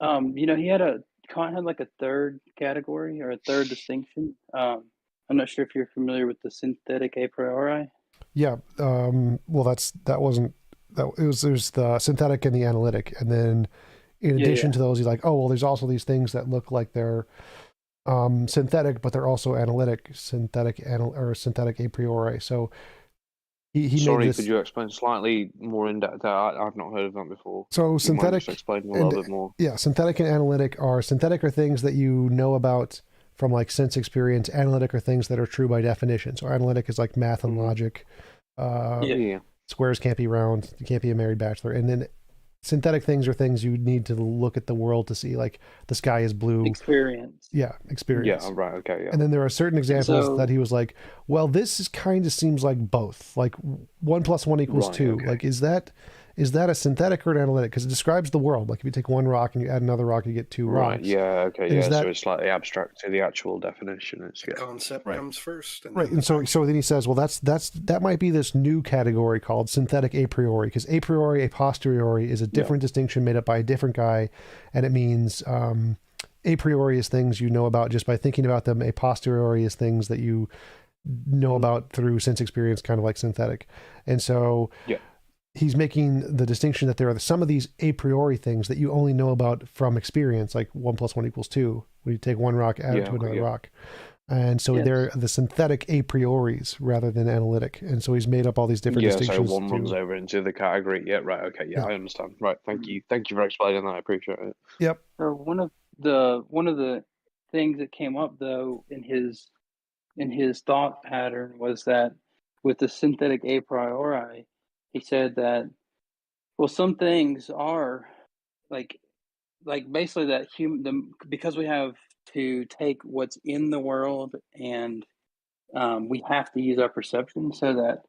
Yep. Kant had like a third category or a third distinction. I'm not sure if you're familiar with the synthetic a priori. Yeah. Well, there's the synthetic and the analytic, and then in addition to those, he's like, oh well, there's also these things that look like they're synthetic, but they're also analytic, synthetic a priori. So he Sorry, made this... could you explain slightly more in depth? I've not heard of that before. So synthetic, explain a little bit more. Yeah, synthetic and analytic are things that you know about from like sense experience. Analytic are things that are true by definition. So analytic is like math and logic. Squares can't be round. You can't be a married bachelor. And then synthetic things are things you need to look at the world to see, like the sky is blue. Experience. Yeah, experience. Yeah, right, okay, yeah. And then there are certain examples that he was like, well, this kind of seems like both. Like 1 + 1 = 2. Okay. Like, is that a synthetic or an analytic? Because it describes the world. Like if you take one rock and you add another rock, you get two rocks. Right, yeah, okay, yeah. So it's slightly abstract to the actual definition. The concept comes first. Right, and so then he says, well, that might be this new category called synthetic a priori, because a priori, a posteriori is a different distinction made up by a different guy, and it means a priori is things you know about just by thinking about them. A posteriori is things that you know about through sense experience, kind of like synthetic. And so he's making the distinction that there are some of these a priori things that you only know about from experience, like 1 + 1 = 2, when you take one rock, add it to another rock. And so they're the synthetic a prioris rather than analytic. And so he's made up all these different distinctions. So one runs over into the category. Yeah, right. Okay. Yeah, I understand. Right. Thank you. Thank you for explaining that. I appreciate it. Yep. So one of the things that came up though in his thought pattern was that with the synthetic a priori, he said that some things are like basically that because we have to take what's in the world and we have to use our perception, so that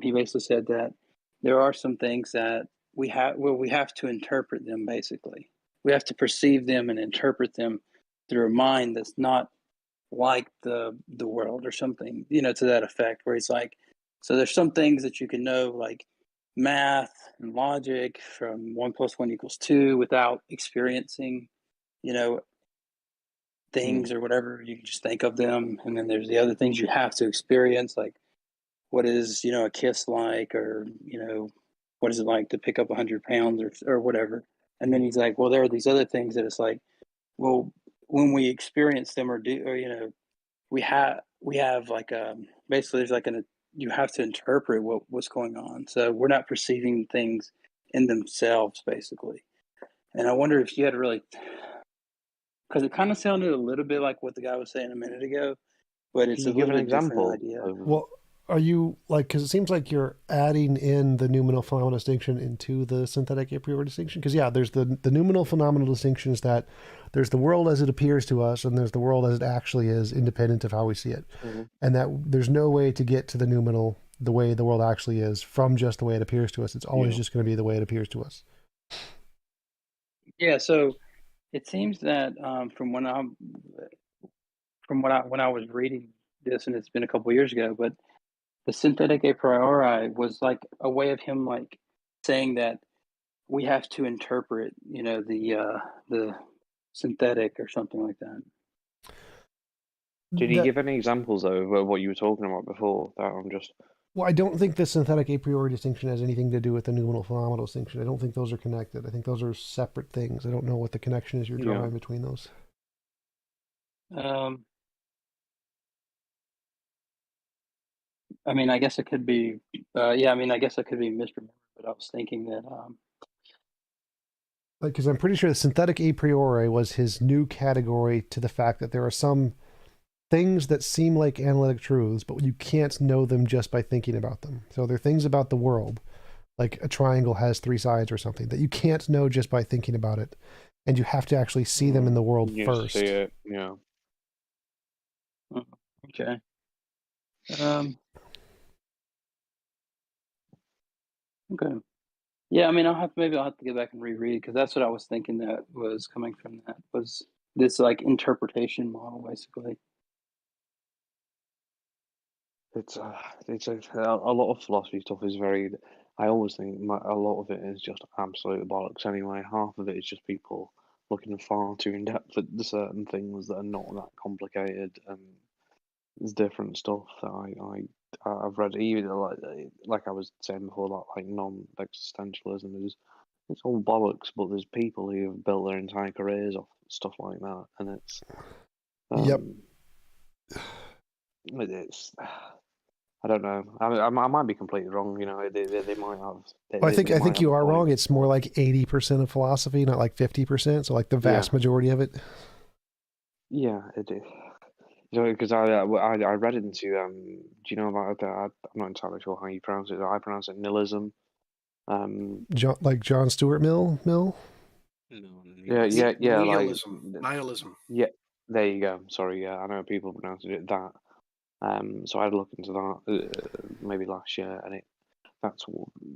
he basically said that there are some things that we have to interpret them. Basically, we have to perceive them and interpret them through a mind that's not like the world or something, to that effect. Where it's like, so there's some things that you can know, like math and logic from 1 + 1 = 2 without experiencing, things or whatever. You can just think of them. And then there's the other things you have to experience, like what is, a kiss like, or, what is it like to pick up 100 pounds or whatever. And then he's like, well, there are these other things that it's like, well, when we experience them or we have like basically there's like you have to interpret what's going on. So we're not perceiving things in themselves, basically. And I wonder if you had really, because it kind of sounded a little bit like what the guy was saying a minute ago, but it's Can you a give little an bit different example? idea. Well, are you like, because it seems like you're adding in the noumenal phenomenal distinction into the synthetic a priori distinction? Because there's the noumenal phenomenal distinction is that there's the world as it appears to us, and there's the world as it actually is, independent of how we see it. And that there's no way to get to the noumenal the way the world actually is from just the way it appears to us. It's always just going to be the way it appears to us. Yeah, so it seems that when I was reading this, and it's been a couple years ago, but the synthetic a priori was like a way of him like saying that we have to interpret, the synthetic or something like that. Did he give any examples though of what you were talking about before? That I'm just. Well, I don't think the synthetic a priori distinction has anything to do with the noumenal phenomenal distinction. I don't think those are connected. I think those are separate things. I don't know what the connection is you're drawing between those. I mean, I guess it could be. I guess it could be misremembered. But I was thinking that. Because I'm pretty sure the synthetic a priori was his new category to the fact that there are some things that seem like analytic truths, but you can't know them just by thinking about them. So there are things about the world, like a triangle has 3 sides or something, that you can't know just by thinking about it, and you have to actually see them in the world first. See it, yeah. Okay. Okay. Yeah, I mean, I'll have to get back and reread, because that's what I was thinking that was coming from that, was this like interpretation model, basically. It's a lot of philosophy stuff is very. I always think a lot of it is just absolute bollocks. Anyway, half of it is just people looking far too in depth at certain things that are not that complicated, and there's different stuff that I've read. Even like I was saying before, like non-existentialism is. It's all bollocks, but there's people who have built their entire careers off stuff like that, and it's. It's. I don't know. I might be completely wrong. They might have. Well, I think you are wrong. It's more like 80% of philosophy, not like 50%. So like the vast majority of it. Yeah, it is. Because I read it into. Do you know about that? I'm not entirely sure how you pronounce it. I pronounce it nihilism. John Stuart Mill. Yeah. Nihilism. Yeah, there you go. Sorry, yeah, I know people pronounce it that. So I had a look into that maybe last year, and that's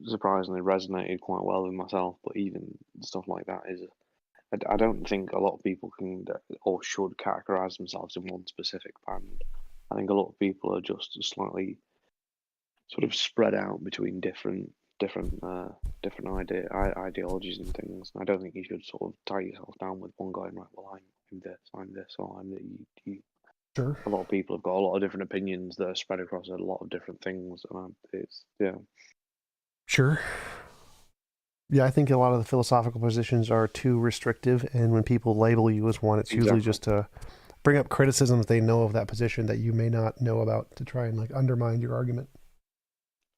surprisingly resonated quite well with myself. But even stuff like that is, I don't think a lot of people can or should categorize themselves in one specific band. I think a lot of people are just slightly sort of spread out between different ideologies and things. I don't think you should sort of tie yourself down with one guy and right, well, I'm this, or I'm that. Sure. A lot of people have got a lot of different opinions that are spread across a lot of different things, and it's Sure. Yeah, I think a lot of the philosophical positions are too restrictive, and when people label you as one, it's usually just to bring up criticisms they know of that position that you may not know about, to try and like undermine your argument.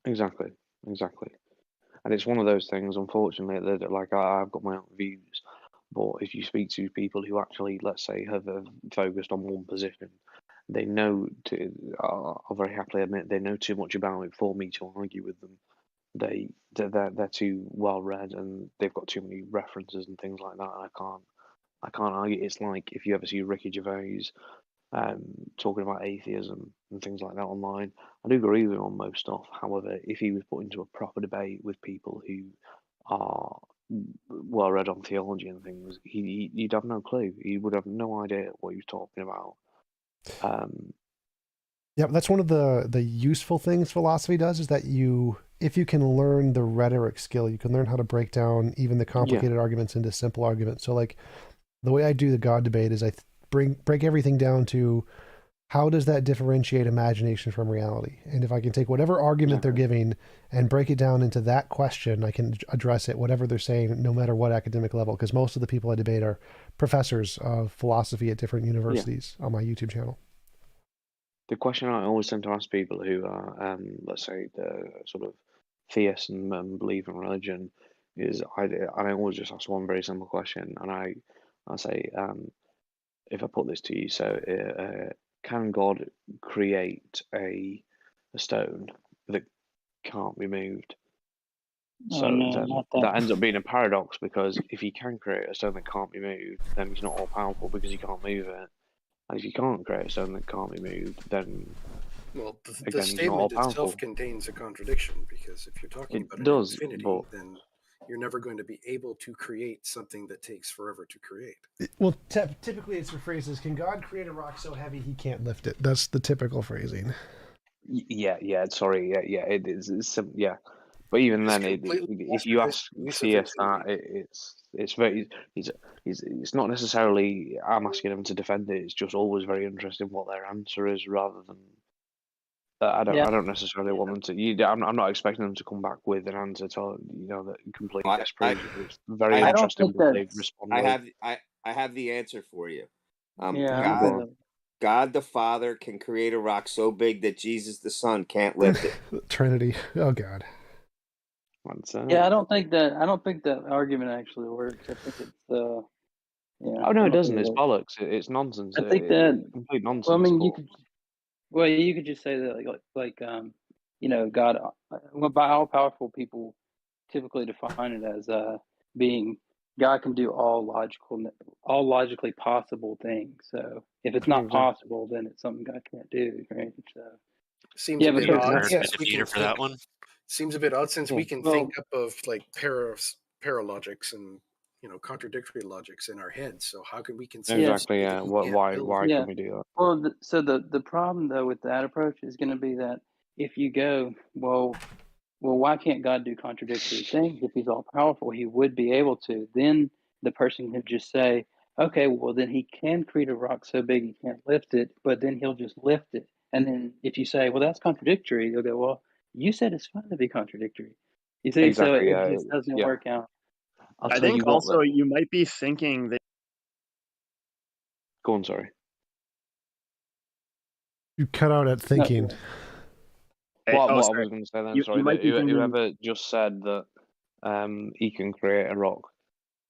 Exactly. And it's one of those things, unfortunately, that like I've got my own views, but if you speak to people who actually, let's say, have focused on one position, they know I'll very happily admit they know too much about it for me to argue with them. They're too well read and they've got too many references and things like that. And I can't argue. It's like if you ever see Ricky Gervais talking about atheism and things like that online. I do agree with him on most stuff. However, if he was put into a proper debate with people who are well read on theology and things, he'd have no clue. He would have no idea what he was talking about. Yeah, that's one of the useful things philosophy does, is that if you can learn the rhetoric skill, you can learn how to break down even the complicated arguments into simple arguments. So like the way I do the God debate is I break everything down to how does that differentiate imagination from reality? And if I can take whatever argument they're giving and break it down into that question, I can address it, whatever they're saying, no matter what academic level, because most of the people I debate are professors of philosophy at different universities on my YouTube channel. The question I always tend to ask people who are, let's say, the sort of theists and believe in religion is I always just ask one very simple question, and I say, if I put this to you, so can God create a stone that can't be moved? So that ends up being a paradox, because if he can create a stone that can't be moved, then he's not all powerful because he can't move it. And if you can't create a stone that can't be moved, then the statement itself contains a contradiction, because if you're talking about infinity, then you're never going to be able to create something that takes forever to create. Well, typically it's rephrased as, can God create a rock so heavy he can't lift it? That's the typical phrasing. Sorry, it is, yeah. But even then, if you ask CS that, it's very it's not necessarily I'm asking them to defend it. It's just always very interesting what their answer is, rather than I don't necessarily want them to. I'm not expecting them to come back with an answer to that completely disproves it. It's very interesting what they respond with. I have the answer for you. God the Father can create a rock so big that Jesus the Son can't lift it. Trinity. Oh God. Yeah, I don't think that argument actually works. I think it's Oh no, it doesn't. It's bollocks. It's nonsense. I think that complete nonsense. Well, I mean, you could just say that God, by all powerful people typically define it as being God can do all logically possible things. So if it's not possible, then it's something God can't do, right? So seems a bit odd. For that one. Seems a bit odd since we can think up of like paralogics and contradictory logics in our heads. So how can we conceive? Exactly. Yeah. Why can we do that? Well, so the problem though with that approach is going to be that if you go, well, why can't God do contradictory things? If he's all powerful, he would be able to. Then the person could just say, okay, well then he can create a rock so big he can't lift it, but then he'll just lift it. And then if you say, well, that's contradictory, they'll go, well, you said it's fine to be contradictory. You see, so it just doesn't work out. I think also you might be thinking that. Go on, sorry. You cut out at thinking. What I was going to say then, whoever just said that he can create a rock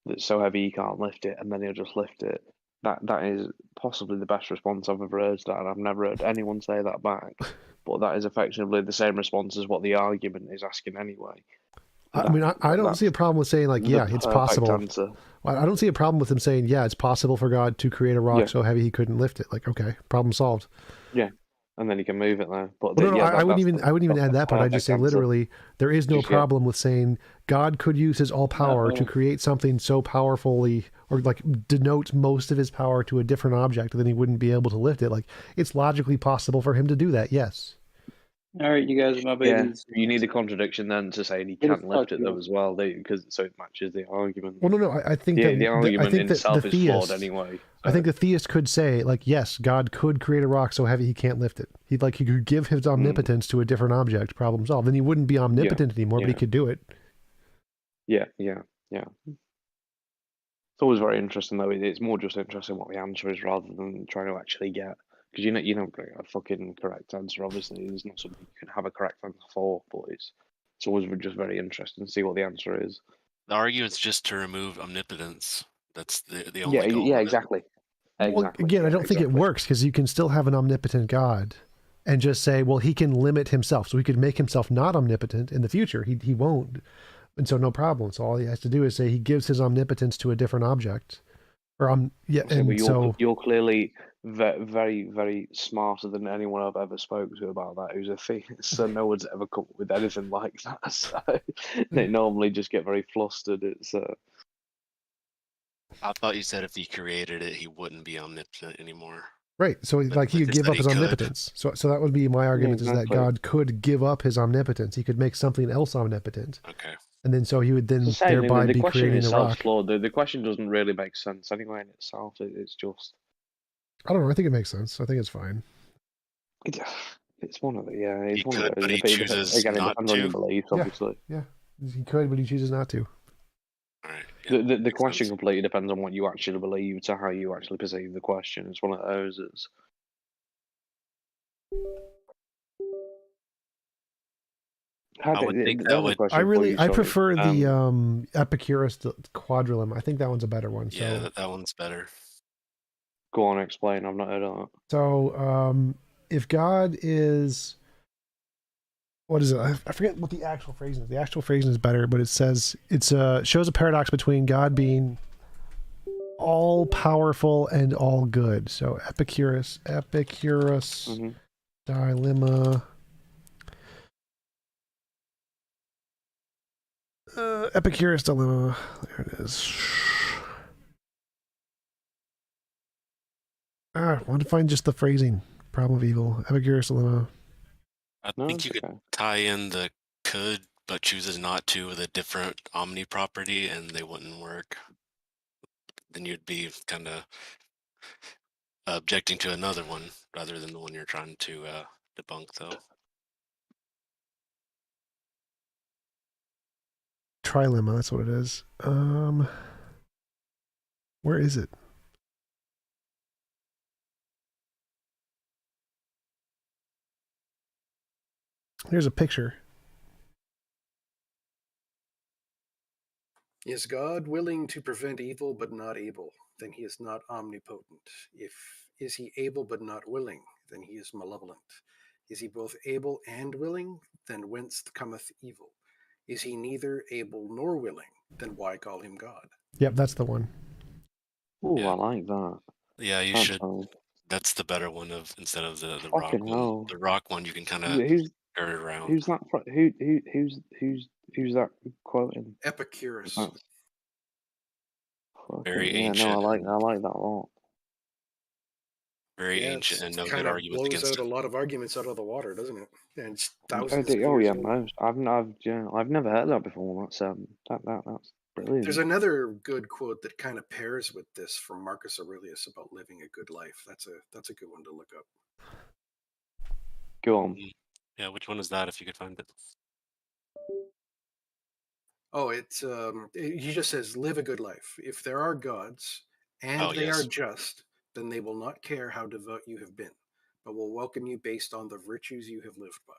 that's so heavy he can't lift it, and then he'll just lift it. That is possibly the best response I've ever heard to that, and I've never heard anyone say that back. But that is effectively the same response as what the argument is asking anyway. I mean, I don't see a problem with saying like, yeah, it's possible. Answer. I don't see a problem with him saying, yeah, it's possible for God to create a rock so heavy he couldn't lift it. Like, okay, problem solved. Yeah, and then he can move it there. But I wouldn't even add that part. I'd just say literally, there is no problem with saying God could use his all power to create something so powerfully, or like denotes most of his power to a different object, then he wouldn't be able to lift it. Like, it's logically possible for him to do that. Yes. All right, you guys are my Yeah, babies. you need a contradiction then to say he Get a can't lift fuck, it though man. as well, because so it matches the argument. Well, no. I think the, that the argument I think in that itself the is flawed theist, anyway. So. I think the theist could say, like, yes, God could create a rock so heavy he can't lift it. He could give his omnipotence to a different object, problem solved. Then he wouldn't be omnipotent anymore, but he could do it. Yeah. It's always very interesting though. It's more just interesting what the answer is rather than trying to actually get, because you don't get a fucking correct answer. Obviously, there's not something you can have a correct answer for, but it's always just very interesting to see what the answer is. The argument's just to remove omnipotence. That's the Yeah, only goal. yeah, exactly. Well, again, I don't think it works because you can still have an omnipotent God and just say, well, he can limit himself. So he could make himself not omnipotent in the future. He won't. And so no problem. So all he has to do is say he gives his omnipotence to a different object. Or you're clearly very, very smarter than anyone I've ever spoken to about that who's a theist. So no one's ever come up with anything like that. So they normally just get very flustered. It's I thought you said if he created it, he wouldn't be omnipotent anymore. Right. So he could give up his omnipotence. So that would be my argument, is that God could give up his omnipotence. He could make something else omnipotent. Okay. And then so he would then thereby be creating a rock. flawed. The question doesn't really make sense anyway in itself. It's just. I don't know. I think it makes sense. I think it's fine. It's one of the It's he one could, of those. but he chooses Again, it not depends on to. your beliefs, obviously. Yeah, he could, but he chooses not to. All right. Yeah, the question completely depends on what you actually believe to how you actually perceive the question. It's one of those. It's. I would think that would. I prefer the Epicurus quadrilemma. I think that one's a better one. So. Yeah, that one's better. Go on, explain. I've not heard of that. So, if God is, what is it? I forget what the actual phrase is. The actual phrase is better, but it says shows a paradox between God being all powerful and all good. So Epicurus dilemma. Epicurus dilemma. There it is. I want to find just the phrasing. Problem of evil. Epicurus dilemma. I think you could tie in the could, but chooses not to with a different omni property, and they wouldn't work. Then you'd be kind of objecting to another one rather than the one you're trying to debunk, though. Trilemma, that's what it is. Where is it? Here's a picture. Is God willing to prevent evil but not able? Then he is not omnipotent. Is he able but not willing? Then he is malevolent. Is he both able and willing? Then whence cometh evil? Is he neither able nor willing? Then why call him God? Yep, that's the one. Oh, I like that. Yeah, you That's should. fine. That's the better one instead of the rock Fucking one. hell. The rock one you can kind of turn it around. Who's that? Who's that quoting? Epicurus. Very Yeah, ancient. no, I like that a lot. Very ancient and no good kind of arguments blows against out it. a lot of arguments out of the water, doesn't it? And it's thousands of Oh years yeah, old. most. I've never heard that before. That's brilliant. There's another good quote that kind of pairs with this from Marcus Aurelius about living a good life. That's a good one to look up. Go on. Yeah, which one is that? If you could find it. Oh, he just says, live a good life. If there are gods and they are just, then they will not care how devout you have been, but will welcome you based on the virtues you have lived by.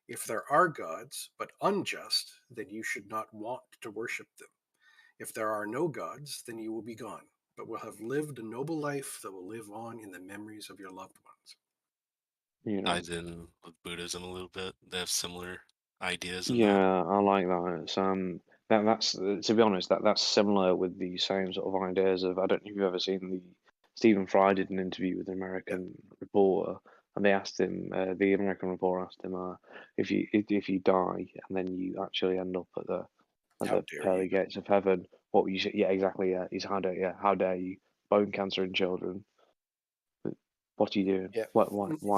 If there are gods, but unjust, then you should not want to worship them. If there are no gods, then you will be gone, but will have lived a noble life that will live on in the memories of your loved ones. Ties in with Buddhism a little bit. They have similar ideas. Yeah, I like that. It's that's to be honest, that's similar with the same sort of ideas of. I don't know if you've ever seen the Stephen Fry did an interview with an American reporter, and they asked him. The American reporter asked him, if you die and then you actually end up at the pearly gates of heaven, what would you say? Yeah, exactly. Yeah, how dare you? Bone cancer in children. What are you doing? Yeah. Why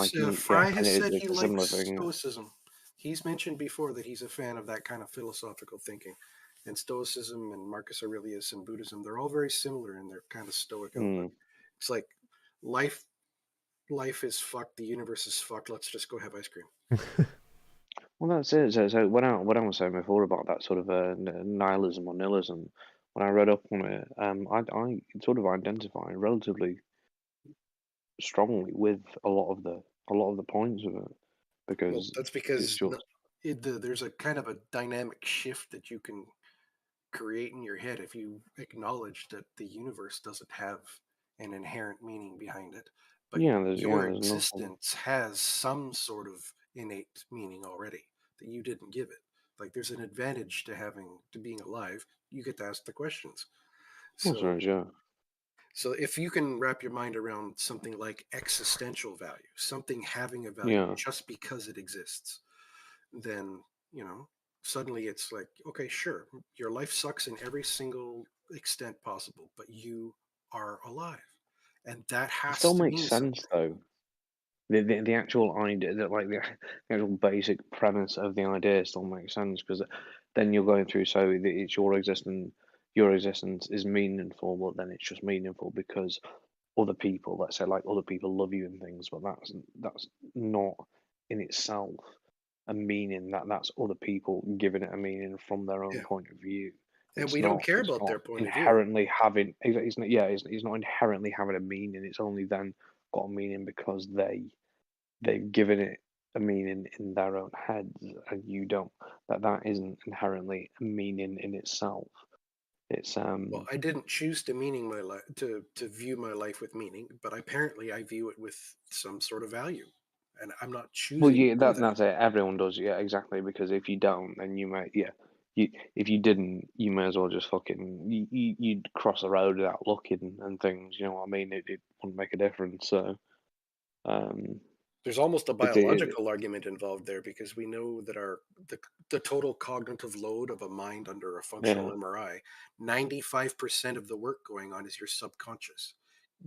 can you? Yeah, Fry and has said he it's a similar likes thing. Stoicism. He's mentioned before that he's a fan of that kind of philosophical thinking. And Stoicism and Marcus Aurelius and Buddhism, they're all very similar in their kind of stoic outlook. It's like life is fucked, the universe is fucked, let's just go have ice cream. Well, that's it. So when I was saying before about that sort of nihilism or nihilism, when I read up on it, I sort of identify relatively strongly with a lot of the points of it because Well, that's it's because just there's a kind of a dynamic shift that you can create in your head if you acknowledge that the universe doesn't have an inherent meaning behind it, but your there's nothing. existence has some sort of innate meaning already that you didn't give it. Like there's an advantage to being alive. You get to ask the questions. So so if you can wrap your mind around something like existential value, something having a value just because it exists, then, suddenly it's like, okay, sure, your life sucks in every single extent possible, but you are alive. And that It has still to makes mean something. sense though. The actual idea, that like the actual basic premise of the idea still makes sense because then you're going through it's your existence. Your existence is meaningful, but then it's just meaningful because other people, let's say, like other people love you and things, but that's not in itself a meaning. That's other people giving it a meaning from their own point of view. And It's we don't not. care It's about not their point of view. inherently having. It's not. Yeah. It's not inherently having a meaning. It's only then got a meaning because they've given it a meaning in their own heads, and you don't. That isn't inherently a meaning in itself. It's Well, I didn't choose to meaning my life to view my life with meaning, but apparently I view it with some sort of value, and I'm not Well, choosing yeah, to do that. that's it. Everyone does, yeah, exactly. Because if you don't, then you might, yeah, if you didn't, you may as well just fucking you'd cross the road without looking and things. You know what I mean? It wouldn't make a difference. So, There's almost a it biological argument involved there because we know that the total cognitive load of a mind under a functional yeah, MRI, 95% of the work going on is your subconscious,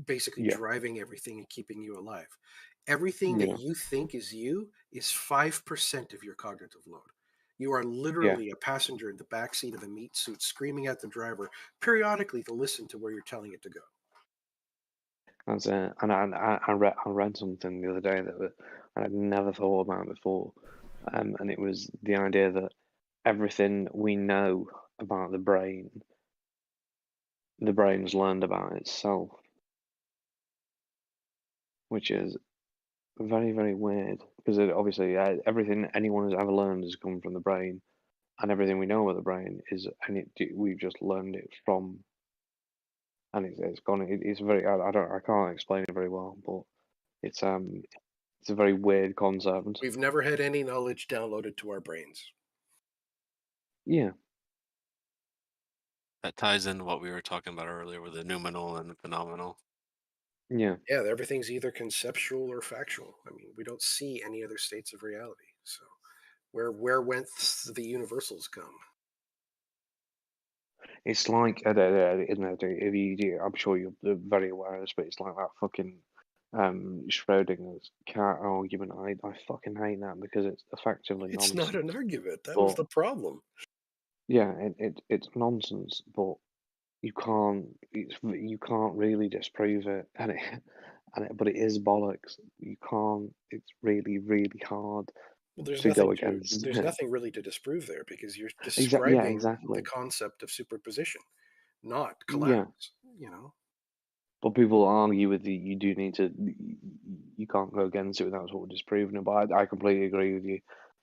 basically yeah, driving everything and keeping you alive. Everything that yeah, you think is you is 5% of your cognitive load. You are yeah. literally a passenger in the backseat of a meat suit screaming at the driver periodically to listen to where you're telling it to go. That's it. And I read something the other day that I'd never thought about before, and it was the idea that everything we know about the brain's learned about itself, which is very, very weird because obviously everything anyone has ever learned has come from the brain, and everything we know about the brain we've just learned it from, and it's gone. It's very I can't explain it very well, but it's a very weird concept. We've never had any knowledge downloaded to our brains. Yeah. That ties into what we were talking about earlier with the noumenal and the phenomenal. Yeah. Yeah, everything's either conceptual or factual. I mean, we don't see any other states of reality. So, where whence the universals come? It's like I don't know, if I'm sure you're very aware of this, but it's like that fucking Schrodinger's cat argument. I fucking hate that because it's effectively It's not an nonsense. argument. That was But the problem. yeah, it's nonsense, but you can't really disprove it, but it is bollocks. You can't. It's really really hard Well, to go against there's it. nothing really to disprove there because you're Yeah, describing the exactly. concept of superposition, not Yeah. collapse. You know. But people argue with you do need to, you can't go against it without sort of disproving it. But I completely agree with you.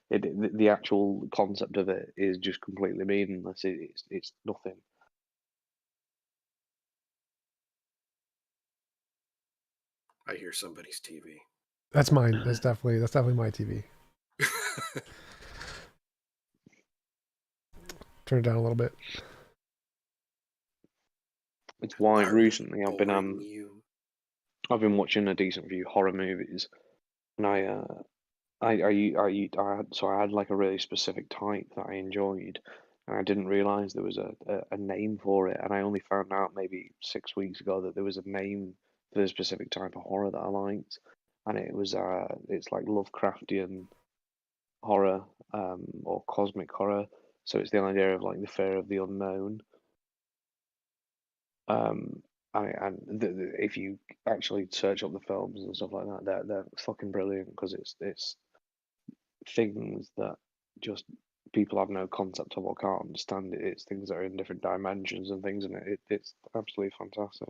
The actual concept of it is just completely meaningless. It's nothing. I hear somebody's TV. That's mine. That's definitely my TV. Turn it down a little bit. It's why Are they recently boring you? I've been watching a decent few horror movies, and so I had like a really specific type that I enjoyed, and I didn't realize there was a name for it, and I only found out maybe 6 weeks ago that there was a name for the specific type of horror that I liked, and it's like Lovecraftian horror, or cosmic horror. So it's the idea of like the fear of the unknown. If you actually search up the films and stuff like that, they're fucking brilliant because it's things that just people have no concept of or can't understand. It's things that are in different dimensions and things, and it's absolutely fantastic.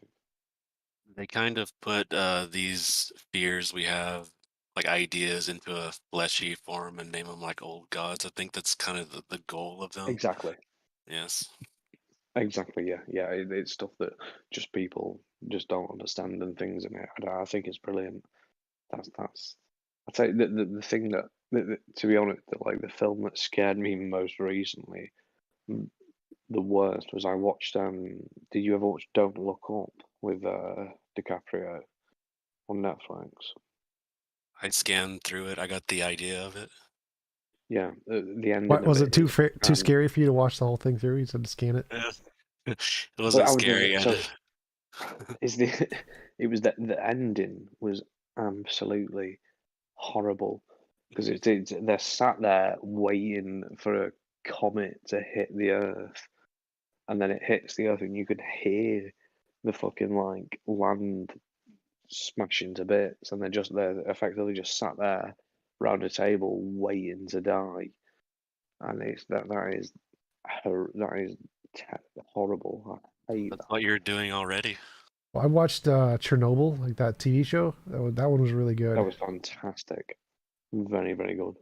They kind of put these fears we have, like ideas, into a fleshy form and name them like old gods. I think that's kind of the goal of them. Exactly. Yes. Exactly. Yeah. It's stuff that just people just don't understand and things, and I think it's brilliant. That's. I'd say the thing that, to be honest, like the film that scared me most recently, the worst was I watched. Did you ever watch Don't Look Up with DiCaprio on Netflix? I scanned through it. I got the idea of it. Yeah, the ending. What, was of it too scary for you to watch the whole thing through? You said to scan it. It wasn't scary. It was that the ending was absolutely horrible because they're sat there waiting for a comet to hit the Earth, and then it hits the Earth, and you could hear the fucking like land smashing to bits, and they're effectively just sat there round a table waiting to die, and that is horrible. I hate That's what you're doing already. Well, I watched Chernobyl, like that TV show. That one was really good. That was fantastic. Very, very good.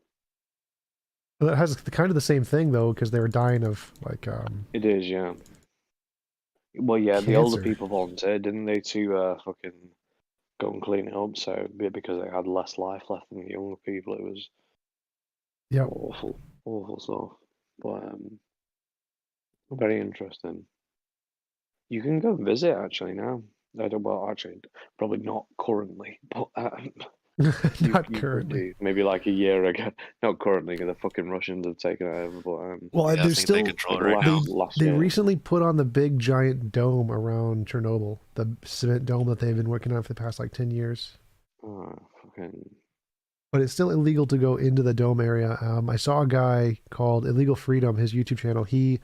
It has kind of the same thing though, because they were dying of like. It is, yeah. Well, yeah, cancer. the older people volunteered, didn't they, to fucking go and clean it up? So because they had less life left than the younger people, it was awful stuff. But very interesting. You can go visit actually now. Actually, probably not currently, but Not you currently. could do maybe like a year ago. Not currently, because the fucking Russians have taken it over. But well, yeah, there's still they control it right now. They recently put on the big giant dome around Chernobyl, the cement dome that they've been working on for the past like 10 years. Oh, fucking. But it's still illegal to go into the dome area. I saw a guy called Illegal Freedom, his YouTube channel. He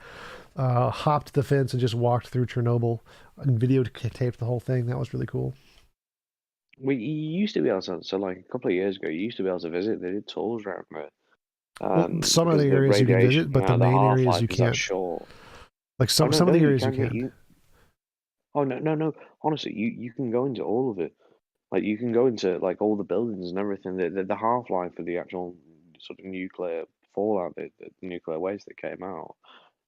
hopped the fence and just walked through Chernobyl and videotaped the whole thing. That was really cool. You used to be able to, so like a couple of years ago, you used to be able to visit. They did tours around there. Well, some of the areas you can visit, but the main areas you can't. Short. Like some of the areas you can. Oh no! Honestly, you can go into all of it. Like you can go into like all the buildings and everything. The half life of the actual sort of nuclear fallout, the nuclear waste that came out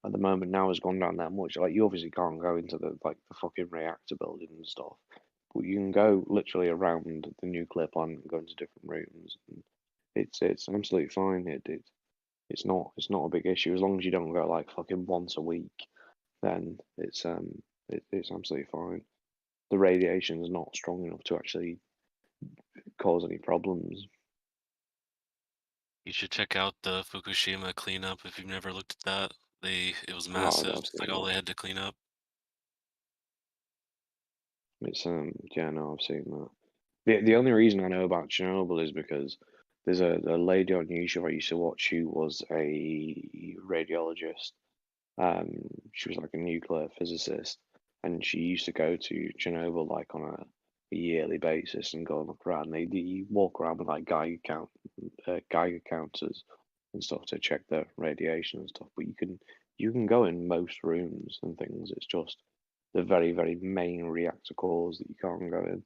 at the moment now has gone down that much. Like you obviously can't go into the fucking reactor building and stuff, but you can go literally around the nuclear plant and go into different rooms. And it's absolutely fine. It's not a big issue as long as you don't go like fucking once a week. Then it's absolutely fine. The radiation is not strong enough to actually cause any problems. You should check out the Fukushima cleanup if you've never looked at that. It was massive. Like all they had to clean up. It's yeah, no, I've seen that. The only reason I know about Chernobyl is because there's a lady on YouTube I used to watch who was a radiologist. She was like a nuclear physicist, and she used to go to Chernobyl like on a yearly basis and go and look around. They walk around with like Geiger counters and stuff to check the radiation and stuff. But you can go in most rooms and things. It's just the very, very main reactor cores that you can't go in.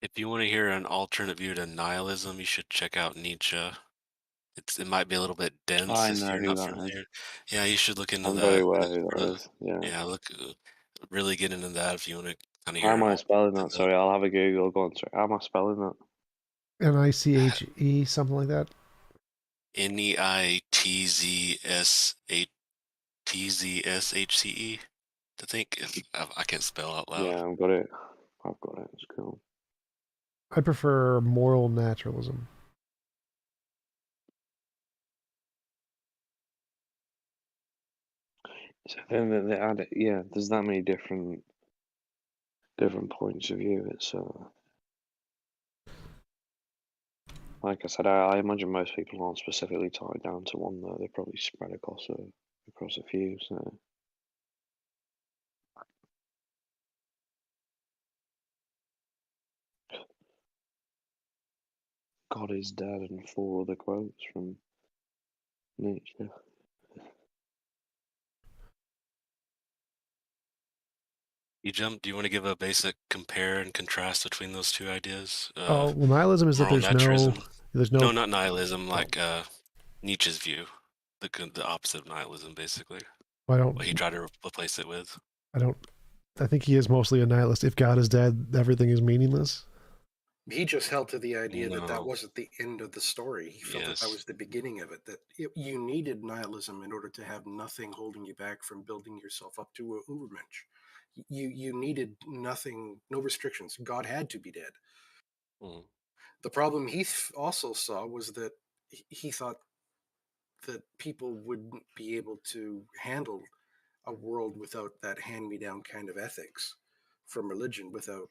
If you want to hear an alternate view to nihilism, you should check out Nietzsche. It might be a little bit dense if you're not familiar. Yeah, you should look into I'm that. very aware who that is. Yeah. Yeah, really get into that if you want to kind of How hear. am I spelling that? Sorry, I'll have a Google. Go on. Sorry. How am I spelling that? NICHE, something like that. NEITZSHTZSHCE. I think I can't spell out loud. Yeah, I've got it. It's cool. I prefer moral naturalism. So then they add it. Yeah, there's that many different points of view. It's like I said, I imagine most people aren't specifically tied down to one though. They're probably spread across a few. So. God is dead, and 4 other quotes from Nietzsche. TJump, do you want to give a basic compare and contrast between those two ideas? Well, nihilism is that Moral naturalism. there's no. No, not nihilism. Like Nietzsche's view, the opposite of nihilism, basically. I don't. What he tried to replace it with. I think he is mostly a nihilist. If God is dead, everything is meaningless. He just held to the idea that No. wasn't the end of the story. He felt that was the beginning of it, that you needed nihilism in order to have nothing holding you back from building yourself up to a Ubermensch. You needed nothing, no restrictions. God had to be dead. Mm. The problem he also saw was that he thought that people wouldn't be able to handle a world without that hand-me-down kind of ethics from religion, without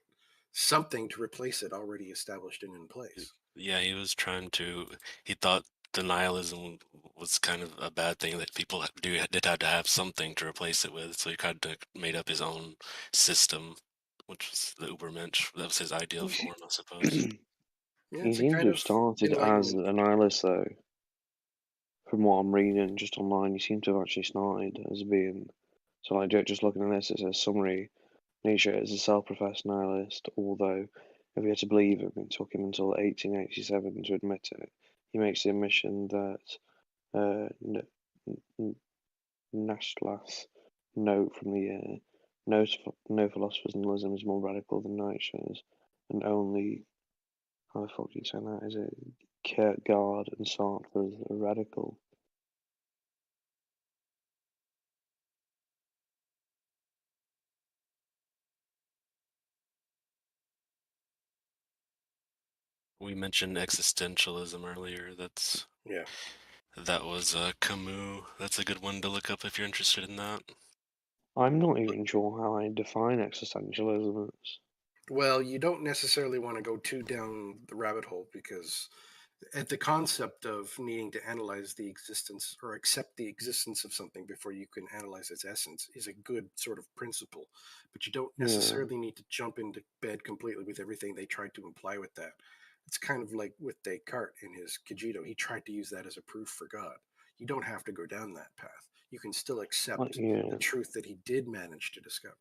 something to replace it already established and in place. Yeah, he thought the nihilism was kind of a bad thing, that people did have to have something to replace it with. So he kind of made up his own system, which was the Ubermensch. That was his ideal form, I suppose. He seems to have started as a nihilist, though. From what I'm reading just online, he seems to have actually started as being. So, like, just looking at this, it says summary. Nietzsche is a self-professed nihilist, although, if we are to believe him, it took him until 1887 to admit it. He makes the admission that Nashlas note from the no philosopher's nihilism is more radical than Nietzsche's, and only how the fuck do you say that? Is it Kierkegaard and Sartre are radical? We mentioned existentialism earlier. That was Camus. That's a good one to look up if you're interested in that. I'm not even sure how I define existentialism. Well, you don't necessarily want to go too down the rabbit hole, because at the concept of needing to analyze the existence or accept the existence of something before you can analyze its essence is a good sort of principle, but you don't necessarily need to jump into bed completely with everything they tried to imply with that. It's kind of like with Descartes in his Cogito. He tried to use that as a proof for God. You don't have to go down that path. You can still accept the truth that he did manage to discover.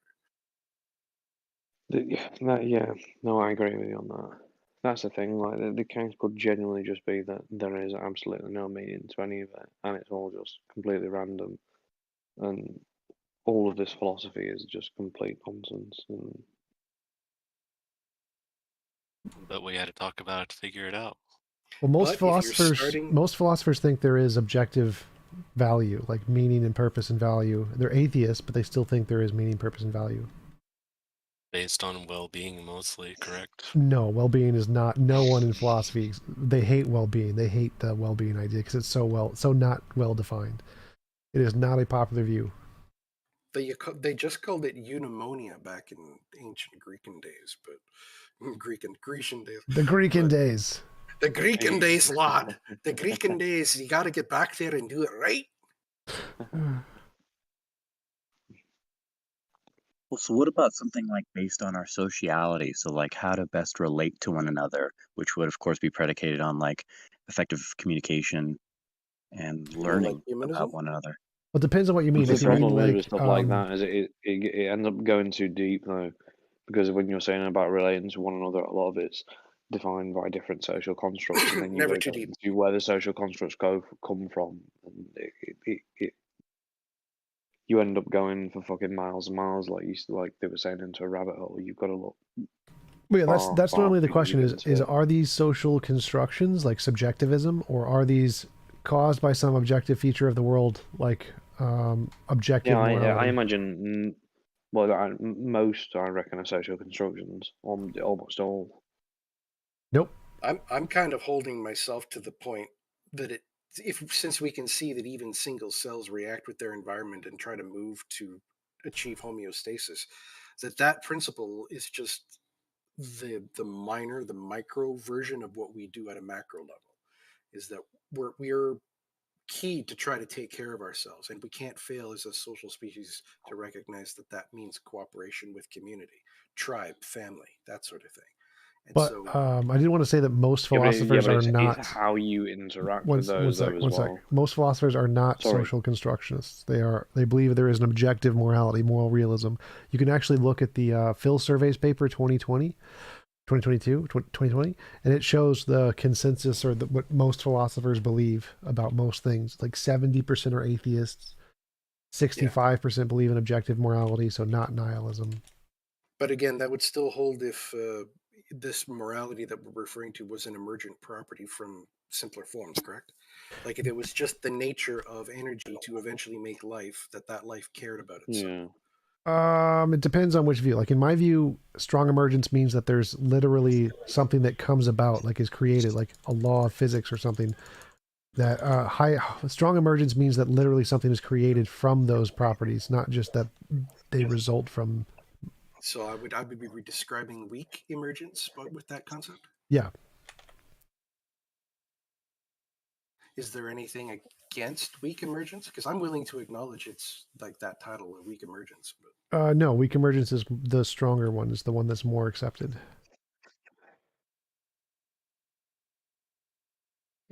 No, I agree with you on that. That's the thing. Like the case could genuinely just be that there is absolutely no meaning to any of it, and it's all just completely random, and all of this philosophy is just complete nonsense. But we had to talk about it to figure it out. Well, most philosophers think there is objective value, like meaning and purpose and value. They're atheists, but they still think there is meaning, purpose, and value. Based on well-being, mostly, correct? No, well-being is not. No one in philosophy, they hate well-being. They hate the well-being idea because it's so not well defined. It is not a popular view. They just called it eudaimonia back in ancient Grecian days, but Grecian days. The Grecian days. The Grecian days, lad. The Grecian days. You got to get back there and do it right. Well, so what about something like based on our sociality? So, like, how to best relate to one another, which would, of course, be predicated on like effective communication and learning about one another. Well, it depends on what you mean. The If you mean problem like with stuff like that is it ends up going too deep though, because when you're saying about relating to one another, a lot of it's defined by different social constructs, and then you Never go too deep. into where the social constructs come from, and you end up going for fucking miles and miles, like they were saying, into a rabbit hole. You've got to look. Well, yeah, that's normally the question: is are these social constructions like subjectivism, or are these caused by some objective feature of the world, like objective morality? I imagine. Well, most I reckon are social constructions. Almost all. Nope. I'm kind of holding myself to the point that since we can see that even single cells react with their environment and try to move to achieve homeostasis, that principle is just the micro version of what we do at a macro level. Is that we're key to try to take care of ourselves, and we can't fail as a social species to recognize that means cooperation with community, tribe, family, that sort of thing. And But I did want to say that most philosophers are it's not. how you interact One with those sec. as well. Most philosophers are not Sorry. social constructionists. They believe there is an objective morality, moral realism. You can actually look at the Phil Surveys paper 2020, 2020, and it shows the consensus or what most philosophers believe about most things. Like 70% are atheists, 65% believe in objective morality, so not nihilism. But again, that would still hold if this morality that we're referring to was an emergent property from simpler forms, correct? Like if it was just the nature of energy to eventually make life, that life cared about itself. It depends on which view. Like in my view, strong emergence means that there's literally something that comes about, like is created, like a law of physics or something. That strong emergence means that literally something is created from those properties, not just that they result from. So I would be describing weak emergence, but with that concept. Yeah. Is there anything against weak emergence? Because I'm willing to acknowledge it's like that title, a weak emergence. But No, weak emergence is the stronger one. Is the one that's more accepted.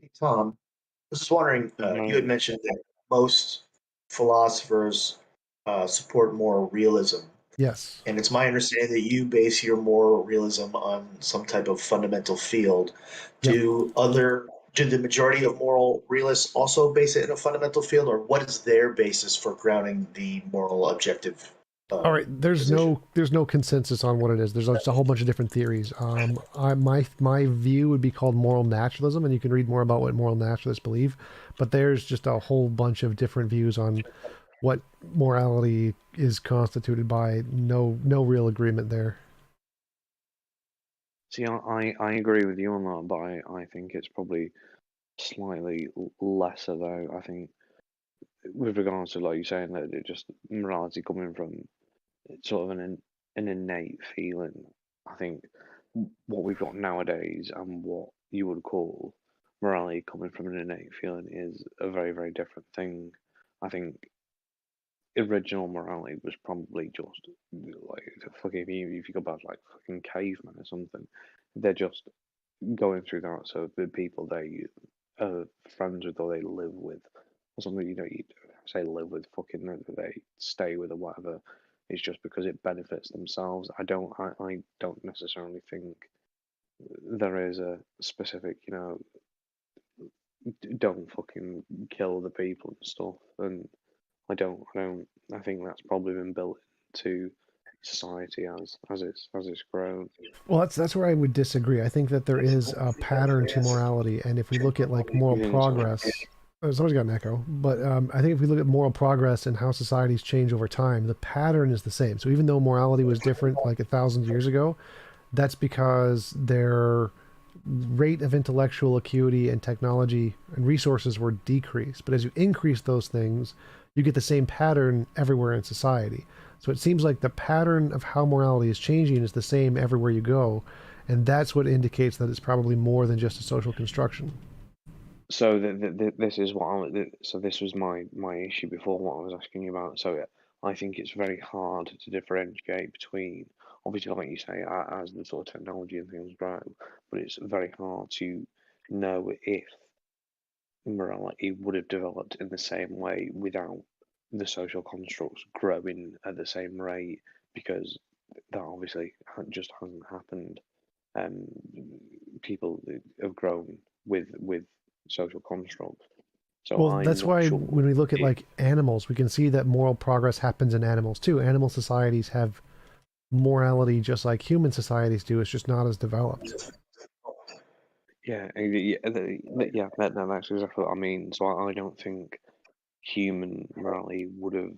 Hey, Tom, I was just wondering, you had mentioned that most philosophers support moral realism. Yes. And it's my understanding that you base your moral realism on some type of fundamental field. Do the majority of moral realists also base it in a fundamental field, or what is their basis for grounding the moral objective? All right, there's no consensus on what it is. There's just a whole bunch of different theories. My view would be called moral naturalism, and you can read more about what moral naturalists believe. But there's just a whole bunch of different views on what morality is constituted by. No real agreement there. See, I agree with you on that, but I think it's probably slightly lesser though. I think with regards to like you saying that it just morality coming from sort of an innate feeling. I think what we've got nowadays and what you would call morality coming from an innate feeling is a very, very different thing. I think original morality was probably just like fucking if you go back like fucking cavemen or something, they're just going through that. So the people they are friends with or they live with or something, you say live with, fucking they stay with or whatever. It's just because it benefits themselves. I don't necessarily think there is a specific, don't fucking kill the people and stuff. And I think that's probably been built into society as it's grown. Well, that's where I would disagree. I think that there is a pattern to morality, and if we look at like moral progress, someone's got an echo. But I think if we look at moral progress and how societies change over time, the pattern is the same. So even though morality was different like 1,000 years ago, that's because their rate of intellectual acuity and technology and resources were decreased. But as you increase those things, you get the same pattern everywhere in society. So it seems like the pattern of how morality is changing is the same everywhere you go, and that's what indicates that it's probably more than just a social construction. So this is so this was my issue before what I was asking you about. So I think it's very hard to differentiate between, obviously, like you say, as the sort of technology and things grow, but it's very hard to know if morality would have developed in the same way without the social constructs growing at the same rate, because that obviously just hasn't happened. People have grown with social constructs. So well, that's why when we look at like animals, we can see that moral progress happens in animals too. Animal societies have morality just like human societies do. It's just not as developed. Yeah, that's exactly what I mean. So I don't think human morality would have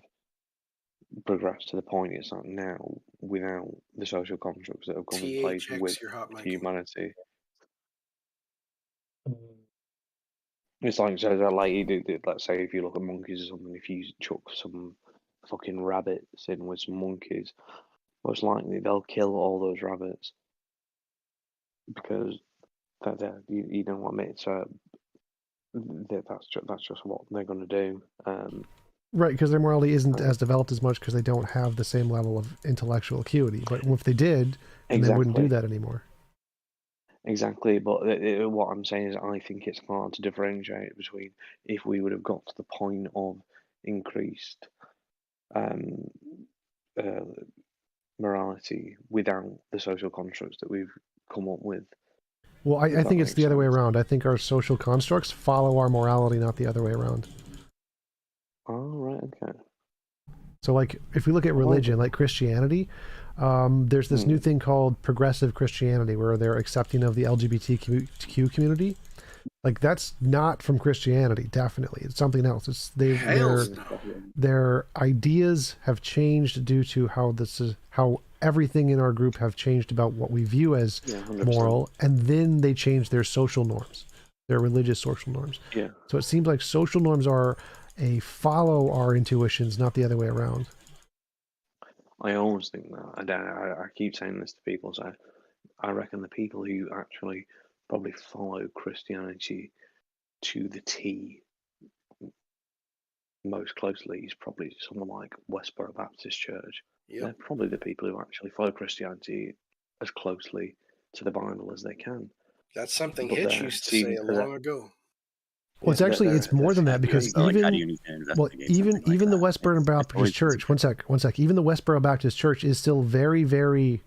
progressed to the point it's at now without the social constructs that have come in place with humanity. It's like, so that, like, let's say if you look at monkeys or something, if you chuck some fucking rabbits in with some monkeys, most likely they'll kill all those rabbits because you know what I mean. So that's just what they're going to do. Right, because their morality isn't as developed as much because they don't have the same level of intellectual acuity. But if they did, then they wouldn't do that anymore. Exactly, but what I'm saying is I think it's hard to differentiate between if we would have got to the point of increased morality without the social constructs that we've come up with. Well, I think it's the other way around. I think our social constructs follow our morality, not the other way around. Oh, right, okay. So, like, if we look at religion, like Christianity, there's this new thing called progressive Christianity, where they're accepting of the LGBTQ community. Like, that's not from Christianity, definitely. It's something else. It's their ideas have changed due to how everything in our group have changed about what we view as moral, and then they change their social norms, their religious social norms. Yeah. So it seems like social norms are follow our intuitions, not the other way around. I always think that. I keep saying this to people, so I reckon the people who actually probably follow Christianity to the T most closely is probably someone like Westboro Baptist Church. Yep. They're probably the people who actually follow Christianity as closely to the Bible as they can. That's something But Hitch used to say long ago. Well, it's more than that, because even the Westboro Baptist Church. One sec. Even the Westboro Baptist Church is still very, very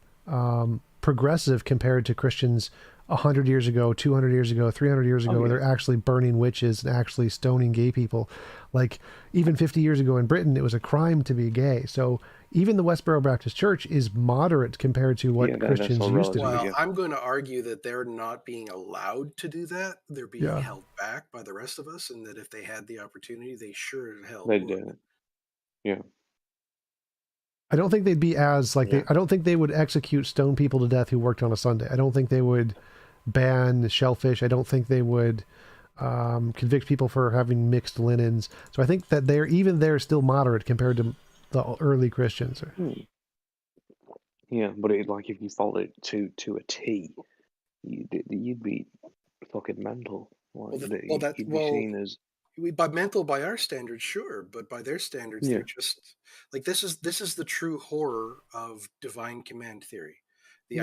progressive compared to Christians 100 years ago, 200 years ago, 300 years ago, where they're actually burning witches and actually stoning gay people. Like, even 50 years ago in Britain, it was a crime to be gay. So even the Westboro Baptist Church is moderate compared to what Christians used to be. Well, I'm going to argue that they're not being allowed to do that. They're being held back by the rest of us, and that if they had the opportunity, they sure as hell would. Do it. Yeah. I don't think they'd be as I don't think they would execute stone people to death who worked on a Sunday. I don't think they would ban shellfish. I don't think they would convict people for having mixed linens. So I think that they're still moderate compared to the early Christians. Yeah, but like if you followed it to a T, you'd be fucking mental. Like, you'd be seen as by mental by our standards, sure, but by their standards, they're just like this is the true horror of divine command theory. The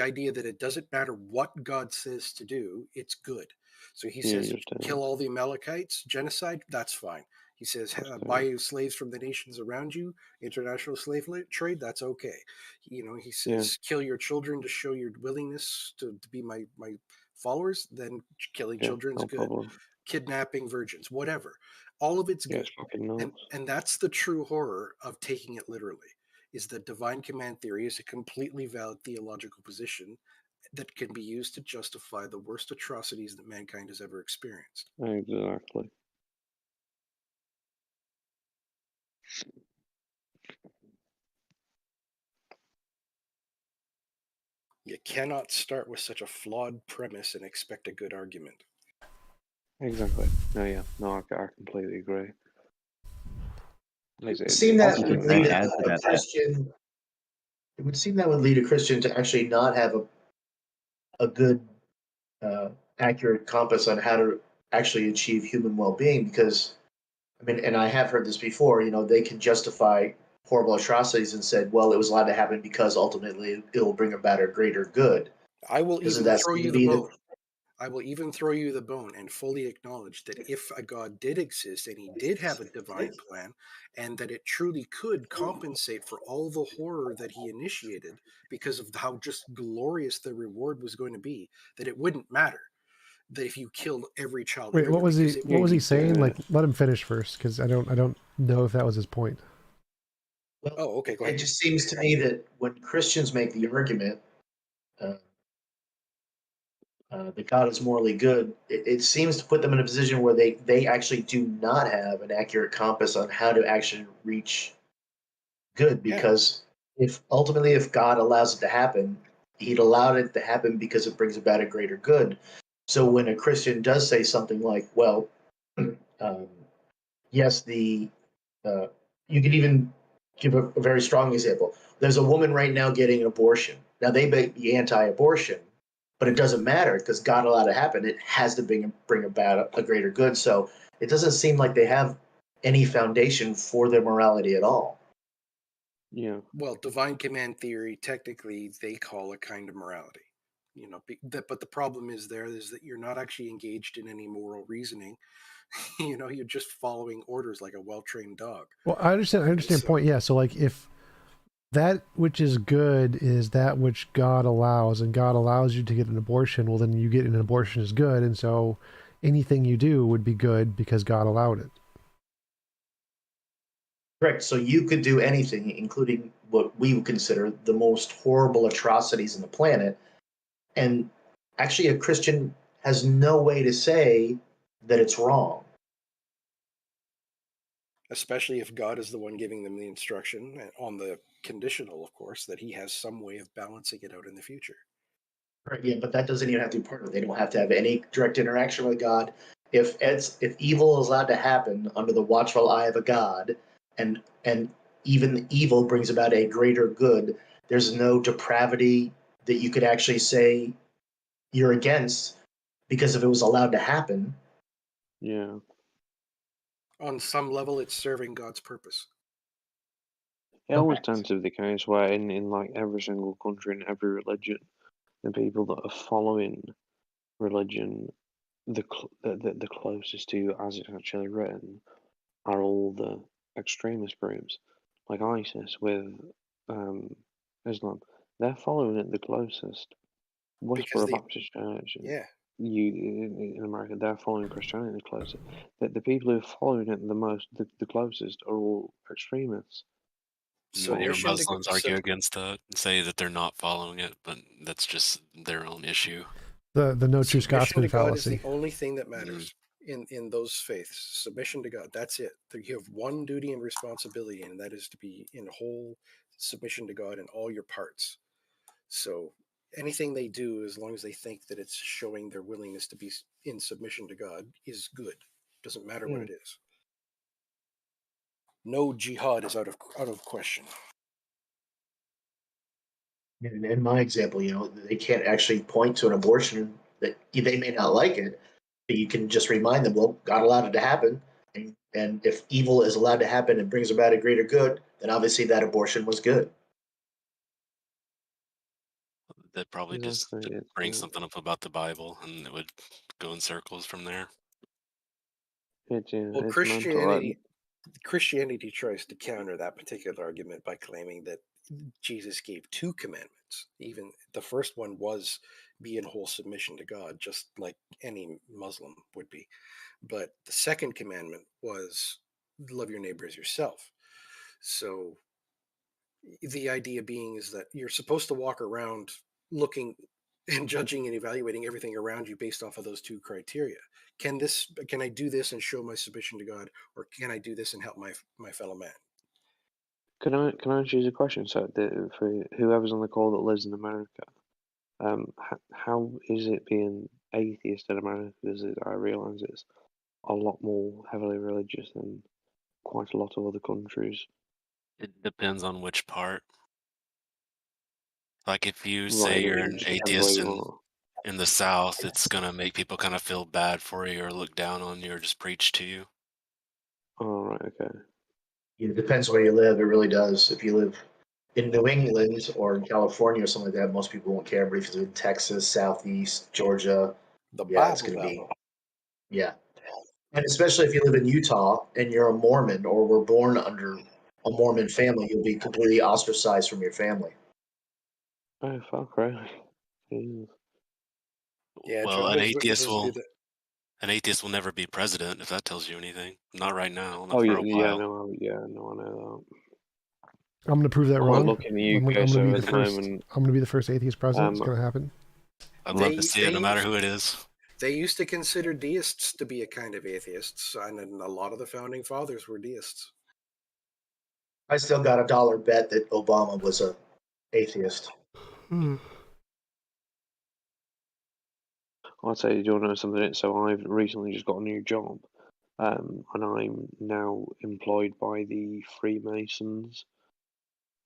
idea that it doesn't matter what God says to do, it's good. So he says, kill all the Amalekites, genocide, that's fine. He says, buy you slaves from the nations around you, international slave trade, that's okay. He says, kill your children to show your willingness to be my followers, then killing children's good. Problem. Kidnapping virgins, whatever. All of it's good. And that's the true horror of taking it literally, is that divine command theory is a completely valid theological position that can be used to justify the worst atrocities that mankind has ever experienced. Exactly. You cannot start with such a flawed premise and expect a good argument. Exactly. I completely agree. It would seem that would lead a Christian. It would seem that would lead a Christian to actually not have a good, accurate compass on how to actually achieve human well-being. Because, I mean, and I have heard this before. They can justify horrible atrocities and said, well, it was allowed to happen because ultimately it will bring about a greater good. I will even throw you the bone. I will even throw you the bone and fully acknowledge that if a God did exist and he did have a divine plan, and that it truly could compensate for all the horror that he initiated because of how just glorious the reward was going to be, that it wouldn't matter that if you killed every child. Wait, what was he saying? Like, let him finish first, because I don't know if that was his point. Well, okay, go ahead. It just seems to me that when Christians make the argument that God is morally good, it seems to put them in a position where they actually do not have an accurate compass on how to actually reach good. Because if God allows it to happen, he'd allowed it to happen because it brings about a greater good. So when a Christian does say something like, well, yes, you could even give a very strong example. There's a woman right now getting an abortion. Now, they may be anti-abortion, but it doesn't matter because God allowed it to happen. It has to bring about a greater good. So it doesn't seem like they have any foundation for their morality at all. Yeah. Well, divine command theory, technically, they call a kind of morality. But the problem is that you're not actually engaged in any moral reasoning. You're just following orders like a well-trained dog. Well, I understand your point. Yeah. So like if that which is good is that which God allows, and God allows you to get an abortion, well, then you get an abortion is good. And so anything you do would be good because God allowed it. Correct. So you could do anything, including what we would consider the most horrible atrocities on the planet. And actually, a Christian has no way to say that it's wrong. Especially if God is the one giving them the instruction, on the conditional, of course, that he has some way of balancing it out in the future. Right, yeah, but that doesn't even have to be part of it. They don't have to have any direct interaction with God. If evil is allowed to happen under the watchful eye of a God, and even evil brings about a greater good, there's no depravity that you could actually say you're against, because if it was allowed to happen. Yeah. On some level, it's serving God's purpose. It always tends to be the case where in like every single country and every religion, the people that are following religion the closest to as it's actually written are all the extremist groups, like ISIS with Islam. They're following it the closest. Westboro Baptist Church, in America, they're following Christianity the closest. The people who are following it the closest are all extremists. You hear Muslims argue against that and say that they're not following it, but that's just their own issue. The no true Scotsman Submission to God fallacy. is the only thing that matters in those faiths. Submission to God, that's it. You have one duty and responsibility, and that is to be in whole submission to God in all your parts. So anything they do, as long as they think that it's showing their willingness to be in submission to God, is good. Doesn't matter what it is. No jihad is out of question. In my example, they can't actually point to an abortion that they may not like it, but you can just remind them, well, God allowed it to happen. And if evil is allowed to happen and brings about a greater good, then obviously that abortion was good. They'd probably just bring something up about the Bible, and it would go in circles from there. Well, Christianity tries to counter that particular argument by claiming that Jesus gave two commandments. Even the first one was be in whole submission to God, just like any Muslim would be. But the second commandment was love your neighbor as yourself. So the idea being is that you're supposed to walk around looking and judging and evaluating everything around you based off of those two criteria. Can I do this and show my submission to God, or can I do this and help my fellow man? Can I ask you a question? So, for whoever's on the call that lives in America, how is it being atheist in America? Because I realise it's a lot more heavily religious than quite a lot of other countries. It depends on which part. Like if you say you're an atheist in the South, it's gonna make people kind of feel bad for you or look down on you or just preach to you. Oh, right, okay. It depends where you live. It really does. If you live in New England or in California or something like that, most people won't care. But if you live in Texas, Southeast, Georgia, it's going to be, And especially if you live in Utah and you're a Mormon or were born under a Mormon family, you'll be completely ostracized from your family. Oh, fuck, really? Yeah, well, an atheist will never be president, if that tells you anything. Not right now. Not for a while. No, I know that. I'm going to prove that wrong. Look in the I'm UK, going to be at the the first. moment, I'm going to be the first atheist president. It's going to happen. I'd love to see it, no matter who it is. They used to consider deists to be a kind of atheists, and a lot of the founding fathers were deists. I still got a dollar bet that Obama was a atheist. I'd say, do you want to know something? So I've recently just got a new job, and I'm now employed by the Freemasons,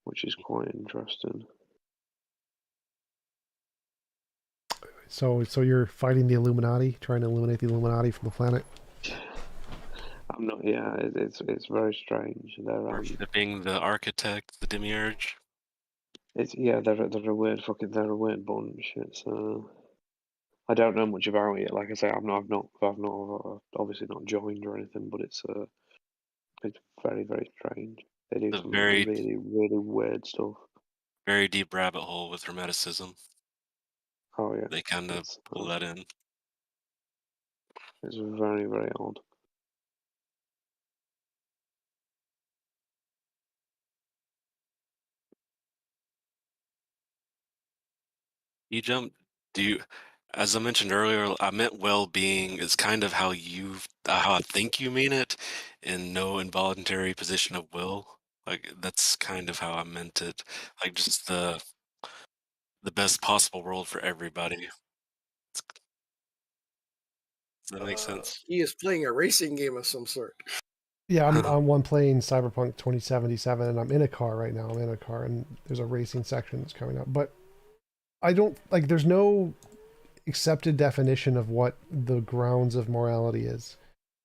which is quite interesting. So you're fighting the Illuminati, trying to eliminate the Illuminati from the planet? I'm not. Yeah, it's very strange. They're Worshipping the architect, the demiurge. they're a weird bunch. It's I don't know much about it. Like I say, I've not obviously not joined or anything, but it's very, very strange. They do The some very, really, really weird stuff. very deep rabbit hole with Hermeticism. Oh yeah, They kind of pull that in. It's very, very odd. TJump, as I mentioned earlier, I meant well-being is kind of how how I think you mean it, in no involuntary position of will. Like that's kind of how I meant it. Like just the best possible world for everybody. Does that make sense? He is playing a racing game of some sort. Yeah, I'm one playing Cyberpunk 2077, and I'm in a car right now. I'm in a car, and there's a racing section that's coming up. But I don't like. There's no accepted definition of what the grounds of morality is.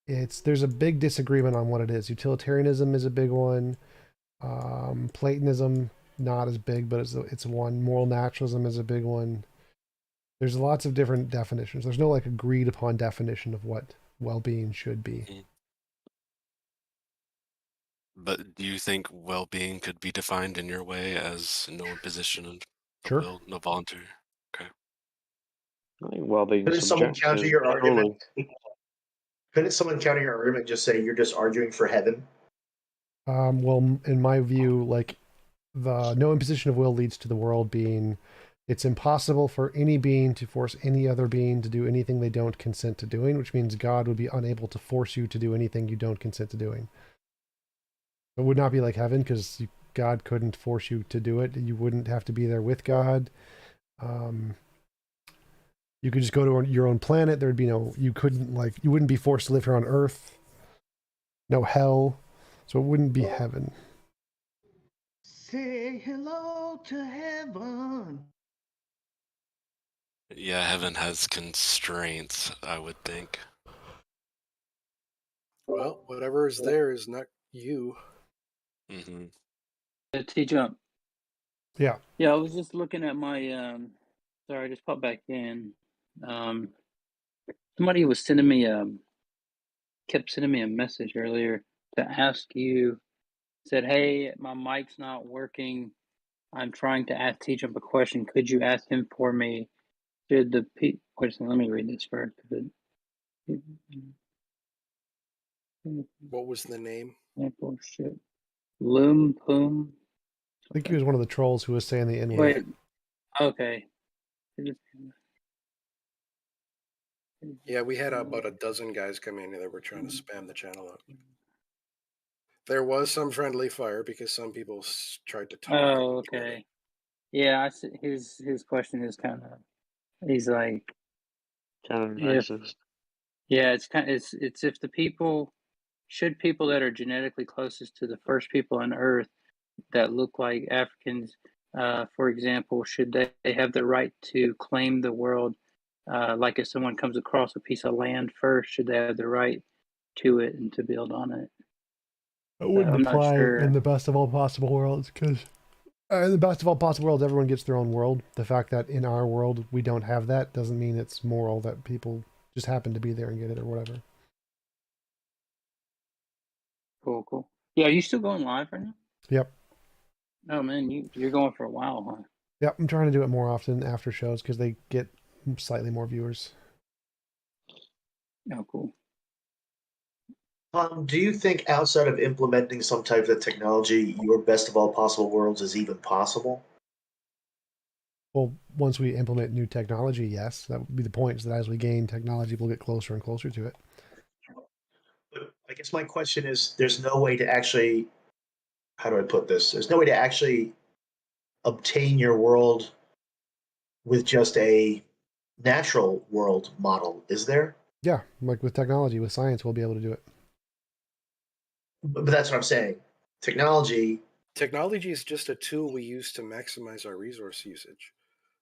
There's a big disagreement on what it is. Utilitarianism is a big one. Platonism not as big, but it's one. Moral naturalism is a big one. There's lots of different definitions. There's no like agreed upon definition of what well-being should be. But do you think well-being could be defined in your way as no imposition of Sure. will, no voluntary? Okay. I think well-being Couldn't someone counter subjective. your argument? Couldn't someone counter your argument and just say you're just arguing for heaven? Well, in my view, like the no imposition of will leads to the world being, it's impossible for any being to force any other being to do anything they don't consent to doing, which means God would be unable to force you to do anything you don't consent to doing. It would not be like heaven because God couldn't force you to do it. You wouldn't have to be there with God. You could just go to your own planet. There'd be you wouldn't be forced to live here on Earth. No hell. So it wouldn't be heaven. Say hello to heaven. Yeah, heaven has constraints, I would think. Well, whatever is there is not you. Mm-hmm. TJump. Yeah. Yeah, I was just looking at my sorry, I just popped back in. Somebody was sending me kept sending me a message earlier to ask you, said, hey, my mic's not working. I'm trying to ask TJump a question. Could you ask him for me? Should the let me read this first. What was the name? Shit. Loom Poom. I think he was one of the trolls who was saying the N-word. Wait. Okay. Yeah, we had about a dozen guys come in that were trying to spam the channel up. There was some friendly fire because some people tried to talk. Oh, okay. Yeah, I see. His question is kind of. He's like. Kind of racist. Yeah, it's if the people that are genetically closest to the first people on Earth that look like Africans, for example, should they have the right to claim the world? Like if someone comes across a piece of land first, should they have the right to it and to build on it? It wouldn't I'm not apply sure. in the best of all possible worlds because in the best of all possible worlds, everyone gets their own world. The fact that in our world we don't have that doesn't mean it's moral that people just happen to be there and get it or whatever. Cool. Yeah, are you still going live right now? Yep. Oh man, you're going for a while, huh? Yep, I'm trying to do it more often after shows because they get slightly more viewers. Oh, cool. Do you think outside of implementing some type of technology, your best of all possible worlds is even possible? Well, once we implement new technology, yes, that would be the point. Is that as we gain technology, we'll get closer and closer to it. But I guess my question is, there's no way to actually, how do I put this? There's no way to actually obtain your world with just a natural world model, is there? Yeah, like with technology, with science, we'll be able to do it. But that's what I'm saying. Technology is just a tool we use to maximize our resource usage.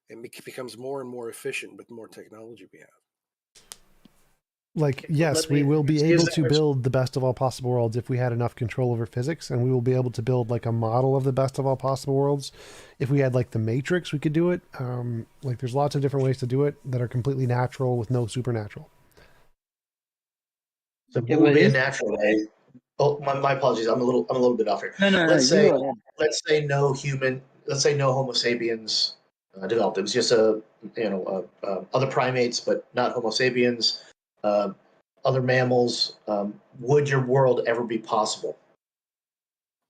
It becomes more and more efficient with more technology we have. Like, yes, we will be able to build the best of all possible worlds if we had enough control over physics, and we will be able to build like a model of the best of all possible worlds. If we had like the Matrix, we could do it. Like, there's lots of different ways to do it that are completely natural with no supernatural. So what would be a natural way? Oh, my apologies. I'm a little bit off here. No. Let's say no human. Let's say no Homo sapiens developed. It was just other primates, but not Homo sapiens. Other mammals. Would your world ever be possible?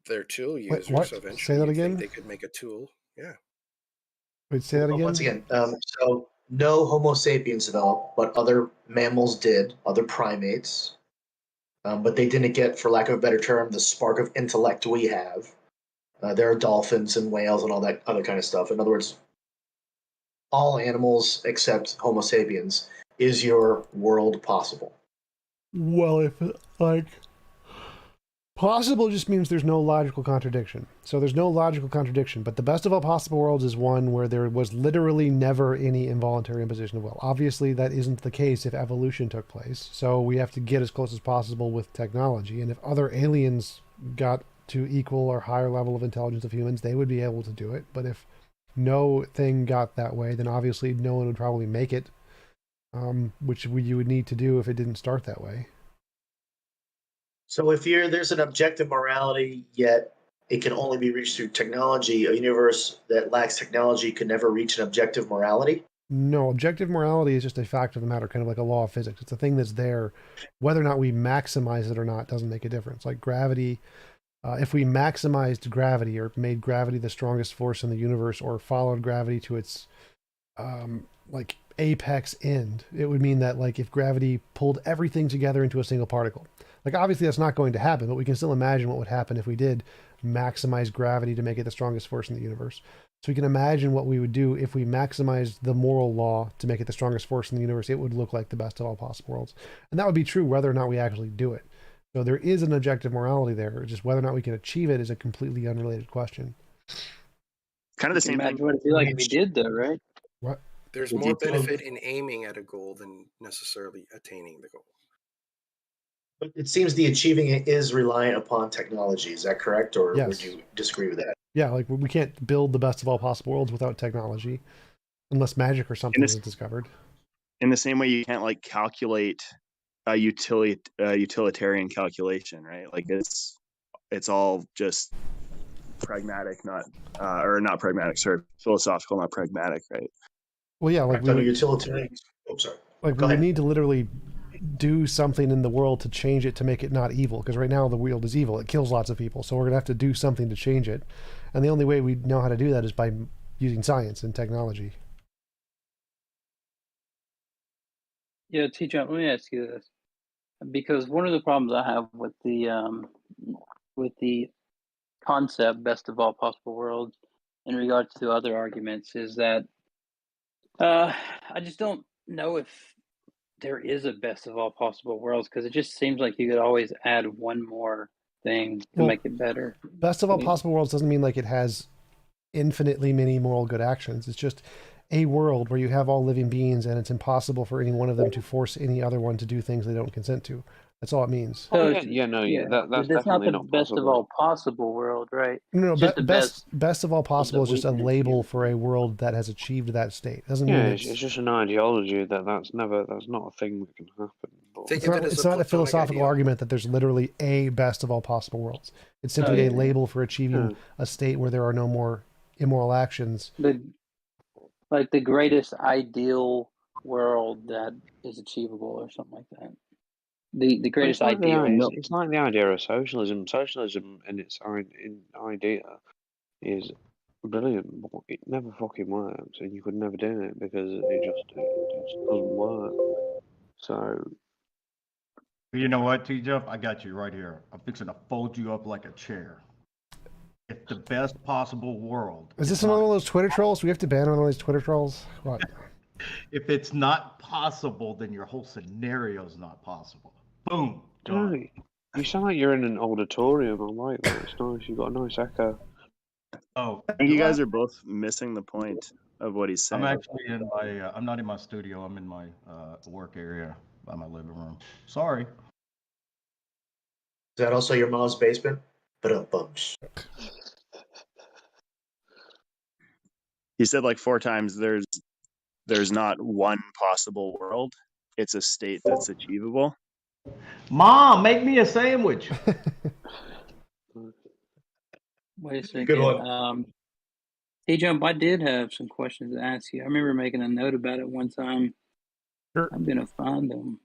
They're tool users. What? So eventually, Say that again? they could make a tool. Yeah. Wait, say that again? Once again, so no Homo sapiens developed, but other mammals did. Other primates. But they didn't get, for lack of a better term, the spark of intellect we have. There are dolphins and whales and all that other kind of stuff. In other words, all animals except Homo sapiens. Is your world possible? Well, if like possible just means there's no logical contradiction. So there's no logical contradiction, but the best of all possible worlds is one where there was literally never any involuntary imposition of will. Obviously, that isn't the case if evolution took place. So we have to get as close as possible with technology. And if other aliens got to equal or higher level of intelligence of humans, they would be able to do it. But if no thing got that way, then obviously no one would probably make it, which you would need to do if it didn't start that way. So if there's an objective morality, yet it can only be reached through technology, a universe that lacks technology could never reach an objective morality? No, objective morality is just a fact of the matter, kind of like a law of physics. It's a thing that's there. Whether or not we maximize it or not doesn't make a difference. Like gravity, if we maximized gravity or made gravity the strongest force in the universe or followed gravity to its like apex end, it would mean that like if gravity pulled everything together into a single particle. Like obviously that's not going to happen, but we can still imagine what would happen if we did maximize gravity to make it the strongest force in the universe. So we can imagine what we would do if we maximized the moral law to make it the strongest force in the universe. It would look like the best of all possible worlds. And that would be true whether or not we actually do it. So there is an objective morality there. Just whether or not we can achieve it is a completely unrelated question. Kind of the same thing. What it'd be like if we did, though, right? What? There's more benefit in aiming at a goal than necessarily attaining the goal. But it seems the achieving it is reliant upon technology. Is that correct, or Yes. would you disagree with that? Yeah, like we can't build the best of all possible worlds without technology, unless magic or something is discovered. In the same way, you can't like calculate a utilitarian calculation, right? Like it's all just pragmatic, not pragmatic. Sorry, philosophical, not pragmatic, right? Well, yeah, like utilitarian. Oh, sorry. Like we would need to literally do something in the world to change it to make it not evil, because right now the world is evil. It kills lots of people, so we're gonna have to do something to change it, and the only way we know how to do that is by using science and technology. Yeah, TJump, let me ask you this, because one of the problems I have with the concept best of all possible worlds in regards to other arguments is that I just don't know if there is a best of all possible worlds, because it just seems like you could always add one more thing to make it better. Best of all possible worlds doesn't mean like it has infinitely many moral good actions. It's just a world where you have all living beings and it's impossible for any one of them to force any other one to do things they don't consent to. That's all it means. Oh, that's not the best of all possible world, right? No, Just the best of all possible is just a label for a world that has achieved that state. It doesn't mean it's just an ideology that's not a thing that can happen. It's not a philosophical argument that there's literally a best of all possible worlds. It's simply a label for achieving a state where there are no more immoral actions. Like the greatest ideal world that is achievable or something like that. The greatest idea. It's like the idea of socialism. Socialism in its idea is brilliant, but it never fucking works, and you could never do it because it just doesn't work. So, you know what, TJump? I got you right here. I'm fixing to fold you up like a chair. It's the best possible world. Is this another one of those Twitter trolls? We have to ban one of those Twitter trolls? What? If it's not possible, then your whole scenario is not possible. Boom, done. No, you sound like you're in an auditorium. I like that. It's nice. You've got a nice echo. Oh, I think you guys are both missing the point of what he's saying. I'm actually in my. I'm not in my studio. I'm in my work area by my living room. Sorry. Is that also your mom's basement? But bumps. He said like 4 times there's not one possible world. It's a state that's achievable. Mom, make me a sandwich. Wait a second. Good one. TJump, I did have some questions to ask you. I remember making a note about it one time. Sure. I'm gonna find them.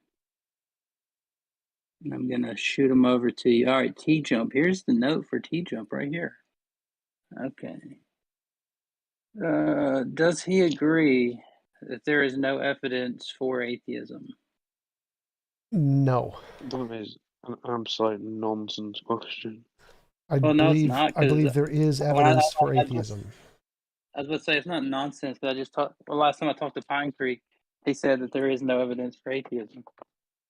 And I'm gonna shoot them over to you. All right, TJump. Here's the note for TJump right here. Okay. Does he agree that there is no evidence for atheism? No. That is an absolute nonsense question. I Well, no, it's believe not. I believe there is evidence for atheism. I was going to say it's not nonsense, but I just talked. Well, last time I talked to Pine Creek, he said that there is no evidence for atheism.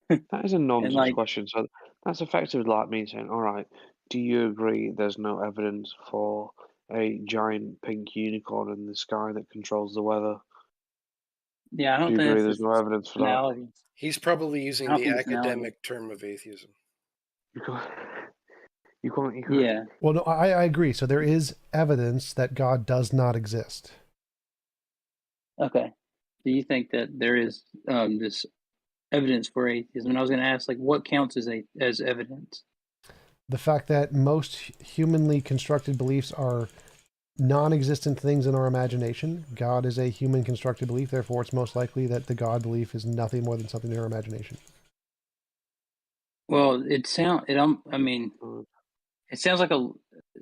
That is a nonsense like- question. So that's effectively like me saying, "All right, do you agree there's no evidence for a giant pink unicorn in the sky that controls the weather?" Yeah, I don't Do you think agree that's there's no evidence for that? personality. He's probably using I don't the think it's an academic term of atheism. You can't. Yeah. Well, no, I agree. So there is evidence that God does not exist. Okay. Do you think that there is this evidence for atheism? And I was going to ask, like, what counts as evidence? The fact that most humanly constructed beliefs are non-existent things in our imagination. God is a human constructed belief, therefore it's most likely that the God belief is nothing more than something in our imagination. Well, it sounds like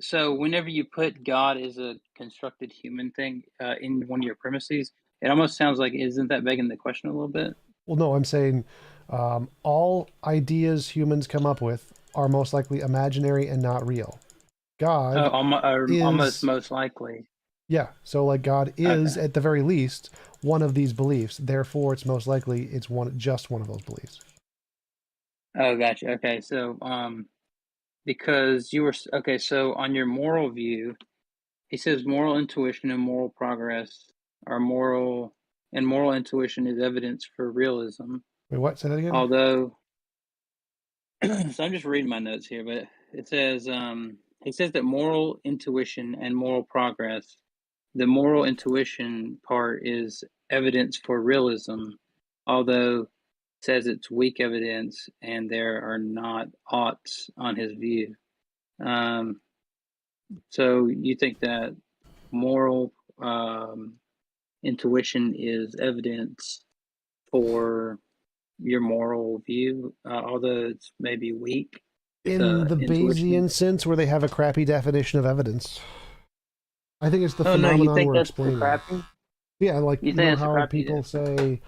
so whenever you put God as a constructed human thing in one of your premises, it almost sounds like, isn't that begging the question a little bit? Well, no, I'm saying all ideas humans come up with are most likely imaginary and not real. God is almost most likely. Yeah, so like God is at the very least one of these beliefs. Therefore, it's most likely it's just one of those beliefs. Oh, gotcha. Okay, so because you were so on your moral view, he says moral intuition and moral progress are moral, and moral intuition is evidence for realism. Wait, what? Say that again? Although, so I'm just reading my notes here, but it says he says that moral intuition and moral progress, the moral intuition part is evidence for realism, although it says it's weak evidence and there are not oughts on his view. So you think that moral intuition is evidence for your moral view, although it's maybe weak? In the Bayesian sense, where they have a crappy definition of evidence. I think it's the phenomenon we're explaining. Crappy? Yeah, like You you think know it's a how crappy people say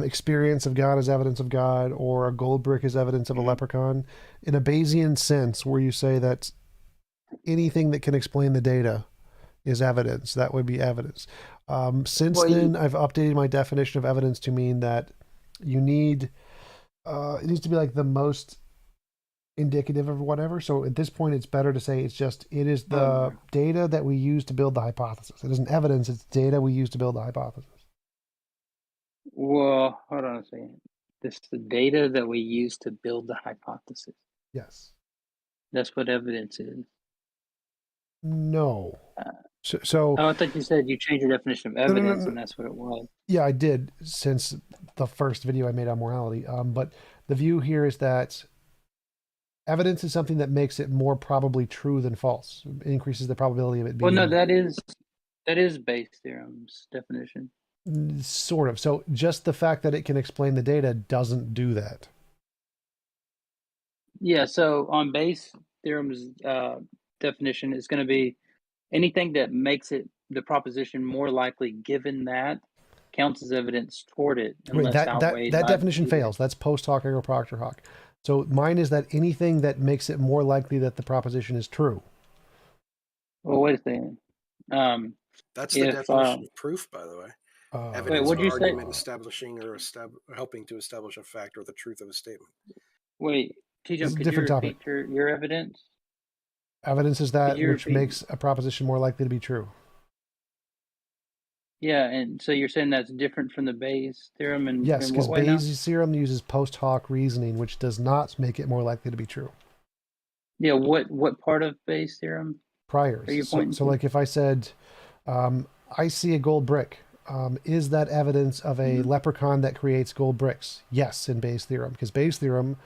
experience of God is evidence of God, or a gold brick is evidence of a leprechaun. In a Bayesian sense, where you say that anything that can explain the data is evidence, that would be evidence. Since then, I've updated my definition of evidence to mean that you need it needs to be like the most indicative of whatever. So at this point, it's better to say it is the data that we use to build the hypothesis. It isn't evidence; it's data we use to build the hypothesis. Well, hold on a second. This is the data that we use to build the hypothesis. Yes. That's what evidence is. No. So I thought you said you changed your definition of evidence, and that's what it was. Yeah, I did since the first video I made on morality. But the view here is that evidence is something that makes it more probably true than false. It increases the probability of it being. Well, no, that is Bayes' theorem's definition. Sort of. So just the fact that it can explain the data doesn't do that. Yeah. So on Bayes' theorem's definition, it's going to be anything that makes it the proposition more likely, given that, counts as evidence toward it. Wait, that definition fails. That's post hoc ergo propter hoc. So mine is that anything that makes it more likely that the proposition is true. Well, wait a second. That's the definition of proof, by the way. Evidence what'd or you say? argument establishing or helping to establish a fact or the truth of a statement. Wait, This TJump, is a could you different topic. repeat your evidence? Evidence is Could that you which repeat? makes a proposition more likely to be true. Yeah, and so you're saying that's different from the Bayes theorem in Yes, because what way now? Bayes' theorem uses post hoc reasoning, which does not make it more likely to be true. Yeah, what part of Bayes theorem are you Priors. pointing So to? like if I said, I see a gold brick, is that evidence of a leprechaun that creates gold bricks? Yes, in Bayes' theorem, because Bayes' theorem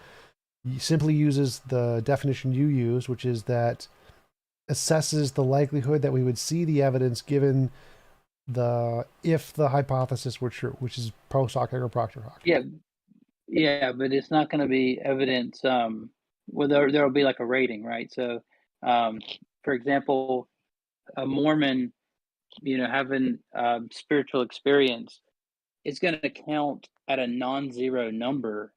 simply uses the definition you use, which is that assesses the likelihood that we would see the evidence given if the hypothesis were true, which is post hoc ergo propter hoc. Yeah, but it's not going to be evidence. Well, there'll be like a rating, right? So, for example, a Mormon, having spiritual experience, it's going to count at a non-zero number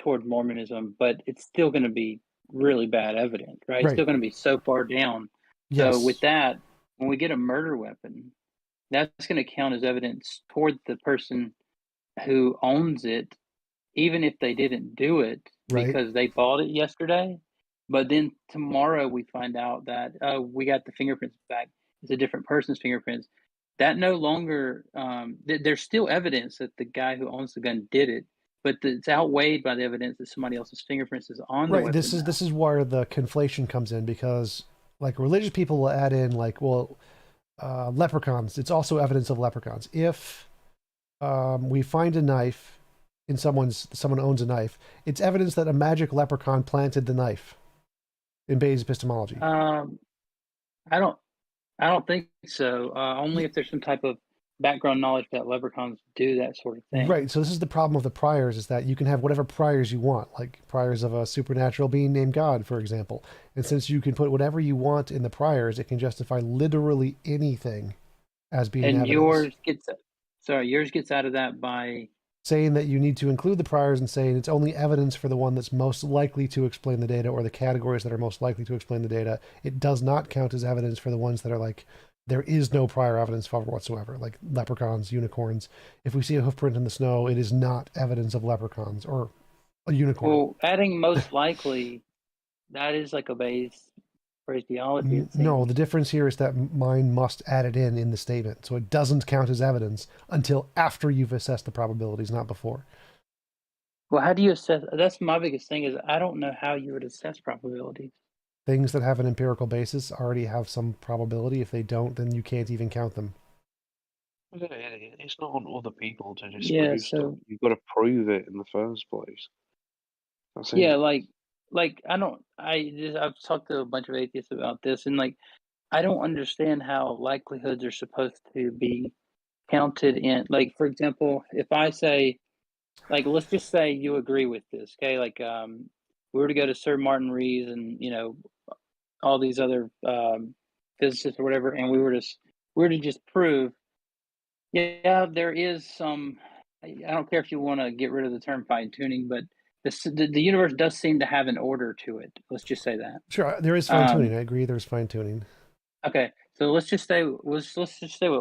toward Mormonism, but it's still going to be really bad evidence, right? It's Right. still going to be so far down. Yes. So with that, when we get a murder weapon, that's going to count as evidence toward the person who owns it, even if they didn't do it Right. because they bought it yesterday. But then tomorrow we find out that we got the fingerprints back. It's a different person's fingerprints. That no longer, there's still evidence that the guy who owns the gun did it, but it's outweighed by the evidence that somebody else's fingerprints is on the Right. weapon. This is where the conflation comes in, because like religious people will add in like, well, leprechauns. It's also evidence of leprechauns. If we find a knife in someone owns a knife, it's evidence that a magic leprechaun planted the knife. In Bayes' epistemology. I don't think so. Only if there's some type of background knowledge that leprechauns do that sort of thing. Right. So this is the problem of the priors, is that you can have whatever priors you want, like priors of a supernatural being named God, for example. And since you can put whatever you want in the priors, it can justify literally anything as being and evidence. Yours gets out of that by saying that you need to include the priors and saying it's only evidence for the one that's most likely to explain the data, or the categories that are most likely to explain the data. It does not count as evidence for the ones that are like, there is no prior evidence for whatsoever, like leprechauns, unicorns. If we see a hoof print in the snow, it is not evidence of leprechauns or a unicorn. Well, adding most likely, that is like a Bayes phraseology. No, the difference here is that mine must add it in the statement. So it doesn't count as evidence until after you've assessed the probabilities, not before. Well, how do you assess? That's my biggest thing, is I don't know how you would assess probabilities. Things that have an empirical basis already have some probability. If they don't, then you can't even count them. It's not on other people to disprove Yeah, stuff. so You've got to prove it in the first place. That's yeah, it. I've talked to a bunch of atheists about this, and like I don't understand how likelihoods are supposed to be counted in. Like, for example, if I say, like, let's just say you agree with this, okay? Like, we were to go to Sir Martin Rees and all these other physicists or whatever, and we were to just prove, yeah, there is some. I don't care if you want to get rid of the term fine tuning, but the universe does seem to have an order to it. Let's just say that. Sure, there is fine tuning. I agree. There's fine tuning. Okay, so let's just stay with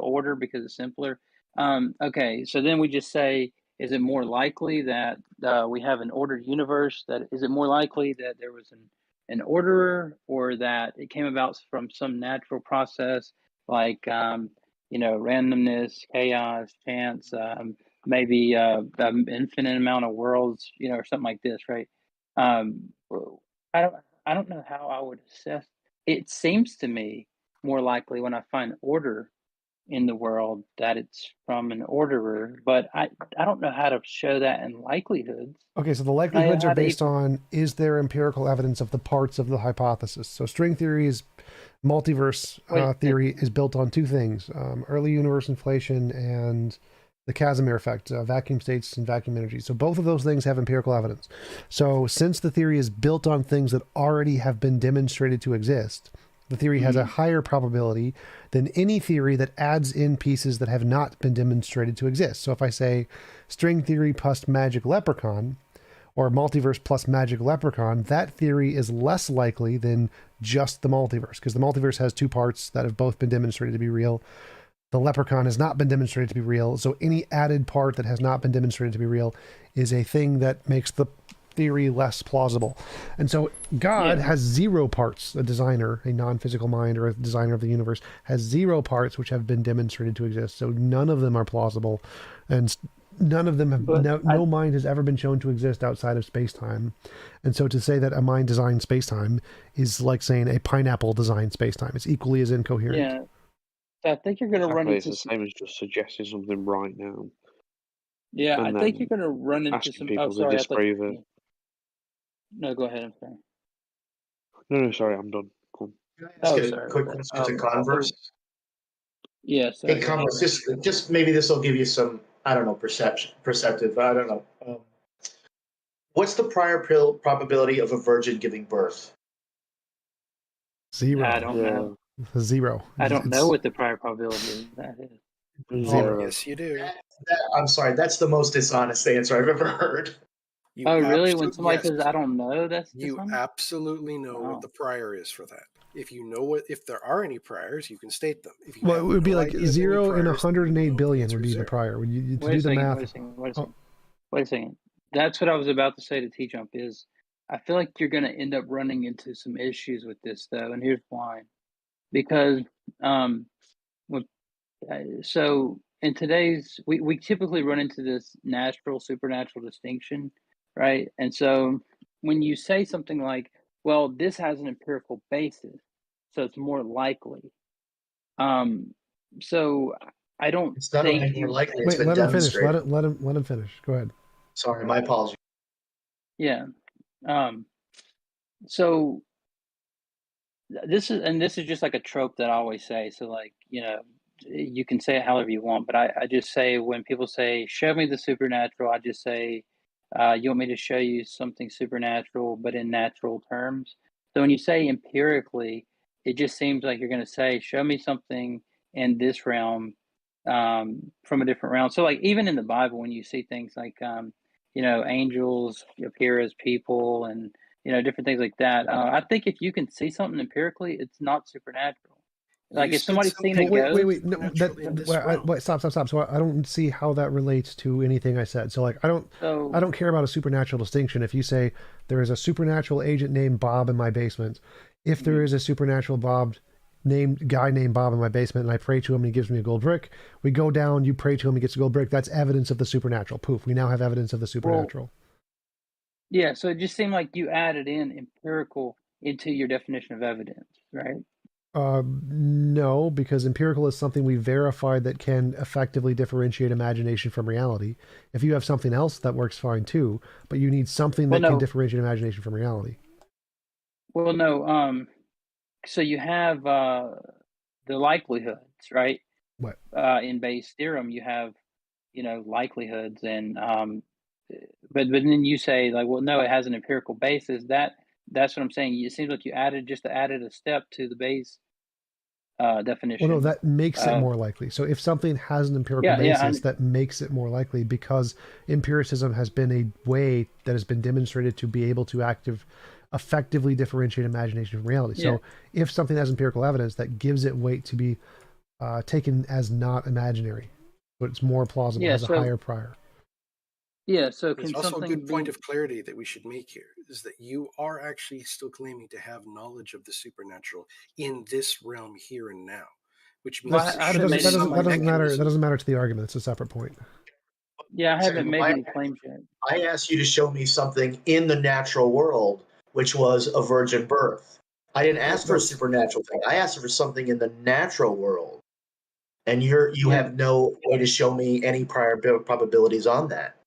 order because it's simpler. Okay, so then we just say, is it more likely that we have an ordered universe? That is it more likely that there was an orderer, or that it came about from some natural process like randomness, chaos, chance, maybe infinite amount of worlds, or something like this, right? I don't know how I would assess. It seems to me more likely when I find order in the world that it's from an orderer, but I don't know how to show that in likelihoods. Okay, so the likelihoods are based on, is there empirical evidence of the parts of the hypothesis? So string theory is multiverse theory is built on two things, early universe inflation and the Casimir effect, vacuum states and vacuum energy. So both of those things have empirical evidence. So since the theory is built on things that already have been demonstrated to exist, the theory has a higher probability than any theory that adds in pieces that have not been demonstrated to exist. So if I say string theory plus magic leprechaun, or multiverse plus magic leprechaun, that theory is less likely than just the multiverse, because the multiverse has two parts that have both been demonstrated to be real. The leprechaun has not been demonstrated to be real. So any added part that has not been demonstrated to be real is a thing that makes the theory less plausible. And so God has 0 parts. A designer, a non-physical mind, or a designer of the universe has 0 parts which have been demonstrated to exist. So none of them are plausible, and none of them have, no mind has ever been shown to exist outside of space-time. And so to say that a mind designed space-time is like saying a pineapple designed space-time. It's equally as incoherent. Yeah. So I think you're going to run Exactly, into. it's the same as just suggesting something right now. Yeah, and I think you're then going to run into asking some. people Oh, to sorry. I thought disprove it. No, go ahead. I'm sorry. No, sorry, I'm done. Cool. Can I ask Oh, a sorry. quick about that. question to Converse? Yeah, Hey, sorry. Converse, just maybe this will give you some, I don't know, perceptive. I don't know. What's the prior probability of a virgin giving birth? 0. I don't know. 0. I don't know what the prior probability of that is. 0. Yes, you do. I'm sorry, that's the most dishonest answer I've ever heard. Oh, really? When somebody says, "I don't know," that's you dishonest? absolutely know Wow. what the prior is for that. If you know if there are any priors, you can state them. If you Well, it have would be no like idea of any 0 in priors, 108 billion would be the prior. When you to Wait do a the second. math. Wait a second. That's what I was about to say to TJump is I feel like you're going to end up running into some issues with this, though, and here's why. Because so in today's we typically run into this natural supernatural distinction, right? And so when you say something like, well, this has an empirical basis, so it's more likely. So I don't It's not think only more likely, it's Wait, been let him finish. demonstrated. Let him finish. Go ahead. Sorry, my apologies. Yeah. So this is just like a trope that I always say. So like, you can say it however you want, but I just say when people say, show me the supernatural, I just say, you want me to show you something supernatural, but in natural terms. So when you say empirically, it just seems like you're going to say, show me something in this realm from a different realm. So like even in the Bible, when you see things like, angels appear as people and, different things like that. I think if you can see something empirically, it's not supernatural. Like if somebody's seen a ghost. Wait. No, wait, stop. So I don't see how that relates to anything I said. So like I don't care about a supernatural distinction. If you say there is a supernatural agent named Bob in my basement, if there is a supernatural guy named Bob in my basement, and I pray to him and he gives me a gold brick, we go down, you pray to him, he gets a gold brick. That's evidence of the supernatural. Poof, we now have evidence of the supernatural. Yeah, so it just seemed like you added in empirical into your definition of evidence, right? No, because empirical is something we verified that can effectively differentiate imagination from reality. If you have something else, that works fine too, but you need something that can differentiate imagination from reality. Well, no. So you have the likelihoods, right? What? In Bayes' theorem, you have, likelihoods, and but then you say like, well, no, it has an empirical basis. That's what I'm saying. It seems like you added a step to the Bayes definition. Well, no, that makes it more likely. So if something has an empirical basis, that makes it more likely because empiricism has been a way that has been demonstrated to be able to effectively differentiate imagination from reality. So if something has empirical evidence, that gives it weight to be taken as not imaginary. So it's more plausible, has a higher prior. Yeah, so there's also a good point of clarity that we should make here is that you are actually still claiming to have knowledge of the supernatural in this realm here and now, which means that doesn't matter. That doesn't matter to the argument. It's a separate point. Yeah, I haven't made any claims yet. I asked you to show me something in the natural world, which was a virgin birth. I didn't ask for a supernatural thing. I asked for something in the natural world, and you have no way to show me any prior probabilities on that.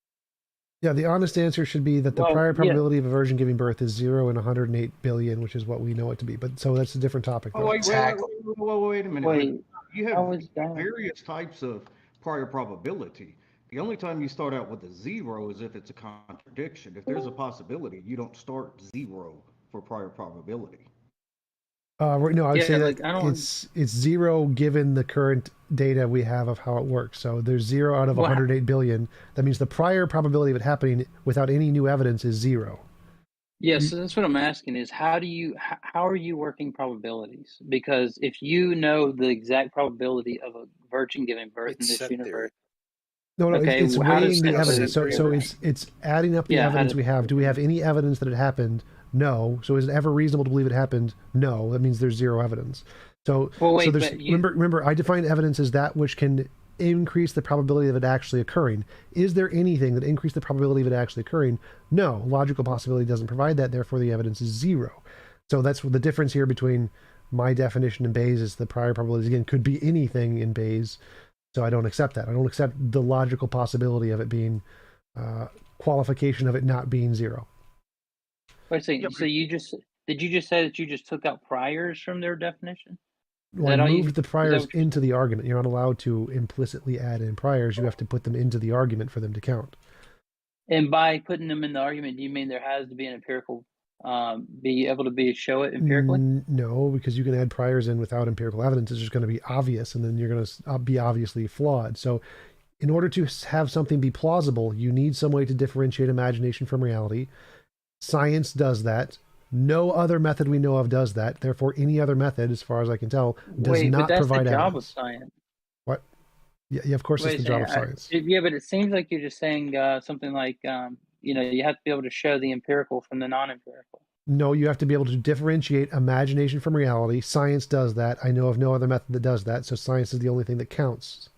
Yeah, the honest answer should be that the prior probability of a virgin giving birth is 0 in 108 billion, which is what we know it to be. But so that's a different topic. Oh, wait a minute. Wait, you have various types of prior probability. The only time you start out with a 0 is if it's a contradiction. If there's a possibility, you don't start 0 for prior probability. No, I would say that it's 0 given the current data we have of how it works. So there's 0 out of 108 billion. That means the prior probability of it happening without any new evidence is 0. Yes, so that's what I'm asking is how are you working probabilities? Because if you know the exact probability of a virgin giving birth in It's this set theory. universe, No, okay, it's how does weighing the set evidence. theory So work? it's adding up the Yeah, how evidence does we have. Do we have any evidence that it happened? No. So is it ever reasonable to believe it happened? No. That means there's zero evidence. So well so wait, there's but you remember I defined evidence as that which can increase the probability of it actually occurring. Is there anything that increased the probability of it actually occurring? No. Logical possibility doesn't provide that. Therefore, the evidence is zero. So that's the difference here between my definition and Bayes is the prior probabilities. Again, could be anything in Bayes. So I don't accept that. I don't accept the logical possibility of it being qualification of it not being zero. wait a second, so did you just say that you just took out priors from their definition? Is Well, I that all moved you the is that priors what you're into saying? the argument. You're not allowed to implicitly add in priors. You have to put them into the argument for them to count. And by putting them in the argument, do you mean there has to be an empirical be able to be show it empirically? No, because you can add priors in without empirical evidence. It's just going to be obvious, and then you're going to be obviously flawed. So in order to have something be plausible, you need some way to differentiate imagination from reality. Science does that. No other method we know of does that. Therefore, any other method, as far as I can tell, does Wait, but not that's the provide job of evidence. science. What? Yeah, of course, it's Wait a the job second. of science. Yeah, but it seems like you're just saying something like, you have to be able to show the empirical from the non-empirical. No, you have to be able to differentiate imagination from reality. Science does that. I know of no other method that does that. So science is the only thing that counts.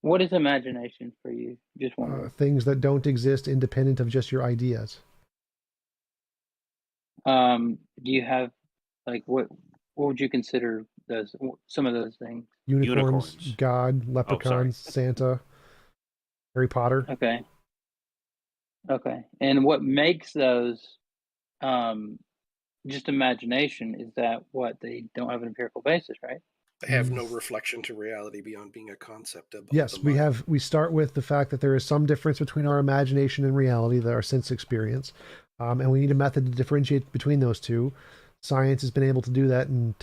What is imagination for you? Just wondering. Things that don't exist independent of just your ideas. Do you have like what would you consider those some of those things? Unicorns, God, Oh, sorry. leprechauns, Santa, Harry Potter. Okay. Okay. And what makes those just imagination is that what they don't have an empirical basis, right? They have no reflection to reality beyond being a concept of Yes, the mind. we start with the fact that there is some difference between our imagination and reality, that our sense experience, and we need a method to differentiate between those two. Science has been able to do that and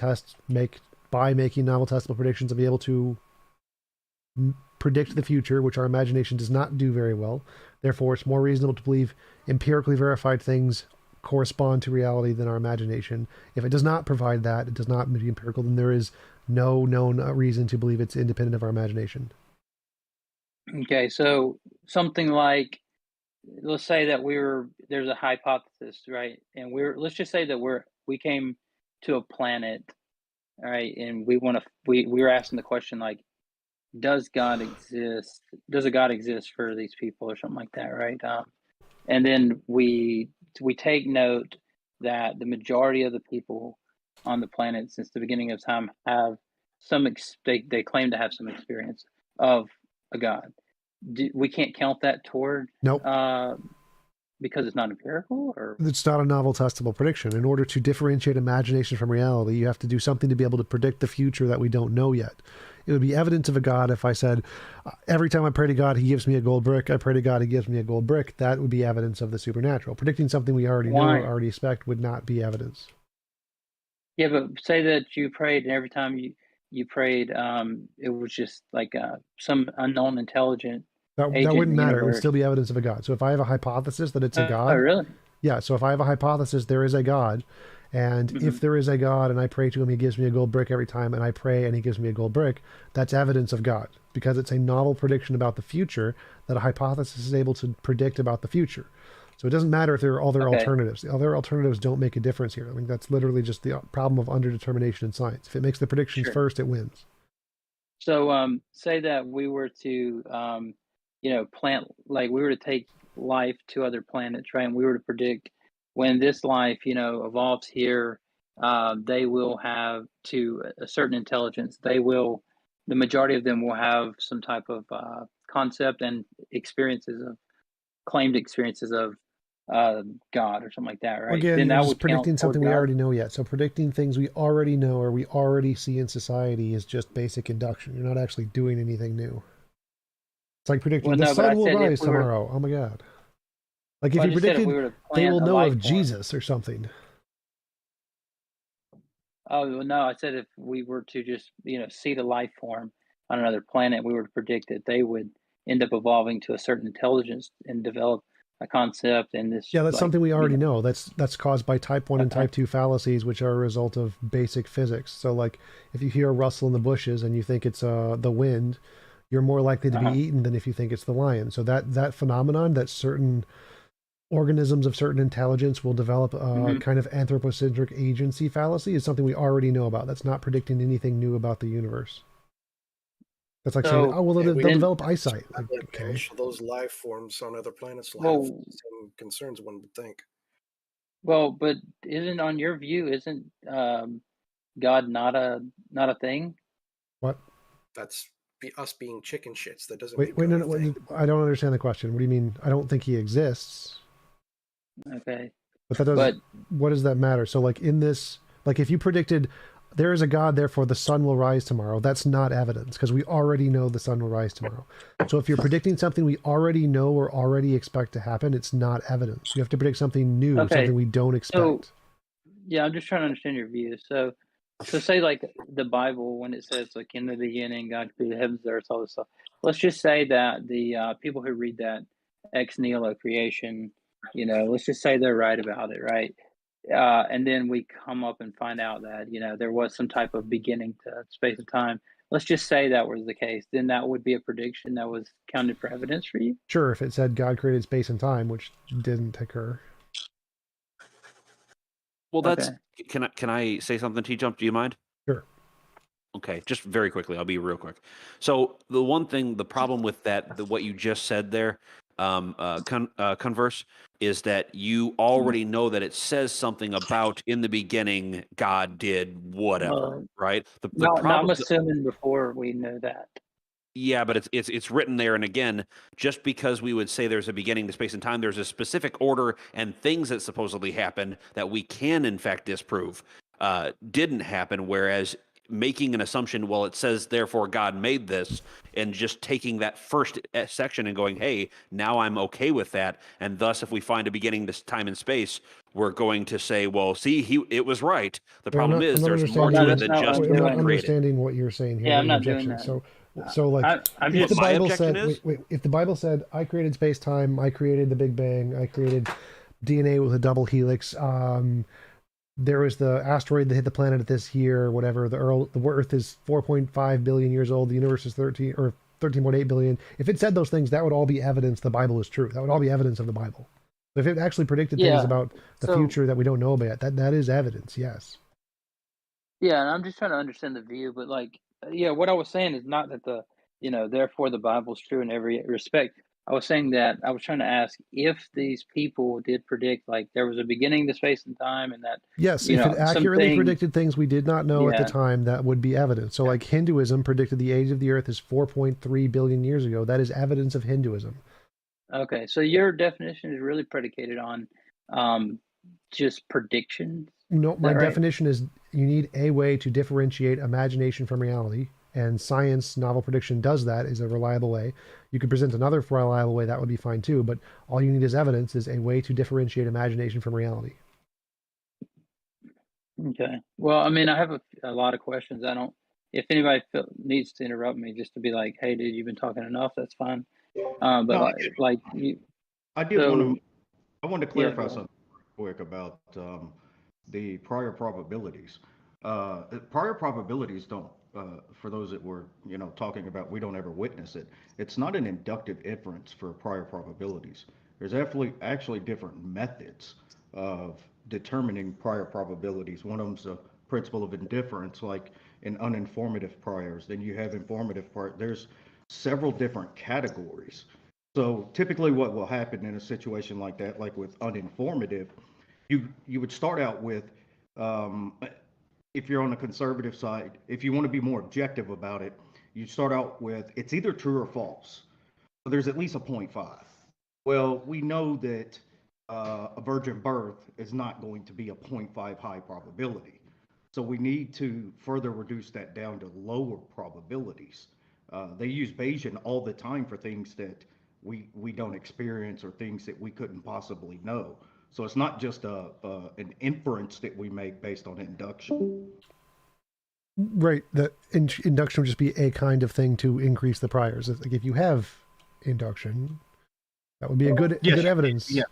by making novel testable predictions and be able to predict the future, which our imagination does not do very well. Therefore, it's more reasonable to believe empirically verified things correspond to reality than our imagination. If it does not provide that, it does not be empirical, then there is no known reason to believe it's independent of our imagination. Okay, so something like let's say that there's a hypothesis, right? And let's just say that we came to a planet, all right, and we were asking the question like, does God exist? Does a God exist for these people or something like that, right? And then we take note that the majority of the people on the planet since the beginning of time have they claim to have some experience of a God. We can't count that toward Nope. because it's not empirical, or It's not a novel testable prediction. In order to differentiate imagination from reality, you have to do something to be able to predict the future that we don't know yet. It would be evidence of a God if I said, every time I pray to God, he gives me a gold brick. I pray to God, he gives me a gold brick. That would be evidence of the supernatural. Predicting something we already know or already expect would not be evidence. Yeah, but say that you prayed, and every time you prayed, it was just like some unknown intelligent That agent in wouldn't the matter. It would universe. still be evidence of a God. So if I have a hypothesis that it's a God. Oh, really? Yeah. So if I have a hypothesis, there is a God. And if there is a God and I pray to him, he gives me a gold brick every time, and I pray and he gives me a gold brick, that's evidence of God because it's a novel prediction about the future that a hypothesis is able to predict about the future. So it doesn't matter if there are other alternatives. The other alternatives don't make a difference here. I mean, that's literally just the problem of underdetermination in science. If it makes the predictions first, it wins. So say that we were to plant, like we were to take life to other planets, right? And we were to predict when this life, evolves here, they will have to a certain intelligence. The majority of them will have some type of concept and claimed experiences of God or something like that, right? Again, Then you're that just would count predicting toward something we God. already know yet. So predicting things we already know or we already see in society is just basic induction. You're not actually doing anything new. It's like predicting the sun will rise tomorrow. Oh my God. Like if you predicted they will know of Jesus or something. Oh, well, no, I said if we were to just, see the life form on another planet, we were to predict that they would end up evolving to a certain intelligence and develop a concept and this. Yeah, that's like, something we you already know, know. That's caused by type 1 and okay. type 2 fallacies, which are a result of basic physics. So, like, if you hear a rustle in the bushes and you think it's the wind, you're more likely to be Uh-huh. eaten than if you think it's the lion. So that phenomenon, that certain organisms of certain intelligence will develop a hmm kind of anthropocentric agency fallacy, is something we already know about. That's not predicting anything new about the universe. That's like saying, So oh, well, Yeah, we they'll can then, develop eyesight. Like, that okay. so those life forms on other planets will have well, the same concerns, one would think. but isn't on your view, isn't God not a thing? What? That's us being chicken shits. That doesn't make Wait, no, God a no, thing. I don't understand the question. What do you mean? I don't think he exists. Okay, But that does, but what does that matter? So, like, in this, like, if you predicted there is a God, therefore the sun will rise tomorrow, that's not evidence because we already know the sun will rise tomorrow. So, if you're predicting something we already know or already expect to happen, it's not evidence. You have to predict something new, okay. something we don't So expect. yeah, I'm just trying to understand your view. So say like the Bible when it says like in the beginning God created the heavens, the earth, all this stuff. Let's just say that the people who read that ex nihilo creation, let's just say they're right about it, right? And then we come up and find out that there was some type of beginning to space and time. Let's just say that was the case. Then that would be a prediction that was counted for evidence for you. Sure, if it said God created space and time, which didn't occur. Well, that's Okay. can I say something, TJump? Do you mind? Sure. Okay, just very quickly. I'll be real quick. So the problem with what you just said there, converse, is that you already know that it says something about in the beginning God did whatever, Well, right? The no, I'm problem, assuming before we know that. yeah, but it's written there, and again, just because we would say there's a beginning to space and time, there's a specific order and things that supposedly happened that we can in fact disprove didn't happen. Whereas making an assumption, well, it says therefore God made this, and just taking that first section and going, hey, now I'm okay with that, and thus if we find a beginning to time and space, we're going to say, well, see, it was right. The Wait, problem I'm is not there's more understanding. to No, it that's than not what just I'm Wait, I'm not God doing. created. understanding what you're saying here. Yeah, What I'm your not doing objection is. that. So like, I'm if just. the What my Bible objection said, is? if the Bible said, I created space time, I created the Big Bang, I created DNA with a double helix. There was the asteroid that hit the planet at this year, whatever. The Earth is 4.5 billion years old. The universe is 13.8 billion. If it said those things, that would all be evidence the Bible is true. That would all be evidence of the Bible. If it actually predicted things Yeah. about the So future that we don't know about, that is evidence. Yes. yeah, and I'm just trying to understand the view, but like, yeah, what I was saying is not that therefore the Bible's true in every respect. I was saying that I was trying to ask if these people did predict like there was a beginning to space and time, and that Yes, if it some accurately things. predicted things we did not know at the Yeah. time, that would be evidence. So, like Hinduism predicted the age of the Earth is 4.3 billion years ago. That is evidence of Hinduism. Okay, so your definition is really predicated on um, just predictions. No, Is my that right? definition is you need a way to differentiate imagination from reality, and science, novel prediction does that, is a reliable way. You could present another reliable way, that would be fine too, but all you need as evidence is a way to differentiate imagination from reality. Okay. Well, I mean, I have a lot of questions. I don't. If anybody needs to interrupt me, just to be like, "Hey, dude, you've been talking enough." That's fine. But No, like you. I did want to. So I wanted to yeah, clarify go ahead. something quick about the prior probabilities. Prior probabilities don't, for those that were talking about, we don't ever witness it. It's not an inductive inference for prior probabilities. There's actually different methods of determining prior probabilities. One of them's a principle of indifference, like in uninformative priors. Then you have informative prior. There's several different categories. So typically what will happen in a situation like that, like with uninformative, you would start out with, um, if you're on the conservative side, if you want to be more objective about it, you start out with it's either true or false. So there's at least a 0.5. Well, we know that a virgin birth is not going to be a 0.5 high probability. So we need to further reduce that down to lower probabilities. They use Bayesian all the time for things that we don't experience or things that we couldn't possibly know. So it's not just an inference that we make based on induction. Right. The induction would just be a kind of thing to increase the priors. It's like if you have induction, That would be a good evidence. Yeah.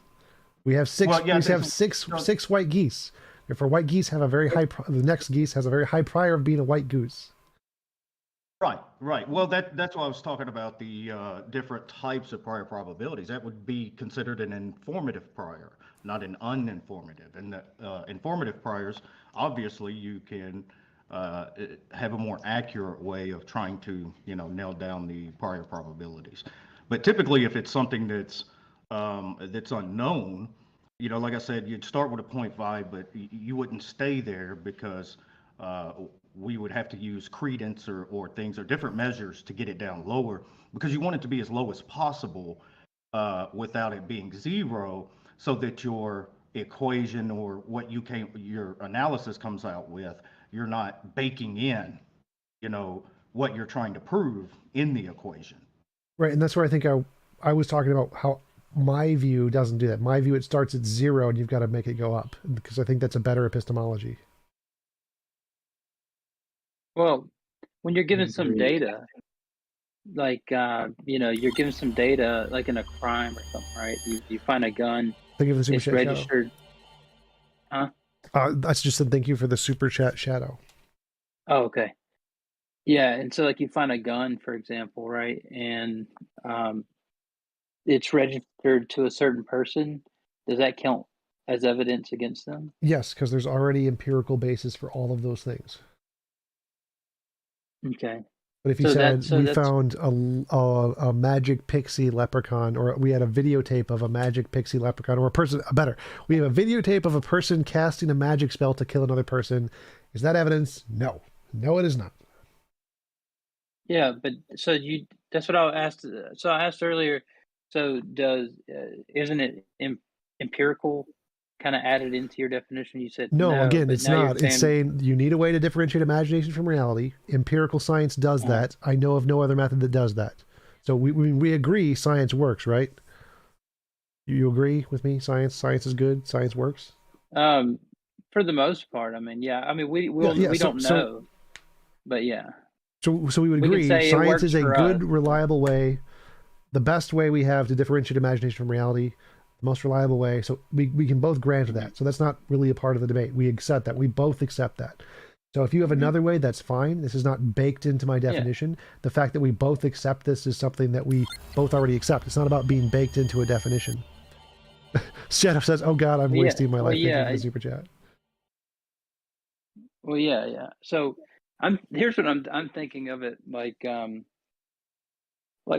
We have six. Well, yeah, we have six white geese. Therefore, white geese have a very high. The next geese has a very high prior of being a white goose. Right. Well, that's why I was talking about the different types of prior probabilities. That would be considered an informative prior, not an uninformative. And the informative priors, obviously, you can have a more accurate way of trying to, nail down the prior probabilities. But typically, if it's something that's unknown, like I said, you'd start with a 0.5, but you wouldn't stay there because we would have to use credence or things or different measures to get it down lower, because you want it to be as low as possible without it being zero, so that your equation or your analysis comes out with, you're not baking in, what you're trying to prove in the equation. Right, and that's where I think I was talking about how my view doesn't do that. My view, it starts at 0 and you've got to make it go up, because I think that's a better epistemology. Well, when you're given some data, like you're given some data, like in a crime or something, right? You find a gun. Thank you for the super it's chat, registered. Shadow. Huh? That's just a thank you for the super chat, Shadow. Oh, okay. Yeah, and so like you find a gun, for example, right? And it's registered to a certain person. Does that count as evidence against them? Yes, because there's already empirical basis for all of those things. Okay. But if you said we found a magic pixie leprechaun, or we had a videotape of a magic pixie leprechaun, or we have a videotape of a person casting a magic spell to kill another person, is that evidence? No, it is not. Yeah, but that's what I asked. So I asked earlier. So isn't it empirical kind of added into your definition? You said no. Again, but it's now not. It's saying you need a way to differentiate imagination from reality. Empirical science does that. I know of no other method that does that. So we agree science works, right? You agree with me? Science is good. Science works. For the most part, I mean, yeah. I mean, we don't know, but yeah. So we would agree science is a good, reliable way, the best way we have to differentiate imagination from reality, the most reliable way. So we can both grant that. So that's not really a part of the debate. We accept that. We both accept that. So if you have another way, that's fine. This is not baked into my definition. Yeah. The fact that we both accept this is something that we both already accept. It's not about being baked into a definition. Shadow says, "Oh God, I'm wasting my life thinking of the super chat." Well, yeah. So here's what I'm thinking of it like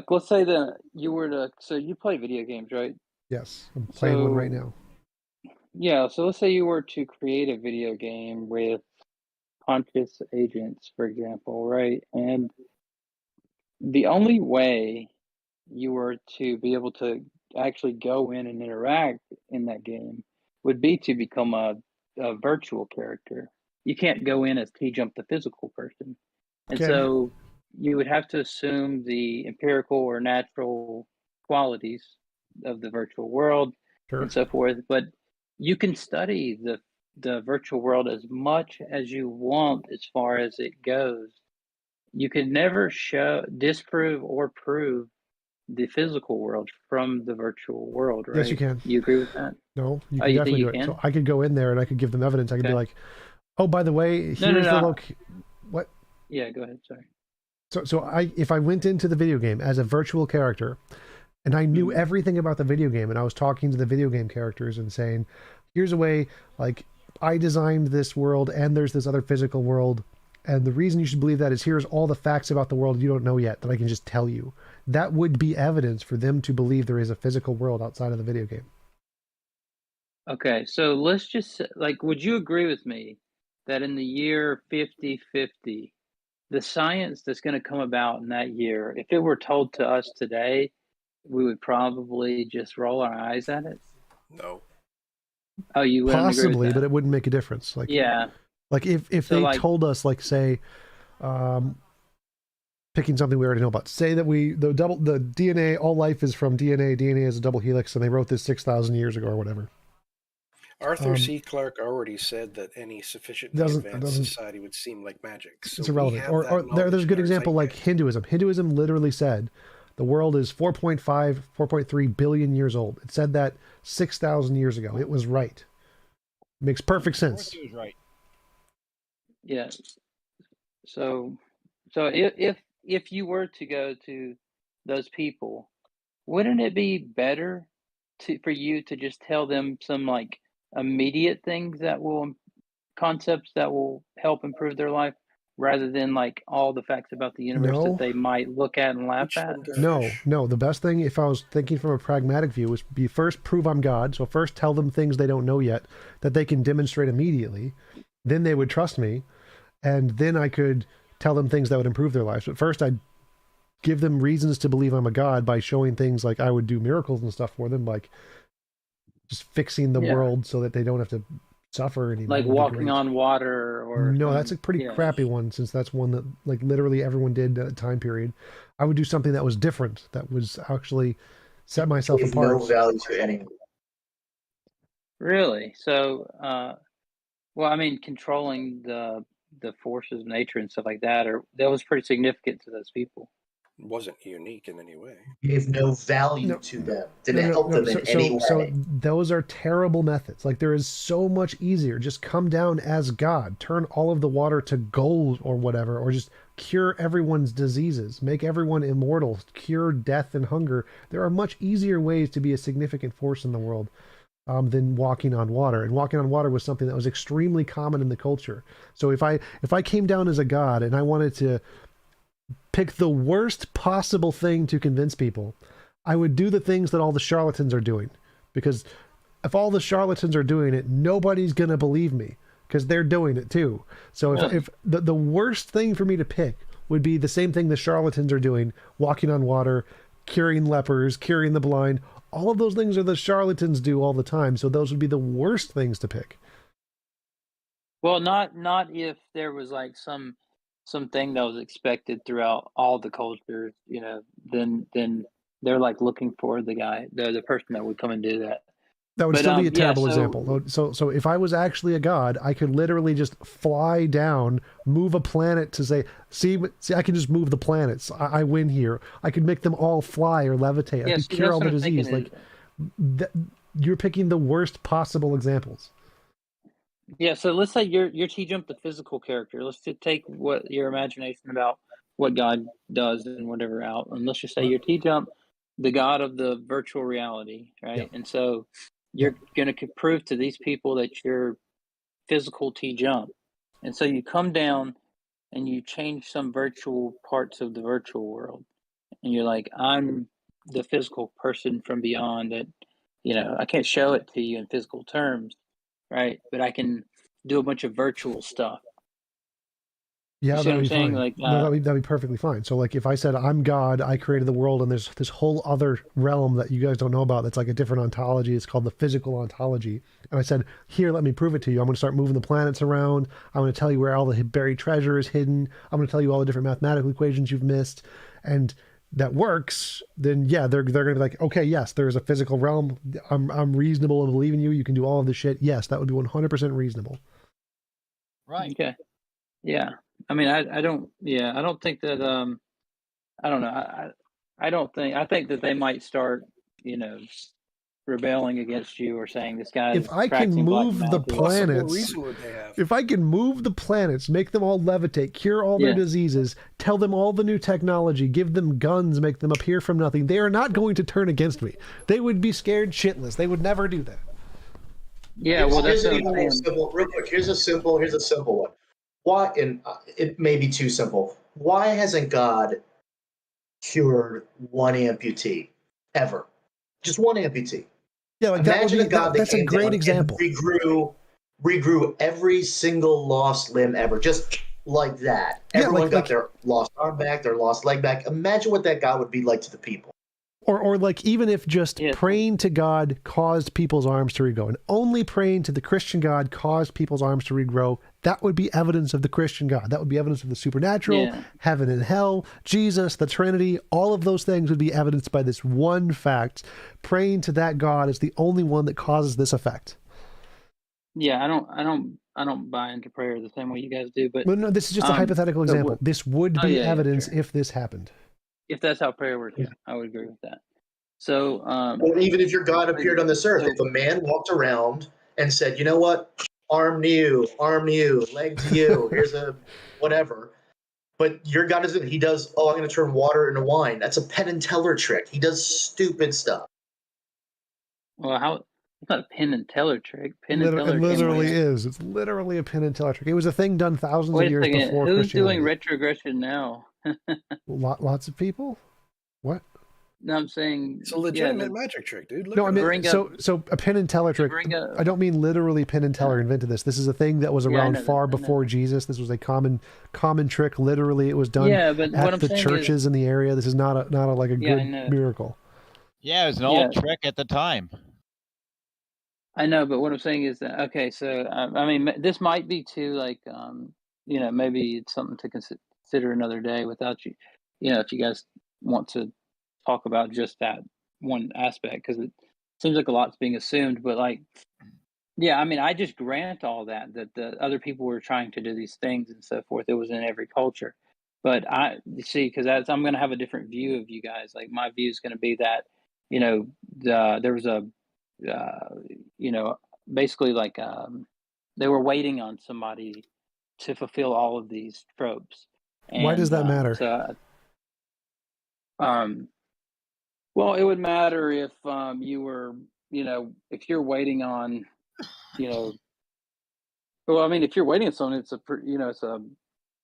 let's say that you were to you play video games, right? Yes, I'm playing one right now. Yeah, so let's say you were to create a video game with conscious agents, for example, right? And the only way you were to be able to actually go in and interact in that game would be to become a virtual character. You can't go in as TJump, the physical person. And so you would have to assume the empirical or natural qualities of the virtual world and so forth. But you can study the virtual world as much as you want as far as it goes. You can never disprove or prove the physical world from the virtual world, right? Yes, you can. You agree with that? No, you can definitely do it. So I could go in there and I could give them evidence. I could be like, "Oh, by the way, here's the what?" Yeah, go ahead. Sorry. So if I went into the video game as a virtual character, and I knew everything about the video game, and I was talking to the video game characters and saying, "Here's a way, like I designed this world, and there's this other physical world, and the reason you should believe that is here's all the facts about the world you don't know yet that I can just tell you." That would be evidence for them to believe there is a physical world outside of the video game. Okay, so let's just would you agree with me that in the year 5050, the science that's going to come about in that year, if it were told to us today, we would probably just roll our eyes at it? No. Oh, you wouldn't possibly, agree with that? But it wouldn't make a difference. Like, yeah, like if they told us, like, say, picking something we already know about, say that the DNA, all life is from DNA. DNA is a double helix, and they wrote this 6,000 years ago or whatever. Arthur C. Clarke already said that any sufficiently advanced society would seem like magic. So it's irrelevant. Or there's a good example like Hinduism. Hinduism literally said The world is 4.5, 4.3 billion years old. It said that 6,000 years ago. It was right. Makes perfect sense. He was right. Yeah. So if you were to go to those people, wouldn't it be better for you to just tell them some like immediate things that will concepts that will help improve their life, rather than like all the facts about the universe that No. they might look at and laugh at? No. The best thing, if I was thinking from a pragmatic view, was be first prove I'm God. So first tell them things they don't know yet that they can demonstrate immediately. Then they would trust me, and then I could tell them things that would improve their lives. But first, I'd give them reasons to believe I'm a God by showing things like I would do miracles and stuff for them, like just fixing the world so that they don't have to suffer anymore. Like would be walking great. on water, or No, that's a pretty crappy one, since that's one that like literally everyone did at a time period. I would do something that was different, that was actually set myself Gave apart. no value to anyone. Really? So, well, I mean, controlling the forces of nature and stuff like that, that was pretty significant to those people. It wasn't unique in any way. Gave no value to them. Didn't help them in any way. So those are terrible methods. Like, there is so much easier. Just come down as God, turn all of the water to gold or whatever, or just cure everyone's diseases, make everyone immortal, cure death and hunger. There are much easier ways to be a significant force in the world than walking on water. And walking on water was something that was extremely common in the culture. So if I came down as a God and I wanted to pick the worst possible thing to convince people, I would do the things that all the charlatans are doing. Because if all the charlatans are doing it, nobody's going to believe me, because they're doing it too. So if the worst thing for me to pick would be the same thing the charlatans are doing, walking on water, curing lepers, curing the blind, all of those things are the charlatans do all the time. So those would be the worst things to pick. Well, not if there was like something that was expected throughout all the cultures, then they're like looking for the person that would come and do that. That would still be a terrible example. So if I was actually a god, I could literally just fly down, move a planet to say, see, I can just move the planets. I win here. I could make them all fly or levitate. I could cure all the disease. Like, you're picking the worst possible examples. Yeah, so let's say you're TJump, the physical character. Let's take what your imagination about what God does and whatever out, and let's just say you're TJump, the god of the virtual reality, right? And so you're going to prove to these people that you're physical TJump, and so you come down and you change some virtual parts of the virtual world, and you're like, I'm the physical person from beyond that. I can't show it to you in physical terms, right? But I can do a bunch of virtual stuff. Yeah, that'd be fine. Like, no, that'd be perfectly fine. So, like, if I said I'm God, I created the world, and there's this whole other realm that you guys don't know about that's like a different ontology. It's called the physical ontology. And I said, here, let me prove it to you. I'm going to start moving the planets around. I'm going to tell you where all the buried treasure is hidden. I'm going to tell you all the different mathematical equations you've missed, and that works. Then yeah, they're going to be like, okay, yes, there's a physical realm. I'm reasonable in believing you. You can do all of this shit. Yes, that would be 100% reasonable. Right. Okay. Yeah. I mean, I don't think that, I don't know. I think that they might start, rebelling against you or saying this guy. If I can move the planets, if I can move the planets, make them all levitate, cure all their diseases, tell them all the new technology, give them guns, make them appear from nothing, they are not going to turn against me. They would be scared shitless. They would never do that. Yeah, well, that's even more simple. Real quick, here's a simple one. Why? And it may be too simple. Why hasn't God cured one amputee ever? Just one amputee. Yeah, like imagine a God that's a great example. Regrew every single lost limb ever, just like that. Everyone got their lost arm back, their lost leg back. Imagine what that God would be like to the people. Or like, even if just praying to God caused people's arms to regrow, and only praying to the Christian God caused people's arms to regrow, that would be evidence of the Christian God. That would be evidence of the supernatural, heaven and hell, Jesus, the Trinity. All of those things would be evidenced by this one fact. Praying to that God is the only one that causes this effect. Yeah, I don't buy into prayer the same way you guys do. But no, this is just a hypothetical example. This would be evidence if this happened. if that's how prayer works, yeah, I would agree with that. So, or even if your God appeared on this earth, if a man walked around and said, you know what, arm to you, leg to you, here's a whatever. But your God isn't, he does, oh, I'm going to turn water into wine. That's a Penn and Teller trick. He does stupid stuff. well, how, it's not a Penn and Teller trick. Penn and It Teller literally is. It's literally a Penn and Teller trick. It was a thing done thousands Wait of a years second, before who's Christianity. doing retrogression now? Lots of people? What? No, I'm saying it's a legitimate magic trick, dude. No, I mean, so a Penn and Teller trick. I don't mean literally Penn and Teller invented this. This is a thing that was around far before Jesus. This was a common trick. Literally, it was done at the churches in the area. This is not a good miracle. Yeah, it was an old trick at the time. I know, but what I'm saying is that, okay, so I mean, this might be too, like, maybe it's something to consider another day without you, if you guys want to talk about just that one aspect, because it seems like a lot's being assumed. But like, yeah, I mean, I just grant all that the other people were trying to do these things and so forth. It was in every culture. But see, because I'm going to have a different view of you guys. Like, my view is going to be that, there was a basically, like, they were waiting on somebody to fulfill all of these tropes. And, why does that matter? Well, it would matter if you were, if you're waiting on, well, I mean, if you're waiting on someone, it's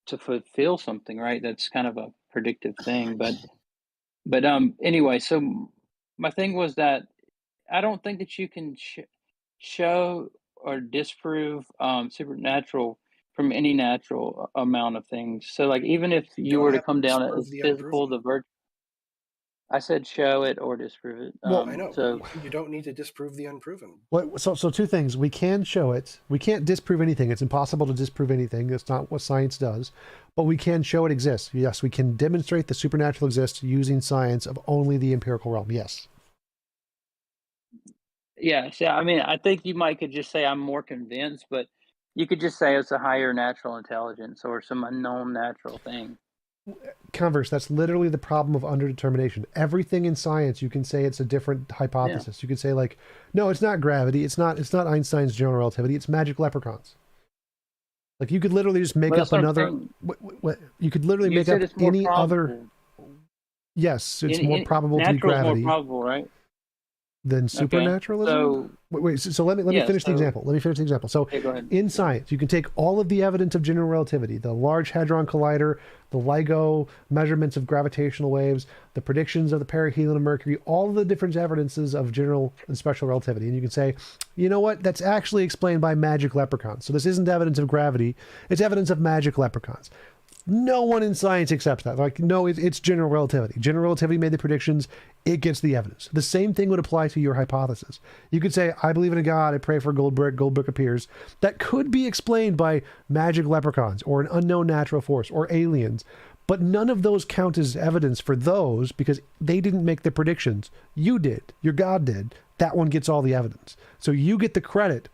to fulfill something, right? That's kind of a predictive thing. But anyway, so my thing was that I don't think that you can show or disprove supernatural from any natural amount of things. So, like, even if you were to come down as physical, the virtue. I said show it or disprove it. Well, I know. So you don't need to disprove the unproven. So two things. We can show it. We can't disprove anything. It's impossible to disprove anything. That's not what science does. But we can show it exists. Yes, we can demonstrate the supernatural exists using science of only the empirical realm. Yes. Yeah. So, I mean, I think you could just say I'm more convinced, but you could just say it's a higher natural intelligence or some unknown natural thing. Converse, that's literally the problem of underdetermination. Everything in science, you can say it's a different hypothesis. You could say, like, no, it's not gravity. It's not Einstein's general relativity. It's magic leprechauns. Like, you could literally just make up another. You could literally make up any other. Yes, it's more probable to be gravity. More probable, right? Than supernaturalism. So let me finish the example. So in science, you can take all of the evidence of general relativity, the Large Hadron Collider, the LIGO measurements of gravitational waves, the predictions of the perihelion of Mercury, all of the different evidences of general and special relativity, and you can say, you know what, that's actually explained by magic leprechauns. So this isn't evidence of gravity, it's evidence of magic leprechauns. No one in science accepts that. Like, no, it's general relativity. General relativity made the predictions. It gets the evidence. The same thing would apply to your hypothesis. You could say, I believe in a God. I pray for a gold brick appears. That could be explained by magic leprechauns or an unknown natural force or aliens. But none of those count as evidence for those because they didn't make the predictions. You did. Your God did. That one gets all the evidence. So you get the credit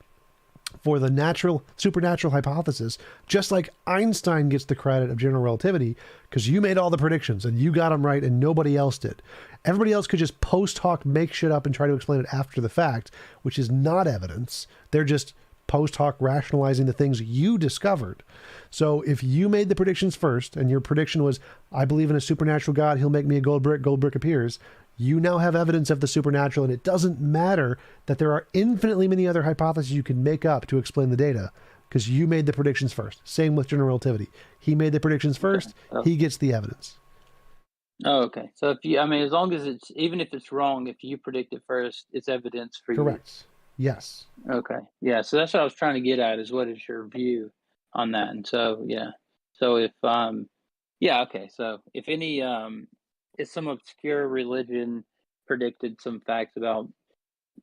for the supernatural hypothesis, just like Einstein gets the credit of general relativity because you made all the predictions and you got them right and nobody else did. Everybody else could just post hoc make shit up and try to explain it after the fact, which is not evidence. They're just post hoc rationalizing the things you discovered. So if you made the predictions first and your prediction was, I believe in a supernatural God, he'll make me a gold brick appears, you now have evidence of the supernatural, and it doesn't matter that there are infinitely many other hypotheses you can make up to explain the data because you made the predictions first. Same with general relativity. He made the predictions first. He gets the evidence. Oh, okay. So as long as even if it's wrong, if you predict it first, it's evidence for you. Correct. Yes. Okay. Yeah. So that's what I was trying to get at is what is your view on that? And so, yeah. So if, okay. So if any, if some obscure religion predicted some facts about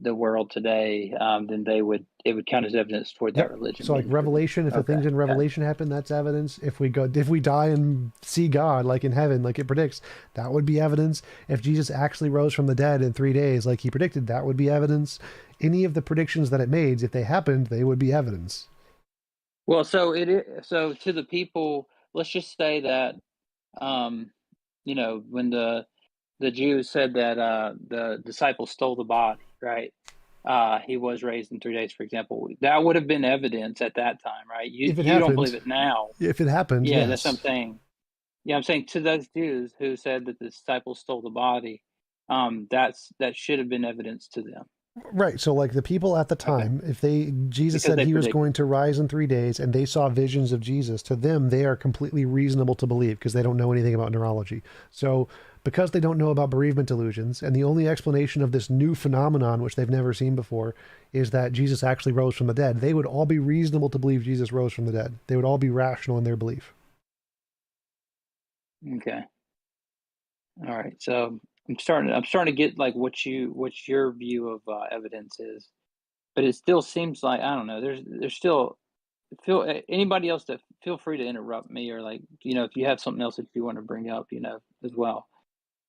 the world today, then it would count as evidence toward that religion. So like Revelation, if the things in Revelation happen, that's evidence. If we die and see God, like in heaven, like it predicts, that would be evidence. If Jesus actually rose from the dead in 3 days, like he predicted, that would be evidence. Any of the predictions that it made, if they happened, they would be evidence. Well, so to the people, let's just say that, when the Jews said that the disciples stole the body, right? He was raised in 3 days, for example. That would have been evidence at that time, right? If it You don't happened, believe it now. if it happened, Yeah, that's what I'm yes. saying. Yeah, I'm saying to those Jews who said that the disciples stole the body, that should have been evidence to them. Right. So like the people at the time, if Jesus Because said they he was predicted. going to rise in 3 days and they saw visions of Jesus, to them, they are completely reasonable to believe because they don't know anything about neurology. So because they don't know about bereavement delusions, and the only explanation of this new phenomenon, which they've never seen before, is that Jesus actually rose from the dead, they would all be reasonable to believe Jesus rose from the dead. They would all be rational in their belief. Okay. All right. So I'm starting to get like what your view of evidence is, but it still seems like I don't know. There's still anybody else that feel free to interrupt me or like if you have something else that you want to bring up as well.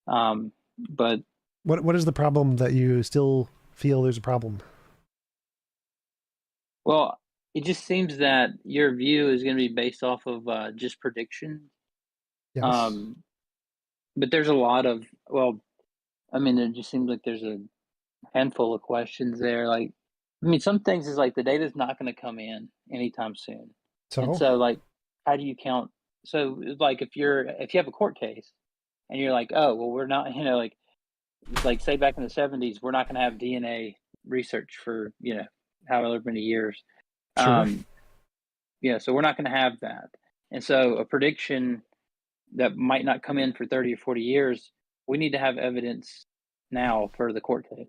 But What is the problem that you still feel there's a problem? well, it just seems that your view is going to be based off of just prediction. Yes. But there's a lot of it just seems like there's a handful of questions there. Like, some things is like the data's not going to come in anytime soon, and So? so like, how do you count? So like, if you have a court case, and you're like, oh well, we're not, like say back in the 70s, we're not going to have DNA research for however many years. Sure. So we're not going to have that, and so a prediction that might not come in for 30 or 40 years, we need to have evidence now for the court case.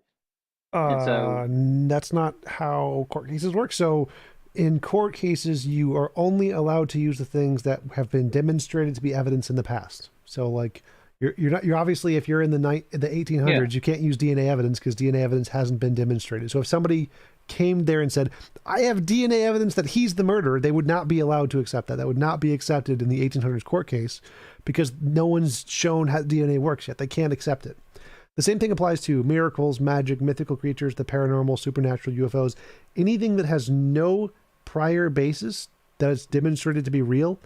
And so That's not how court cases work. So in court cases, you are only allowed to use the things that have been demonstrated to be evidence in the past. So like you're obviously, if you're in the 1800s, you can't use DNA evidence because DNA evidence hasn't been demonstrated. So if somebody came there and said, I have DNA evidence that he's the murderer, they would not be allowed to accept that. That would not be accepted in the 1800s court case because no one's shown how DNA works yet. They can't accept it. The same thing applies to miracles, magic, mythical creatures, the paranormal, supernatural, UFOs. Anything that has no prior basis that is demonstrated to be real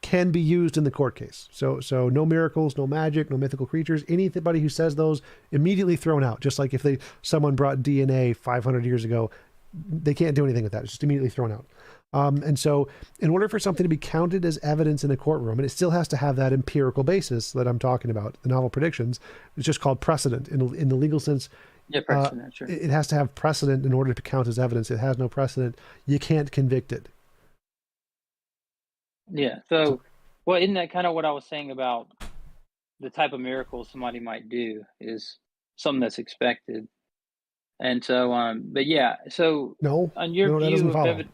can be used in the court case. So no miracles, no magic, no mythical creatures. Anybody who says those, immediately thrown out. Just like if someone brought DNA 500 years ago, they can't do anything with that. It's just immediately thrown out. And so in order for something to be counted as evidence in a courtroom, and it still has to have that empirical basis that I'm talking about, the novel predictions, it's just called precedent in the legal sense. Yeah, precedent, sure. It has to have precedent in order to count as evidence. It has no precedent, you can't convict it. Yeah. So, well, isn't that kind of what I was saying about the type of miracle somebody might do is something that's expected. And so, but yeah, so on your view of evidence.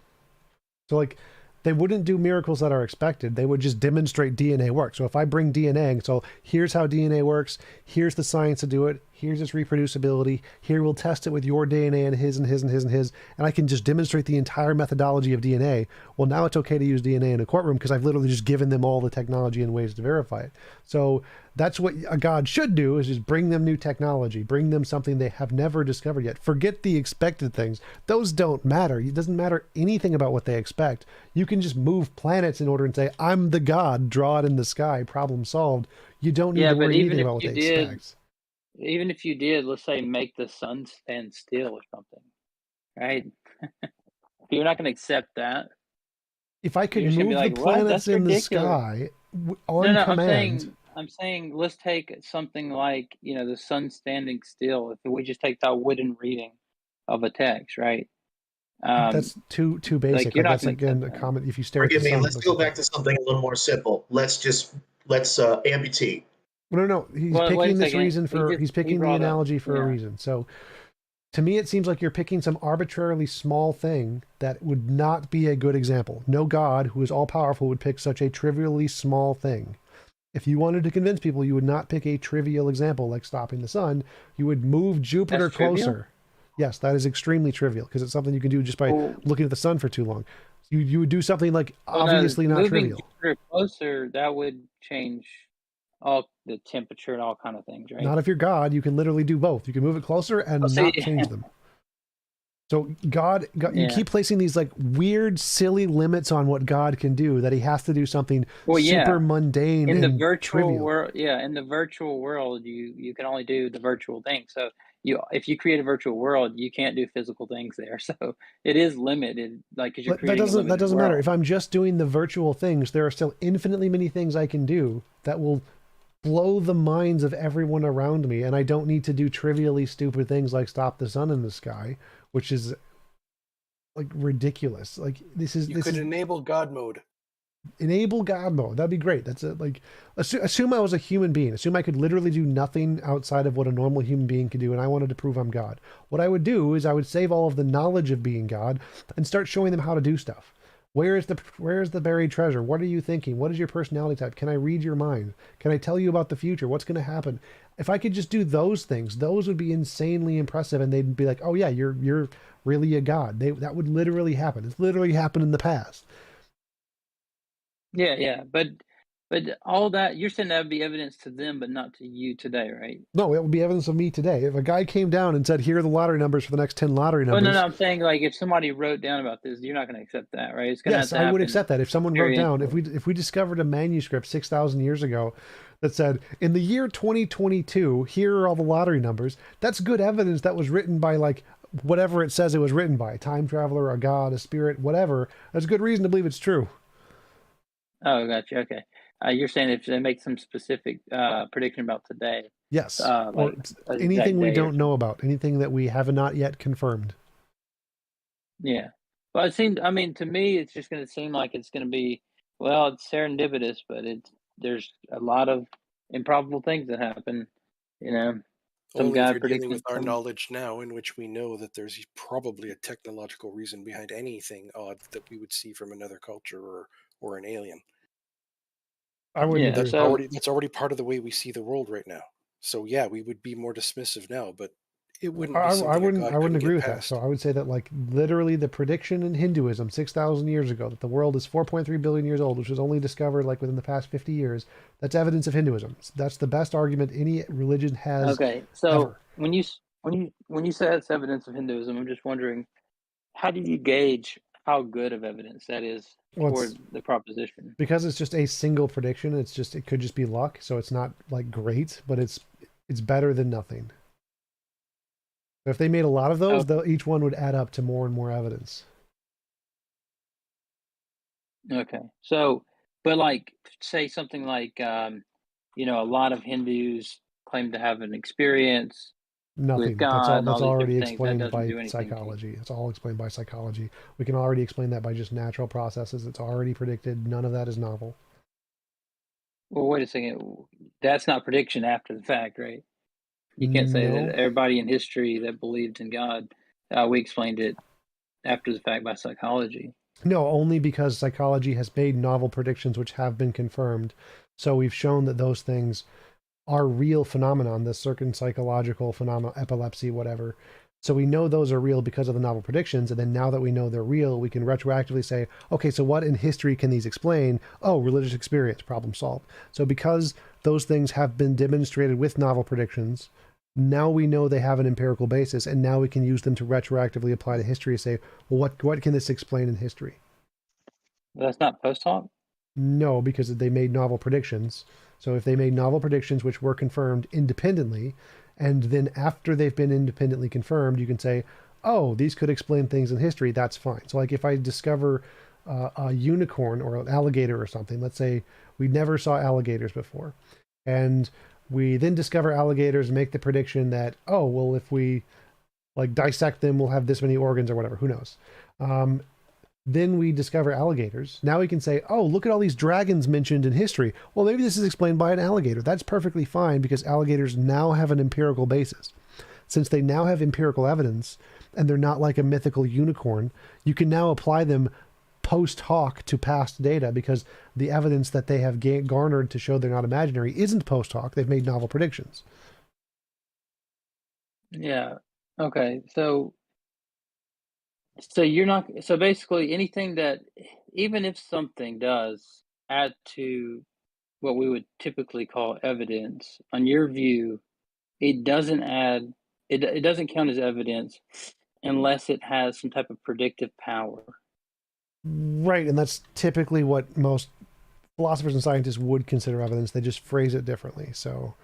So like, they wouldn't do miracles that are expected. They would just demonstrate DNA work. So if I bring DNA, so here's how DNA works. Here's the science to do it. Here's its reproducibility. Here we'll test it with your DNA and his and his and his and his. And I can just demonstrate the entire methodology of DNA. Well, now it's okay to use DNA in a courtroom because I've literally just given them all the technology and ways to verify it. So that's what a God should do, is just bring them new technology, bring them something they have never discovered yet. Forget the expected things. Those don't matter. It doesn't matter anything about what they expect. You can just move planets in order and say, I'm the God, draw it in the sky, problem solved. You don't need to worry anything about what they expect. Even if you did, let's say, make the sun stand still or something, right? You're not going to accept that. If I could move the planets in the sky on command. I'm saying let's take something like, the sun standing still. If we just take that wooden reading of a text, right? That's too basic. Like that's again a comment. If you stare at the sun, let's go back to something a little more simple. Let's amputate. No. He's picking this reason for. He's picking the analogy for a reason. So, to me, it seems like you're picking some arbitrarily small thing that would not be a good example. No God who is all powerful would pick such a trivially small thing. If you wanted to convince people, you would not pick a trivial example like stopping the sun. You would move Jupiter closer. Trivial? Yes, that is extremely trivial because it's something you can do just by looking at the sun for too long. You would do something like obviously not trivial. Jupiter closer, that would change all the temperature and all kind of things, right? Not if you're God. You can literally do both. You can move it closer and not change them. So God, you keep placing these like weird, silly limits on what God can do, that he has to do something super mundane in the and virtual trivial. world. Yeah, in the virtual world, you can only do the virtual thing. So if you create a virtual world, you can't do physical things there. So it is limited, like because you're creating That doesn't matter. world. If I'm just doing the virtual things, there are still infinitely many things I can do that will blow the minds of everyone around me, and I don't need to do trivially stupid things like stop the sun in the sky, which is like ridiculous. Like this is enable God mode. Enable God mode. That'd be great. That's like assume I was a human being. Assume I could literally do nothing outside of what a normal human being could do, and I wanted to prove I'm God. What I would do is I would save all of the knowledge of being God and start showing them how to do stuff. Where is the buried treasure? What are you thinking? What is your personality type? Can I read your mind? Can I tell you about the future? What's going to happen? If I could just do those things, those would be insanely impressive, and they'd be like, "Oh yeah, you're really a god." That would literally happen. It's literally happened in the past. Yeah, but all that you're saying that would be evidence to them, but not to you today, right? No, it would be evidence of me today. If a guy came down and said, "Here are the lottery numbers for the next 10 lottery Well, numbers," no, I'm saying like if somebody wrote down about this, you're not going to accept that, right? It's going to have yes, to I would happen accept that. If someone wrote down, experientially. if we discovered a manuscript 6,000 years ago that said, "In the year 2022, here are all the lottery numbers," that's good evidence that was written by like whatever it says it was written by, time traveler, a god, a spirit, whatever. That's good reason to believe it's true. Oh, gotcha. Okay, you're saying if they make some specific prediction about today, Yes, or like an exact anything we day or don't know about, anything that we have not yet confirmed. yeah. Well, it seemed. I mean, to me, it's just going to seem like it's going to be. Well, it's serendipitous, but there's a lot of improbable things that happen. You know, some Only if guy you're dealing predicted with our some. knowledge now, in which we know that there's probably a technological reason behind anything odd that we would see from another culture or an alien. I wouldn't agree. That's already part of the way we see the world right now. So yeah, we would be more dismissive now, but it wouldn't be something I wouldn't agree with that. past. So I would say that like literally the prediction in Hinduism 6,000 years ago that the world is 4.3 billion years old, which was only discovered like within the past 50 years, that's evidence of Hinduism. That's the best argument any religion has. Okay, so ever. when you say it's evidence of Hinduism, I'm just wondering, how do you gauge how good of evidence that is toward the proposition? Because it's just a single prediction. It could just be luck, so it's not like great, but it's better than nothing. If they made a lot of those, each one would add up to more and more evidence. Okay, so but like say something like a lot of Hindus claim to have an experience with Nothing. God and That's all these already different things. That explained doesn't by do anything to you. psychology. It's all explained by psychology. We can already explain that by just natural processes. It's already predicted. None of that is novel. Well, wait a second. That's not prediction after the fact, right? You can't say No. that everybody in history that believed in God, we explained it after the fact by psychology. No, only because psychology has made novel predictions which have been confirmed. So we've shown that those things are real phenomenon, the certain psychological phenomena, epilepsy, whatever. So we know those are real because of the novel predictions, and then now that we know they're real, we can retroactively say, okay, so what in history can these explain? Oh, religious experience, problem solved. So because those things have been demonstrated with novel predictions, now we know they have an empirical basis, and now we can use them to retroactively apply to history and say, well, what can this explain in history? That's not post hoc? No, because they made novel predictions. So if they made novel predictions which were confirmed independently, and then after they've been independently confirmed, you can say, oh, these could explain things in history, that's fine. So like if I discover a unicorn or an alligator or something, let's say we never saw alligators before, and we then discover alligators and make the prediction that, oh, well, if we like dissect them, we'll have this many organs or whatever, who knows. Then we discover alligators. Now we can say, oh, look at all these dragons mentioned in history. Well, maybe this is explained by an alligator. That's perfectly fine because alligators now have an empirical basis. Since they now have empirical evidence and they're not like a mythical unicorn, you can now apply them post hoc to past data because the evidence that they have garnered to show they're not imaginary isn't post hoc. They've made novel predictions. Yeah. Okay. So you're not, so basically anything that, even if something does add to what we would typically call evidence, on your view, it doesn't add, it doesn't count as evidence unless it has some type of predictive power. Right, and that's typically what most philosophers and scientists would consider evidence. They just phrase it differently. So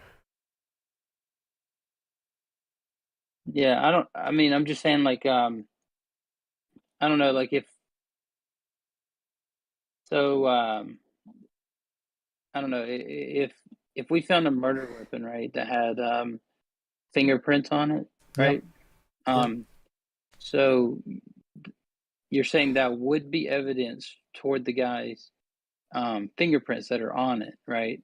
yeah, I'm just saying, like, I don't know, like, I don't know, if we found a murder weapon, right, that had fingerprints on it, right? Yep. So you're saying that would be evidence toward the guy's fingerprints that are on it, right?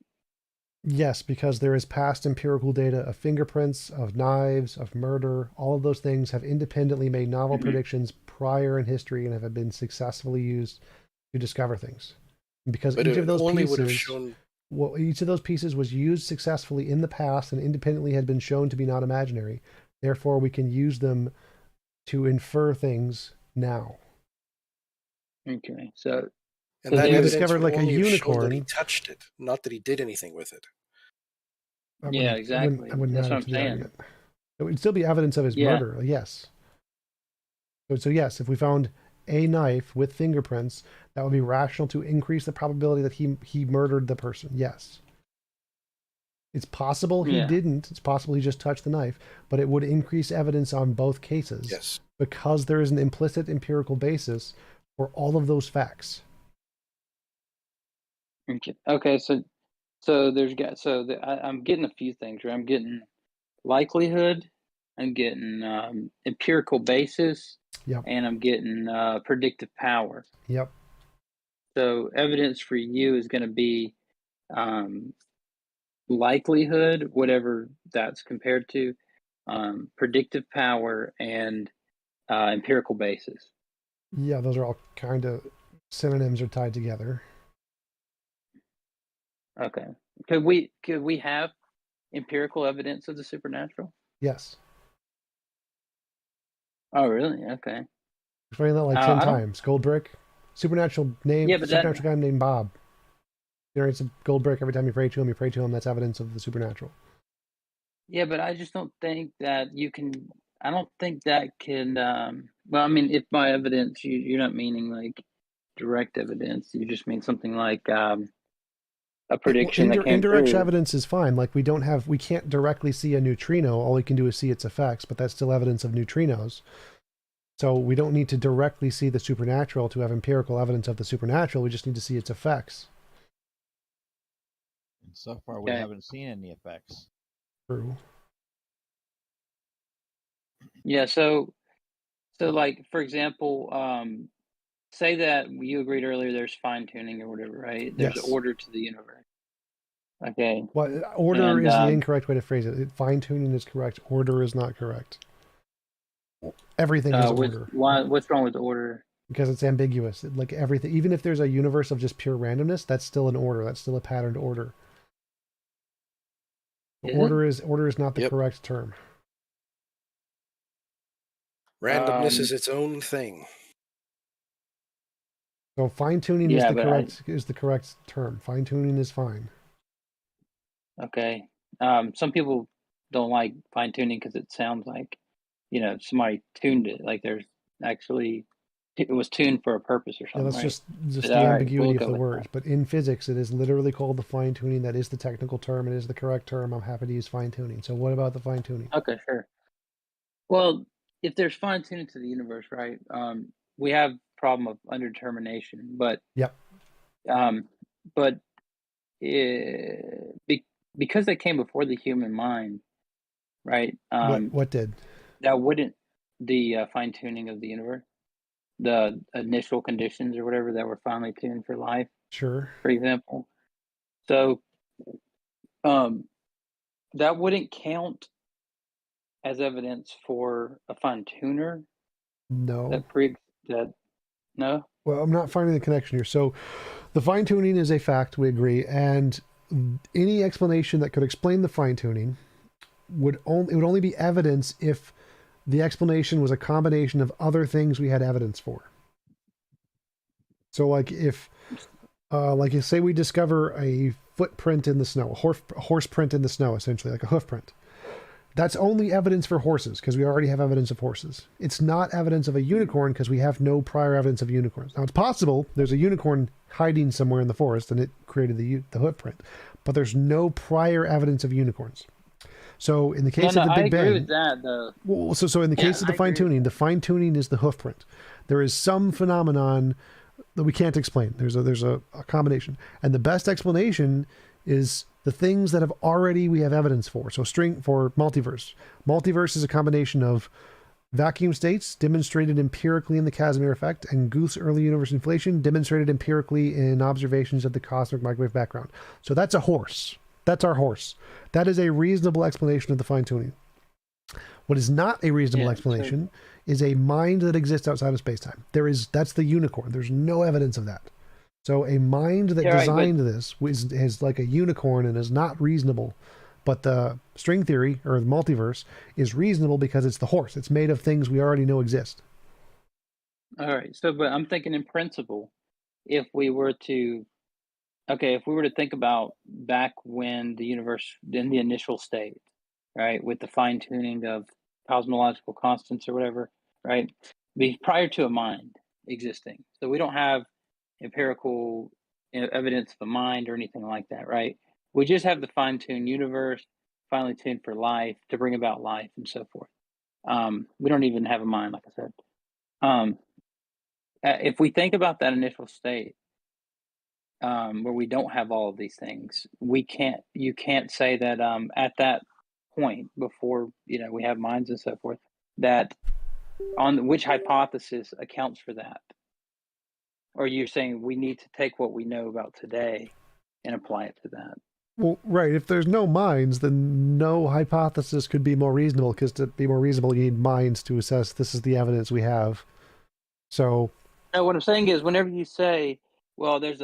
Yes, because there is past empirical data of fingerprints, of knives, of murder. All of those things have independently made novel predictions prior in history and have been successfully used to discover things. Because But each of those only would have pieces, shown. well, each of those pieces was used successfully in the past and independently had been shown to be not imaginary. Therefore, we can use them to infer things now. Okay, so And that we evidence discovered would like a only have shown that he unicorn. touched it, not that he did anything with it. Yeah, exactly. I wouldn't That's add what it I'm to the saying. argument. It would still be evidence of his Yeah. murder, yes. So yes, if we found a knife with fingerprints, that would be rational to increase the probability that he murdered the person. Yes. It's possible he Yeah. didn't. It's possible he just touched the knife, but it would increase evidence on both cases. Yes. Because there is an implicit empirical basis for all of those facts. Okay, so I'm getting a few things, right? I'm getting likelihood, I'm getting empirical basis, Yep. and I'm getting predictive power. Yep. So evidence for you is going to be likelihood, whatever that's compared to, predictive power, and empirical basis. Yeah, those are all kind of synonyms are tied together. Okay. Could we have empirical evidence of the supernatural? Yes. Oh, really? Okay. Explain that like 10 times. Gold brick. Supernatural name. Yeah, but supernatural guy named Bob. Generates a gold brick every time you pray to him. You pray to him. That's evidence of the supernatural. Yeah, but I just don't think that you can. I don't think that can. Well, I mean, if by evidence you're not meaning like direct evidence, you just mean something like a prediction that came Indirect true. evidence is fine. Like we can't directly see a neutrino. All we can do is see its effects, but that's still evidence of neutrinos. So we don't need to directly see the supernatural to have empirical evidence of the supernatural. We just need to see its effects. And so far, we haven't seen any effects. True. Yeah. So like for example, say that you agreed earlier. There's fine tuning or whatever, right? There's Yes. order to the universe. Okay. Well, order is the incorrect way to phrase it. Fine tuning is correct. Order is not correct. Everything is order. What's wrong with order? Because it's ambiguous. Like everything, even if there's a universe of just pure randomness, that's still an order. That's still a patterned order. Order is not the correct term. Randomness is its own thing. So fine tuning is the correct term. Fine tuning is fine. Okay. Some people don't like fine tuning because it sounds like, somebody tuned it. Like there's actually, it was tuned for a purpose or something. Yeah, that's right? just the ambiguity of the words. But in physics, it is literally called the fine tuning. That is the technical term. It is the correct term. I'm happy to use fine tuning. So what about the fine tuning? Okay, sure. Well, if there's fine tuning to the universe, right? We have problem of underdetermination, but yep. But because they came before the human mind, right? What did? That wouldn't the fine tuning of the universe, the initial conditions or whatever that were finely tuned for life. Sure. For example, so that wouldn't count as evidence for a fine tuner. No. No. Well, I'm not finding the connection here. So, the fine tuning is a fact. We agree, and any explanation that could explain the fine tuning would only be evidence if the explanation was a combination of other things we had evidence for. So, like if say we discover a footprint in the snow, a horse print in the snow, essentially like a hoof print. That's only evidence for horses, because we already have evidence of horses. It's not evidence of a unicorn, because we have no prior evidence of unicorns. Now, it's possible there's a unicorn hiding somewhere in the forest, and it created the hoof print, but there's no prior evidence of unicorns. So in the case of the Big Bang, I agree with that, though. well, so in the case of the fine tuning is the hoof print. There is some phenomenon that we can't explain. There's a combination, and the best explanation is the things that we have evidence for. So for multiverse. Multiverse is a combination of vacuum states demonstrated empirically in the Casimir effect, and Guth's early universe inflation demonstrated empirically in observations of the cosmic microwave background. So that's a horse. That's our horse. That is a reasonable explanation of the fine tuning. What is not a reasonable explanation is a mind that exists outside of space-time. That's the unicorn. There's no evidence of that. So a mind that designed this is like a unicorn and is not reasonable. But the string theory, or the multiverse, is reasonable because it's the horse. It's made of things we already know exist. All right. So, but I'm thinking in principle, if we were to think about back when the universe, in the initial state, right, with the fine tuning of cosmological constants or whatever, right, prior to a mind existing. So we don't have empirical evidence of a mind or anything like that, right? We just have the fine-tuned universe, finely tuned for life, to bring about life and so forth. We don't even have a mind, like I said. If we think about that initial state, where we don't have all of these things, you can't say that at that point, before we have minds and so forth, that on which hypothesis accounts for that. Or you're saying we need to take what we know about today and apply it to that? Well, right. If there's no minds, then no hypothesis could be more reasonable, because to be more reasonable, you need minds to assess this is the evidence we have. So... No, what I'm saying is, whenever you say, well, there's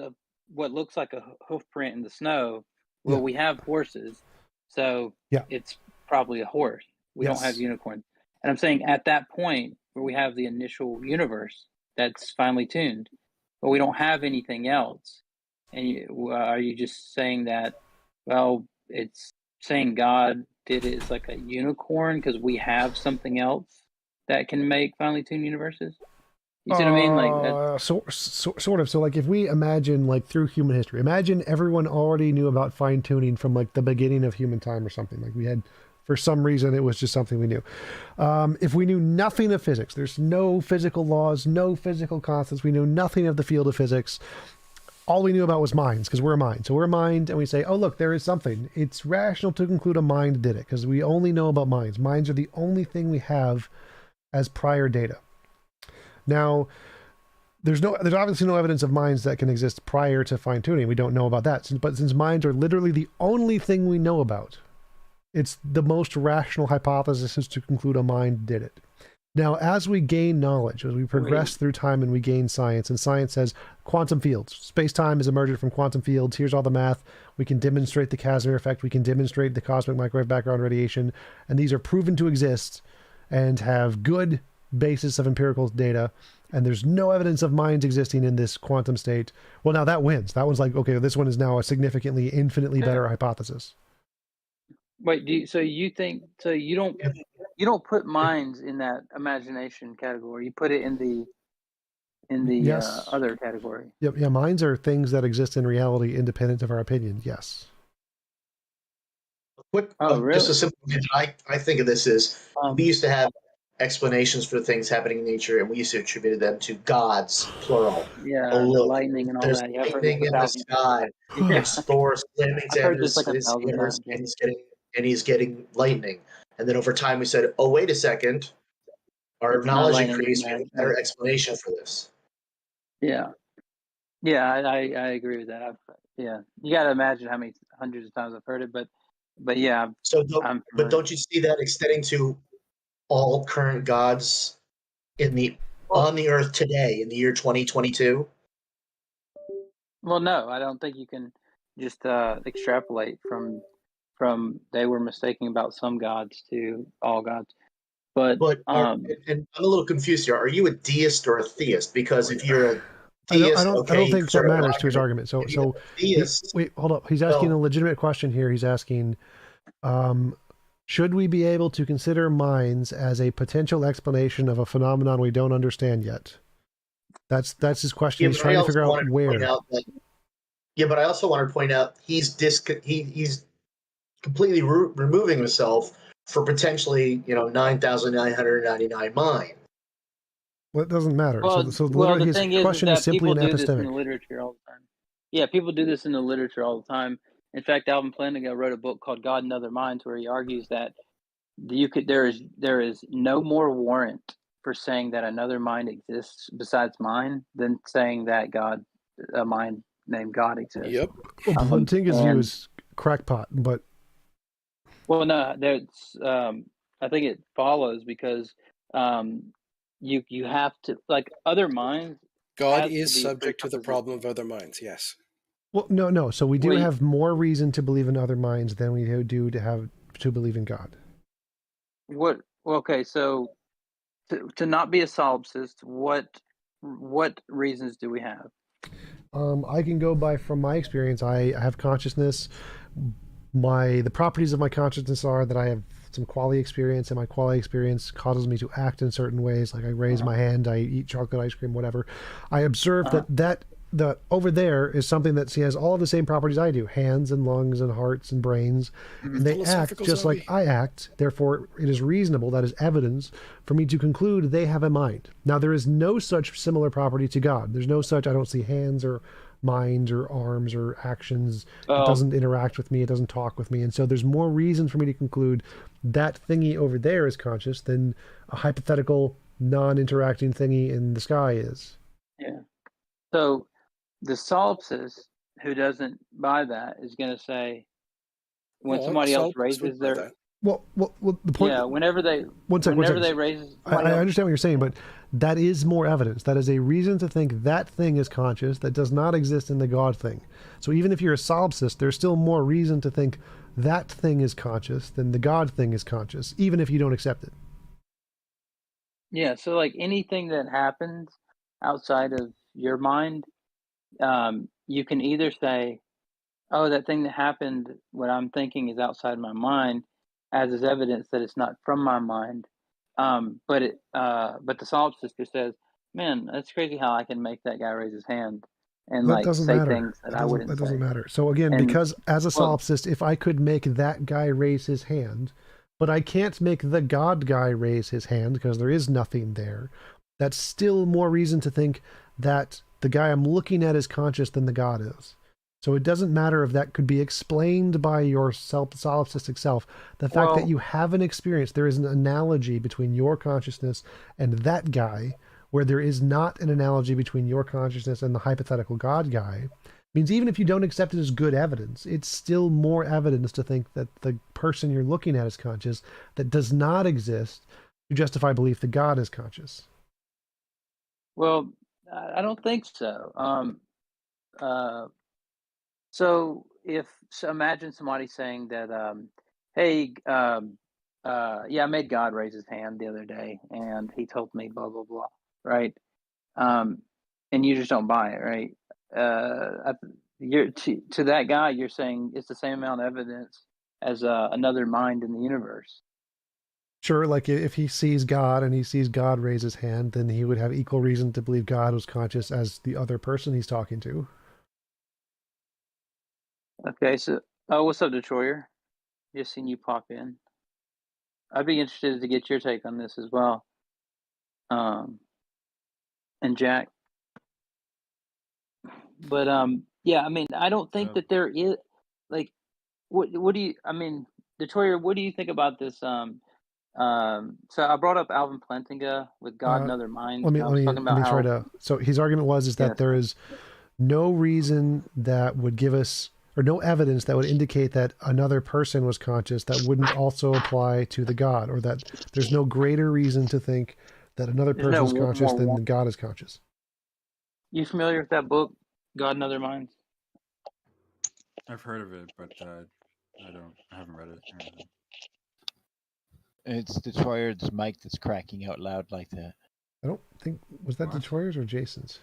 what looks like a hoof print in the snow, well, we have horses, so it's probably a horse. We don't have unicorns. And I'm saying at that point, where we have the initial universe that's finely tuned, but we don't have anything else. And are you just saying that, well, it's saying God did it as like a unicorn because we have something else that can make finely tuned universes? You see what I mean? Like sort of. So like if we imagine, like, through human history, imagine everyone already knew about fine tuning from like the beginning of human time or something. Like we had, for some reason, it was just something we knew. If we knew nothing of physics, there's no physical laws, no physical constants. We knew nothing of the field of physics. All we knew about was minds, because we're a mind. So we're a mind, and we say, oh, look, there is something. It's rational to conclude a mind did it, because we only know about minds. Minds are the only thing we have as prior data. Now, there's obviously no evidence of minds that can exist prior to fine tuning. We don't know about that. But since minds are literally the only thing we know about, it's the most rational hypothesis is to conclude a mind did it. Now, as we gain knowledge, as we progress through time and we gain science, and science says quantum fields, space-time is emergent from quantum fields, here's all the math, we can demonstrate the Casimir effect, we can demonstrate the cosmic microwave background radiation, and these are proven to exist and have good basis of empirical data, and there's no evidence of minds existing in this quantum state. Well, now that wins. That one's like, okay, this one is now a significantly, infinitely better hypothesis. Wait, so you don't put minds in that imagination category. You put it in the other category. Yep. Yeah, minds are things that exist in reality independent of our opinion. Yes. Really? Just a simple way that I think of this is, we used to have explanations for things happening in nature, and we used to attribute them to gods, plural. Yeah, oh, look, the lightning and all there's that. Yeah, I've heard lightning this in the sky. Yeah. It's Thor slamming I've heard this like his 1,000 hammers, times. and he's getting lightning. And then over time, we said, "Oh, wait a second, our It's not knowledge lightning, increased. it's We have a mad. better explanation for this." Yeah, I agree with that. You got to imagine how many hundreds of times I've heard it, but yeah. But don't you see that extending to all current gods on the earth today in the year 2022? Well, no, I don't think you can just extrapolate from they were mistaken about some gods to all gods. But and I'm a little confused here. Are you a deist or a theist? Because if you're a deist, I don't think that matters to his argument. So deist, wait, hold up. He's asking a legitimate question here. He's asking, Should we be able to consider minds as a potential explanation of a phenomenon we don't understand yet? That's his question. Yeah, He's but trying I to also figure out wanted to point where. out that. Yeah, but I also want to point out he's completely removing himself for potentially 9,999 minds. Well, it doesn't matter. Well, So well, literally the his thing is question is that simply people an do this in epistemic. the literature all the time. Yeah, people do this in the literature all the time. In fact, Alvin Plantinga wrote a book called God and Other Minds, where he argues that there is no more warrant for saying that another mind exists besides mine than saying that a mind named God exists. Yep. Well, Plantinga's view and is crackpot, but well, no, there's I think it follows because you have to, like, other minds God has to is be a subject to the prerequisite. problem of other minds. Yes. well, no. So we do Wait. have more reason to believe in other minds than we do to believe in God. What? Okay, so to not be a solipsist, what reasons do we have? I can go by from my experience. I have consciousness. The properties of my consciousness are that I have some quality experience, and my quality experience causes me to act in certain ways. Like I raise my hand, I eat chocolate ice cream, whatever. I observe that the over there is something that has all of the same properties I do: hands and lungs and hearts and brains, and they act just like I act. Therefore, it is reasonable, that is evidence for me to conclude they have a mind. Now, there is no such similar property to God. There's no such. I don't see hands or mind or arms or actions. It doesn't interact with me. It doesn't talk with me. And so there's more reason for me to conclude that thingy over there is conscious than a hypothetical non-interacting thingy in the sky is. Yeah. So the solipsist who doesn't buy that is going to say, when somebody else raises their Well, the point. Yeah, whenever they one second. they raise, I understand what you're saying, but that is more evidence. That is a reason to think that thing is conscious that does not exist in the God thing. So even if you're a solipsist, there's still more reason to think that thing is conscious than the God thing is conscious, even if you don't accept it. Yeah, so like anything that happens outside of your mind, you can either say, "Oh, that thing that happened, what I'm thinking is outside my mind," as is evidence that it's not from my mind. But the solipsist just says, "Man, that's crazy how I can make that guy raise his hand and That like doesn't say matter. things that I wouldn't That say." doesn't matter. So again, And because as a well, solipsist, if I could make that guy raise his hand, but I can't make the God guy raise his hand because there is nothing there, that's still more reason to think that the guy I'm looking at is conscious than the God is. So it doesn't matter if that could be explained by your solipsistic self. The fact that you have an experience, there is an analogy between your consciousness and that guy, where there is not an analogy between your consciousness and the hypothetical God guy, means even if you don't accept it as good evidence, it's still more evidence to think that the person you're looking at is conscious that does not exist to justify belief that God is conscious. well, I don't think so. So imagine somebody saying that, "Hey, yeah, I made God raise his hand the other day, and he told me blah blah blah," right? And you just don't buy it, right? You're to that guy, you're saying it's the same amount of evidence as another mind in the universe. Sure, like if he sees God and he sees God raise his hand, then he would have equal reason to believe God was conscious as the other person he's talking to. Okay, so what's up, Detroyer? Just seen you pop in. I'd be interested to get your take on this as well. And Jack. But yeah, I mean, I don't think that there is, like, what do you, I mean, Detroyer, what do you think about this? So I brought up Alvin Plantinga with God and Other Minds, and I was talking about try how, to. So his argument is that there is no reason that would give us, or no evidence that would indicate that another person was conscious that wouldn't also apply to the God, or that there's no greater reason to think that another person is conscious than God is conscious. You familiar with that book, God and Other Minds? I've heard of it, but I haven't read it or anything. It's Detroyer's mic that's cracking out loud like that. I don't think, was that Detroyer's or Jason's?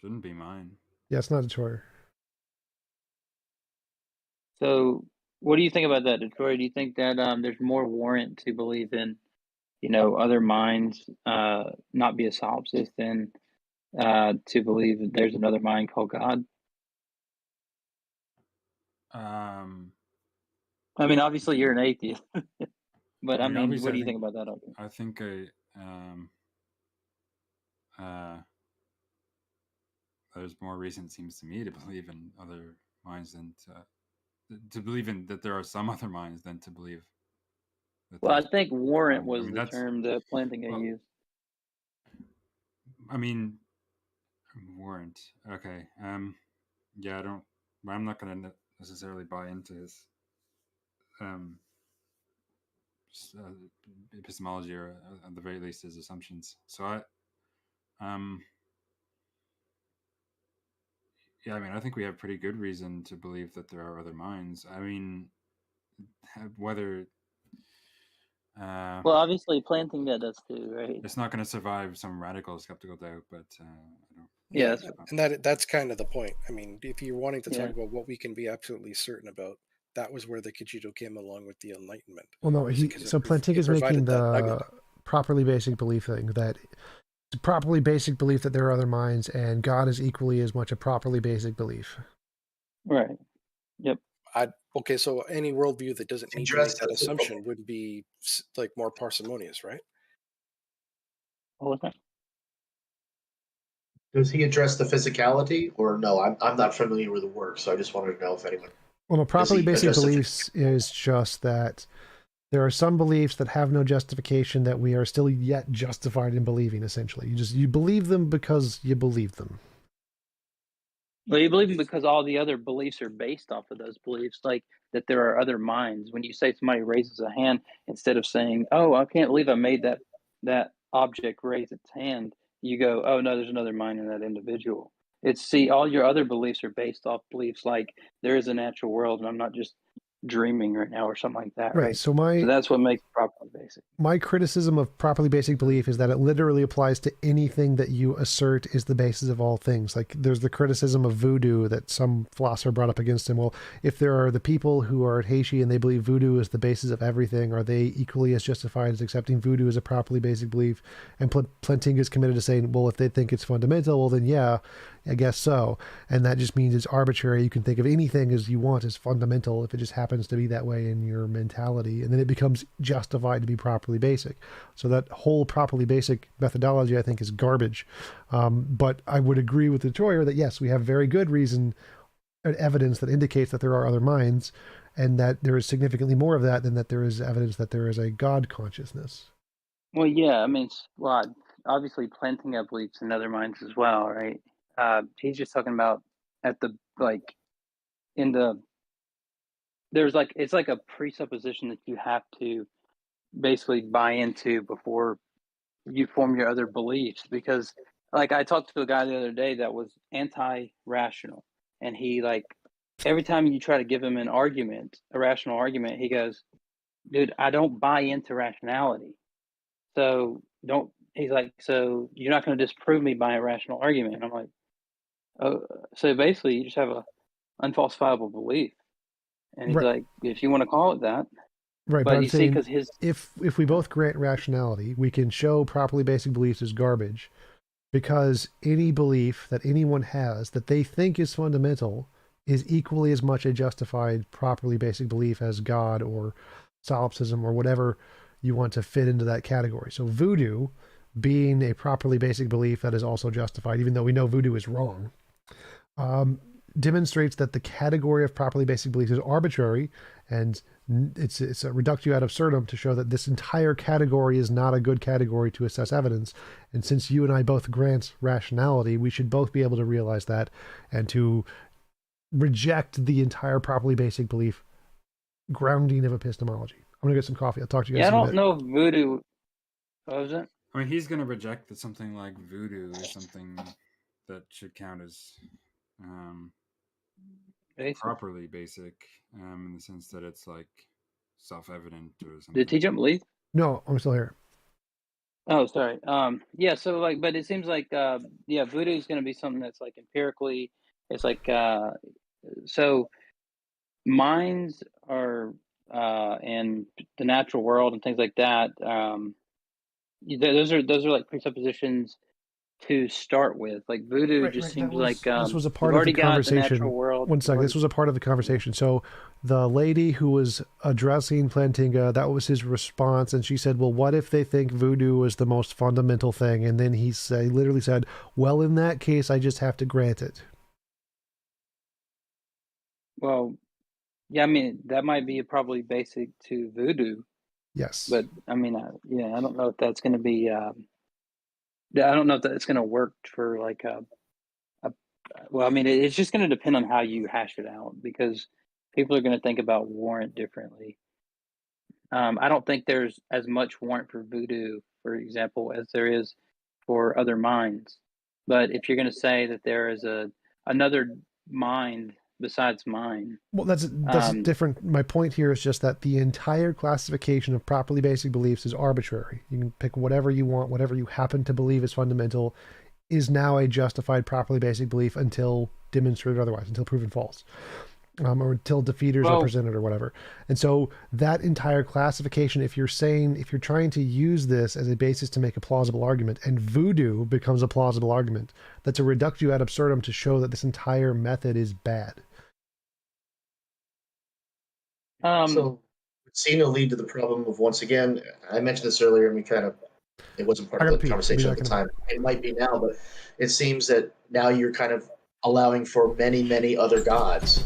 Shouldn't be mine. Yeah, it's not Detroyer. So What do you think about that, Detroit? Do you think that there's more warrant to believe in, other minds, not be a solipsist, than to believe that there's another mind called God? I mean, obviously you're an atheist, but I mean, obviously, what do you think about that argument? I think there's more reason, it seems to me, to believe in other minds than to believe in that there are some other minds than to believe that Well, I there's think warrant I was mean, the that's term that Plantinga well, used. I mean, warrant. Okay. Yeah, I'm not going to necessarily buy into his epistemology, or at the very least his assumptions. So yeah, I mean, I think we have pretty good reason to believe that there are other minds. I mean, whether Well, obviously Plantinga does too, right? it's not going to survive some radical skeptical doubt, but I don't. Yeah, and that's kind of the point. I mean, if you're wanting to Yeah. talk about what we can be absolutely certain about, that was where the Kajito came along with the Enlightenment. Well, no, Plantinga is making the properly basic belief thing, that it's a properly basic belief that there are other minds, and God is equally as much a properly basic belief. Right. Yep. Okay, so any worldview that doesn't need to make Address that the- assumption would be like more parsimonious, right? What was that? Does he address the physicality, or no? I'm not familiar with the work, so I just wanted to know if anyone. Well, no, properly he basic address the beliefs is just that there are some beliefs that have no justification that we are still yet justified in believing. Essentially, you believe them because you believe them. Well, you believe them because all the other beliefs are based off of those beliefs, like that there are other minds. When you say somebody raises a hand, instead of saying, "Oh, I can't believe I made that object raise its hand," you go, "Oh no, there's another mind in that individual." See, all your other beliefs are based off beliefs like there is a natural world, and I'm not just dreaming right now or something like that, Right. right? So that's what makes it properly basic. My criticism of properly basic belief is that it literally applies to anything that you assert is the basis of all things. Like there's the criticism of voodoo that some philosopher brought up against him. Well, if there are the people who are at Heishi and they believe voodoo is the basis of everything, are they equally as justified as accepting voodoo as a properly basic belief? And Plantinga is committed to saying, well, if they think it's fundamental, well then yeah, I guess so. And that just means it's arbitrary. You can think of anything as you want as fundamental if it just happens to be that way in your mentality. And then it becomes justified to be properly basic. So that whole properly basic methodology, I think, is garbage. But I would agree with the Troyer that yes, we have very good reason and evidence that indicates that there are other minds, and that there is significantly more of that than that there is evidence that there is a God consciousness. Well, yeah, I mean, obviously Plantinga believes in other minds as well, right? He's just talking about at the there's it's like a presupposition that you have to basically buy into before you form your other beliefs. Because like I talked to a guy the other day that was anti-rational, and he every time you try to give him a rational argument, he goes, "Dude, I don't buy into rationality. So he's like, so you're not going to disprove me by a rational argument." And I'm like, oh, so basically you just have a unfalsifiable belief. And he's like, if you want to call it that. Right, but I'm you saying, see, because if we both grant rationality, we can show properly basic beliefs as garbage, because any belief that anyone has that they think is fundamental is equally as much a justified properly basic belief as God or solipsism or whatever you want to fit into that category. So voodoo being a properly basic belief that is also justified, even though we know voodoo is wrong, demonstrates that the category of properly basic beliefs is arbitrary, and it's a reductio ad absurdum to show that this entire category is not a good category to assess evidence. And since you and I both grant rationality, we should both be able to realize that and to reject the entire properly basic belief grounding of epistemology. I'm gonna get some coffee. I'll talk to you guys. I don't know if voodoo. What was it? I mean, he's going to reject that something like voodoo is something that should count as properly basic, in the sense that it's like self-evident or something. Did TJump leave? No, I'm still here. Oh, sorry. Yeah. So but it seems like voodoo is going to be something that's like empirically. It's like so minds and the natural world and things like that, those are like presuppositions to start with. Like voodoo just seems like this was a we've part of the already got the natural conversation. world. One second, this was a part of the conversation. So the lady who was addressing Plantinga, that was his response, and she said, "Well, what if they think voodoo is the most fundamental thing?" And then he literally said, "Well, in that case, I just have to grant it." Well, yeah, I mean that might be probably basic to voodoo. Yes, but I mean, yeah, I don't know if that's going to be. I don't know if that's going to work for like a. Well, I mean, it's just going to depend on how you hash it out because people are going to think about warrant differently. I don't think there's as much warrant for voodoo, for example, as there is for other minds. But if you're going to say that there is another mind besides mine, well, that's different. My point here is just that the entire classification of properly basic beliefs is arbitrary. You can pick whatever you want, whatever you happen to believe is fundamental, is now a justified properly basic belief until demonstrated otherwise, until proven false. Or until defeaters are presented or whatever. And so that entire classification, if you're trying to use this as a basis to make a plausible argument, and voodoo becomes a plausible argument, that's a reductio ad absurdum to show that this entire method is bad. So it's seen to lead to the problem of, once again, I mentioned this earlier and it wasn't part of the conversation at the time. It might be now, but it seems that now you're kind of allowing for many, many other gods.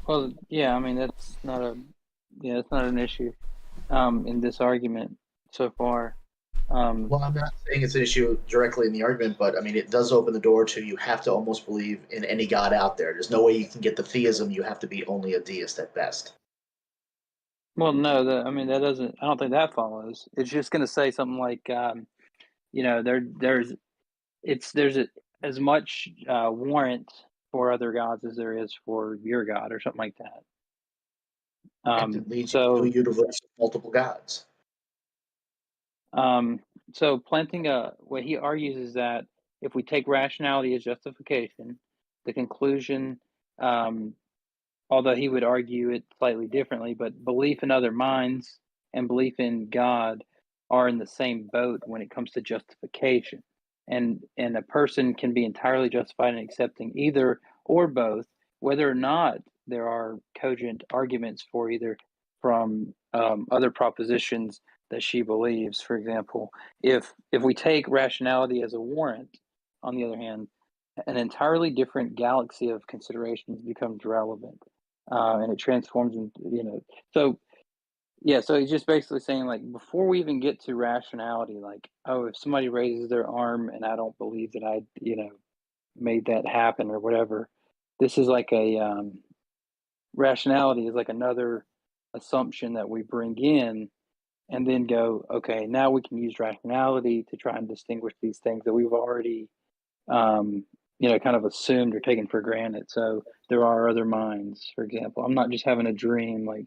Well, yeah, I mean that's not an issue in this argument so far. Well, I'm not saying it's an issue directly in the argument, but I mean it does open the door to you have to almost believe in any god out there. There's no way you can get the theism. You have to be only a deist at best. Well, no, I mean that doesn't. I don't think that follows. It's just going to say something like, there's as much warrant for other gods as there is for your god, or something like that. It leads you to a universe of multiple gods. So Plantinga, what he argues is that if we take rationality as justification, the conclusion, although he would argue it slightly differently, but belief in other minds and belief in God are in the same boat when it comes to justification. And a person can be entirely justified in accepting either or both, whether or not there are cogent arguments for either from other propositions that she believes. For example, if we take rationality as a warrant, on the other hand, an entirely different galaxy of considerations becomes relevant, and it transforms into, so yeah, so he's just basically saying, like, before we even get to rationality, like, oh, if somebody raises their arm and I don't believe that I made that happen or whatever, this is like a rationality is like another assumption that we bring in and then go, okay, now we can use rationality to try and distinguish these things that we've already kind of assumed or taken for granted. So there are other minds, for example. I'm not just having a dream like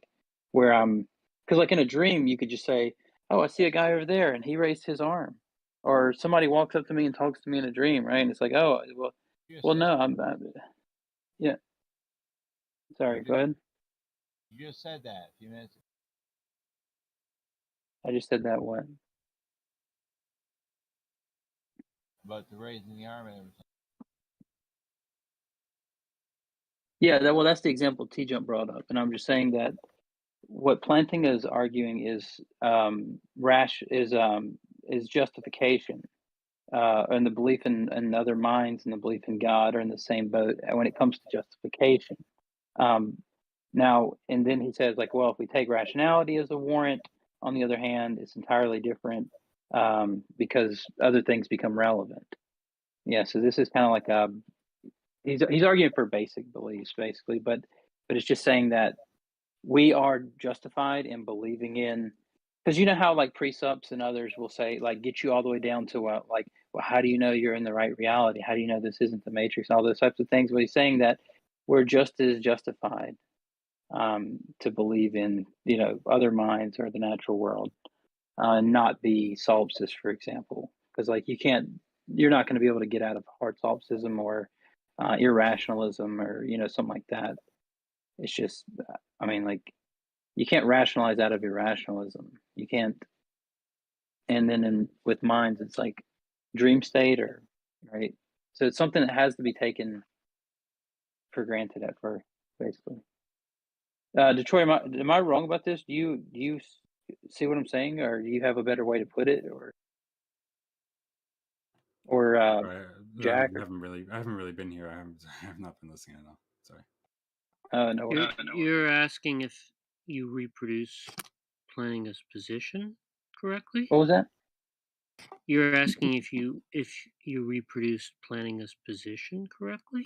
where because like in a dream you could just say, oh, I see a guy over there and he raised his arm, or somebody walks up to me and talks to me in a dream, right? And it's like, oh, well, no, yeah. Sorry, go ahead. You just said that a few minutes ago. I just said that what? About the raising the arm and everything. Yeah, that's the example TJump brought up, and I'm just saying that what Plantinga is arguing is justification, and the belief in other minds and the belief in God are in the same boat when it comes to justification. Now, and then he says, like, well, if we take rationality as a warrant, on the other hand, it's entirely different because other things become relevant. Yeah, so this is kind of like he's arguing for basic beliefs, basically, but it's just saying that we are justified in believing in, because you know how like precepts and others will say, like, get you all the way down to like, well, how do you know you're in the right reality? How do you know this isn't the matrix? All those types of things. But he's saying that we're just as justified to believe in other minds or the natural world, and not be solipsist, for example, because like you're not going to be able to get out of hard solipsism or irrationalism or something like that. It's just, I mean, like, you can't rationalize out of irrationalism. You can't. And then with minds, it's like dream state, or right. So it's something that has to be taken for granted at first, basically. Detroit, am I wrong about this? Do you see what I'm saying, or do you have a better way to put it, or Sorry, Jack? I haven't really been here. I have not been listening at all. Sorry. No. You're asking if you reproduce planning a position correctly? What was that? You're asking if you reproduced planning a position correctly?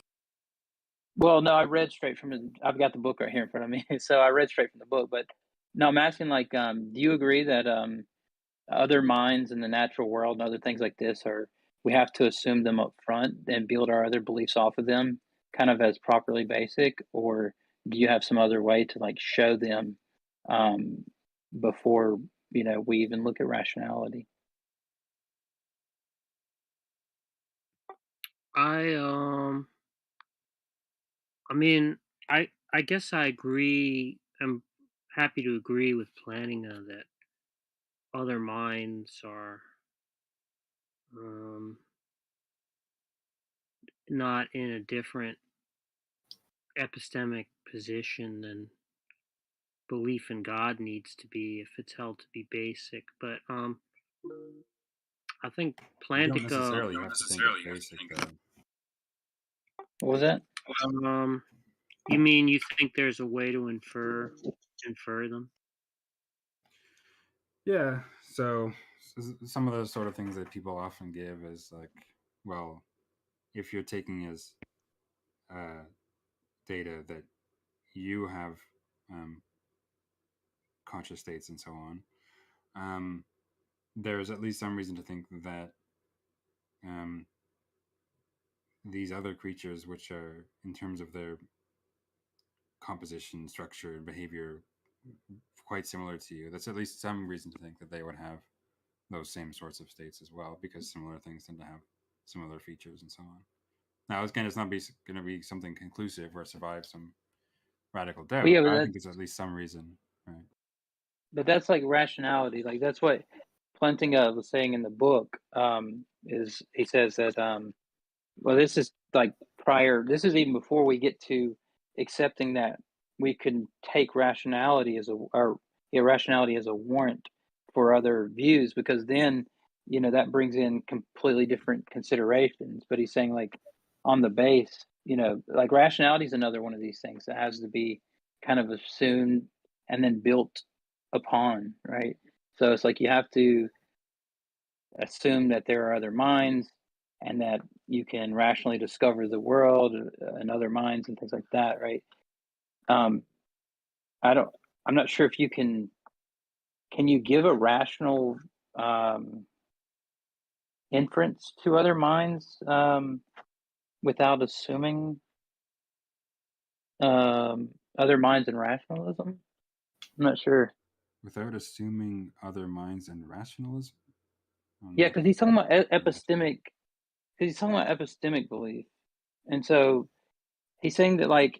Well, no, I read straight from it. I've got the book right here in front of me, so I read straight from the book. But no, I'm asking, like, do you agree that other minds in the natural world and other things like this we have to assume them up front and build our other beliefs off of them, kind of as properly basic, or do you have some other way to like show them before we even look at rationality? I mean, I guess I agree. I'm happy to agree with planning that other minds are not in a different epistemic position than belief in God needs to be if it's held to be basic. But I think You don't Plantica. necessarily have to think it's basic, though. What was that? You mean you think there's a way to infer them? Yeah. So some of the sort of things that people often give is like, well, if you're taking as data that you have conscious states and so on, there's at least some reason to think that these other creatures, which are in terms of their composition, structure, and behavior quite similar to you, that's at least some reason to think that they would have those same sorts of states as well, because similar things tend to have similar features and so on. Now, again, it's not going to be something conclusive or survive some radical doubt. Well, yeah, I think there's at least some reason, right? But that's like rationality. Like that's what Plantinga was saying in the book. Is he says that well, this is like prior. This is even before we get to accepting that we can take rationality as irrationality as a warrant for other views, because then that brings in completely different considerations. But he's saying, like, on the base, like rationality is another one of these things that has to be kind of assumed and then built upon, right? So it's like you have to assume that there are other minds and that you can rationally discover the world and other minds and things like that, right? I'm not sure if you can you give a rational inference to other minds without assuming other minds and rationalism? I'm not sure. Without assuming other minds and rationalism? Yeah, because he's talking about epistemic. Because he's talking about epistemic belief, and so he's saying that, like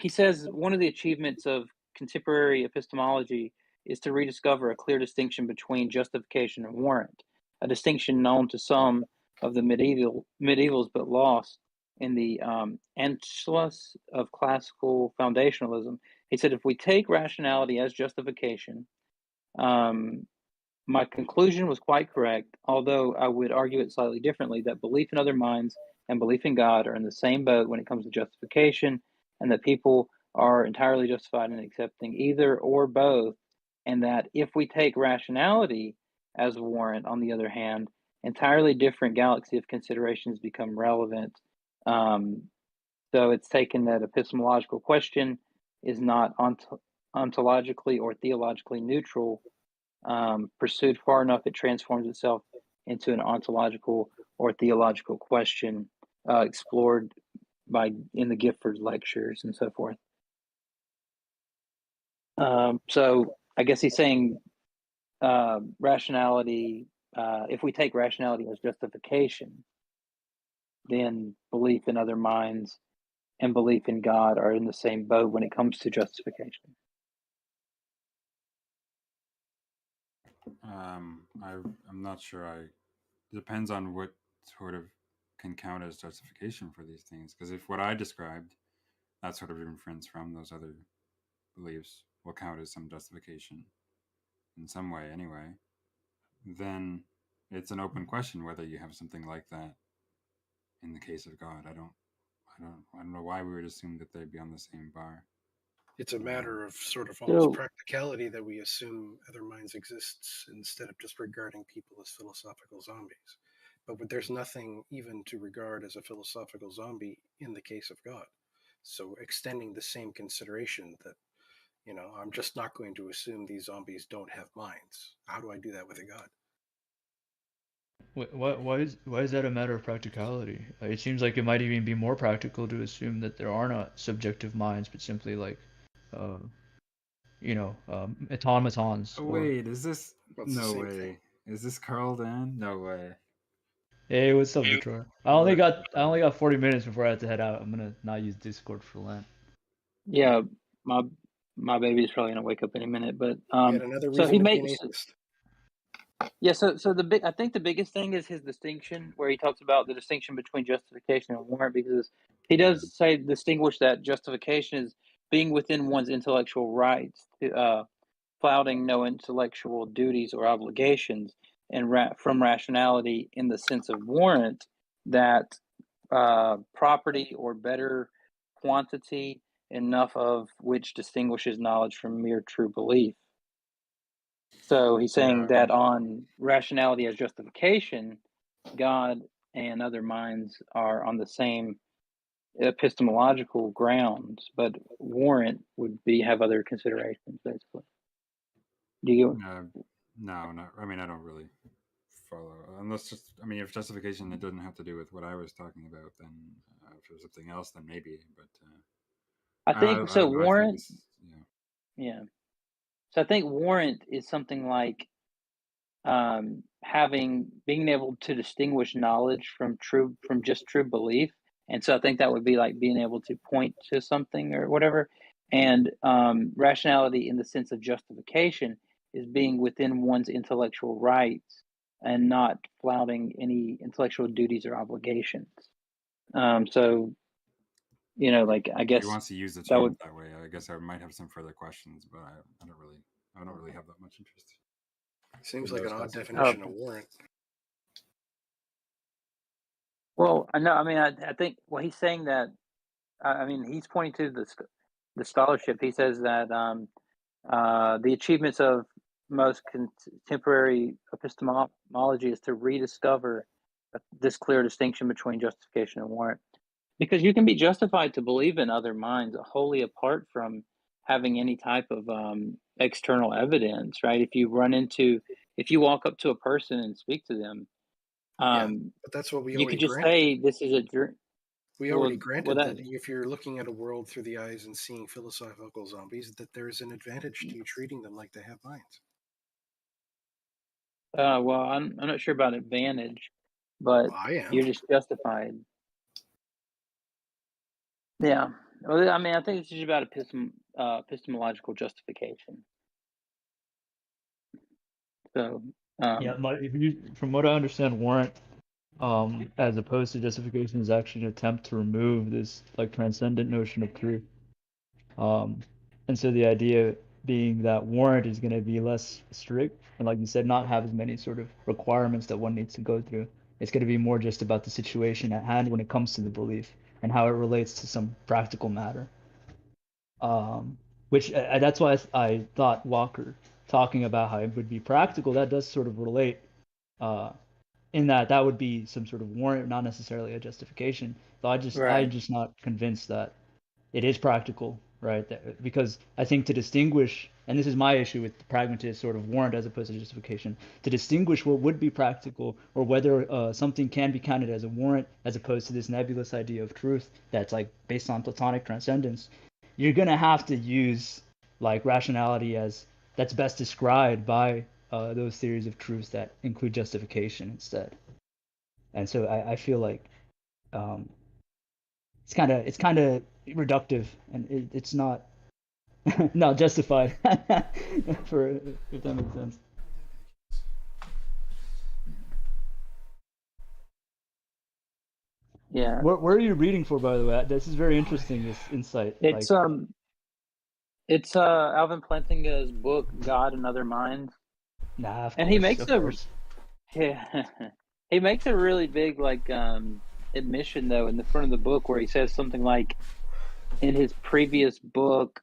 he says, one of the achievements of contemporary epistemology is to rediscover a clear distinction between justification and warrant, a distinction known to some of the medievals but lost in the Anschluss of classical foundationalism. He said, if we take rationality as justification, my conclusion was quite correct, although I would argue it slightly differently, that belief in other minds and belief in God are in the same boat when it comes to justification, and that people are entirely justified in accepting either or both, and that if we take rationality as a warrant, on the other hand, entirely different galaxy of considerations become relevant. So it's taken that epistemological question is not ontologically or theologically neutral. Pursued far enough, it transforms itself into an ontological or theological question, explored in the Gifford lectures and so forth. So I guess he's saying rationality. If we take rationality as justification, then belief in other minds and belief in God are in the same boat when it comes to justification. I'm not sure. Depends on what sort of can count as justification for these things. Because if what I described, that sort of inference from those other beliefs, will count as some justification in some way, anyway, then it's an open question whether you have something like that in the case of God. I don't know why we would assume that they'd be on the same bar. It's a matter of sort of So- almost practicality that we assume other minds exists instead of just regarding people as philosophical zombies. But there's nothing even to regard as a philosophical zombie in the case of God. So extending the same consideration that, I'm just not going to assume these zombies don't have minds. How do I do that with a God? Why is that a matter of practicality? It seems like it might even be more practical to assume that there are not subjective minds, but simply like, automatons. Wait, is this? No way. Is this Carl Dan? No way. Hey, what's up, Detroit? I only got 40 minutes before I have to head out. I'm gonna not use Discord for Lent. Yeah, my baby's probably gonna wake up any minute, but Yet another so reason he to be an makes atheist. yeah. So I think the biggest thing is his distinction, where he talks about the distinction between justification and warrant, because he does say distinguish that justification is being within one's intellectual rights, flouting no intellectual duties or obligations, and from rationality in the sense of warrant, that property or better quantity enough of which distinguishes knowledge from mere true belief. So he's saying that on rationality as justification, God and other minds are on the same epistemological grounds, but warrant would have other considerations, basically. Do you? No, not. I mean, I don't really follow. Unless if justification it doesn't have to do with what I was talking about, then if there's something else, then maybe. But I think so. Warrant. Yeah. So I think warrant is something like being able to distinguish knowledge from just true belief, and so I think that would be like being able to point to something or whatever. And rationality in the sense of justification is being within one's intellectual rights and not flouting any intellectual duties or obligations. So like I guess he wants to use the that term would. that way. I guess I might have some further questions, but I don't really have that much interest. Seems like an odd definition of warrant. Well, I know. I mean, I think he's saying that. I mean, he's pointing to the scholarship. He says that the achievements of most contemporary epistemology is to rediscover this clear distinction between justification and warrant, because you can be justified to believe in other minds wholly apart from having any type of external evidence, right? If you walk up to a person and speak to them, but that's what we you already could just granted. say this is a dream. We already granted that if you're looking at a world through the eyes and seeing philosophical zombies, that there is an advantage to you treating them like they have minds. Well, I'm not sure about advantage, but I am. you're just justified. Yeah. Well, I mean, I think it's just about epistemological justification. So. From what I understand, warrant, as opposed to justification, is actually an attempt to remove this like transcendent notion of truth. And so the idea being that warrant is going to be less strict and, like you said, not have as many sort of requirements that one needs to go through. It's going to be more just about the situation at hand when it comes to the belief and how it relates to some practical matter. Which that's why I thought Walker talking about how it would be practical, that does sort of relate in that would be some sort of warrant, not necessarily a justification. So I'm just not convinced that it is practical, right? Because I think to distinguish, and this is my issue with the pragmatist sort of warrant as opposed to justification, to distinguish what would be practical or whether something can be counted as a warrant as opposed to this nebulous idea of truth that's like based on Platonic transcendence, you're going to have to use like rationality as that's best described by those theories of truth that include justification instead. And so I feel like it's kind of reductive, and it's not not justified for if that makes sense. Yeah. Where are you reading for, by the way? This is very interesting. This insight. It's Alvin Plantinga's book God and Other Minds. Nah, of and course, he makes of a course. yeah, he makes a really big admission though in the front of the book where he says something like in his previous book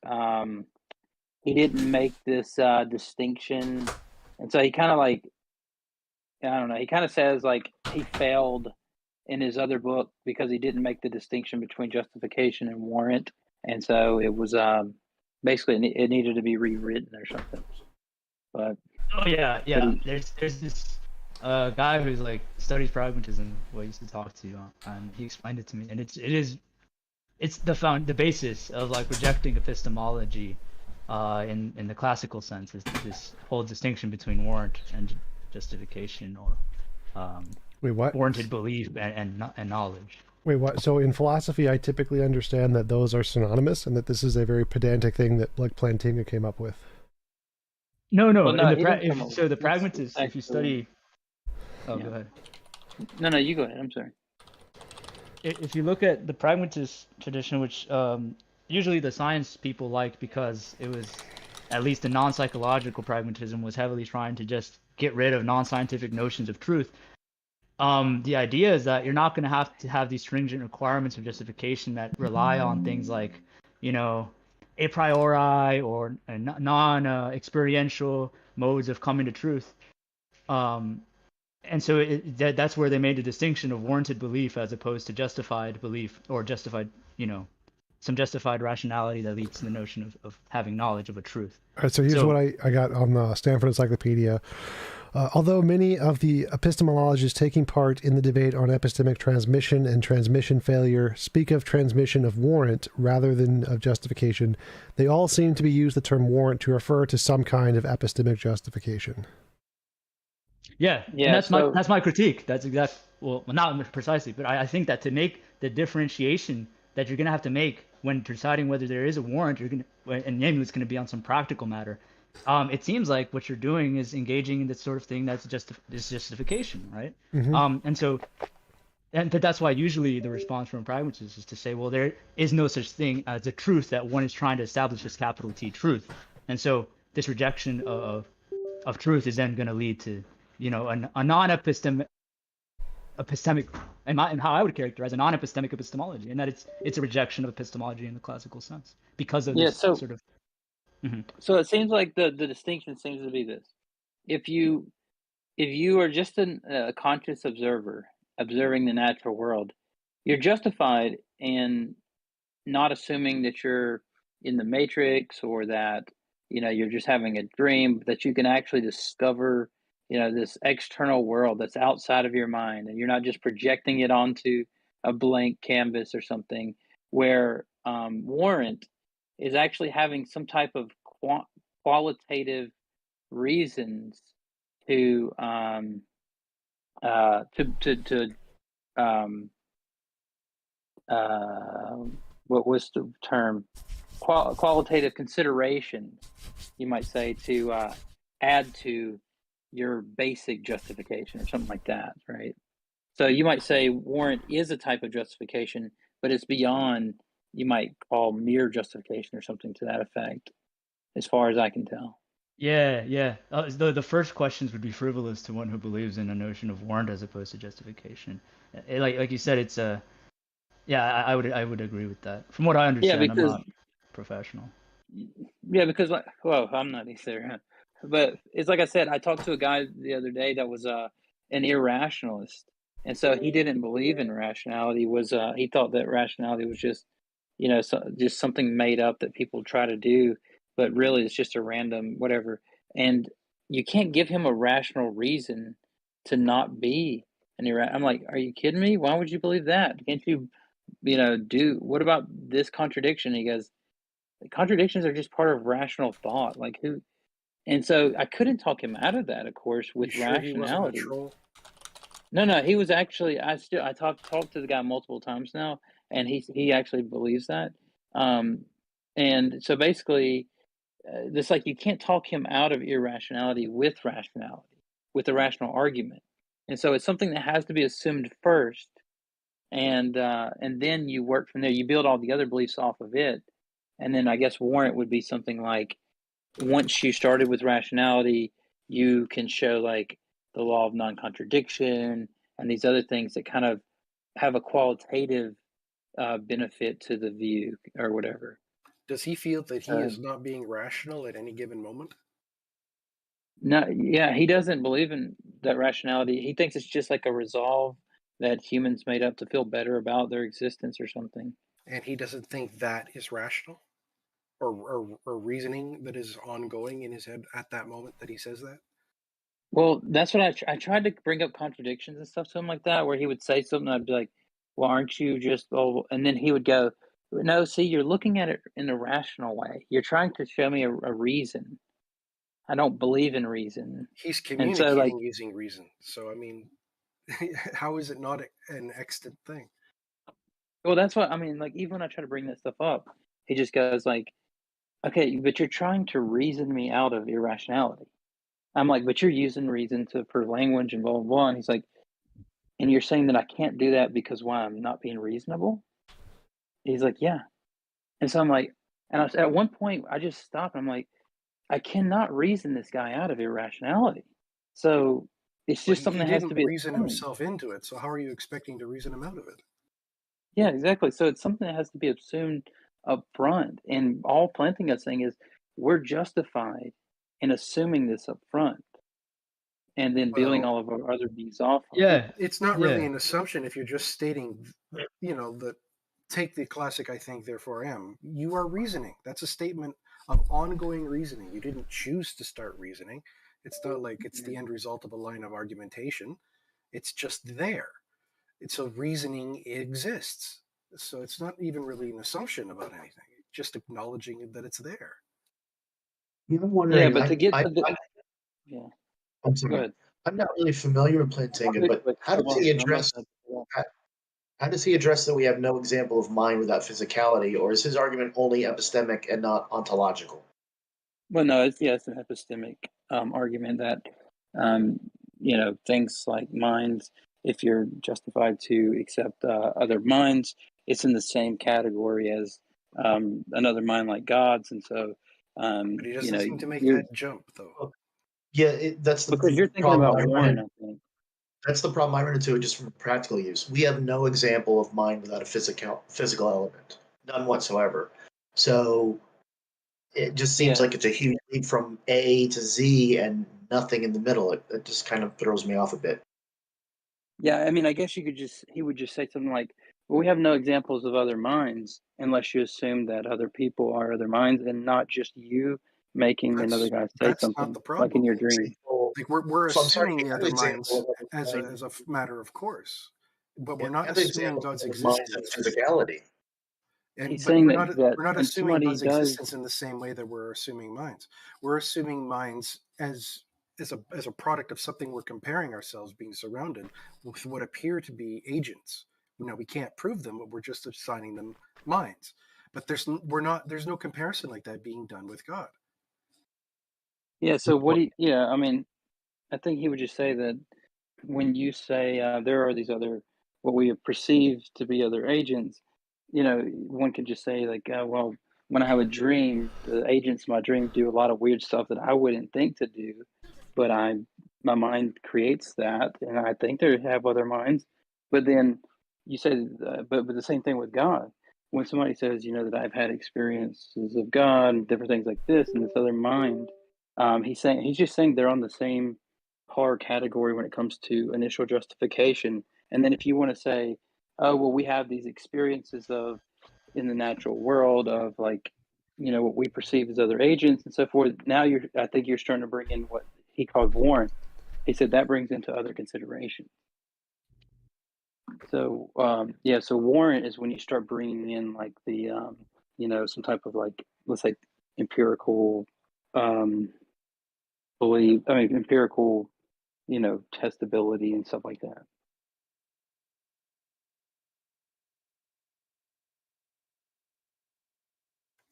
he didn't make this distinction, and so he kind of like I don't know, he kind of says like he failed in his other book because he didn't make the distinction between justification and warrant, and so it was basically it needed to be rewritten or something. But oh yeah, but yeah. he, There's this guy who's like studies pragmatism, who I used to talk to, and he explained it to me, and it's the basis of like rejecting epistemology, in the classical sense, is this whole distinction between warrant and justification, or Wait, what? warranted belief and knowledge. Wait, what? So in philosophy, I typically understand that those are synonymous, and that this is a very pedantic thing that like Plantinga came up with. No, no. well, no, In he didn't come the up with the that's pragmatists, if you actually study, oh, yeah. go ahead. No, you go ahead. I'm sorry. If you look at the pragmatist tradition, which usually the science people like because it was, at least the non-psychological pragmatism was heavily trying to just get rid of non-scientific notions of truth. The idea is that you're not going to have these stringent requirements of justification that rely on things like, a priori or non-experiential modes of coming to truth. And so that's where they made the distinction of warranted belief as opposed to justified belief, or justified, some justified rationality that leads to the notion of having knowledge of a truth. All right, so here's what I got on the Stanford Encyclopedia. Although many of the epistemologists taking part in the debate on epistemic transmission and transmission failure speak of transmission of warrant rather than of justification, they all seem to be used the term warrant to refer to some kind of epistemic justification. Yeah, Yeah, and that's so that's my critique. That's well, not precisely, but I think that to make the differentiation that you're going to have to make when deciding whether there is a warrant, and namely it's going to be on some practical matter. It seems like what you're doing is engaging in this sort of thing that's this justification, right? Mm-hmm. But that's why usually the response from pragmatists is to say, well, there is no such thing as a truth that one is trying to establish as capital T truth, and so this rejection of truth is then going to lead to a non-epistemic, and how I would characterize a non-epistemic epistemology, and that it's a rejection of epistemology in the classical sense because of yeah, this so sort of. so it seems like the distinction seems to be this: if you are just a conscious observer observing the natural world, you're justified in not assuming that you're in the matrix or that you're just having a dream, but that you can actually discover this external world that's outside of your mind, and you're not just projecting it onto a blank canvas or something. Where warrant is actually having some type of qualitative reasons to um, what was the term? Qualitative considerations, you might say, to add to your basic justification or something like that, right? So you might say warrant is a type of justification, but it's beyond, you might call, mere justification or something to that effect, as far as I can tell. Yeah. The first questions would be frivolous to one who believes in a notion of warrant as opposed to justification. Like you said, it's a. Yeah, I would agree with that. From what I Yeah, understand, I'm because not professional. like, well, I'm not either. But it's like I said, I talked to a guy the other day that was an irrationalist, and so he didn't believe in rationality. He thought that rationality was just just something made up that people try to do, but really it's just a random whatever. And you can't give him a rational reason to not be an irrational. I'm like, are you kidding me? Why would you believe that? Can't you do what about this contradiction? He goes, contradictions are just part of rational thought. Like who? And so I couldn't talk him out of that, of course, You with sure he wasn't a rationality. troll? No, he was actually. I talked to the guy multiple times now, and he actually believes that. Um, and so basically, it's like you can't talk him out of irrationality with rationality, with a rational argument. And so it's something that has to be assumed first, and then you work from there. You build all the other beliefs off of it, and then I guess warrant would be something like once you started with rationality, you can show like the law of non-contradiction and these other things that kind of have a qualitative benefit to the view or whatever. Does he feel that he Uh, is not being rational at any given moment? No, yeah, he doesn't believe in that rationality. He thinks it's just like a resolve that humans made up to feel better about their existence or something. And he doesn't think that is rational? Or reasoning that is ongoing in his head at that moment that he says that? Well, that's what I tried to bring up contradictions and stuff to him like that, where he would say something, I'd be like, "Well, aren't you just?" Oh, and then he would go, "No, see, you're looking at it in a rational way. You're trying to show me a reason. I don't believe in reason." He's And so, like, communicating using reason. So, I mean, how is it not an extant thing? well, that's what I mean. Like, even when I try to bring that stuff up, he just goes like, "Okay, but you're trying to reason me out of irrationality." I'm like, "But you're using reason to for language and blah blah blah." And he's like, "And you're saying that I can't do that because why I'm not being reasonable?" He's like, "Yeah." And so I'm like, and I was, at one point I just stopped. And I'm like, I cannot reason this guy out of irrationality. So it's Well, just he something that has to didn't be reason assumed. himself into it, so how are you expecting to reason him out of it? Yeah, exactly. So it's something that has to be assumed up front. And all Planting is saying is we're justified in assuming this up front and then building Well, all of our other beings off of it. Yeah, it's not really yeah. an assumption if you're just stating, that take the classic I think, therefore am. You are reasoning. That's a statement of ongoing reasoning. You didn't choose to start reasoning. It's not like it's the end result of a line of argumentation. It's just there. It's a reasoning exists. So it's not even really an assumption about anything. Just acknowledging that it's there. Yeah, I'm Yeah, wondering. but to get to the yeah, I'm go sorry. ahead. I'm not really familiar with I'll Plantinga, do it but quick. how does he I'm address? not that. How does he address that we have no example of mind without physicality, or is his argument only epistemic and not ontological? Well, no, it's an epistemic argument that um, things like minds, if you're justified to accept other minds, it's in the same category as another mind like God's, and so But he doesn't seem to make you're that jump, though. Yeah, that's because the you're thinking problem about I run one, into. I think. That's the problem I run into just from practical use. We have no example of mind without a physical element, none whatsoever. So it just seems Yeah, like it's a huge leap from A to Z and nothing in the middle. It just kind of throws me off a bit. yeah. I mean, I guess he would just say something like, "Well, we have no examples of other minds unless you assume that other people are other minds and not just you making another That's guy say that's not something the like in problem. your dream." Like we're So I'm sorry, assuming you the have an other example minds of a as a mind. as a matter of course, but Yeah, we're not have an assuming example God's of mind and existence. physicality. He's But saying we're that not that we're not when assuming somebody God's does, existence in the same way that we're assuming minds. We're assuming minds as a product of something we're comparing ourselves being surrounded with what appear to be agents. Now we can't prove them, but we're just assigning them minds. But there's no comparison like that being done with God. yeah. So what do you, yeah? I mean, I think he would just say that when you say there are these other what we have perceived to be other agents, one could just say like, well, when I have a dream, the agents in my dream do a lot of weird stuff that I wouldn't think to do, but my mind creates that, and I think they have other minds. But then you say, but the same thing with God. When somebody says, that I've had experiences of God and different things like this and this other mind, he's just saying they're on the same par category when it comes to initial justification. And then if you want to say, oh well, we have these experiences of in the natural world of like, what we perceive as other agents and so forth. Now I think you're starting to bring in what he called warrant. He said that brings into other consideration. So yeah, so warrant is when you start bringing in like the some type of like, let's say, empirical um, belief. I mean empirical, testability and stuff like that.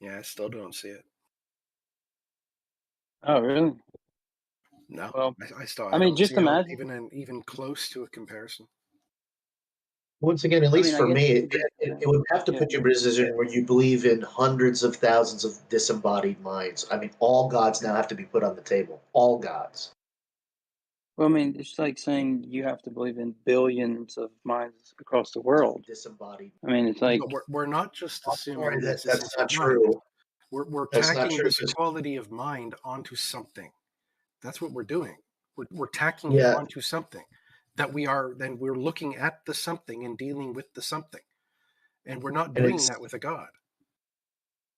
Yeah, I still don't see it. Oh, really? No, Well, I don't just see how it's imagine. even close to a comparison. Once again, at least I for guess me, you it, can just it, it would have to yeah. put you in a position where you believe in hundreds of thousands of disembodied minds. I mean, all gods now have to be put on the table. All gods. Well, I mean, it's like saying you have to believe in billions of minds across the world. Disembodied. I mean, it's like But we're not just I'm sorry, assuming the that's existence not of mind. true. We're That's not tacking true. this 'Cause- quality of mind onto something. That's what we're doing. We're tacking it yeah, onto something that we're looking at the something and dealing with the something. And we're not and doing it's that with a God.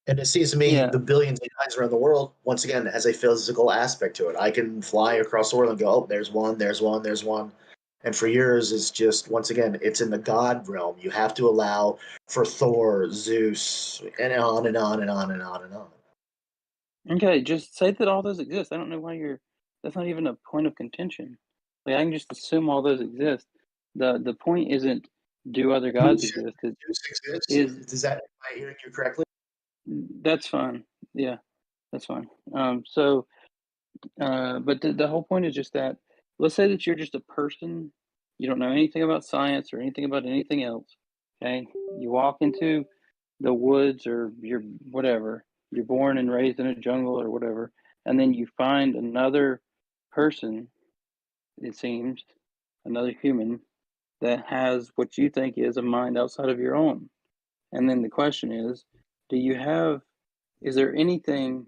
and it seems to me yeah. the billions of guys around the world once again has a physical aspect to it. I can fly across the world and go, oh, there's one, there's one, there's one. And for yours, it's just once again, it's in the God realm. You have to allow for Thor, Zeus, and on and on and on and on and on. Okay, just say that all those exist. I don't know why you're. That's not even a point of contention. Like I can just assume all those exist. The point isn't do other gods exist. It Zeus exists. is Does that am I hearing you correctly? that's fine. Yeah, that's fine. But the whole point is just that. Let's say that you're just a person. You don't know anything about science or anything about anything else. Okay, you walk into the woods or you're whatever. You're born and raised in a jungle or whatever, and then you find another person. It seems another human that has what you think is a mind outside of your own. And then the question is, do you have? Is there anything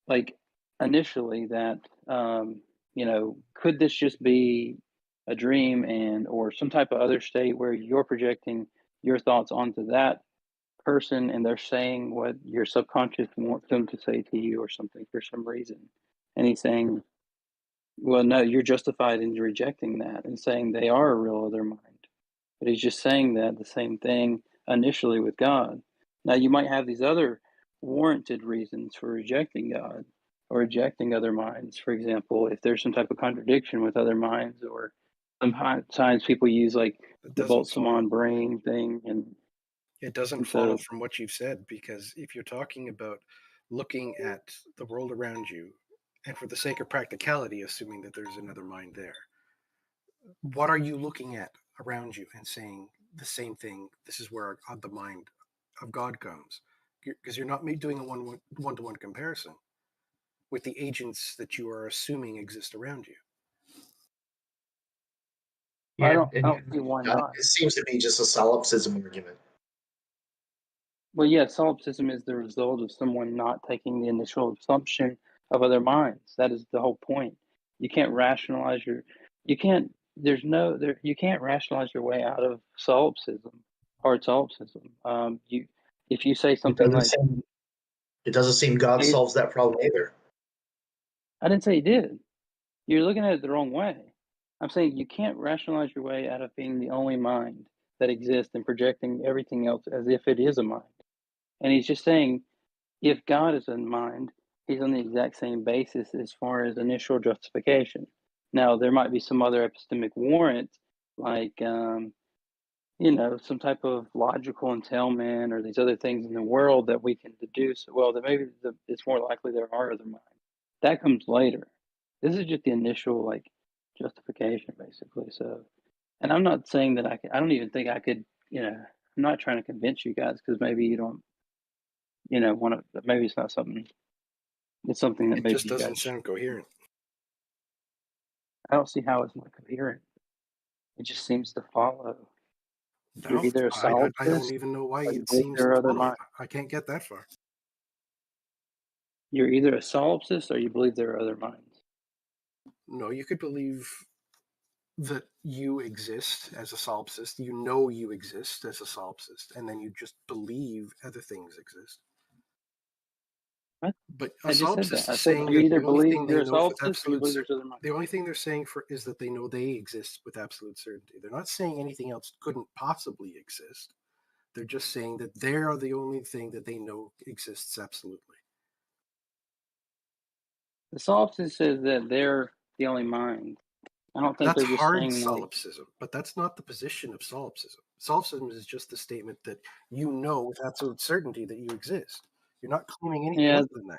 like initially that could this just be a dream and or some type of other state where you're projecting your thoughts onto that person and they're saying what your subconscious wants them to say to you or something for some reason, and he's saying, well, no, you're justified in rejecting that and saying they are a real other mind, but he's just saying that the same thing initially with God. Now you might have these other warranted reasons for rejecting God or rejecting other minds. For example, if there's some type of contradiction with other minds, or sometimes people use like It the doesn't follow. Boltzmann brain thing, and It doesn't and follow so from what you've said, because if you're talking about looking at the world around you, and for the sake of practicality, assuming that there's another mind there, what are you looking at around you and saying the same thing? This is where the mind of God comes, because you're not doing a one-to-one comparison with the agents that you are assuming exist around you. I Yeah, don't see why not. it seems to be just a solipsism argument. Well, yeah, solipsism is the result of someone not taking the initial assumption of other minds. That is the whole point. You can't rationalize your, you can't, there's no, there, you can't rationalize your way out of solipsism, hard solipsism. If you say It something doesn't like, seem. It doesn't seem God solves that problem either. I didn't say he did. You're looking at it the wrong way. I'm saying you can't rationalize your way out of being the only mind that exists and projecting everything else as if it is a mind. And he's just saying, if God is in mind, he's on the exact same basis as far as initial justification. Now, there might be some other epistemic warrant, like, some type of logical entailment or these other things in the world that we can deduce. Well, that maybe it's more likely there are other minds. That comes later. This is just the initial, like, justification, basically. So, and I'm not saying that I don't even think I could, I'm not trying to convince you guys because maybe you don't, want to, maybe it's not something. It's something that It maybe just you doesn't guys. sound coherent. I don't see how it's not coherent. It just seems to follow. You're No, either a I don't solipsist even know why or you it believe seems there to are other follow. minds. I can't get that far. You're either a solipsist or you believe there are other minds. No, you could believe that you exist as a solipsist, you know you exist as a solipsist, and then you just believe other things exist. What? But a I just said that. solipsist I is said saying you that either the only believe thing they you're a know with solipsist or you absolute believe there's other minds. the only thing they're saying is that they know they exist with absolute certainty. They're not saying anything else couldn't possibly exist. They're just saying that they are the only thing that they know exists absolutely. The solipsist says that they're the only mind. I don't think That's they're just hard saying like. solipsism, but that's not the position of solipsism. Solipsism is just the statement that you know with absolute certainty that you exist. You're not claiming anything Yeah. other than that.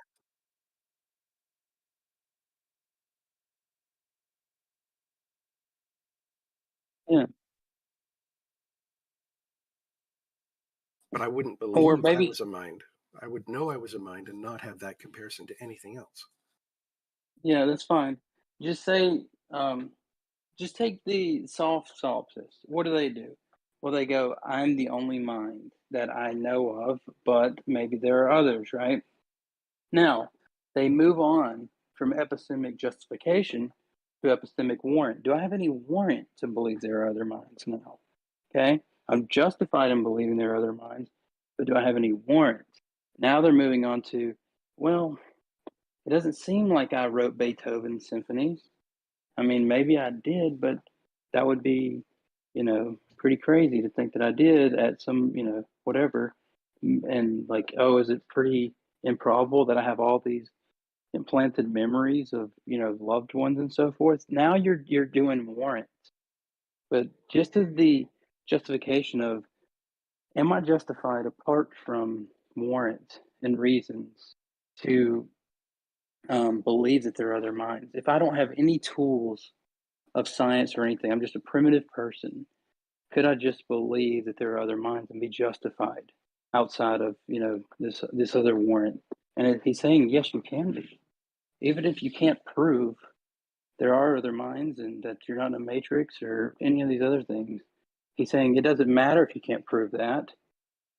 Yeah. But I wouldn't Or believe I maybe was a mind. I would know I was a mind and not have that comparison to anything else. yeah, that's fine. Just say, just take the soft solipsist. What do? Well, they go, I'm the only mind that I know of, but maybe there are others, right? Now, they move on from epistemic justification to epistemic warrant. Do I have any warrant to believe there are other minds now? Okay, I'm justified in believing there are other minds, but do I have any warrant? Now they're moving on to, well, it doesn't seem like I wrote Beethoven's symphonies. I mean, maybe I did, but that would be, pretty crazy to think that I did at some, whatever. And like, oh, is it pretty improbable that I have all these implanted memories of, loved ones and so forth? Now you're doing warrant. But just as the justification of, am I justified apart from warrant and reasons to believe that there are other minds? If I don't have any tools of science or anything, I'm just a primitive person. Could I just believe that there are other minds and be justified outside of this other warrant? And he's saying yes, you can be, even if you can't prove there are other minds and that you're not in a matrix or any of these other things. He's saying it doesn't matter if you can't prove that.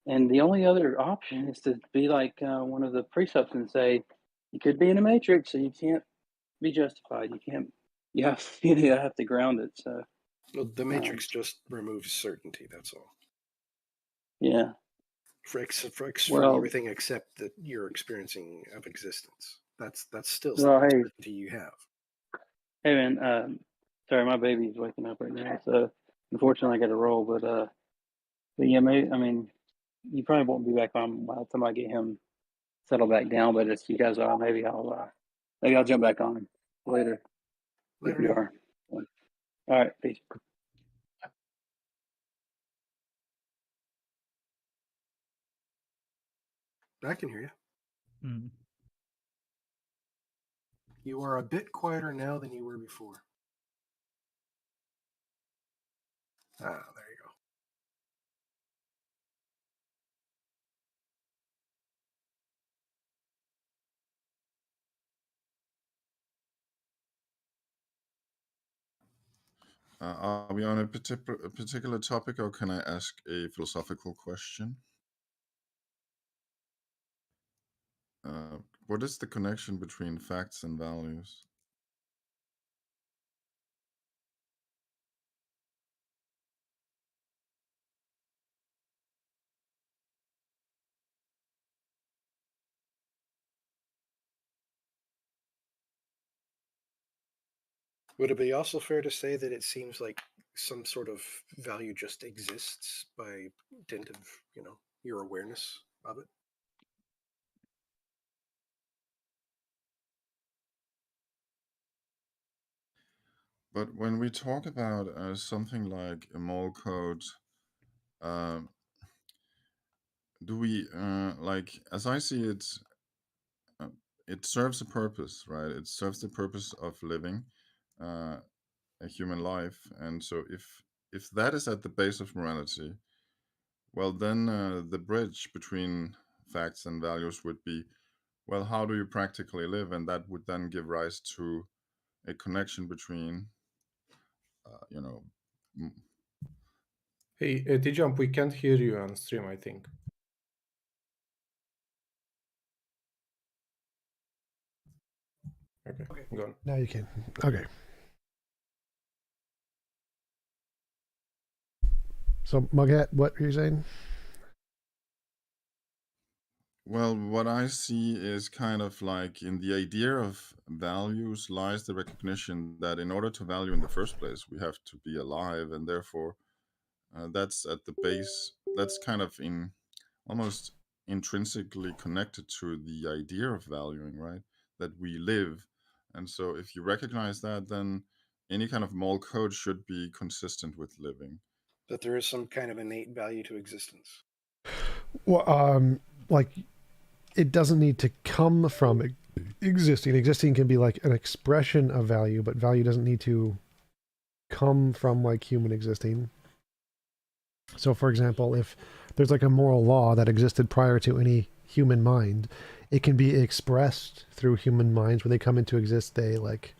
And the only other option is to be like one of the precepts and say, you could be in a matrix, so you can't be justified. You can't. You have to ground it. So Well, the Matrix just removes certainty. That's all. Yeah. From everything except that you're experiencing of existence. That's still Well, hey, certainty you have. hey, man. Sorry, my baby's waking up right now, so unfortunately I got to roll. But yeah, maybe, I mean, you probably won't be back on by the time I get him settled back down. But if you guys are, maybe I'll jump back on later. If you are. All right, peace. I can hear you. Mm. You are a bit quieter now than you were before. Ah, there you go. Are we on a particular topic, or can I ask a philosophical question? What is the connection between facts and values? Would it be also fair to say that it seems like some sort of value just exists by dint of, your awareness of it? But when we talk about something like a moral code, do we, as I see it, it serves a purpose, right? It serves the purpose of living a human life. And so if that is at the base of morality, well, then the bridge between facts and values would be, well, how do you practically live? And that would then give rise to a connection between, Hey, TJump, we can't hear you on stream, I think. Okay, go on. Now you can. Okay. So, Mughat, what are you saying? Well, what I see is kind of like in the idea of values lies the recognition that in order to value in the first place, we have to be alive, and therefore that's at the base. That's kind of almost intrinsically connected to the idea of valuing, right? That we live, and so if you recognize that, then any kind of moral code should be consistent with living. That there is some kind of innate value to existence. Well, like it doesn't need to come from existing. Existing can be like an expression of value, but value doesn't need to come from like human existing. So, for example, if there's like a moral law that existed prior to any human mind, it can be expressed through human minds. When they come into exist, they like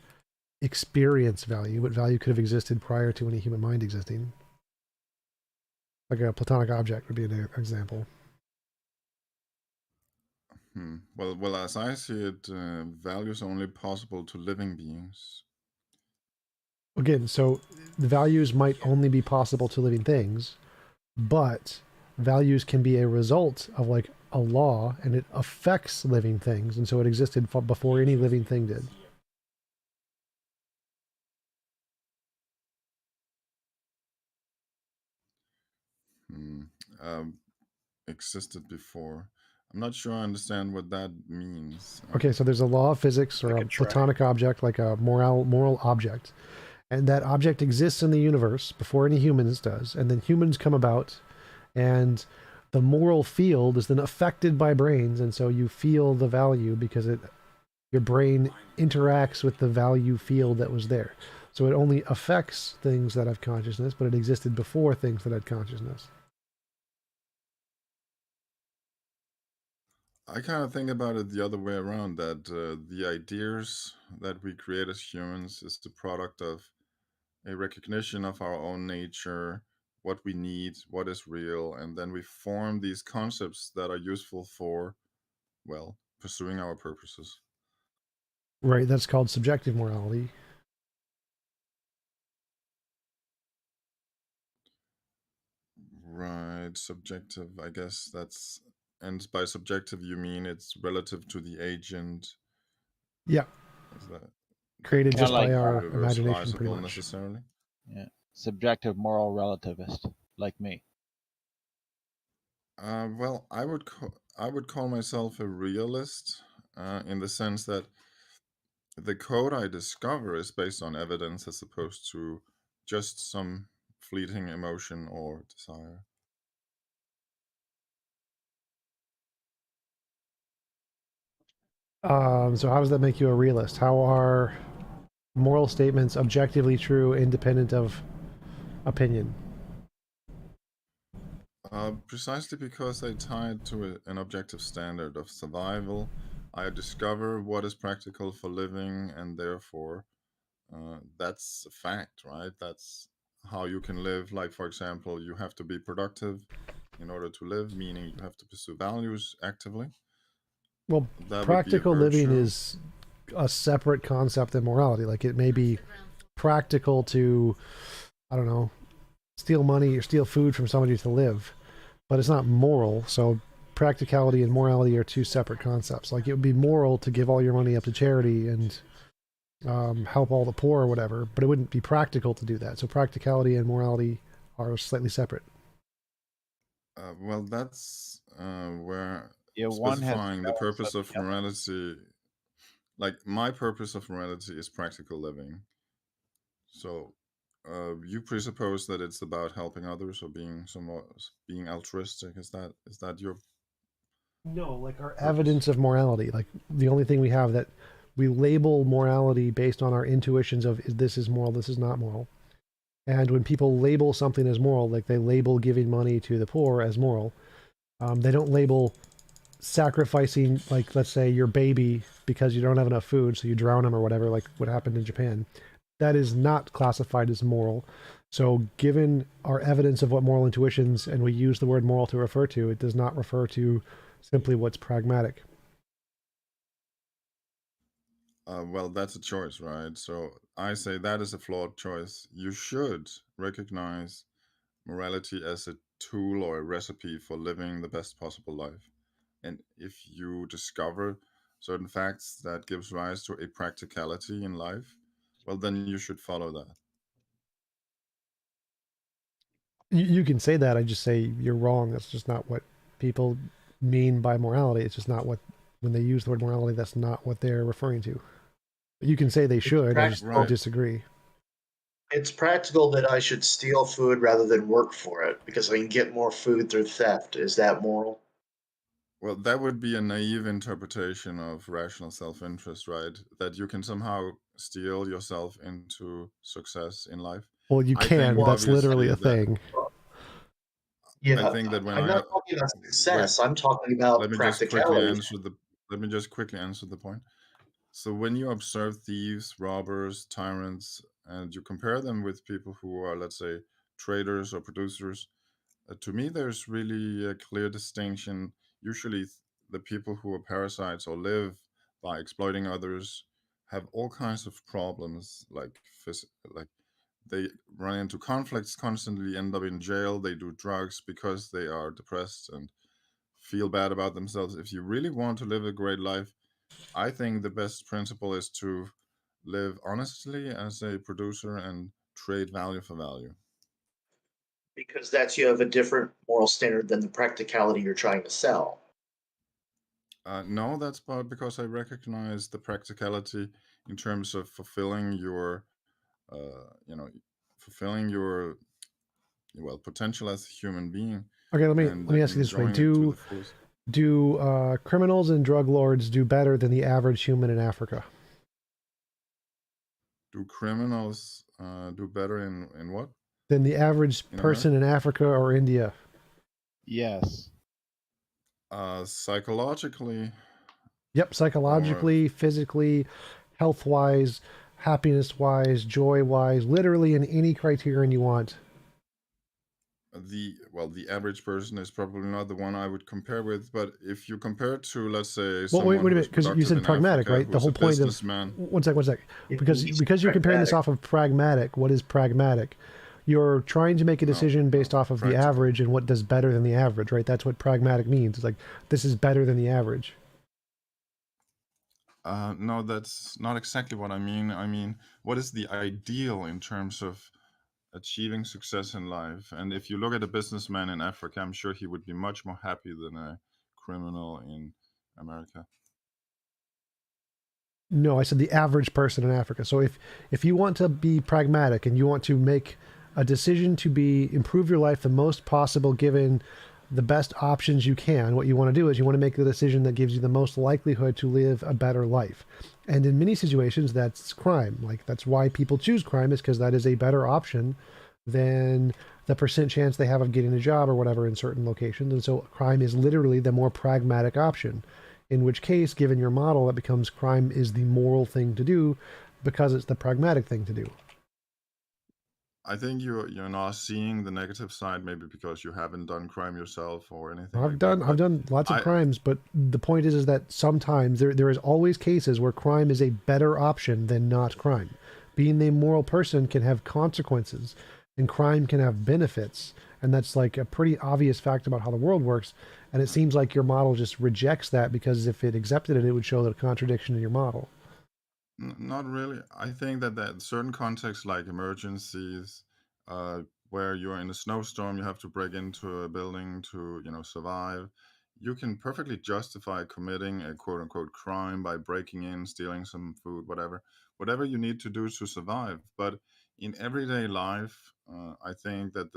experience value, but value could have existed prior to any human mind existing. Like a platonic object would be an example. Well, as I see it, value is only possible to living beings. Again, so the values might only be possible to living things, but values can be a result of like a law, and it affects living things, and so it existed before any living thing did. Existed before. I'm not sure I understand what that means. Okay, so there's a law of physics or a platonic object, like a moral object, and that object exists in the universe before any humans does, and then humans come about, and the moral field is then affected by brains, and so you feel the value because your brain interacts with the value field that was there. So it only affects things that have consciousness, but it existed before things that had consciousness. I kind of think about it the other way around, that the ideas that we create as humans is the product of a recognition of our own nature, what we need, what is real, and then we form these concepts that are useful for, well, pursuing our purposes. Right, that's called subjective morality. Right, subjective, I guess that's, and by subjective you mean it's relative to the agent. Yeah. Is that created Kinda just by like our imagination, pretty universalizable much. necessarily? Yeah, subjective moral relativist, like me. Well, I would call myself a realist, in the sense that the code I discover is based on evidence as opposed to just some fleeting emotion or desire. So how does that make you a realist? How are moral statements objectively true, independent of opinion? Precisely because I tie it to an objective standard of survival. I discover what is practical for living, and therefore, that's a fact, right? That's how you can live. Like, for example, you have to be productive in order to live, meaning you have to pursue values actively. Well, That would be a practical living virtue. is a separate concept than morality. Like, it may be practical to, I don't know, steal money or steal food from somebody to live, but it's not moral. So practicality and morality are two separate concepts. Like, it would be moral to give all your money up to charity and help all the poor or whatever, but it wouldn't be practical to do that. So practicality and morality are slightly separate. Well, that's where Yeah, one has specifying the balance purpose of of the other. morality, like my purpose of morality is practical living. So you presuppose that it's about helping others or being altruistic. Is that your No, like our purpose? evidence of morality. Like the only thing we have that we label morality based on our intuitions of this is moral, this is not moral. And when people label something as moral, like they label giving money to the poor as moral, they don't label sacrificing, like let's say your baby because you don't have enough food, so you drown them or whatever, like what happened in Japan. That is not classified as moral. So, given our evidence of what moral intuitions, and we use the word moral to refer to, it does not refer to simply what's pragmatic. Well, that's a choice, right? So I say that is a flawed choice. You should recognize morality as a tool or a recipe for living the best possible life. And if you discover certain facts that gives rise to a practicality in life, well, then you should follow that. You can say that. I just say you're wrong. That's just not what people mean by morality. It's just not what, when they use the word morality, that's not what they're referring to. You can say they should. I just disagree. It's practical that I should steal food rather than work for it because I can get more food through theft. Is that moral? Well, that would be a naive interpretation of rational self-interest, right? That you can somehow steal yourself into success in life. Well, you I can. think That's literally obviously a that thing. I Yeah, think that when I'm I not talking about wait, success. I'm talking about let me just quickly practicality. answer the let me just quickly answer the point. So when you observe thieves, robbers, tyrants, and you compare them with people who are, let's say, traders or producers, to me, there's really a clear distinction. Usually, the people who are parasites or live by exploiting others have all kinds of problems, like they run into conflicts constantly, end up in jail, they do drugs because they are depressed and feel bad about themselves. If you really want to live a great life, I think the best principle is to live honestly as a producer and trade value for value. Because that's you have a different moral standard than the practicality you're trying to sell. No, that's because I recognize the practicality in terms of fulfilling your, you know, fulfilling your potential as a human being, Okay, let and me ask you this way: enjoying it to the fullest. Do criminals and drug lords do better than the average human in Africa? Do criminals do better in what? Than the average In person America? in Africa or India? Yes. Psychologically, Yep, or psychologically, physically, health wise, happiness wise, joy wise, literally in any criterion you want. the average person is probably not the one I would compare with, but if you compare it to, let's say, Well, wait a someone who's minute, because you productive said in pragmatic, Africa, right? The who's a whole point of businessman. one sec. Because you're comparing this off of pragmatic. What is pragmatic? You're trying to make a decision based off of the average and what does better than the average, right? That's what pragmatic means. It's like this is better than the average. No, that's not exactly what I mean. I mean, what is the ideal in terms of achieving success in life? And if you look at a businessman in Africa, I'm sure he would be much more happy than a criminal in America. No, I said the average person in Africa. So if you want to be pragmatic and you want to make a decision to improve your life the most possible given the best options you can, what you want to do is you want to make the decision that gives you the most likelihood to live a better life. And in many situations that's crime. Like that's why people choose crime, is because that is a better option than the percent chance they have of getting a job or whatever in certain locations. And so crime is literally the more pragmatic option. In which case, given your model, it becomes crime is the moral thing to do because it's the pragmatic thing to do. I think you're not seeing the negative side, maybe because you haven't done crime yourself or anything I've like that. done lots of crimes, but the point is that sometimes there is always cases where crime is a better option than not crime. Being a moral person can have consequences, and crime can have benefits, and that's like a pretty obvious fact about how the world works. And it seems like your model just rejects that because if it accepted it, it would show the contradiction in your model. Not really. I think that certain contexts like emergencies, where you're in a snowstorm, you have to break into a building to, survive. You can perfectly justify committing a quote unquote crime by breaking in, stealing some food, whatever you need to do to survive. But in everyday life, I think that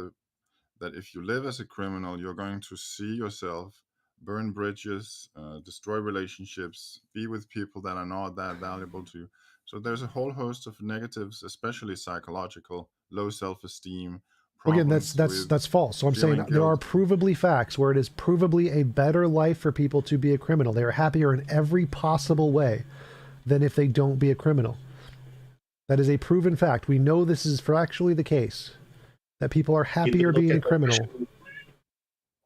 if you live as a criminal, you're going to see yourself burn bridges, destroy relationships, be with people that are not that valuable to you. So there's a whole host of negatives, especially psychological, low self-esteem, Well, again, problems with that's false. So I'm saying feeling there are guilt. provably facts where it is provably a better life for people to be a criminal. They are happier in every possible way than if they don't be a criminal. That is a proven fact. We know this is actually the case, that people are happier being a criminal.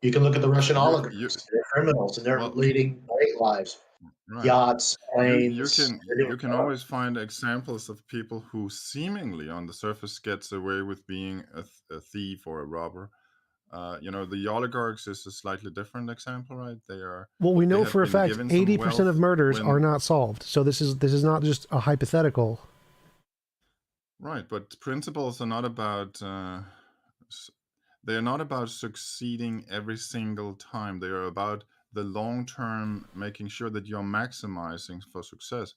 You can look at the Russian You, oligarchs. They're criminals, and they're well, leading great lives. right. Yachts, You planes. can They're doing you can well. always find examples of people who seemingly on the surface gets away with being a thief or a robber. The oligarchs is a slightly different example, right? Well, we They know have for a been fact given some 80% of wealth murders are when not solved. So this is not just a hypothetical. right, but principles are not about they are not about succeeding every single time. They are about the long term, making sure that you're maximizing for success.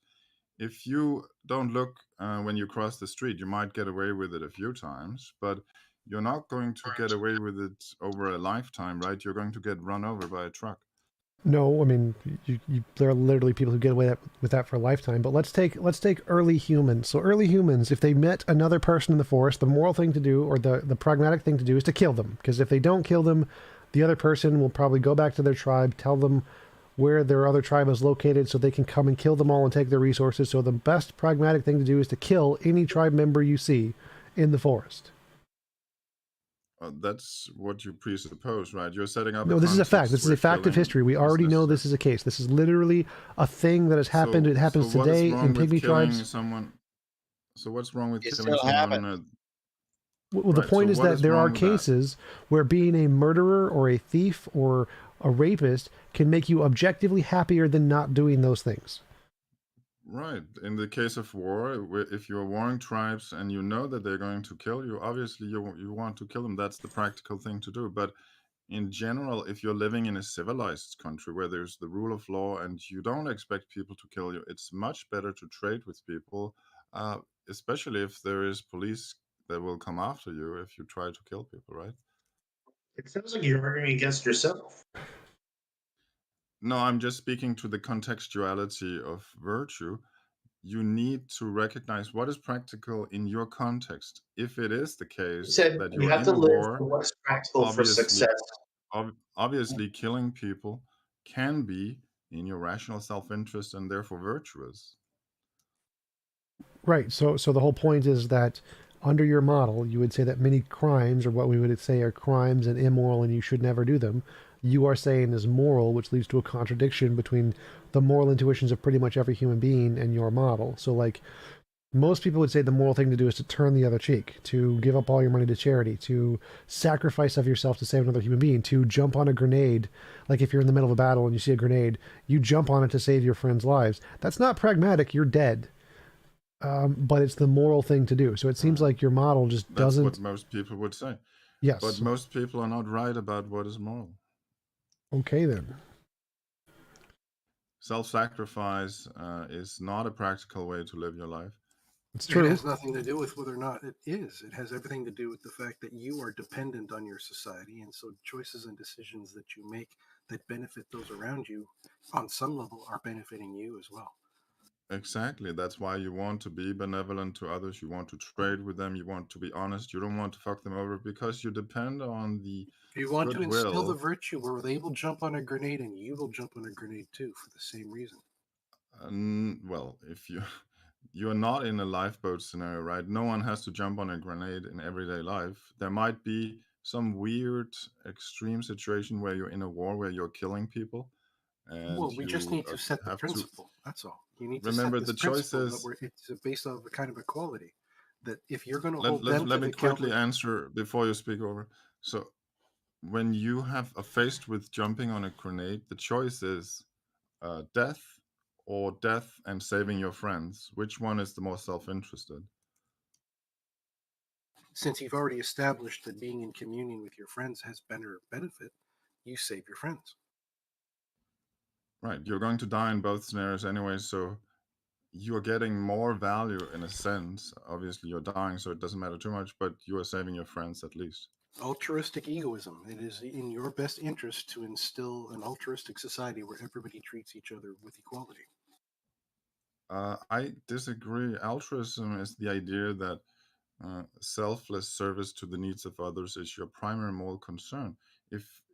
If you don't look when you cross the street, you might get away with it a few times, but you're not going to get away with it over a lifetime, right? You're going to get run over by a truck. No, I mean, there are literally people who get away with that for a lifetime. But let's take early humans. So early humans, if they met another person in the forest, the moral thing to do, or the pragmatic thing to do, is to kill them. Because if they don't kill them, the other person will probably go back to their tribe, tell them where their other tribe is located, so they can come and kill them all and take their resources. So the best pragmatic thing to do is to kill any tribe member you see in the forest. That's what you presuppose, right? You're setting up No, a this is a fact. context This is where a fact of killing history. We is already know necessary. this is a case. This is literally a thing that has happened. It happens So what is today wrong in with pygmy killing tribes. someone? So what's wrong with It killing still someone? happens. Well, the Right. point So is what that is there are wrong with that? cases where being a murderer or a thief or a rapist can make you objectively happier than not doing those things. Right. In the case of war, if you're warring tribes and you know that they're going to kill you, obviously you want to kill them. That's the practical thing to do. But in general, if you're living in a civilized country where there's the rule of law and you don't expect people to kill you, it's much better to trade with people, uh, especially if there is police that will come after you if you try to kill people, right? It sounds like you're arguing against yourself. No, I'm just speaking to the contextuality of virtue. You need to recognize what is practical in your context. If it is the You case said that we you're have in to a live war, for what's practical for obviously, success. obviously killing people can be in your rational self-interest and therefore virtuous. Right. So the whole point is that under your model, you would say that many crimes, or what we would say are crimes and immoral, and you should never do them, you are saying is moral, which leads to a contradiction between the moral intuitions of pretty much every human being and your model. So, like, most people would say the moral thing to do is to turn the other cheek, to give up all your money to charity, to sacrifice of yourself to save another human being, to jump on a grenade. Like if you're in the middle of a battle and you see a grenade, you jump on it to save your friends' lives. That's not pragmatic. You're dead. But it's the moral thing to do. So it seems like your model just That's doesn't. what most people would say. Yes. But most people are not right about what is moral. Okay, then. Self-sacrifice is not a practical way to live your life. It's true. It has nothing to do with whether or not it is. It has everything to do with the fact that you are dependent on your society, and so choices and decisions that you make that benefit those around you, on some level, are benefiting you as well. Exactly. That's why you want to be benevolent to others. You want to trade with them. You want to be honest. You don't want to fuck them over because you depend on the You want to instill the goodwill. virtue where they will jump on a grenade and you will jump on a grenade too for the same reason. Well, if you're not in a lifeboat scenario, right? No one has to jump on a grenade in everyday life. There might be some weird extreme situation where you're in a war where you're killing people, and Well, we just you need to set the have to principle. That's all. You need to remember set this the principle that choices. it's based off a kind of equality. That if you're going to Let, hold let, them let to me the quickly counter, answer before you speak over. So when you are faced with jumping on a grenade, the choice is death or death and saving your friends. Which one is the more self-interested? since you've already established that being in communion with your friends has better benefit, you save your friends. Right, you're going to die in both scenarios anyway, so you're getting more value in a sense. Obviously, you're dying, so it doesn't matter too much, but you are saving your friends at least. Altruistic egoism. It is in your best interest to instill an altruistic society where everybody treats each other with equality. I disagree. Altruism is the idea that selfless service to the needs of others is your primary moral concern.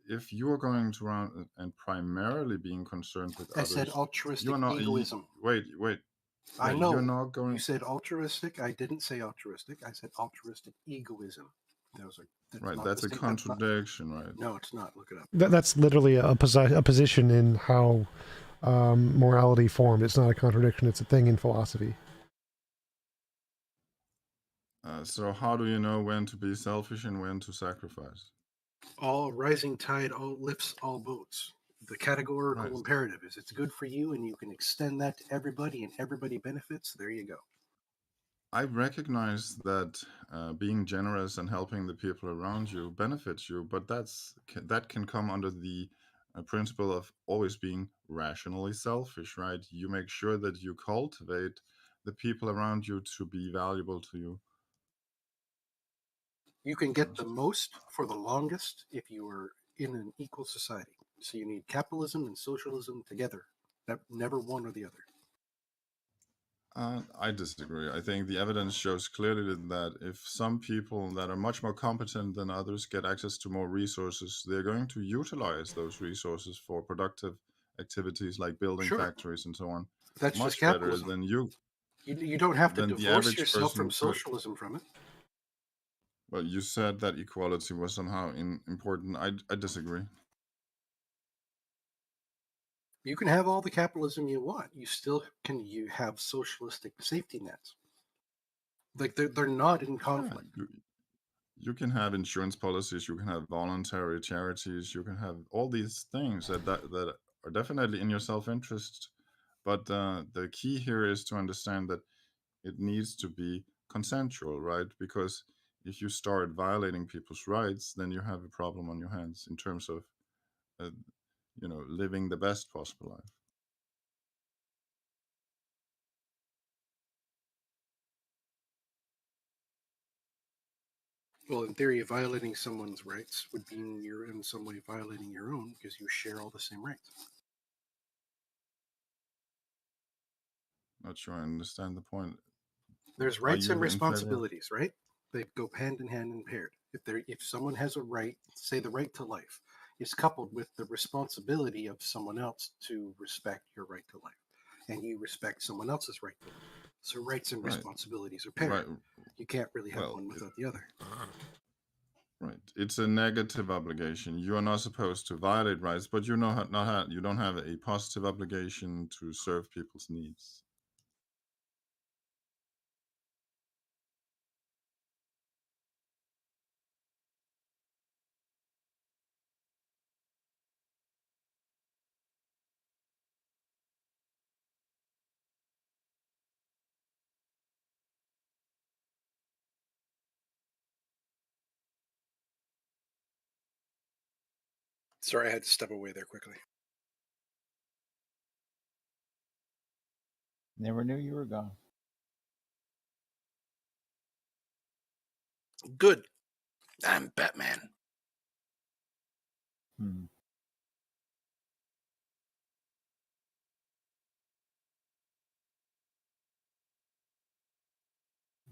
If you are going to run and primarily being concerned with I said others, altruistic you're not. egoism. Wait. I You're know. not going. You said altruistic. I didn't say altruistic. I said altruistic egoism. Right, that's a contradiction, right? No, it's not. Look it up. That's literally a position in how morality formed. It's not a contradiction. It's a thing in philosophy. So how do you know when to be selfish and when to sacrifice? All rising tide all lifts all boats. The categorical Right. imperative is it's good for you, and you can extend that to everybody, and everybody benefits. There you go. I recognize that being generous and helping the people around you benefits you, but that can come under the principle of always being rationally selfish, right? You make sure that you cultivate the people around you to be valuable to you. You can get the most for the longest if you are in an equal society. So you need capitalism and socialism together, never one or the other. I disagree. I think the evidence shows clearly that if some people that are much more competent than others get access to more resources, they're going to utilize those resources for productive activities like building Sure. factories and so on. That's much just better capitalism. than you. You don't have to Than the divorce average yourself person from could. socialism from it. Well, you said that equality was somehow important. I disagree. You can have all the capitalism you want. You still can. You have socialistic safety nets. Like they're not in conflict. Yeah, you can have insurance policies. You can have voluntary charities. You can have all these things that are definitely in your self-interest. But the key here is to understand that it needs to be consensual, right? Because if you start violating people's rights, then you have a problem on your hands in terms of, living the best possible life. Well, in theory, violating someone's rights would mean you're in some way violating your own because you share all the same rights. Not sure I understand the point. There's Are rights you and in favor? responsibilities, right? They go hand in hand and paired. If someone has a right, say the right to life, is coupled with the responsibility of someone else to respect your right to life, and you respect someone else's right to life. So rights and Right. responsibilities are paired. Right. You can't really have Well, one without the other. Right. It's a negative obligation. You are not supposed to violate rights, but you you don't have a positive obligation to serve people's needs. Sorry, I had to step away there quickly. Never knew you were gone. Good. I'm Batman.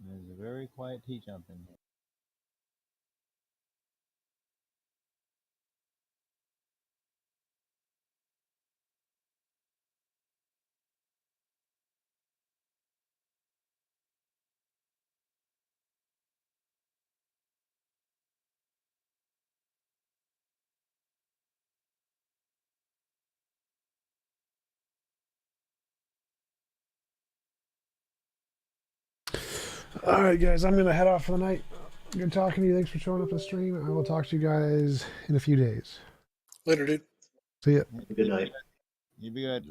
There's a very quiet TJump in here. All right, guys, I'm gonna head off for the night. Good talking to you. Thanks for showing up to the stream. I will talk to you guys in a few days. Later, dude. See ya. Good night. You be good.